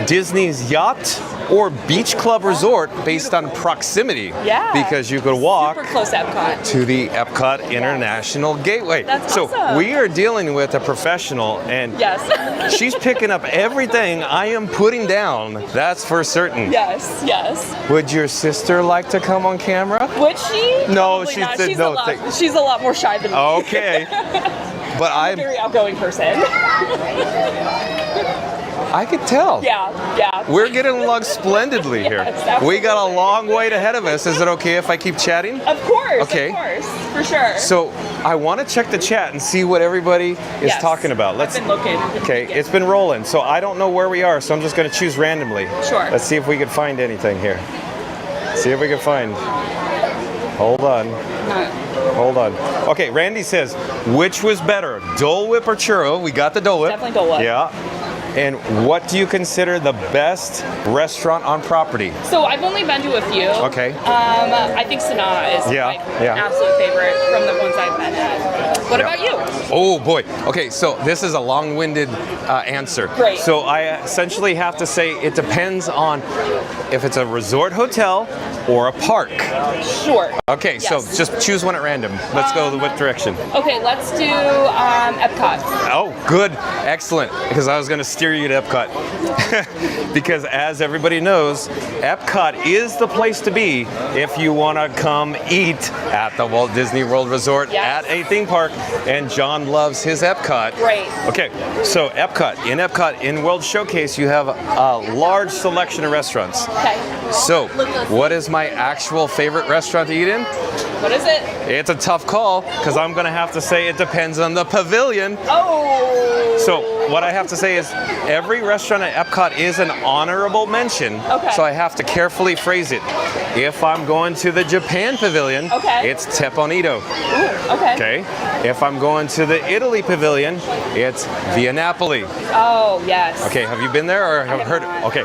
S1: Disney's Yacht or Beach Club Resort based on proximity.
S11: Yeah.
S1: Because you could walk
S11: Super close to Epcot.
S1: to the Epcot International Gateway.
S11: That's
S1: so
S11: awesome.
S1: we are dealing with a professional, and
S11: Yes.
S1: she's picking up everything I am putting down. That's for certain.
S11: Yes, yes.
S1: Would your sister like to come on camera?
S11: Would she?
S1: No,
S11: Probably
S1: she
S11: not.
S1: said
S11: she's
S1: no.
S11: A lot, she's a lot more shy than me.
S1: Okay. But
S11: I'm a very outgoing person.
S1: I could tell.
S11: Yeah.
S1: We're getting along splendidly here.
S11: Yes,
S1: We got a long way ahead of us. Is it okay if I keep chatting?
S11: Of course.
S1: Okay.
S11: Of course. For sure.
S1: So I want to check the chat and see what everybody is talking about.
S11: I've been looking.
S1: Okay, it's been rolling, so I don't know where we are, so I'm just going to choose randomly.
S11: Sure.
S1: Let's see if we can find anything here. See if we can find. Hold on. Hold on. Okay, Randy says, which was better, Dole Whip or churro? We got the Dole Whip.
S11: Definitely Dole Whip.
S1: Yeah. And what do you consider the best restaurant on property?
S11: So I've only been to a few.
S1: Okay.
S11: I think Sanaa is my absolute favorite from the ones I've been at. What about you?
S1: Oh boy. Okay, so this is a long-winded answer.
S11: Great.
S1: So I essentially have to say it depends on if it's a resort hotel or a park.
S11: Sure.
S1: Okay, so just choose one at random. Let's go what direction?
S11: Okay, let's do Epcot.
S1: Oh, good. Excellent. Because I was going to steer you to Epcot. Because as everybody knows, Epcot is the place to be if you want to come eat at the Walt Disney World Resort at a theme park. And John loves his Epcot.
S11: Great.
S1: Okay, so Epcot, in World Showcase, you have a large selection of restaurants.
S11: Okay.
S1: So, what is my actual favorite restaurant to eat in?
S11: What is it?
S1: It's a tough call, because I'm going to have to say it depends on the pavilion.
S11: Oh.
S1: So, what I have to say is every restaurant at Epcot is an honorable mention.
S11: Okay.
S1: So I have to carefully phrase it. If I'm going to the Japan pavilion, it's Teppanyaki.
S11: Ooh, okay.
S1: Okay. If I'm going to the Italy pavilion, it's Via Napoli.
S11: Oh, yes.
S1: Okay, have you been there or have heard? Okay,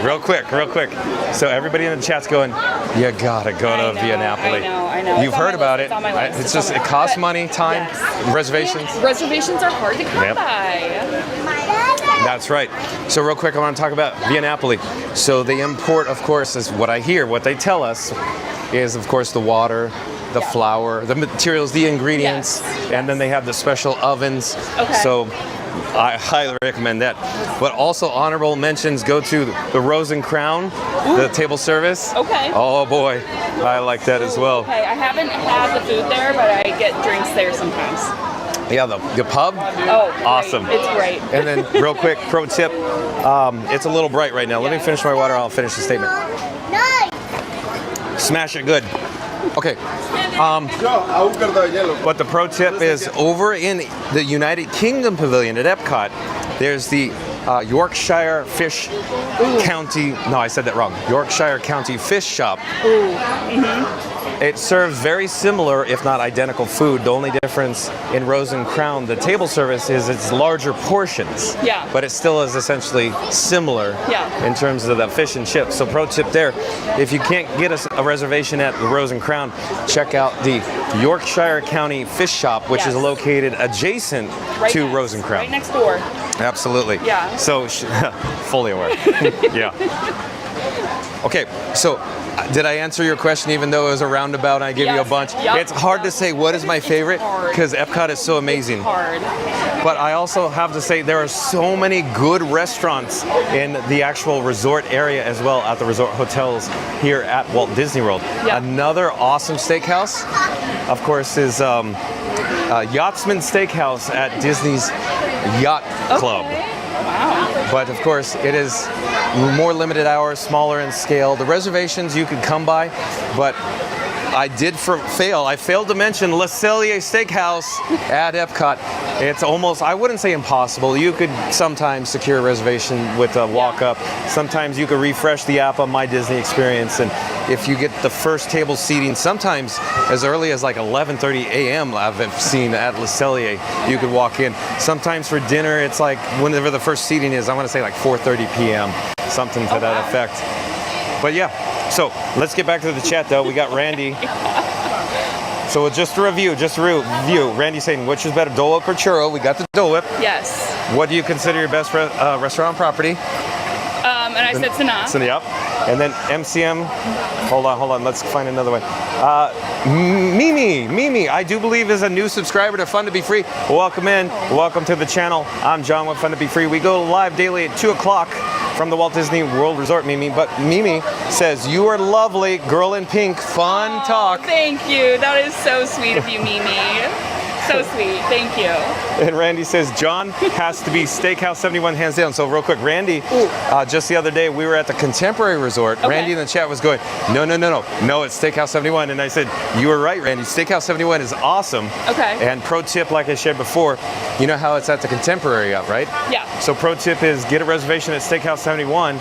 S1: real quick. So everybody in the chat's going, you gotta go to Via Napoli.
S11: I know.
S1: You've heard about it.
S11: It's on my list.
S1: It's just, it costs money, time, reservations.
S11: And reservations are hard to come
S1: Yep.
S11: by.
S1: That's right. So real quick, I want to talk about Via Napoli. So they import, of course, is what I hear, what they tell us is, of course, the water, the flour, the materials, the ingredients, and then they have the special ovens.
S11: Okay.
S1: So I highly recommend that. But also honorable mentions go to the Rose and Crown, the table service.
S11: Okay.
S1: Oh boy, I like that as well.
S11: Okay, I haven't had the food there, but I get drinks there sometimes.
S1: Yeah, the pub.
S11: Oh, great.
S1: Awesome.
S11: It's great.
S1: And then real quick, pro tip, it's a little bright right now. Let me finish my water, I'll finish the statement. Smash it good. Okay. But the pro tip is over in the United Kingdom Pavilion at Epcot, there's the Yorkshire Fish County, no, I said that wrong. Yorkshire County Fish Shop. It serves very similar, if not identical food. The only difference in Rose and Crown, the table service, is it's larger portions.
S11: Yeah.
S1: But it still is essentially similar in terms of the fish and chips. So pro tip there, if you can't get a reservation at the Rose and Crown, check out the Yorkshire County Fish Shop, which is located adjacent to Rose and Crown.
S11: Right next door.
S1: Absolutely.
S11: Yeah.
S1: So, fully aware. Yeah. Okay, so did I answer your question even though it was a roundabout and I gave you a bunch? It's hard to say what is my favorite because Epcot is so amazing.
S11: Hard.
S1: But I also have to say there are so many good restaurants in the actual resort area as well at the resort hotels here at Walt Disney World. Another awesome steakhouse, of course, is Yachtsman Steakhouse at Disney's Yacht Club.
S11: Wow.
S1: But of course, it is more limited hours, smaller in scale. The reservations you could come by, but I did fail. I failed to mention Le Cellier Steakhouse at Epcot. It's almost, I wouldn't say impossible. You could sometimes secure a reservation with a walk-up. Sometimes you could refresh the app on My Disney Experience, and if you get the first table seating, sometimes as early as like 11:30 a.m. I've seen at Le Cellier, you could walk in. Sometimes for dinner, it's like whenever the first seating is, I want to say like 4:30 p.m., something to that effect. But yeah, so let's get back to the chat though. We got Randy. So just to review, Randy saying, which is better, Dole Whip or Churro? We got the Dole Whip.
S11: Yes.
S1: What do you consider your best restaurant property?
S11: And I said Sanaa.
S1: Yep. And then MCM, hold on, let's find another one. Mimi, I do believe is a new subscriber to Fun to Be Free. Welcome in, welcome to the channel. I'm John with Fun to Be Free. We go live daily at 2 o'clock from the Walt Disney World Resort, Mimi. But Mimi says, you are lovely, girl in pink, fun talk.
S11: Thank you, that is so sweet of you, Mimi. So sweet, thank you.
S1: And Randy says, John has to be Steakhouse 71 hands down. So real quick, Randy, just the other day, we were at the Contemporary Resort. Okay. Randy in the chat was going, no, it's Steakhouse 71. And I said, you were right, Randy. Steakhouse 71 is awesome.
S11: Okay.
S1: And pro tip, like I shared before, you know how it's at the Contemporary, right?
S11: Yeah.
S1: So pro tip is get a reservation at Steakhouse 71,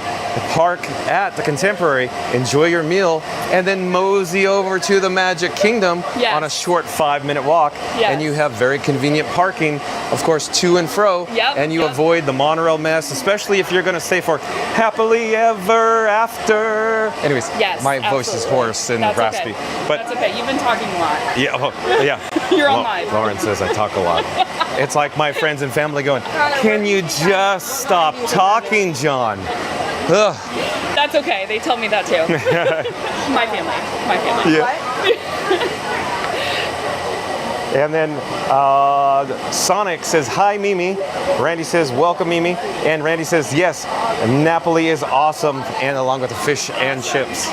S1: park at the Contemporary, enjoy your meal, and then mosey over to the Magic Kingdom on a short 5-minute walk. And you have very convenient parking, of course, to and fro, and you avoid the monorail mess, especially if you're going to stay for happily ever after. Anyways, my voice is hoarse and raspy.
S11: Okay.
S1: But
S11: that's okay. You've been talking a lot.
S1: Yeah.
S11: You're on live.
S1: Lauren says I talk a lot. It's like my friends and family going, can you just stop talking, John? Ugh.
S11: That's okay. They tell me that too. My family.
S1: Yeah. And then Sonic says, hi, Mimi. Randy says, welcome, Mimi. And Randy says, yes, Napoli is awesome, and along with the fish and chips.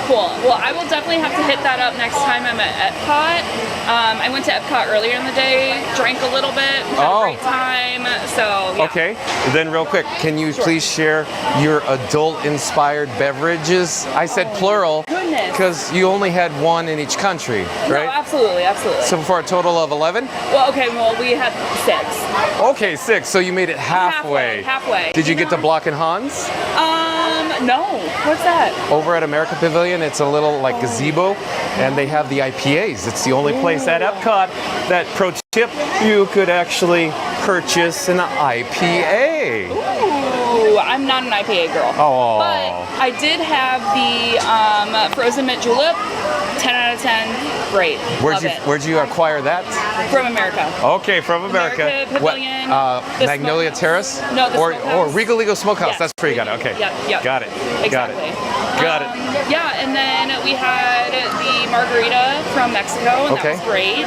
S11: Cool. Well, I will definitely have to hit that up next time I'm at Epcot. I went to Epcot earlier in the day, drank a little bit, had a great time. So, yeah.
S1: Okay. Then real quick, can you please share your adult-inspired beverages? I said plural because you only had one in each country, right?
S11: No, absolutely.
S1: So for a total of 11?
S11: Well, okay, we had 6.
S1: Okay, 6. So you made it halfway.
S11: Halfway.
S1: Did you get to Block and Hans?
S11: No. What's that?
S1: Over at America Pavilion, it's a little like gazebo, and they have the IPAs. It's the only place at Epcot that, pro tip, you could actually purchase an IPA.
S11: Ooh, I'm not an IPA girl.
S1: Oh.
S11: But I did have the frozen mint julep. 10 out of 10. Great.
S1: Where'd you acquire that?
S11: From America.
S1: Okay, from America.
S11: Pavilion.
S1: Magnolia Terrace?
S11: No, the
S1: or Regal Eagle Smokehouse.
S11: Yes.
S1: That's where you got it. Okay.
S11: Yep.
S1: Got it.
S11: Exactly.
S1: Got it.
S11: Yeah, and then we had the margarita from Mexico, and that was great.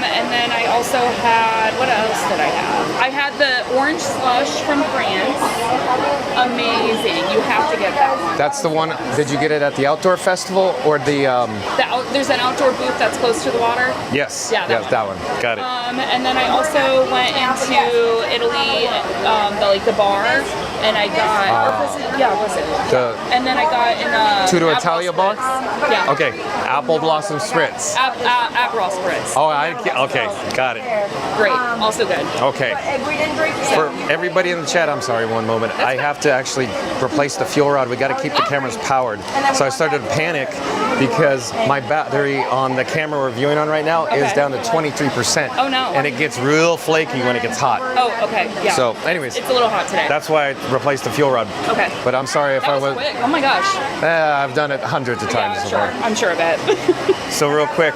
S11: And then I also had, what else did I have? I had the orange slush from France. Amazing. You have to get that one.
S1: That's the one. Did you get it at the outdoor festival or the?
S11: There's an outdoor booth that's close to the water.
S1: Yes.
S11: Yeah,
S1: that one. Got it.
S11: And then I also went into Italy, the bar, and I got, or was it, yeah, was it? And then I got in a
S1: Tudo Italia bar?
S11: Yeah.
S1: Okay, apple blossom spritz.
S11: Aperol spritz.
S1: Oh, okay, got it.
S11: Great, also good.
S1: Okay. For everybody in the chat, I'm sorry, one moment. I have to actually replace the fuel rod. We got to keep the cameras powered. So I started to panic because my battery on the camera we're viewing on right now is down to 23%.
S11: Oh no.
S1: And it gets real flaky when it gets hot.
S11: Oh, okay, yeah.
S1: So, anyways.
S11: It's a little hot today.
S1: That's why I replaced the fuel rod.
S11: Okay.
S1: But I'm sorry if
S11: that
S1: I
S11: was quick. Oh my gosh.
S1: I've done it hundreds of times
S11: sure.
S1: before.
S11: I'm sure of it.
S1: So real quick,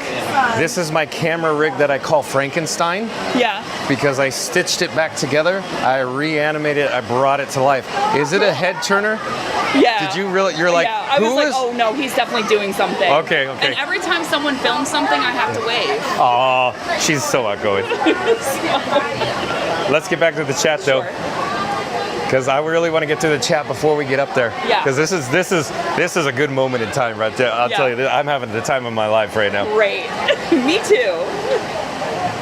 S1: this is my camera rig that I call Frankenstein.
S11: Yeah.
S1: Because I stitched it back together, I reanimated it, I brought it to life. Is it a head turner?
S11: Yeah.
S1: Did you really? You're like,
S11: yeah. I was like, oh no, he's definitely doing something.
S1: Okay.
S11: And every time someone films something, I have to wave.
S1: Oh, she's so outgoing. Let's get back to the chat though. Because I really want to get to the chat before we get up there.
S11: Yeah.
S1: Because this is a good moment in time right there. I'll tell you, I'm having the time of my life right now.
S11: Great. Me too.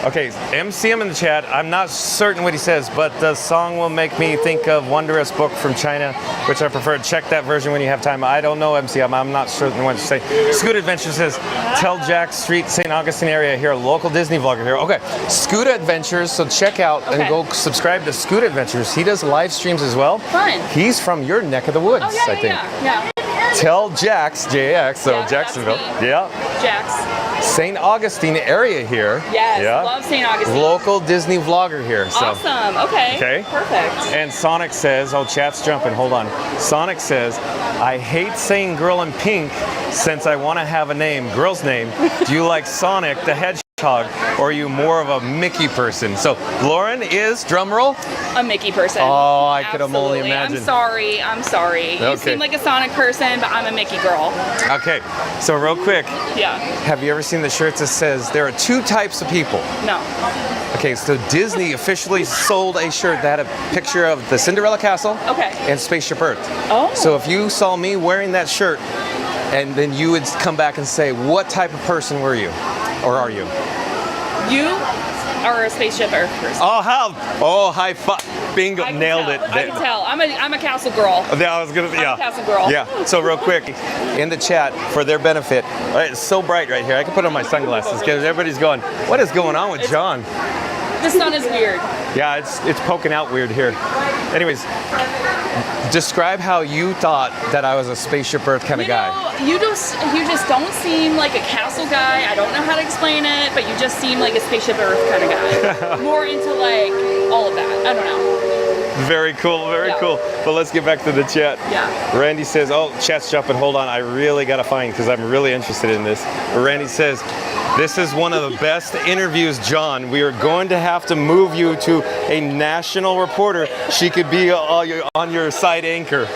S1: Okay, MCM in the chat. I'm not certain what he says, but the song will make me think of Wondrous Book from China, which I prefer. Check that version when you have time. I don't know MCM. I'm not certain what to say. Scoot Adventure says, tell Jack Street, St. Augustine area here, local Disney vlogger here. Okay, Scoot Adventures. So check out and go subscribe to Scoot Adventures. He does live streams as well.
S11: Fun.
S1: He's from your neck of the woods,
S11: I think. Yeah.
S1: Tell Jax, JX, so Jacksonville. Yeah.
S11: Jax.
S1: St. Augustine area here.
S11: Yes, love St. Augustine.
S1: Local Disney vlogger here. So.
S11: Awesome, okay. Perfect.
S1: And Sonic says, oh, chat's jumping, hold on. Sonic says, I hate saying girl in pink since I want to have a name, girl's name. Do you like Sonic the Hedgehog? Or are you more of a Mickey person? So Lauren is, drum roll?
S11: A Mickey person.
S1: Oh, I could have only imagined.
S11: I'm sorry. You seem like a Sonic person, but I'm a Mickey girl.
S1: Okay, so real quick.
S11: Yeah.
S1: Have you ever seen the shirts that says there are two types of people?
S11: No.
S1: Okay, so Disney officially sold a shirt that had a picture of the Cinderella Castle and Spaceship Earth. Oh. So if you saw me wearing that shirt, and then you would come back and say, what type of person were you? Or are you?
S11: You are a Spaceship Earth person.
S1: Oh, how? Oh, high five. Bingo, nailed it.
S11: I can tell. I'm a castle girl.
S1: Yeah, I was gonna. Yeah.
S11: I'm a castle girl.
S1: Yeah. So real quick, in the chat for their benefit, it's so bright right here. I can put on my sunglasses because everybody's going, "What is going on with John?"
S11: The sun is weird.
S1: Yeah, it's poking out weird here. Anyways, describe how you thought that I was a Spaceship Earth kind of guy.
S11: You just don't seem like a castle guy. I don't know how to explain it, but you just seem like a Spaceship Earth kind of guy. More into like all of that. I don't know.
S1: Very cool, very cool. But let's get back to the chat.
S11: Yeah.
S1: Randy says, oh, chat's jumping. Hold on, I really got to find because I'm really interested in this. But Randy says, this is one of the best interviews, John. We are going to have to move you to a national reporter. She could be on your side anchor.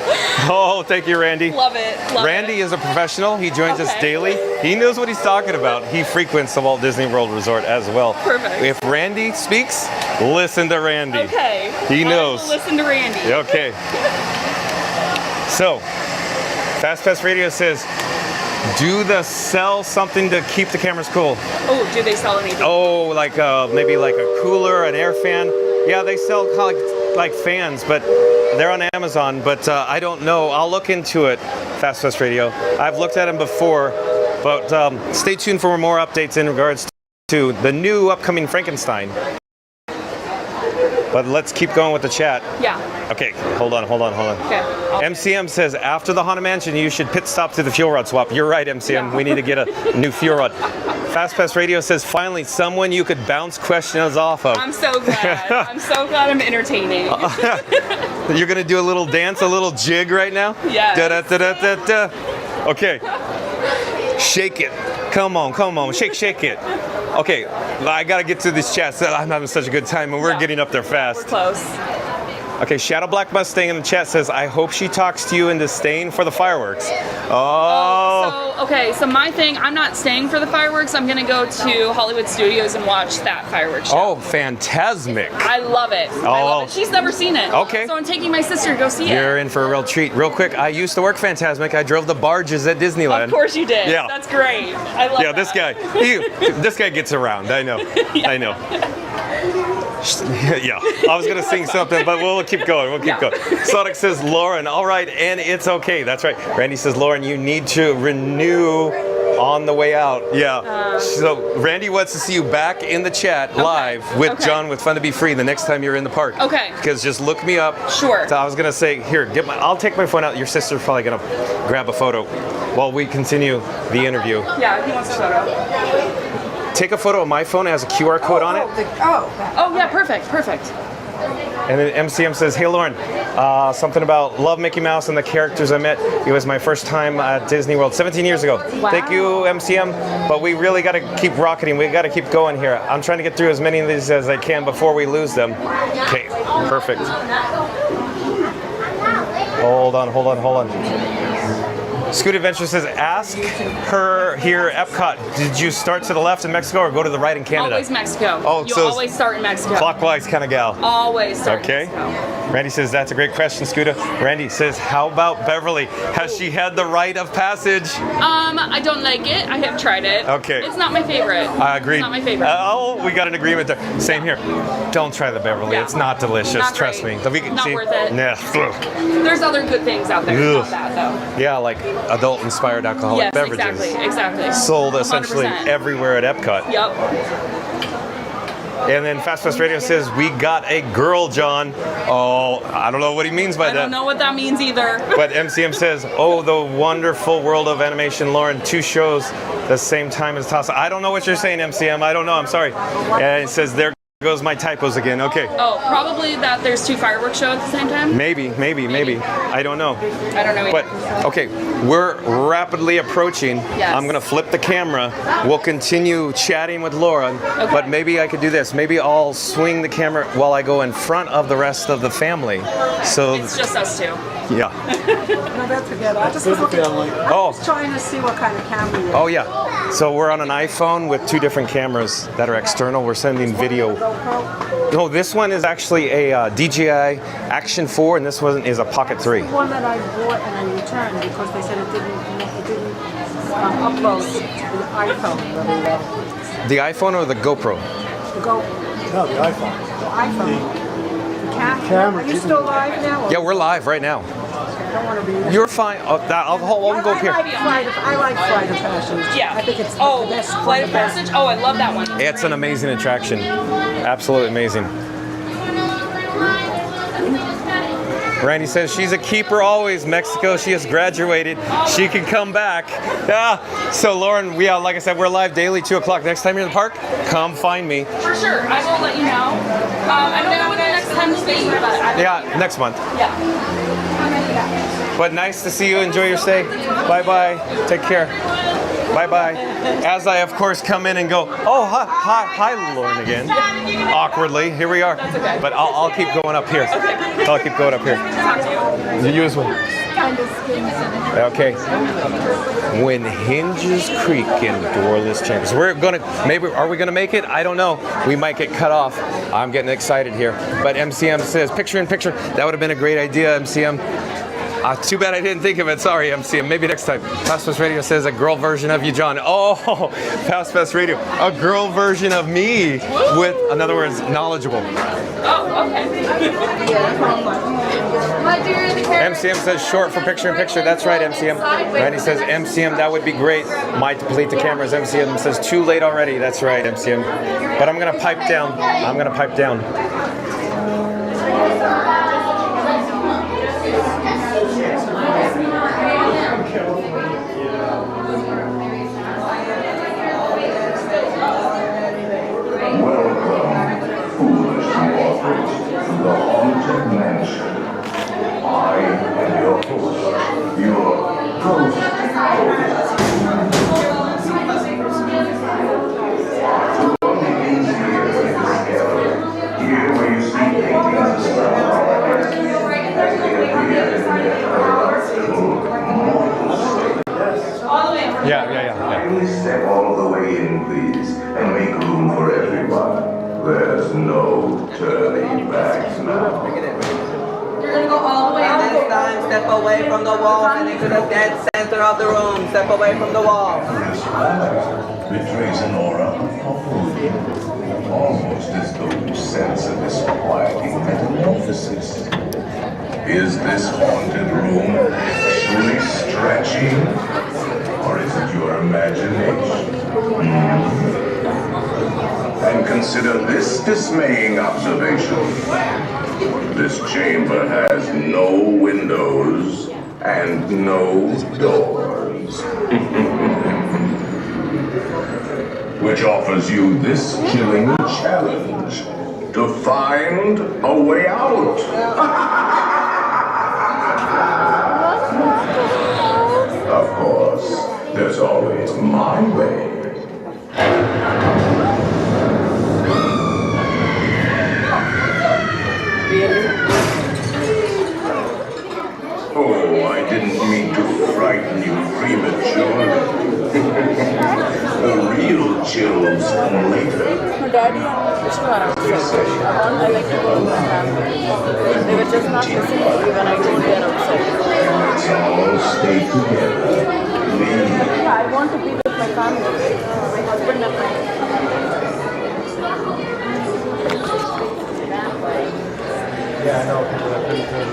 S1: Oh, thank you, Randy.
S11: Love it.
S1: Randy is a professional. He joins us daily. He knows what he's talking about. He frequents the Walt Disney World Resort as well.
S11: Perfect.
S1: If Randy speaks, listen to Randy.
S11: Okay.
S1: He knows.
S11: Listen to Randy.
S1: Okay. So, Fast Pass Radio says, do they sell something to keep the cameras cool?
S11: Oh, do they sell anything?
S1: Oh, like maybe like a cooler, an air fan. Yeah, they sell like fans, but they're on Amazon. But I don't know. I'll look into it. Fast Pass Radio. I've looked at them before, but stay tuned for more updates in regards to the new upcoming Frankenstein. But let's keep going with the chat.
S11: Yeah.
S1: Okay, hold on.
S11: Okay.
S1: MCM says, after the Haunted Mansion, you should pit stop to the fuel rod swap. You're right, MCM. Yeah. We need to get a new fuel rod. Fast Pass Radio says, finally, someone you could bounce questions off of.
S11: I'm so glad. I'm so glad I'm entertaining.
S1: You're going to do a little dance, a little jig right now?
S11: Yeah.
S1: Da-da-da-da-da-da. Okay. Shake it. Come on. Shake it. Okay, I gotta get to these chats. I'm having such a good time, and we're getting up there fast.
S11: We're close.
S1: Okay, Shadow Black Mustang in the chat says, I hope she talks to you into staying for the fireworks.
S11: So my thing, I'm not staying for the fireworks. I'm gonna go to Hollywood Studios and watch that fireworks show.
S1: Oh, Fantasmic.
S11: I love it. I love it. She's never seen it.
S1: Okay.
S11: So I'm taking my sister to go see it.
S1: You're in for a real treat. Real quick, I used to work Fantasmic. I drove the barges at Disneyland.
S11: Of course you did.
S1: Yeah.
S11: That's great. I love that.
S1: Yeah, this guy gets around. I know. I know. Yeah, I was gonna sing something, but we'll keep going. We'll keep going. Sonic says, Lauren, all right, and it's okay. That's right. Randy says, Lauren, you need to renew on the way out. Yeah. So Randy wants to see you back in the chat live with John with Fun to Be Free the next time you're in the park.
S11: Okay.
S1: Because just look me up.
S11: Sure.
S1: So I was gonna say, here, I'll take my phone out. Your sister's probably gonna grab a photo while we continue the interview.
S11: Yeah, he wants a photo.
S1: Take a photo of my phone. It has a QR code on it.
S11: Oh yeah, perfect.
S1: And then MCM says, hey Lauren, something about love Mickey Mouse and the characters I met. It was my first time at Disney World 17 years ago.
S11: Wow.
S1: Thank you, MCM. But we really got to keep rocketing. We got to keep going here. I'm trying to get through as many of these as I can before we lose them. Okay, perfect. Hold on. Scoot Adventure says, ask her here, Epcot, did you start to the left in Mexico or go to the right in Canada?
S11: Always Mexico.
S1: Oh,
S11: you
S1: so
S11: always start in Mexico.
S1: Clockwise kind of gal.
S11: Always start
S1: Okay.
S11: in Mexico.
S1: Randy says, that's a great question, Scooter. Randy says, how about Beverly? Has she had the rite of passage?
S11: I don't like it. I have tried it.
S1: Okay.
S11: It's not my favorite.
S1: I agree.
S11: It's not my favorite.
S1: Oh, we got an agreement there. Same here. Don't try the Beverly.
S11: Yeah.
S1: It's not delicious.
S11: Not
S1: Trust
S11: great.
S1: me.
S11: Not worth it.
S1: Yeah.
S11: There's other good things out there.
S1: Ugh.
S11: Not that though.
S1: Yeah, like adult-inspired alcoholic
S11: Yes,
S1: beverages.
S11: exactly.
S1: Sold essentially
S11: 100%.
S1: everywhere at Epcot.
S11: Yep.
S1: And then Fast Fast Radio says, we got a girl, John. Oh, I don't know what he means by
S11: I
S1: that.
S11: don't know what that means either.
S1: But MCM says, oh, the wonderful world of animation, Lauren, 2 shows the same time as Tassa. I don't know what you're saying, MCM. I don't know. I'm sorry. And it says, there goes my typos again. Okay.
S11: Oh, probably that there's 2 fireworks shows at the same time?
S1: Maybe. I don't know.
S11: I don't know either.
S1: But, okay, we're rapidly approaching.
S11: Yes.
S1: I'm going to flip the camera. We'll continue chatting with Laura, but maybe I could do this. Maybe I'll swing the camera while I go in front of the rest of the family. So
S11: It's just us 2.
S1: yeah.
S6: No, that's good. I just was looking. I
S1: Oh.
S6: was trying to see what kind of camera you
S1: Oh yeah. So we're on an iPhone with 2 different cameras that are external. We're sending video. No, this one is actually a DJI Action 4, and this one is a Pocket 3.
S6: The one that I bought and I returned because they said it didn't upload to the iPhone really well.
S1: The iPhone or the GoPro?
S10: No, the iPhone.
S6: The iPhone. The camera. Are you still live now?
S1: Yeah, we're live right now.
S6: I don't want to be.
S1: You're fine. I'll go up here.
S6: I like Flight of Passage.
S11: Yeah.
S6: I think it's
S11: Oh,
S6: the best.
S11: Flight of Passage? Oh, I love that one.
S1: It's an amazing attraction. Absolutely amazing. Randy says she's a keeper always. Mexico, she has graduated. She can come back. So Lauren, like I said, we're live daily, 2 o'clock. Next time you're in the park, come find me.
S11: For sure. I will let you know. I don't know when the next time is being, but
S1: Yeah, next month.
S11: yeah.
S1: But nice to see you. Enjoy your stay. Bye-bye. Take care. Bye-bye. As I, of course, come in and go, oh, hi, Lauren again. Awkwardly. Here we are. But I'll keep going up here. I'll keep going up here. You as well. Okay. When hinges creak in doorless chambers. Are we gonna make it? I don't know. We might get cut off. I'm getting excited here. But MCM says, picture in picture. That would have been a great idea, MCM. Too bad I didn't think of it. Sorry, MCM. Maybe next time. Fast Fast Radio says a girl version of you, John. Oh, Fast Fast Radio. A girl version of me with, in other words, knowledgeable.
S11: Oh, okay.
S1: MCM says short for picture in picture. That's right, MCM. Randy says MCM, that would be great. Might deplete the cameras. MCM says too late already. That's right, MCM. But I'm going to pipe down.
S2: Welcome, foolish mortals, to the haunted mansion. I am your host, your ghost. Here where you see paintings of stars, as they appear in their mortal state.
S1: Yeah.
S2: Kindly step all the way in, please, and make room for everyone. There's no turning back now.
S3: You're gonna go all the way in this time instead
S12: step away from the walls and into the dead center of the room. Step away from the walls.
S2: This light betrays an aura of foreboding, almost as though you sense a disquieting metamorphosis. Is this haunted room actually stretching, or is it your imagination? And consider this dismaying observation. This chamber has no windows and no doors. Which offers you this chilling challenge to find a way out. Of course, there's always my way. Oh, I didn't mean to frighten you prematurely. The real chills come later.
S6: Her daddy and Vishnu are outside. I like to go with my family. They were just not listening to me when I told them outside.
S2: Let's all stay together. Please.
S6: Yeah, I want to be with my family. My husband and my...
S10: Yeah, I know. People are pretty good.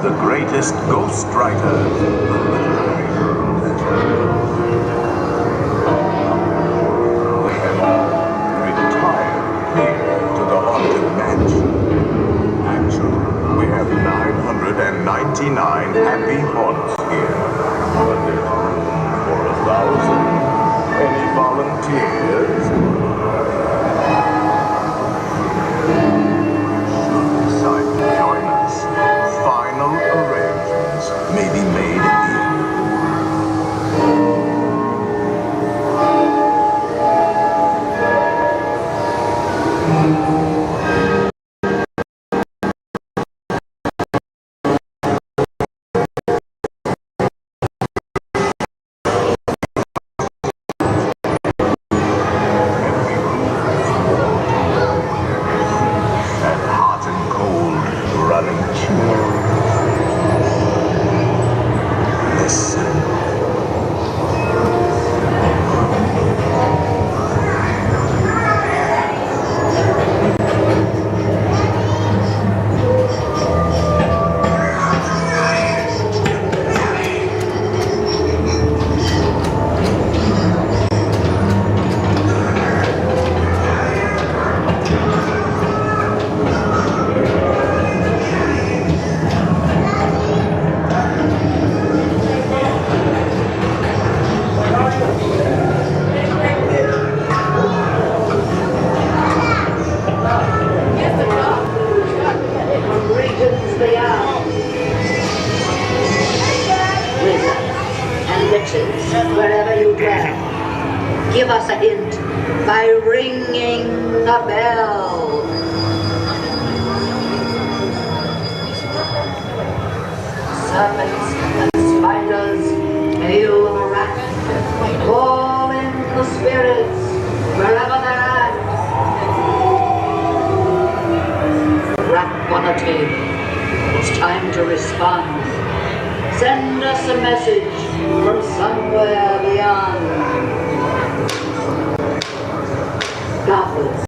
S2: the greatest ghostwriters in the literary world. They have all retired here to the haunted mansion. Actually, we have 999 happy haunts here, but there's room for 1,000. Any volunteers? Decide to join us. Final arrangements may be made here.
S13: Wherever you dwell, give us a hint by ringing the bell. Serpents and spiders, hail the rat, call in the spirits wherever they're at. Rap on a tape, it's time to respond. Send us a message from somewhere beyond. Goblins.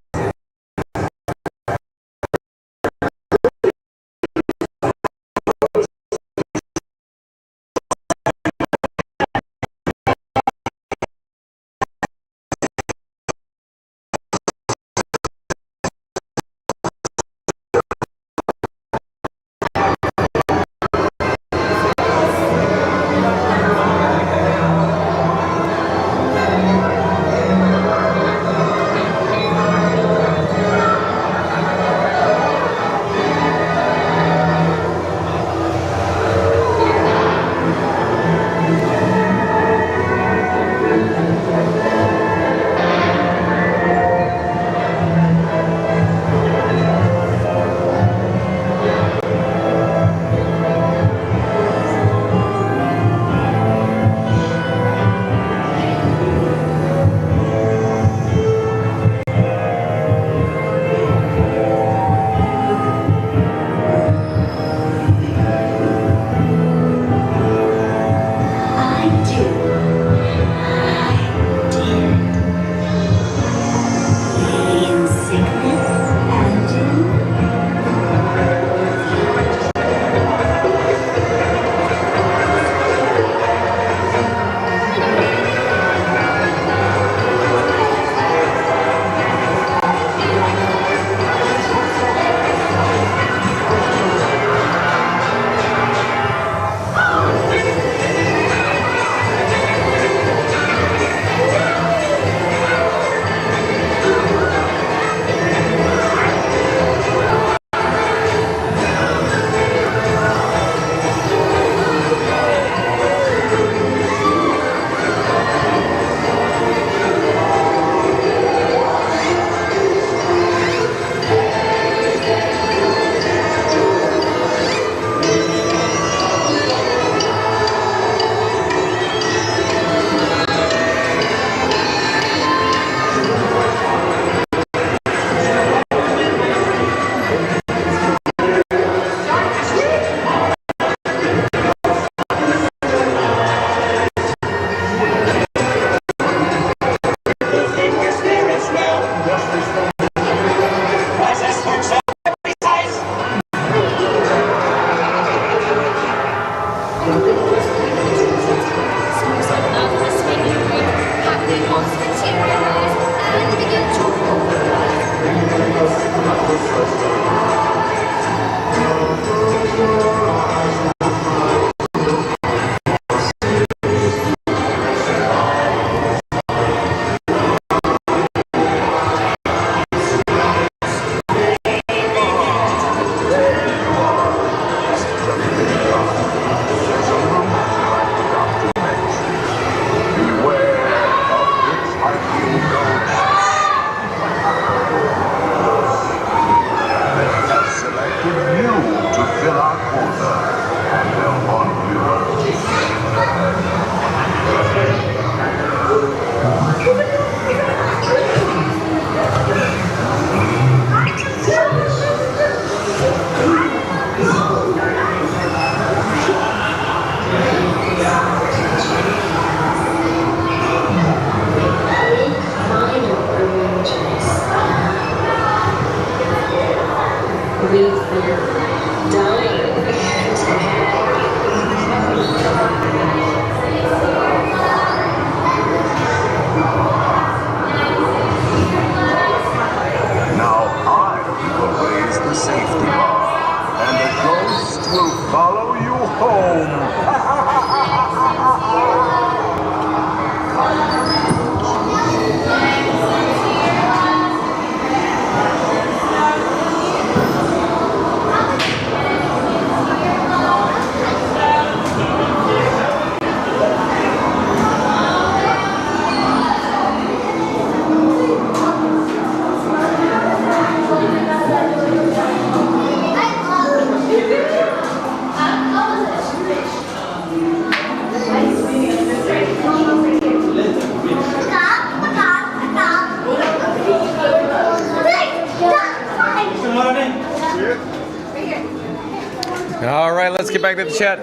S1: All right, let's get back to the chat.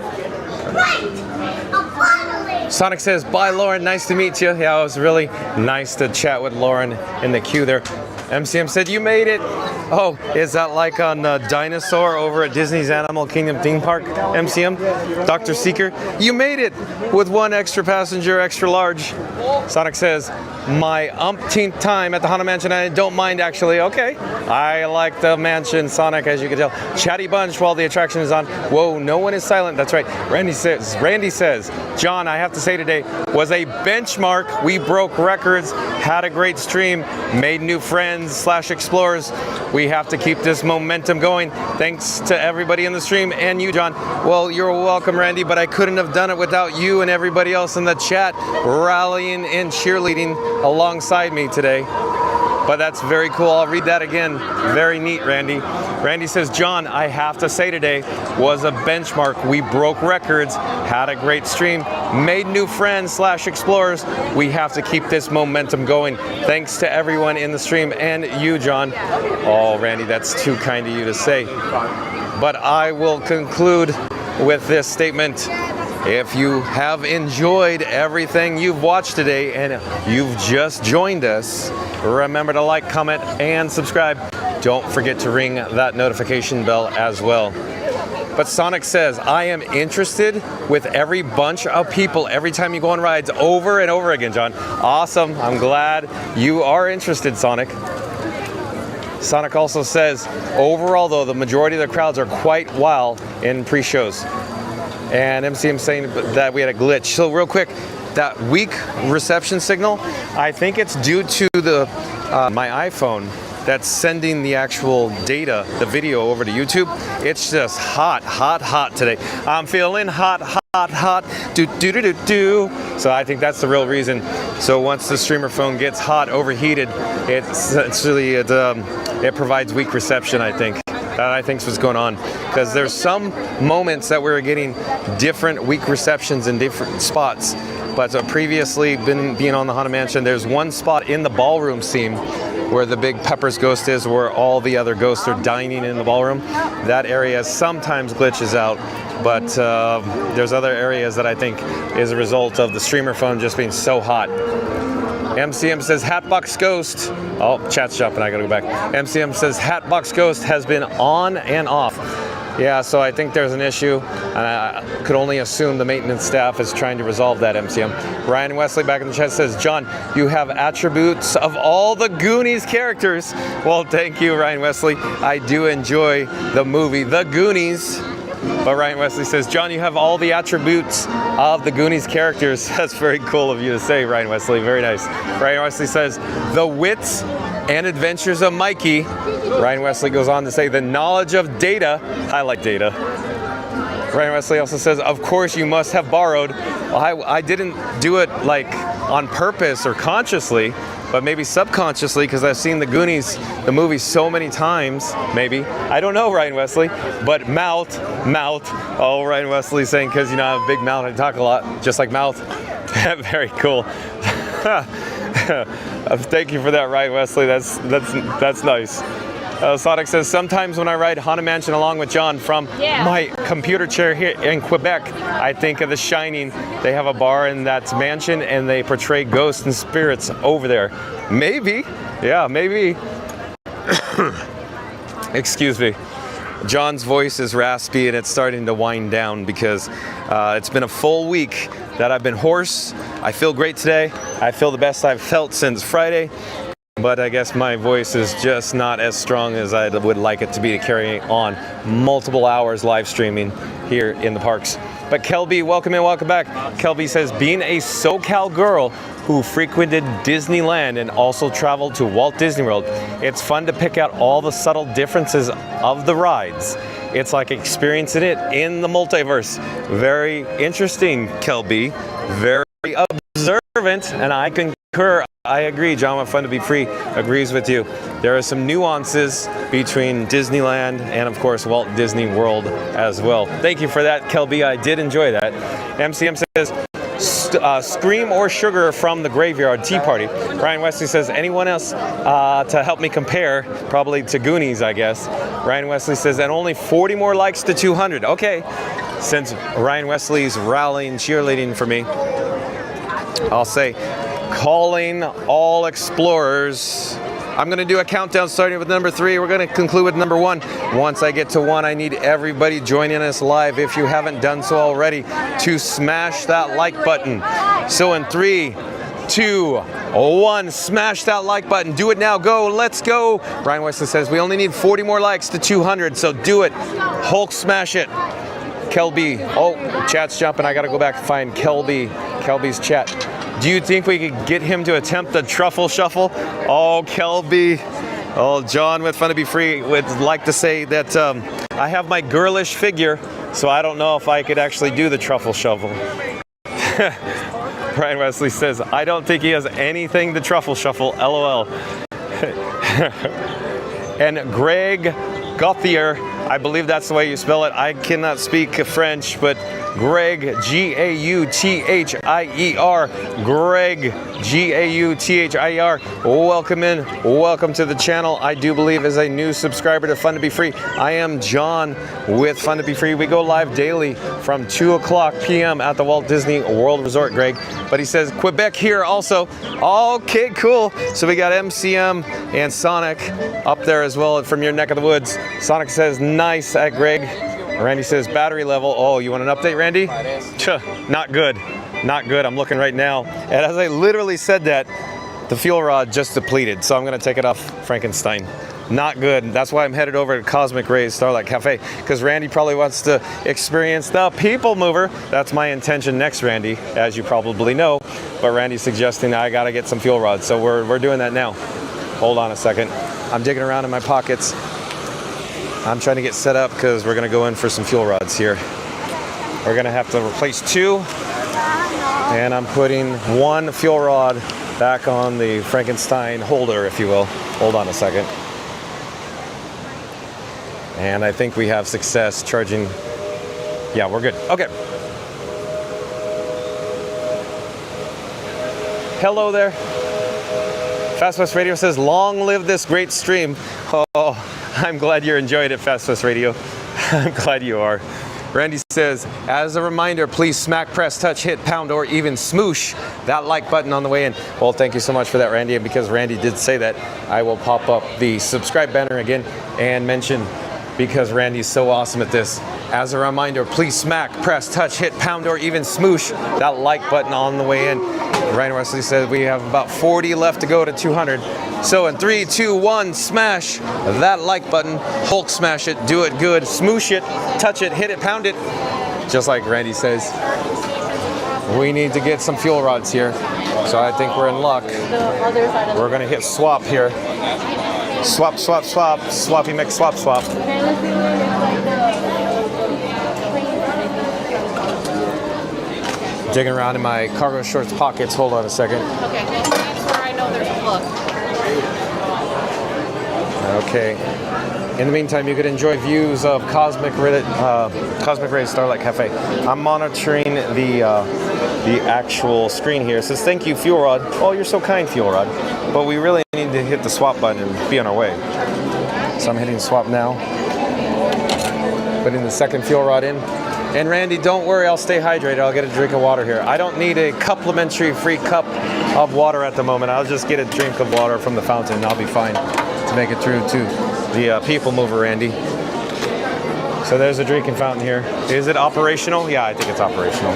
S1: Sonic says, bye, Lauren. Nice to meet you. Yeah, it was really nice to chat with Lauren in the queue there. MCM said, you made it. Oh, is that like on Dinosaur over at Disney's Animal Kingdom theme park, MCM? Dr. Seeker, you made it with one extra passenger, extra large. Sonic says, my umpteenth time at the Haunted Mansion. I don't mind, actually. Okay. I like the mansion, Sonic, as you can tell. Chatty bunch while the attraction is on. Whoa, no one is silent. That's right. Randy says, John, I have to say today was a benchmark. We broke records, had a great stream, made new friends / explorers. We have to keep this momentum going. Thanks to everybody in the stream and you, John. Well, you're welcome, Randy, but I couldn't have done it without you and everybody else in the chat rallying and cheerleading alongside me today. But that's very cool. I'll read that again. Very neat, Randy. Randy says, John, I have to say today was a benchmark. We broke records, had a great stream, made new friends / explorers. We have to keep this momentum going. Thanks to everyone in the stream and you, John. Oh, Randy, that's too kind of you to say. But I will conclude with this statement. If you have enjoyed everything you've watched today and you've just joined us, remember to like, comment, and subscribe. Don't forget to ring that notification bell as well. But Sonic says, I am interested with every bunch of people every time you go on rides over and over again, John. Awesome. I'm glad you are interested, Sonic. Sonic also says, overall, though, the majority of the crowds are quite wild in pre-shows. And MCM saying that we had a glitch. So real quick, that weak reception signal, I think it's due to the my iPhone that's sending the actual data, the video over to YouTube. It's just hot, hot, hot today. I'm feeling hot, hot, hot, do, do, do, do, do. So I think that's the real reason. So once the streamer phone gets hot, overheated, it provides weak reception, I think. That I think is what's going on, because there's some moments that we were getting different weak receptions in different spots. But previously, being on the Haunted Mansion, there's one spot in the ballroom scene where the big Pepper's ghost is, where all the other ghosts are dining in the ballroom. That area sometimes glitches out, but there's other areas that I think is a result of the streamer phone just being so hot. MCM says Hatbox Ghost. Oh, chat's jumping. I gotta go back. MCM says Hatbox Ghost has been on and off. Yeah, so I think there's an issue, and I could only assume the maintenance staff is trying to resolve that, MCM. Ryan Wesley back in the chat says, John, you have attributes of all the Goonies characters. Well, thank you, Ryan Wesley. I do enjoy the movie The Goonies. But Ryan Wesley says, John, you have all the attributes of the Goonies characters. That's very cool of you to say, Ryan Wesley. Very nice. Ryan Wesley says, the wits and adventures of Mikey. Ryan Wesley goes on to say, the knowledge of Data. I like Data. Ryan Wesley also says, of course you must have borrowed. I didn't do it like on purpose or consciously, but maybe subconsciously, because I've seen the Goonies, the movie, so many times, maybe. I don't know, Ryan Wesley, but mouth. Oh, Ryan Wesley saying, because, you know, I have a big mouth, I talk a lot, just like mouth. Very cool. Thank you for that, Ryan Wesley. That's nice. Sonic says, sometimes when I ride Haunted Mansion along with John from my computer chair here in Quebec, I think of The Shining. They have a bar in that mansion and they portray ghosts and spirits over there. Maybe. Yeah, maybe. Excuse me. John's voice is raspy and it's starting to wind down because it's been a full week that I've been hoarse. I feel great today. I feel the best I've felt since Friday. But I guess my voice is just not as strong as I would like it to be to carry on multiple hours live streaming here in the parks. But Kelby, welcome in, welcome back. Kelby says, being a SoCal girl who frequented Disneyland and also traveled to Walt Disney World, it's fun to pick out all the subtle differences of the rides. It's like experiencing it in the multiverse. Very interesting, Kelby. Very observant, and I concur. I agree. John with Fun to Be Free agrees with you. There are some nuances between Disneyland and, of course, Walt Disney World as well. Thank you for that, Kelby. I did enjoy that. MCM says, Scream or Sugar from the Graveyard Tea Party. Ryan Wesley says, anyone else to help me compare? Probably to Goonies, I guess. Ryan Wesley says, and only 40 more likes to 200. Okay. Since Ryan Wesley's rallying, cheerleading for me, I'll say, calling all explorers. I'm going to do a countdown starting with number 3. We're going to conclude with number 1. Once I get to 1, I need everybody joining us live, if you haven't done so already, to smash that like button. So in 3, 2, 1, smash that like button. Do it now. Go. Let's go. Ryan Wesley says we only need 40 more likes to 200, so do it. Hulk smash it. Kelby. Oh, chat's jumping. I got to go back and find Kelby's chat. Do you think we could get him to attempt the truffle shuffle? Oh, Kelby. Oh, John with Fun to Be Free would like to say that I have my girlish figure, so I don't know if I could actually do the truffle shuffle. Ryan Wesley says, I don't think he has anything to truffle shuffle, LOL. And Greg Gauthier, I believe that's the way you spell it. I cannot speak French, but Greg, G-A-U-T-H-I-E-R. Greg, G-A-U-T-H-I-E-R. Welcome in. Welcome to the channel. I do believe is a new subscriber to Fun to Be Free. I am John with Fun to Be Free. We go live daily from 2 o'clock p.m. at the Walt Disney World Resort, Greg. But he says Quebec here also. Okay, cool. So we got MCM and Sonic up there as well from your neck of the woods. Sonic says nice at Greg. Randy says battery level. Oh, you want an update, Randy? Not good. Not good. I'm looking right now. And as I literally said that, the fuel rod just depleted. So I'm going to take it off Frankenstein. Not good. That's why I'm headed over to Cosmic Rays Starlight Cafe, because Randy probably wants to experience the People Mover. That's my intention next, Randy, as you probably know. But Randy's suggesting I got to get some fuel rods. So we're doing that now. Hold on a second. I'm digging around in my pockets. I'm trying to get set up because we're going to go in for some fuel rods here. We're going to have to replace 2. And I'm putting 1 fuel rod back on the Frankenstein holder, if you will. Hold on a second. And I think we have success charging. Yeah, we're good. Okay. Hello there. Fast West Radio says, long live this great stream. Oh, I'm glad you're enjoying it, Fast West Radio. I'm glad you are. Randy says, as a reminder, please smack, press, touch, hit, pound, or even smoosh that like button on the way in. Well, thank you so much for that, Randy. And because Randy did say that, I will pop up the subscribe banner again and mention because Randy's so awesome at this. As a reminder, please smack, press, touch, hit, pound, or even smoosh that like button on the way in. Ryan Wesley said we have about 40 left to go to 200. So in 3, 2, 1, smash that like button, Hulk smash it, do it good, smoosh it, touch it, hit it, pound it. Just like Randy says, we need to get some fuel rods here. So I think we're in luck. We're gonna hit swap here. Swap, swap, swap, swappy mix, swap, swap. Digging around in my cargo shorts pockets. Hold on a second.
S3: Okay, that's where I know there's a hook.
S1: Okay. In the meantime, you could enjoy views of Cosmic Ray Starlight Cafe. I'm monitoring the actual screen here. It says, thank you, Fuel Rod. Oh, you're so kind, Fuel Rod. But we really need to hit the swap button and be on our way. So I'm hitting swap now. Putting the second fuel rod in. And Randy, don't worry, I'll stay hydrated. I'll get a drink of water here. I don't need a complimentary free cup of water at the moment. I'll just get a drink of water from the fountain and I'll be fine to make it through to the people mover, Randy. So there's a drinking fountain here. Is it operational? Yeah, I think it's operational.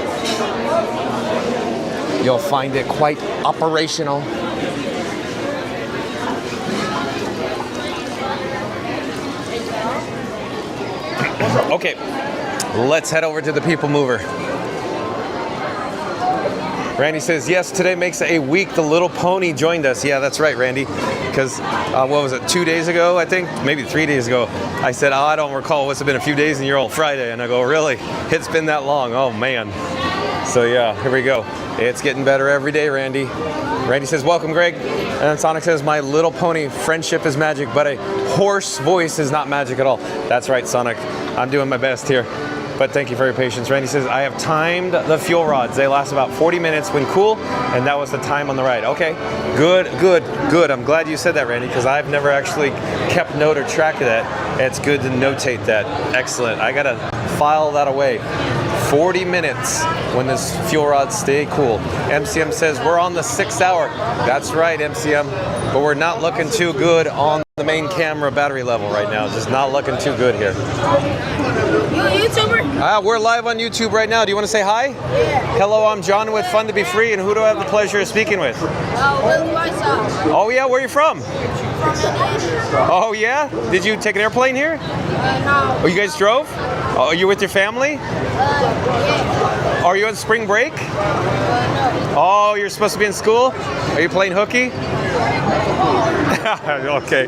S1: You'll find it quite operational. Okay, let's head over to the people mover. Randy says, yes, today makes a week the little pony joined us. Yeah, that's right, Randy. Because, what was it, 2 days ago, I think? Maybe 3 days ago. I said, I don't recall what's been a few days in your old Friday. And I go, really? It's been that long? Oh, man. So, yeah, here we go. It's getting better every day, Randy. Randy says, welcome, Greg. And then Sonic says, my little pony, friendship is magic, but a hoarse voice is not magic at all. That's right, Sonic. I'm doing my best here. But thank you for your patience. Randy says, I have timed the fuel rods. They last about 40 minutes when cool, and that was the time on the ride. Okay, good, good, good. I'm glad you said that, Randy, because I've never actually kept note or track of that. It's good to notate that. Excellent. I gotta file that away. 40 minutes when this fuel rods stay cool. MCM says we're on the 6th hour. That's right, MCM. But we're not looking too good on the main camera battery level right now. Just not looking too good here.
S4: You a YouTuber?
S1: We're live on YouTube right now. Do you want to say hi?
S4: Yeah.
S1: Hello, I'm John with Fun to Be Free, and who do I have the pleasure of speaking with?
S4: Willie myself.
S1: Oh yeah, where are you from?
S4: From India.
S1: Oh yeah? Did you take an airplane here?
S4: No.
S1: Oh, you guys drove? Oh, are you with your family?
S4: Yeah.
S1: Are you on spring break?
S4: No.
S1: Oh, you're supposed to be in school? Are you playing hooky? Okay.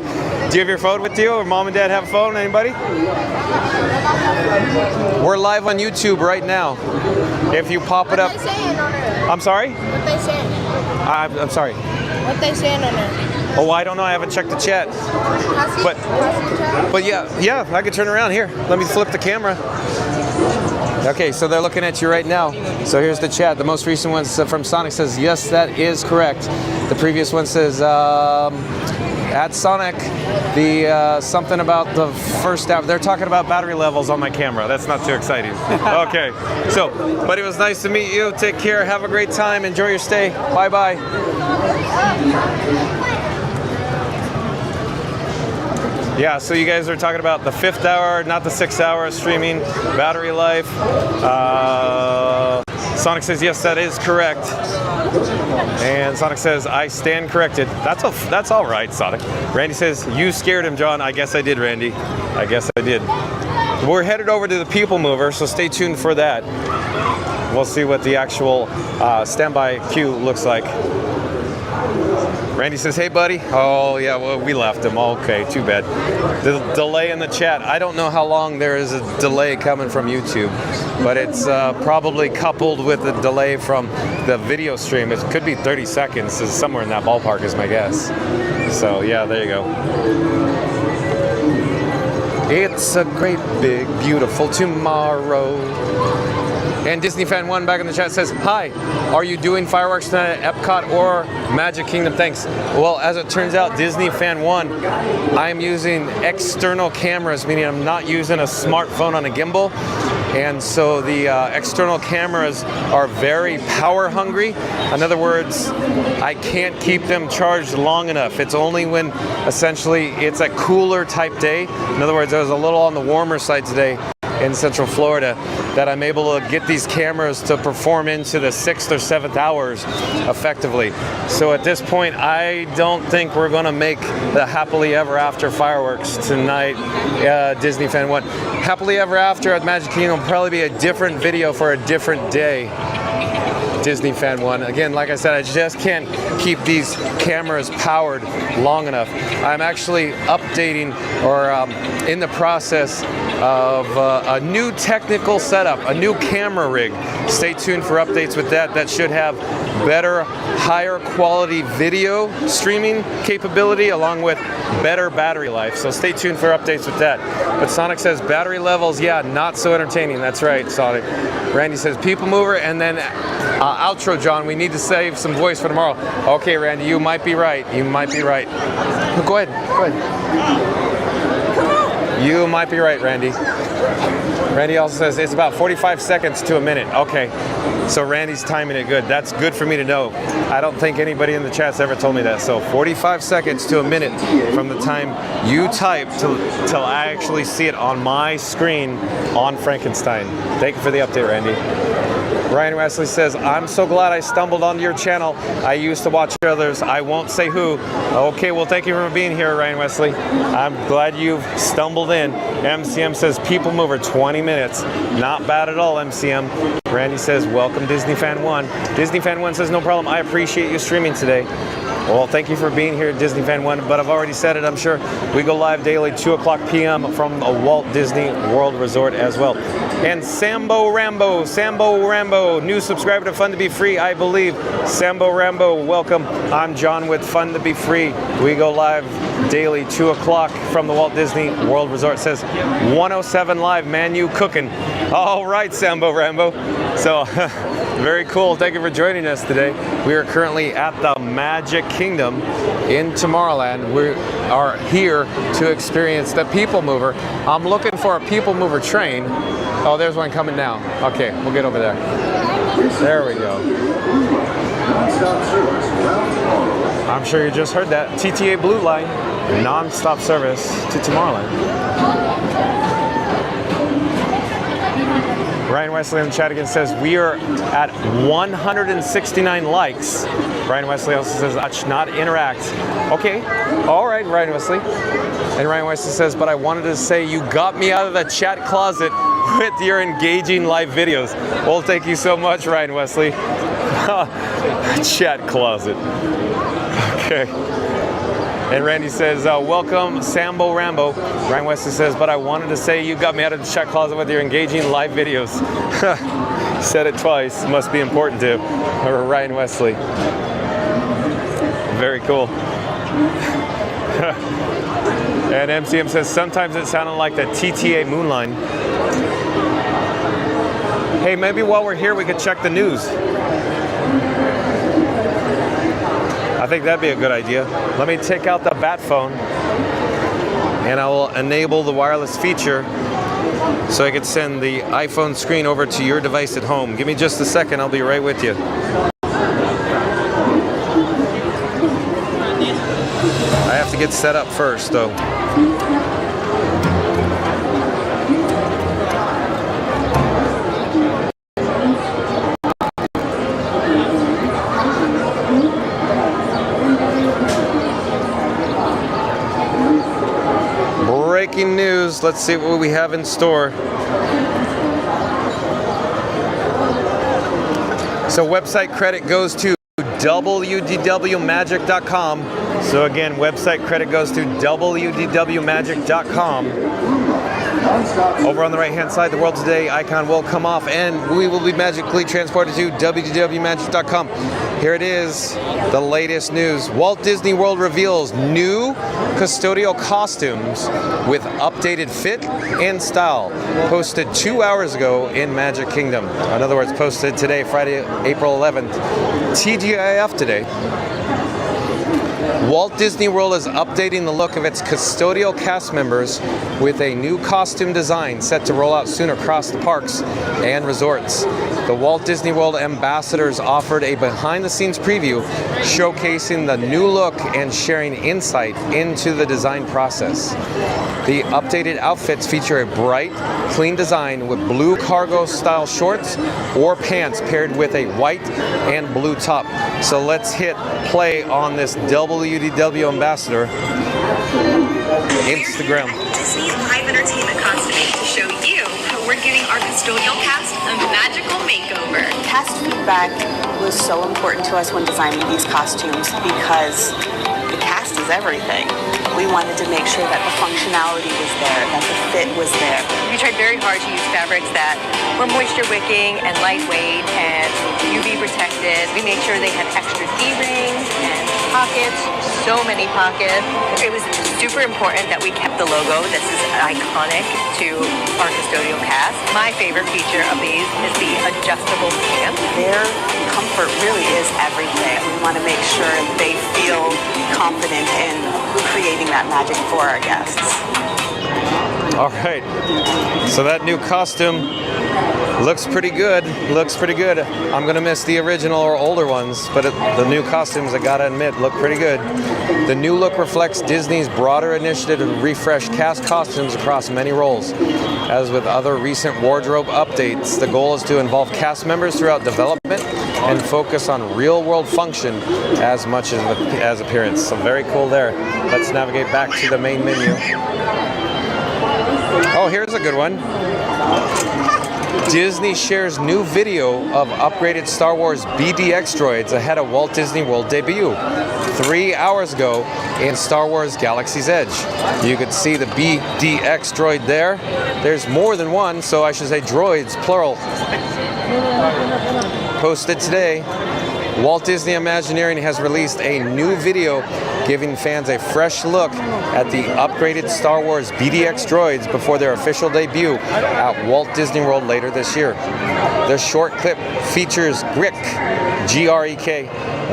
S1: Do you have your phone with you, or mom and dad have a phone? Anybody? We're live on YouTube right now. If you pop it up.
S4: What they saying on there?
S1: I'm sorry?
S4: What they saying?
S1: I'm sorry.
S4: What they saying on there?
S1: Oh, I don't know. I haven't checked the chat. But yeah, I could turn around here. Let me flip the camera. Okay, so they're looking at you right now. So here's the chat. The most recent one from Sonic says, yes, that is correct. The previous one says, at Sonic, the something about the first hour. They're talking about battery levels on my camera. That's not too exciting. Okay, so, but it was nice to meet you. Take care. Have a great time. Enjoy your stay. Bye-bye. Yeah, so you guys are talking about the 5th hour, not the 6th hour streaming, battery life. Sonic says, yes, that is correct. And Sonic says, I stand corrected. That's all right, Sonic. Randy says, you scared him, John. I guess I did, Randy. I guess I did. We're headed over to the people mover, so stay tuned for that. We'll see what the actual standby queue looks like. Randy says, hey, buddy. Oh, yeah, well, we left him. Okay, too bad. The delay in the chat. I don't know how long there is a delay coming from YouTube, but it's probably coupled with the delay from the video stream. It could be 30 seconds. Is somewhere in that ballpark is my guess. So, yeah, there you go. It's a great, big, beautiful tomorrow. And Disney Fan 1 back in the chat says, hi, are you doing fireworks tonight at Epcot or Magic Kingdom? Thanks. Well, as it turns out, Disney Fan 1, I'm using external cameras, meaning I'm not using a smartphone on a gimbal. and so the external cameras are very power hungry. In other words, I can't keep them charged long enough. It's only when essentially it's a cooler type day. In other words, it was a little on the warmer side today in Central Florida that I'm able to get these cameras to perform into the 6th or 7th hours effectively. So at this point, I don't think we're going to make the Happily Ever After fireworks tonight, Disney Fan One. Happily Ever After at Magic Kingdom will probably be a different video for a different day, Disney Fan One. Again, like I said, I just can't keep these cameras powered long enough. I'm actually updating or in the process of a new technical setup, a new camera rig. Stay tuned for updates with that. That should have better, higher quality video streaming capability along with better battery life. So stay tuned for updates with that. But Sonic says battery levels, yeah, not so entertaining. That's right, Sonic. Randy says people mover, and then outro, John. We need to save some voice for tomorrow. Okay, Randy, you might be right. You might be right. Go ahead. Go ahead. You might be right, Randy. Randy also says it's about 45 seconds to a minute. Okay, so Randy's timing it good. That's good for me to know. I don't think anybody in the chat's ever told me that. So 45 seconds to a minute from the time you type till I actually see it on my screen on Frankenstein. Thank you for the update, Randy. Ryan Wesley says, I'm so glad I stumbled onto your channel. I used to watch others. I won't say who. Okay, well, thank you for being here, Ryan Wesley. I'm glad you've stumbled in. MCM says, people mover 20 minutes. Not bad at all, MCM. Randy says, welcome, Disney Fan One. Disney Fan One says, no problem. I appreciate you streaming today. Well, thank you for being here, Disney Fan One, but I've already said it, I'm sure. We go live daily, 2 o'clock p.m. from the Walt Disney World Resort as well. And Sambo Rambo, new subscriber to Fun to Be Free, I believe. Sambo Rambo, welcome. I'm John with Fun to Be Free. We go live daily, 2 o'clock from the Walt Disney World Resort. It says 107 live, man, you cooking. All right, Sambo Rambo. So, very cool. Thank you for joining us today. We are currently at the Magic Kingdom in Tomorrowland. We are here to experience the People Mover. I'm looking for a People Mover train. Oh, there's one coming now. Okay, we'll get over there. There we go. I'm sure you just heard that. TTA Blue Line, non-stop service to Tomorrowland. Ryan Wesley in the chat again says, we are at 169 likes. Ryan Wesley also says, I should not interact. Okay, all right, Ryan Wesley. And Ryan Wesley says, but I wanted to say you got me out of the chat closet with your engaging live videos. Well, thank you so much, Ryan Wesley. Chat closet. Okay. And Randy says, welcome, Sambo Rambo. Ryan Wesley says, but I wanted to say you got me out of the chat closet with your engaging live videos. Said it twice. Must be important to Ryan Wesley. Very cool. And MCM says, sometimes it sounded like the TTA Moonline. Hey, maybe while we're here, we could check the news. I think that'd be a good idea. Let me take out the bat phone and I will enable the wireless feature so I could send the iPhone screen over to your device at home. Give me just a second, I'll be right with you. I have to get set up first though. Breaking news. Let's see what we have in store. So website credit goes to wdwmagic.com. So again, website credit goes to wdwmagic.com. Over on the right hand side, the World Today icon will come off and we will be magically transported to wdwmagic.com. Here it is, the latest news. Walt Disney World reveals new custodial costumes with updated fit and style. Posted 2 hours ago in Magic Kingdom. In other words, posted today, Friday, April 11th. TGIF today. Walt Disney World is updating the look of its custodial cast members with a new costume design set to roll out soon across the parks and resorts. The Walt Disney World ambassadors offered a behind-the-scenes preview showcasing the new look and sharing insight into the design process. The updated outfits feature a bright, clean design with blue cargo-style shorts or pants paired with a white and blue top. So let's hit play on this WDW ambassador Instagram.
S14: Disney Live Entertainment costuming to show you how we're giving our custodial cast a magical makeover.
S15: Cast feedback was so important to us when designing these costumes because the cast is everything. We wanted to make sure that the functionality was there, that the fit was there.
S14: We tried very hard to use fabrics that were moisture wicking and lightweight and UV protected. We made sure they had extra D-rings and pockets, so many pockets. It was super important that we kept the logo. This is iconic to our custodial cast. My favorite feature of these is the adjustable pants.
S15: Their comfort really is everything. We want to make sure they feel confident in creating that magic for our guests.
S1: All right, so that new costume looks pretty good. I'm gonna miss the original or older ones, but the new costumes, I gotta admit, look pretty good. The new look reflects Disney's broader initiative to refresh cast costumes across many roles. As with other recent wardrobe updates, the goal is to involve cast members throughout development and focus on real-world function as much as appearance. So very cool there. Let's navigate back to the main menu. Oh, here's a good one. Disney shares new video of upgraded Star Wars BDX droids ahead of Walt Disney World debut 3 hours ago in Star Wars Galaxy's Edge. You could see the BDX droid there. There's more than one, so I should say droids, plural. Posted today, Walt Disney Imagineering has released a new video giving fans a fresh look at the upgraded Star Wars BDX droids before their official debut at Walt Disney World later this year. The short clip features Grek, G-R-E-K,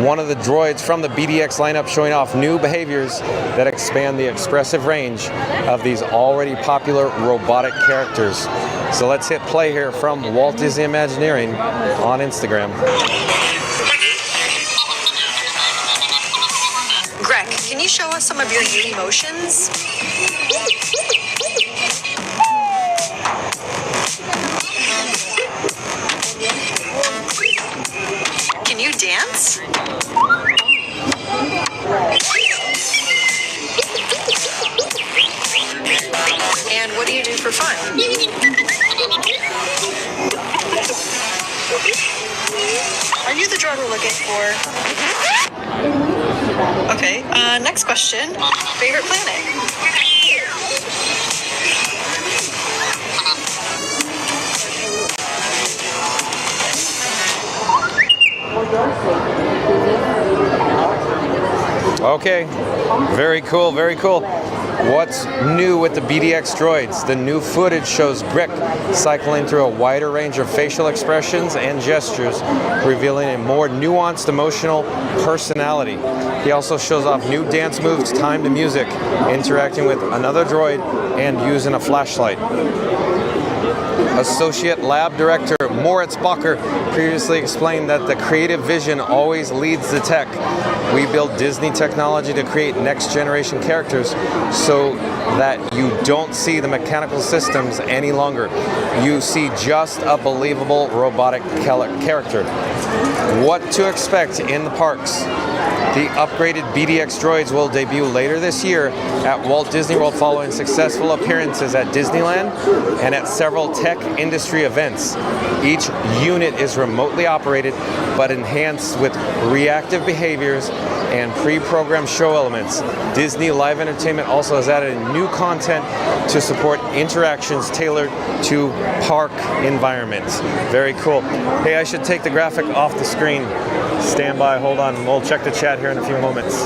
S1: one of the droids from the BDX lineup, showing off new behaviors that expand the expressive range of these already popular robotic characters. So let's hit play here from Walt Disney Imagineering on Instagram.
S14: Greg, can you show us some of your new emotions? Can you dance? And what do you do for fun? Are you the droid we're looking for? Okay, next question. Favorite planet?
S1: Okay, very cool, very cool. What's new with the BDX droids? The new footage shows Grek cycling through a wider range of facial expressions and gestures, revealing a more nuanced emotional personality. He also shows off new dance moves timed to music, interacting with another droid, and using a flashlight. Associate Lab Director Moritz Bacher previously explained that the creative vision always leads the tech. We build Disney technology to create next-generation characters so that you don't see the mechanical systems any longer. You see just a believable robotic character. What to expect in the parks? The upgraded BDX droids will debut later this year at Walt Disney World following successful appearances at Disneyland and at several tech industry events. Each unit is remotely operated but enhanced with reactive behaviors and pre-programmed show elements. Disney Live Entertainment also has added new content to support interactions tailored to park environments. Very cool. Hey, I should take the graphic off the screen. Stand by, hold on. We'll check the chat here in a few moments.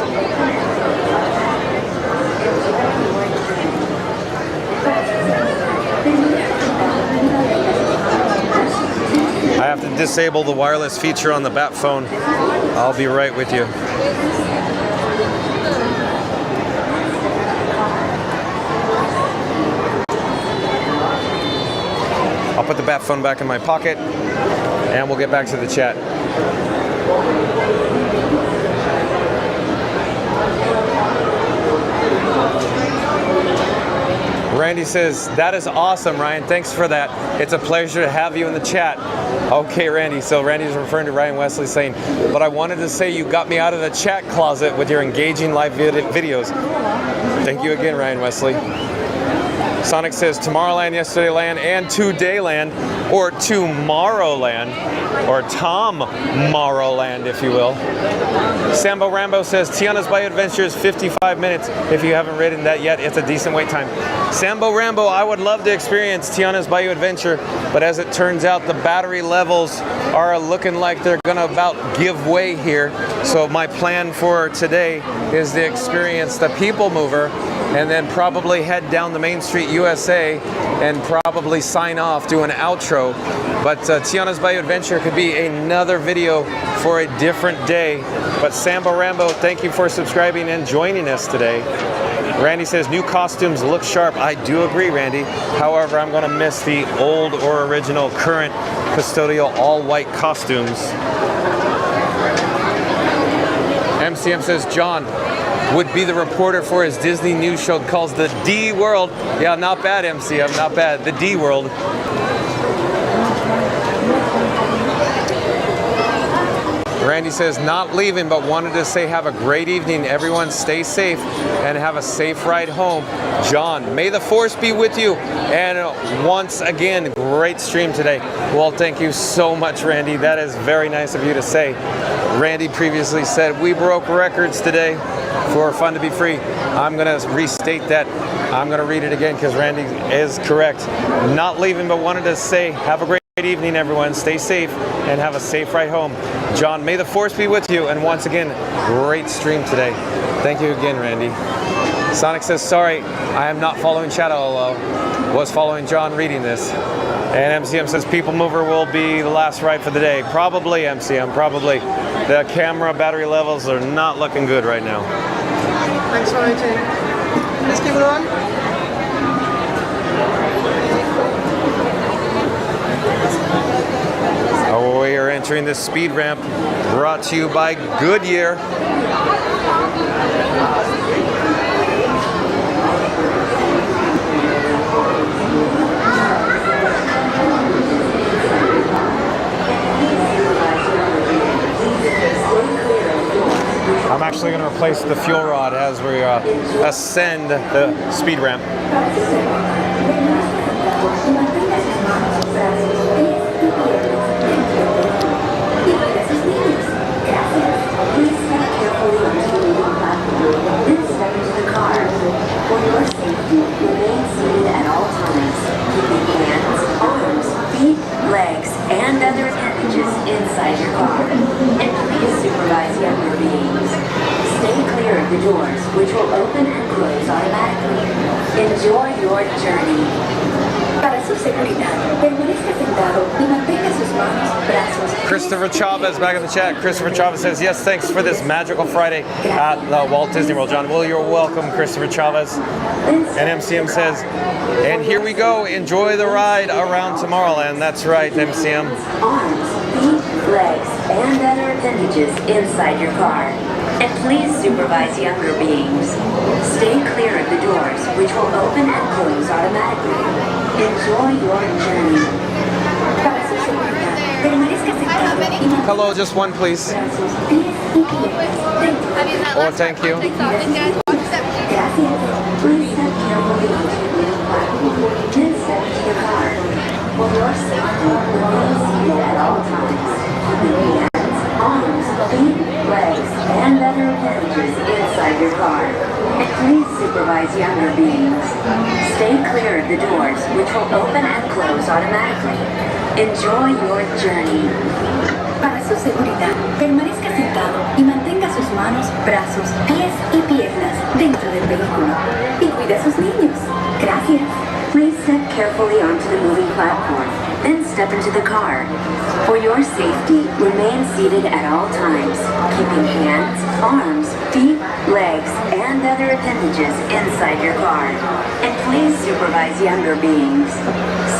S1: I have to disable the wireless feature on the Bat phone. I'll be right with you. I'll put the bat phone back in my pocket, and we'll get back to the chat. Randy says, that is awesome, Ryan. Thanks for that. It's a pleasure to have you in the chat. Okay, Randy. So Randy's referring to Ryan Wesley saying, but I wanted to say you got me out of the chat closet with your engaging live videos. Thank you again, Ryan Wesley. Sonic says Tomorrowland, Yesterdayland, and Todayland, or Tomorrowland, or Tom-Morrowland, if you will. Sambo Rambo says Tiana's Bayou Adventure is 55 minutes. If you haven't ridden that yet, it's a decent wait time. Sambo Rambo, I would love to experience Tiana's Bayou Adventure, but as it turns out, the battery levels are looking like they're gonna about give way here. So my plan for today is to experience the People Mover and then probably head down the Main Street USA and probably sign off, do an outro. But Tiana's Bayou Adventure could be another video for a different day. But Sambo Rambo, thank you for subscribing and joining us today. Randy says new costumes look sharp. I do agree, Randy. However, I'm gonna miss the old or original current custodial all white costumes. MCM says John would be the reporter for his Disney news show called The D World. Yeah, not bad, MCM, not bad. The D World. Randy says, not leaving, but wanted to say have a great evening. Everyone stay safe and have a safe ride home. John, may the force be with you. And once again, great stream today. Well, thank you so much, Randy. That is very nice of you to say. Randy previously said, we broke records today for Fun to Be Free. I'm going to restate that. I'm going to read it again because Randy is correct. Not leaving, but wanted to say have a great evening, everyone. Stay safe and have a safe ride home. John, may the force be with you. And once again, great stream today. Thank you again, Randy. Sonic says, sorry, I am not following chat, LOL. Was following John reading this. And MCM says, People Mover will be the last ride for the day. Probably, MCM, probably. The camera battery levels are not looking good right now.
S6: Thanks for watching. Let's keep it on.
S1: Oh, we are entering the speed ramp brought to you by Goodyear. I'm actually going to replace the fuel rod as we ascend the speed ramp.
S16: For your safety, remain seated at all times, keeping hands, arms, feet, legs, and other appendages inside your car. And please supervise younger beings. Stay clear of the doors, which will open and close automatically. Enjoy your journey. Para su seguridad, permanezca sentado y mantenga sus manos, brazos.
S1: Christopher Chavez back in the chat. Christopher Chavez says, yes, thanks for this magical Friday at Walt Disney World. John, well, you're welcome, Christopher Chavez. And MCM says, and here we go. Enjoy the ride around Tomorrowland. That's right, MCM.
S16: Arms, feet, legs, and other appendages inside your car. And please supervise younger beings. Stay clear of the doors, which will open and close automatically. Enjoy your journey. Para su seguridad, permanezca sentado y mantenga.
S1: Hello, just one, please. Oh, thank you.
S16: Gracias. Please step carefully onto the middle platform. Then step into the car. For your safety, remain seated at all times. Keeping hands, arms, feet, legs, and other appendages inside your car. And please supervise younger beings. Stay clear of the doors, which will open and close automatically. Enjoy your journey. Para su seguridad, permanezca sentado y mantenga sus manos, brazos, pies y piernas dentro del vehículo. Y cuide a sus niños. Gracias. Please step carefully onto the moving platform, then step into the car. For your safety, remain seated at all times, keeping hands, arms, feet, legs, and other appendages inside your car. And please supervise younger beings.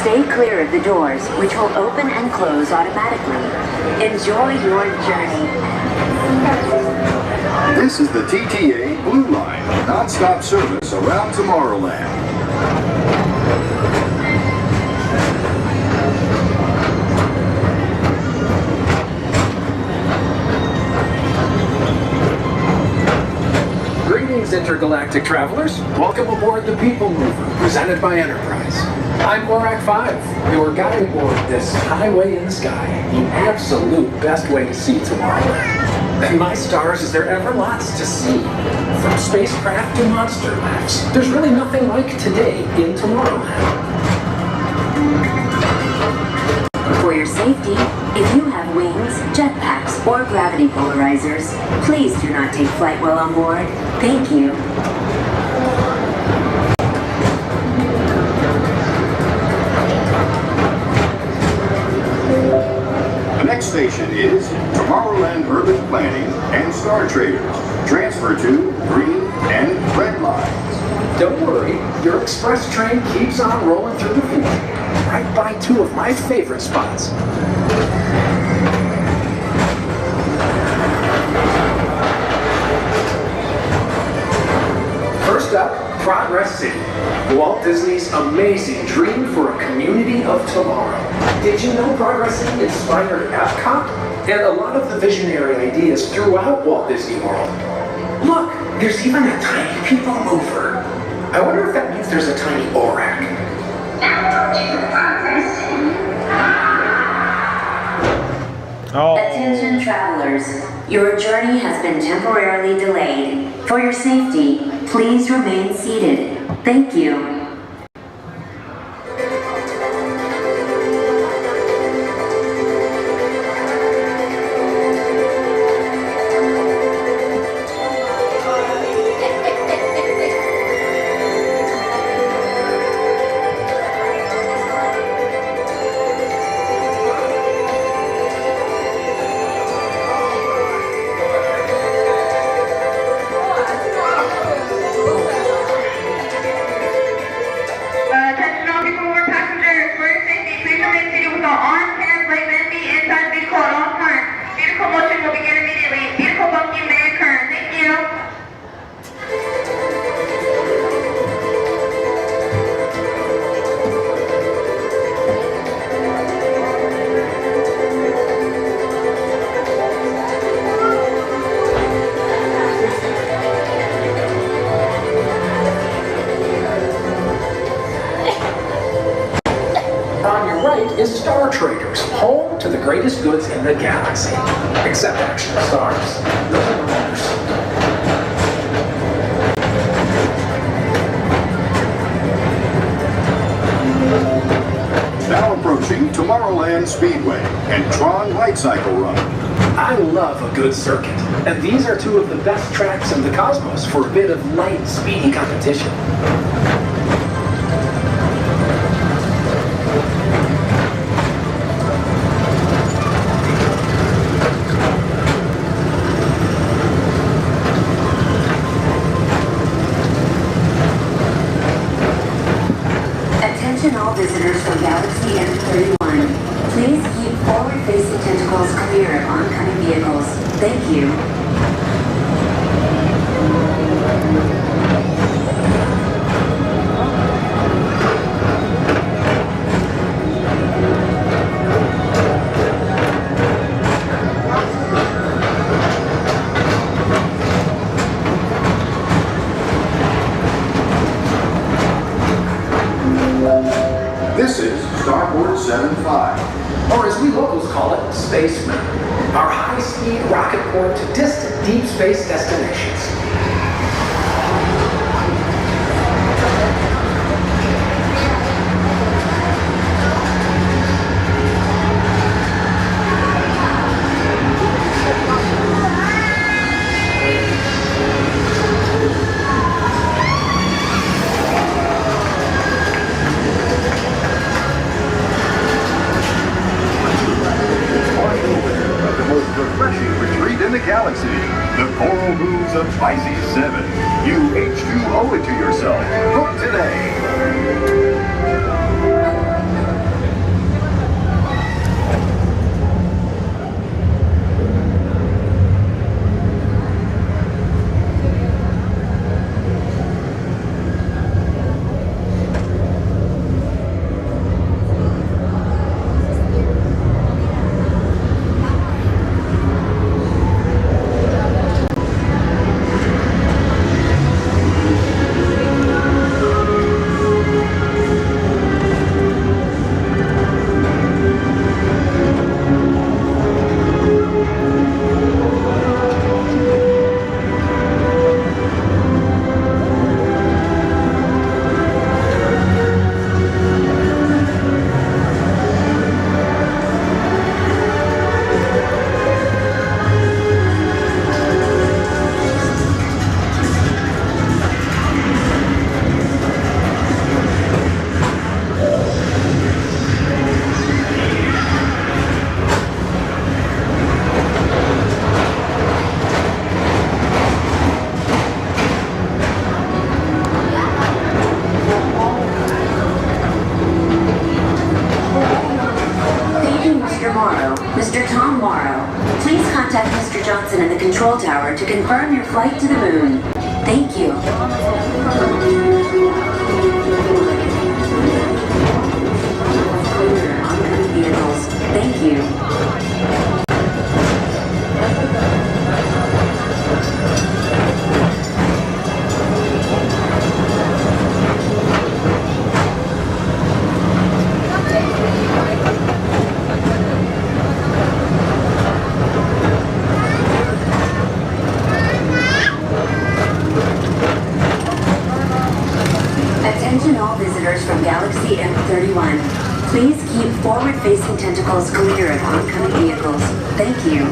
S16: Stay clear of the doors, which will open and close automatically. Enjoy your journey.
S2: This is the TTA Blue Line, non-stop service around Tomorrowland.
S5: Greetings, intergalactic travelers. Welcome aboard the People Mover, presented by Enterprise. I'm Borak 5, your guide aboard this highway in the sky, the absolute best way to see Tomorrowland. And my stars, is there ever lots to see? From spacecraft to monster labs, there's really nothing like today in Tomorrowland.
S16: For your safety, if you have wings, jetpacks, or gravity polarizers, please do not take flight while on board. Thank you.
S2: The next station is Tomorrowland Urban Planning and Star Traders. Transfer to green and red lines.
S5: Don't worry, your express train keeps on rolling through the future, right by two of my favorite spots. First up, Progress City, Walt Disney's amazing dream for a community of tomorrow. Did you know Progress City inspired Epcot and a lot of the visionary ideas throughout Walt Disney World? Look, there's even a tiny people mover. I wonder if that means there's a tiny Borak.
S16: Attention travelers, your journey has been temporarily delayed. For your safety, please remain seated. Thank you.
S5: Is Star Traders, home to the greatest goods in the galaxy. Except actual stars. Those are the winners.
S2: Now approaching Tomorrowland Speedway and Tron Light Cycle Run.
S5: I love a good circuit, and these are two of the best tracks in the cosmos for a bit of light, speedy competition.
S16: Attention all visitors from Galaxy M31. Please keep forward-facing tentacles clear of oncoming vehicles. Thank you.
S2: This is Starboard 75.
S5: Or as we locals call it, Space Moon. Our high-speed rocket port to distant deep space destinations.
S2: Refreshing retreat in the galaxy. The choral moves of Pisces 7. You H2 owe it to yourself. Book today.
S16: Mr. Tom Morrow, please contact Mr. Johnson in the control tower to confirm your flight to the moon. Thank you. Oncoming vehicles. Thank you. Attention all visitors from Galaxy M31. Please keep forward-facing tentacles clear of oncoming vehicles. Thank you.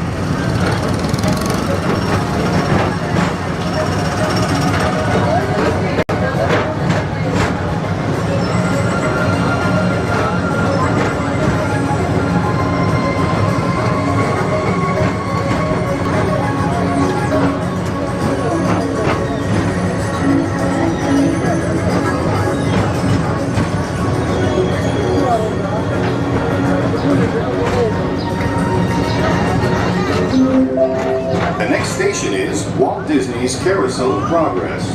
S2: The next station is Walt Disney's Carousel of Progress.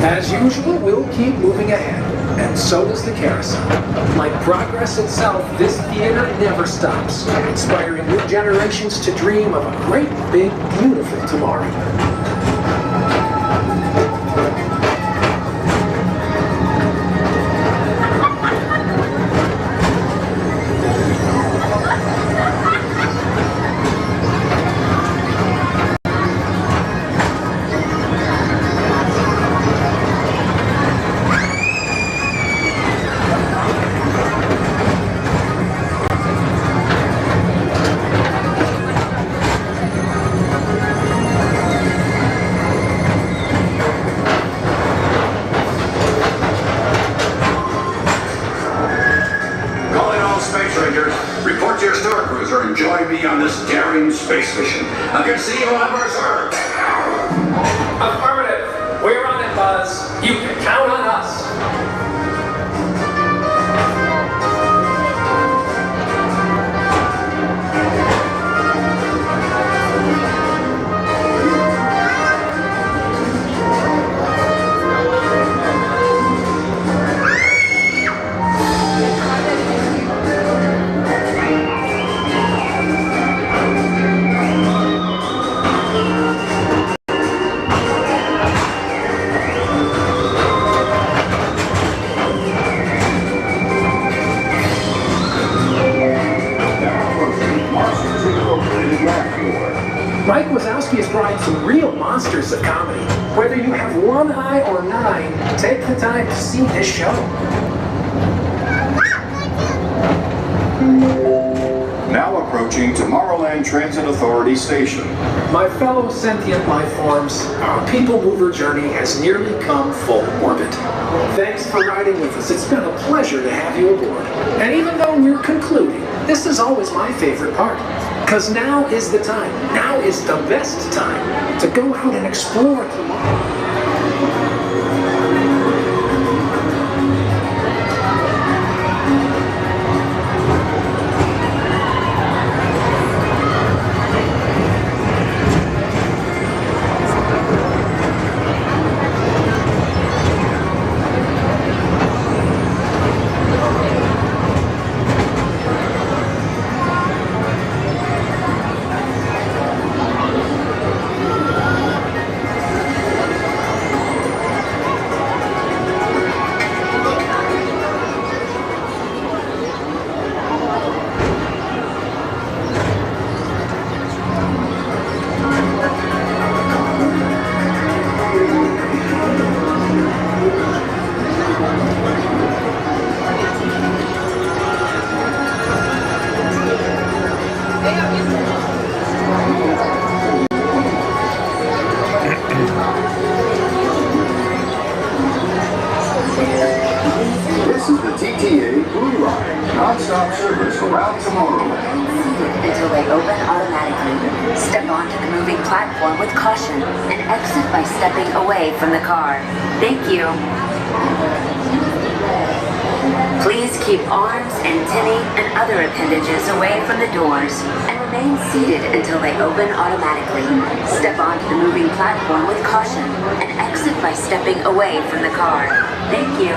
S5: As usual, we'll keep moving ahead, and so does the carousel. Like progress itself, this theater never stops, inspiring new generations to dream of a great, big, beautiful tomorrow.
S2: Report to your star cruiser and join me on this daring space mission. I can see you on Earth.
S5: Affirmative. We're on it, Buzz. You can count on us. Mike Wazowski has brought in some real monsters of comedy. Whether you have one eye or nine, take the time to see this show.
S2: Now approaching Tomorrowland Transit Authority Station.
S5: My fellow sentient life forms, our people mover journey has nearly come full orbit. Thanks for riding with us. It's been a pleasure to have you aboard. And even though we're concluding, this is always my favorite part. Because now is the time. Now is the best time to go out and explore tomorrow.
S2: This is the TTA Blue Line, non-stop service around Tomorrowland.
S16: Until they open automatically. Step onto the moving platform with caution and exit by stepping away from the car. Thank you. Please keep arms, antennae, and other appendages away from the doors and remain seated until they open automatically. Step onto the moving platform with caution and exit by stepping away from the car. Thank you.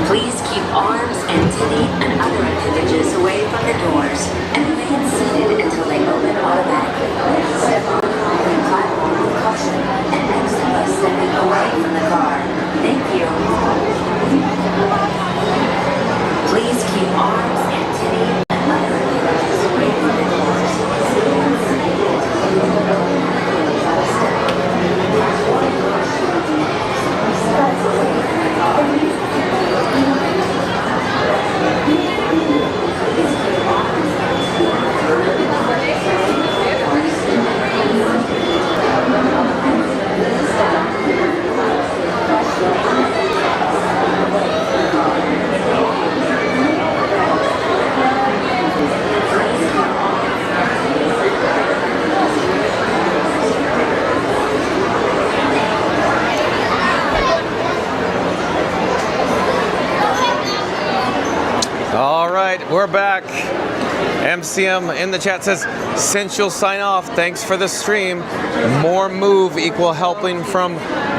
S16: Please keep arms, antennae, and other appendages away from the doors and remain seated until they open automatically. Step onto the moving platform with caution and exit by stepping away from the car. Thank you. Please keep arms, antennae, and other appendages away from the doors.
S1: All right, we're back. MCM in the chat says, since you'll sign off, thanks for the stream. More move equal helping from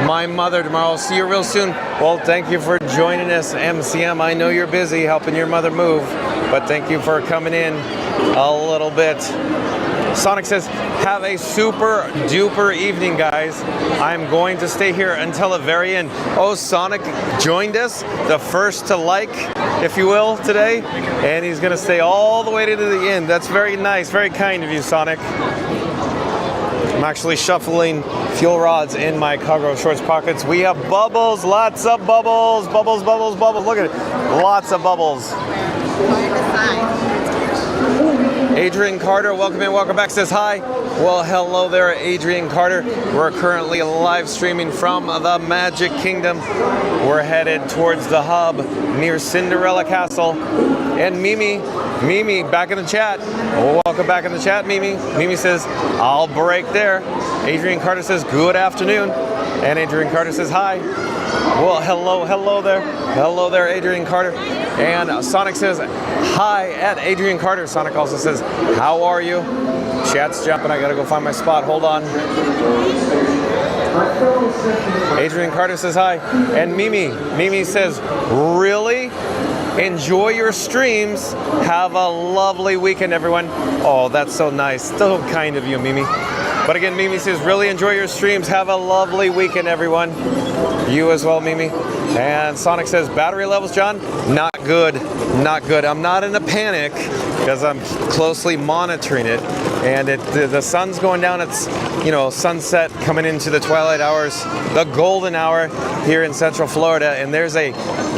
S1: my mother tomorrow. See you real soon. Well, thank you for joining us, MCM. I know you're busy helping your mother move, but thank you for coming in a little bit. Sonic says, have a super duper evening, guys. I'm going to stay here until the very end. Oh, Sonic joined us, the first to like, if you will, today. And he's going to stay all the way to the end. That's very nice, very kind of you, Sonic. I'm actually shuffling fuel rods in my cargo shorts pockets. We have bubbles, lots of bubbles, bubbles, bubbles, bubbles. Look at it, lots of bubbles. Adrian Carter, welcome in, welcome back, says hi. Well, hello there, Adrian Carter. We're currently live streaming from the Magic Kingdom. We're headed towards the hub near Cinderella Castle. And Mimi back in the chat. Welcome back in the chat, Mimi. Mimi says, I'll break there. Adrian Carter says, good afternoon. And Adrian Carter says, hi. Well, hello there, Adrian Carter. And Sonic says, hi at Adrian Carter. Sonic also says, how are you? Chat's jumping, I gotta go find my spot, hold on. Adrian Carter says hi. And Mimi says, really? Enjoy your streams. Have a lovely weekend, everyone. Oh, that's so nice. So kind of you, Mimi. But again, Mimi says, really enjoy your streams. Have a lovely weekend, everyone. You as well, Mimi. And Sonic says, battery levels, John? Not good. Not good. I'm not in a panic. because I'm closely monitoring it. And the sun's going down. It's, you know, sunset coming into the twilight hours, the golden hour here in Central Florida. And there's a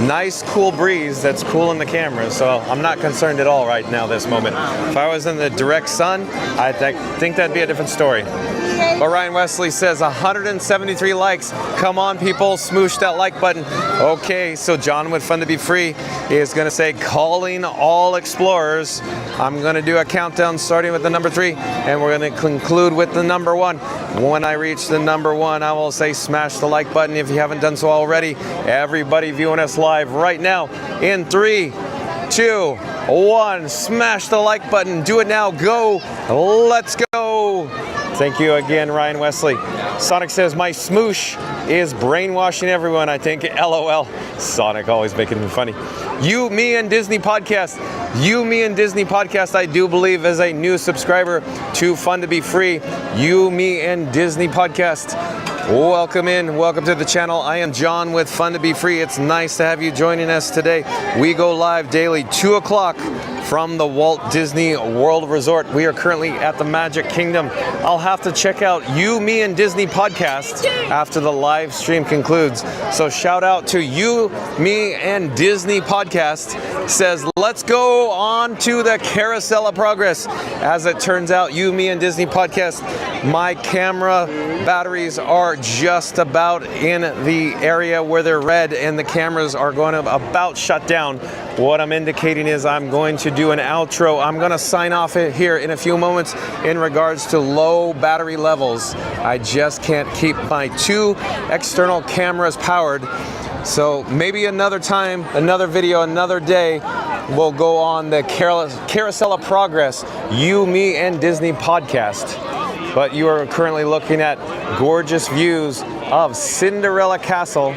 S1: nice cool breeze that's cooling the camera. So I'm not concerned at all right now, this moment. If I was in the direct sun, I think that'd be a different story. But Ryan Wesley says 173 likes. Come on, people, smoosh that like button. Okay, so John with Fun to Be Free is going to say, calling all explorers. I'm going to do a countdown starting with the number 3, and we're going to conclude with the number 1. When I reach the number 1, I will say smash the like button if you haven't done so already. Everybody viewing us live right now in 3, 2, 1. Smash the like button. Do it now. Go. Let's go. Thank you again, Ryan Wesley. Sonic says, my smoosh is brainwashing everyone, I think. LOL. Sonic always making me funny. You, Me, and Disney podcast. You, Me, and Disney podcast, I do believe, is a new subscriber to Fun to Be Free. You, Me, and Disney podcast. Welcome in. Welcome to the channel. I am John with Fun to Be Free. It's nice to have you joining us today. We go live daily, 2 o'clock from the Walt Disney World Resort. We are currently at the Magic Kingdom. I'll have to check out You, Me, and Disney podcast after the live stream concludes. So shout out to You, Me, and Disney podcast. Says, let's go on to the Carousel of Progress. As it turns out, You, Me, and Disney podcast, my camera batteries are just about in the area where they're red and the cameras are going to about shut down. What I'm indicating is I'm going to do an outro. I'm going to sign off here in a few moments in regards to low battery levels. I just can't keep my 2 external cameras powered. So maybe another time, another video, another day, we'll go on the Carousel of Progress, You, Me, and Disney podcast. But you are currently looking at gorgeous views of Cinderella Castle.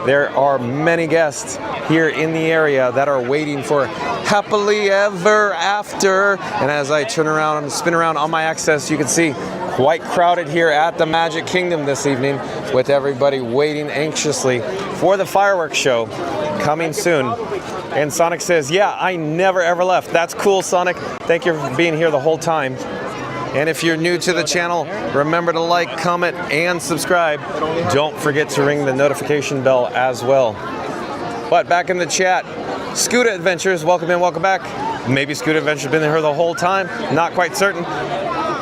S1: There are many guests here in the area that are waiting for Happily Ever After. And as I turn around and spin around on my axis, you can see quite crowded here at the Magic Kingdom this evening, with everybody waiting anxiously for the fireworks show coming soon. And Sonic says, yeah, I never ever left. That's cool, Sonic. Thank you for being here the whole time. And if you're new to the channel, remember to like, comment, and subscribe. Don't forget to ring the notification bell as well. But back in the chat, Scooter Adventures, welcome in, welcome back. Maybe Scooter Adventures been here the whole time, not quite certain.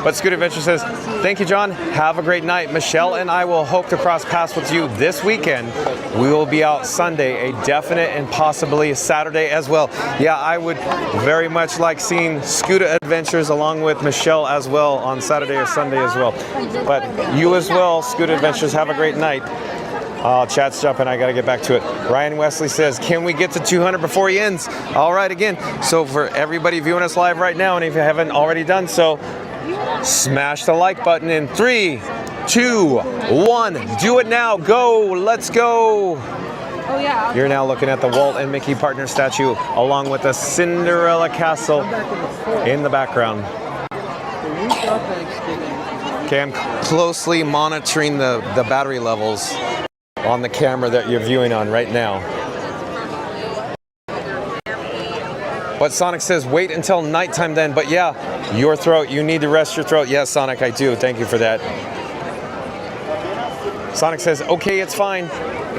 S1: But Scooter Adventure says, thank you, John. Have a great night. Michelle and I will hope to cross paths with you this weekend. We will be out Sunday, a definite, and possibly Saturday as well. Yeah, I would very much like seeing Scooter Adventures along with Michelle as well on Saturday or Sunday as well. But you as well, Scooter Adventures, have a great night. Chat's jumping, I gotta get back to it. Ryan Wesley says, can we get to 200 before he ends? All right, again, so for everybody viewing us live right now, and if you haven't already done so, smash the like button in 3, 2, 1. Do it now. Go. Let's go.
S11: Oh, yeah.
S1: You're now looking at the Walt and Mickey partner statue along with the Cinderella Castle in the background. Okay, I'm closely monitoring the battery levels on the camera that you're viewing on right now. But Sonic says, wait until nighttime then. But yeah, your throat, you need to rest your throat. Yes, Sonic, I do. Thank you for that. Sonic says, okay, it's fine.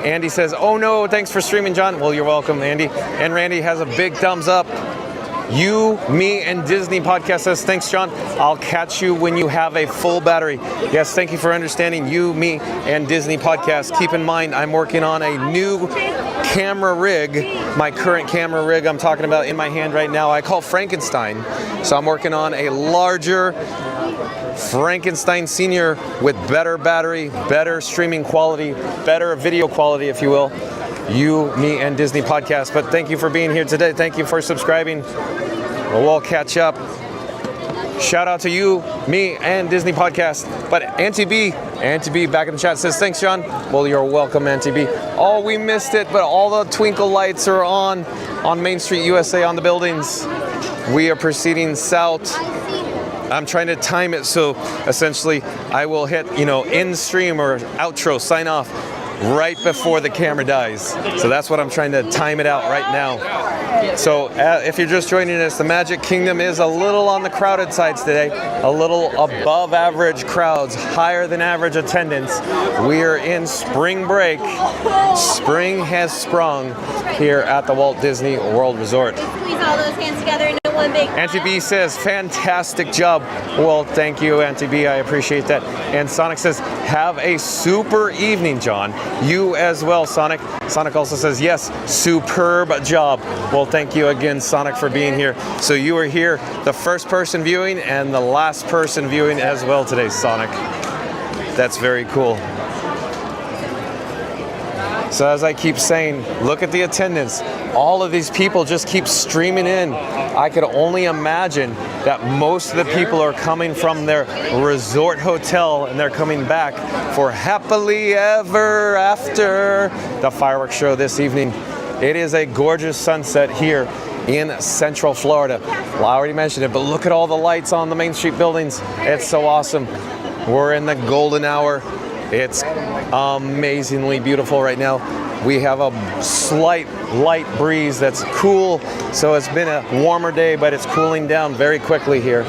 S1: Andy says, oh no, thanks for streaming, John. Well, you're welcome, Andy. And Randy has a big thumbs up. You, Me, and Disney podcast says, thanks, John. I'll catch you when you have a full battery. Yes, thank you for understanding. You, Me, and Disney podcast. Keep in mind, I'm working on a new camera rig. My current camera rig I'm talking about in my hand right now, I call Frankenstein. So I'm working on a larger Frankenstein Senior with better battery, better streaming quality, better video quality, if you will. You, Me, and Disney podcast. But thank you for being here today. Thank you for subscribing. We'll all catch up. Shout out to You, Me, and Disney podcast. But Auntie B back in the chat says, thanks, John. Well, you're welcome, Auntie B. Oh, we missed it, but all the twinkle lights are on Main Street, USA, on the buildings. We are proceeding south. I'm trying to time it so essentially I will hit, end stream or outro, sign off right before the camera dies. So that's what I'm trying to time it out right now. So if you're just joining us, the Magic Kingdom is a little on the crowded side today, a little above average crowds, higher than average attendance. We are in spring break. Spring has sprung here at the Walt Disney World Resort.
S17: Squeeze all those hands together into one big
S1: Auntie B says, fantastic job. Well, thank you, Auntie B. I appreciate that. And Sonic says, have a super evening, John. You as well, Sonic. Sonic also says, yes, superb job. Well, thank you again, Sonic, for being here. So you are here, the first person viewing and the last person viewing as well today, Sonic. That's very cool. So as I keep saying, look at the attendance. All of these people just keep streaming in. I could only imagine that most of the people are coming from their resort hotel and they're coming back for Happily Ever After, the fireworks show this evening. It is a gorgeous sunset here in Central Florida. Well, I already mentioned it, but look at all the lights on the Main Street buildings. It's so awesome. We're in the golden hour. It's amazingly beautiful right now. We have a slight light breeze that's cool, so it's been a warmer day, but it's cooling down very quickly here.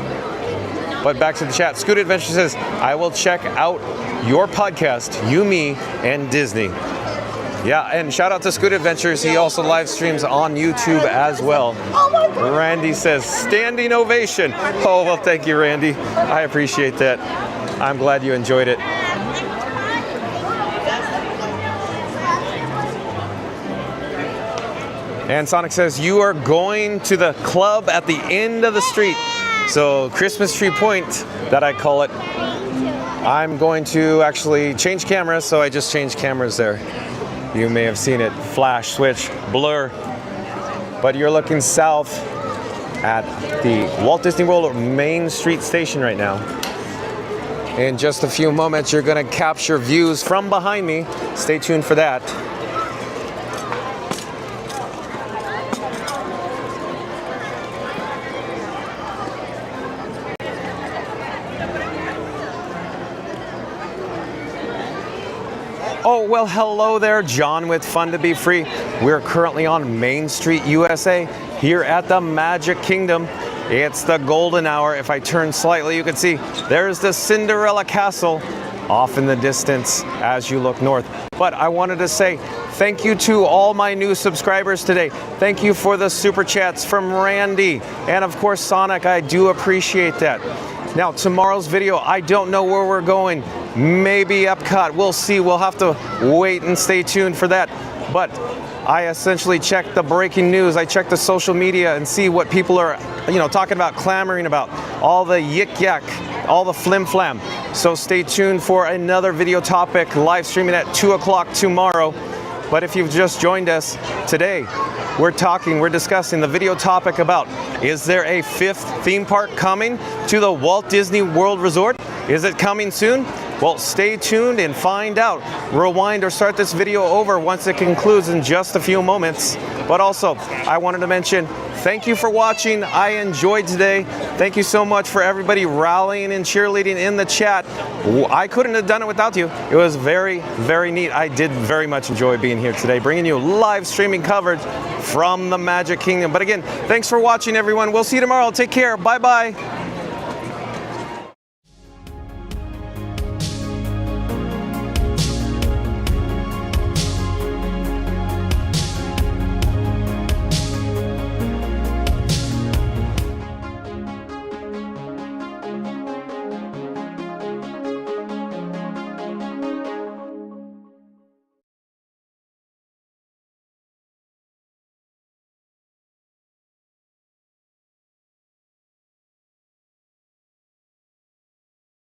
S1: But back to the chat. Scoot Adventure says, I will check out your podcast, You, Me, and Disney. Yeah, and shout out to Scoot Adventures. He also live streams on YouTube as well. Randy says, standing ovation. Oh, well, thank you, Randy. I appreciate that. I'm glad you enjoyed it. And Sonic says, you are going to the club at the end of the street. So Christmas Tree Point, that I call it. I'm going to actually change cameras, so I just changed cameras there. You may have seen it, flash, switch, blur. But you're looking south at the Walt Disney World Main Street Station right now. In just a few moments, you're gonna capture views from behind me. Stay tuned for that. Oh, well, hello there, John with Fun to Be Free. We're currently on Main Street, USA, here at the Magic Kingdom. It's the golden hour. If I turn slightly, you can see there's the Cinderella Castle off in the distance as you look north. But I wanted to say thank you to all my new subscribers today. Thank you for the super chats from Randy and of course Sonic. I do appreciate that. Now, tomorrow's video, I don't know where we're going. Maybe Epcot, we'll see. We'll have to wait and stay tuned for that. But I essentially check the breaking news. I check the social media and see what people are, talking about, clamoring about, all the yik yak, all the flim flam. So stay tuned for another video topic live streaming at 2 o'clock tomorrow. But if you've just joined us today, we're discussing the video topic about, is there a 5th theme park coming to the Walt Disney World Resort? Is it coming soon? Well, stay tuned and find out. Rewind or start this video over once it concludes in just a few moments. But also, I wanted to mention, thank you for watching. I enjoyed today. Thank you so much for everybody rallying and cheerleading in the chat. I couldn't have done it without you. It was very, very neat. I did very much enjoy being here today, bringing you live streaming coverage from the Magic Kingdom. But again, thanks for watching, everyone. We'll see you tomorrow. Take care. Bye-bye.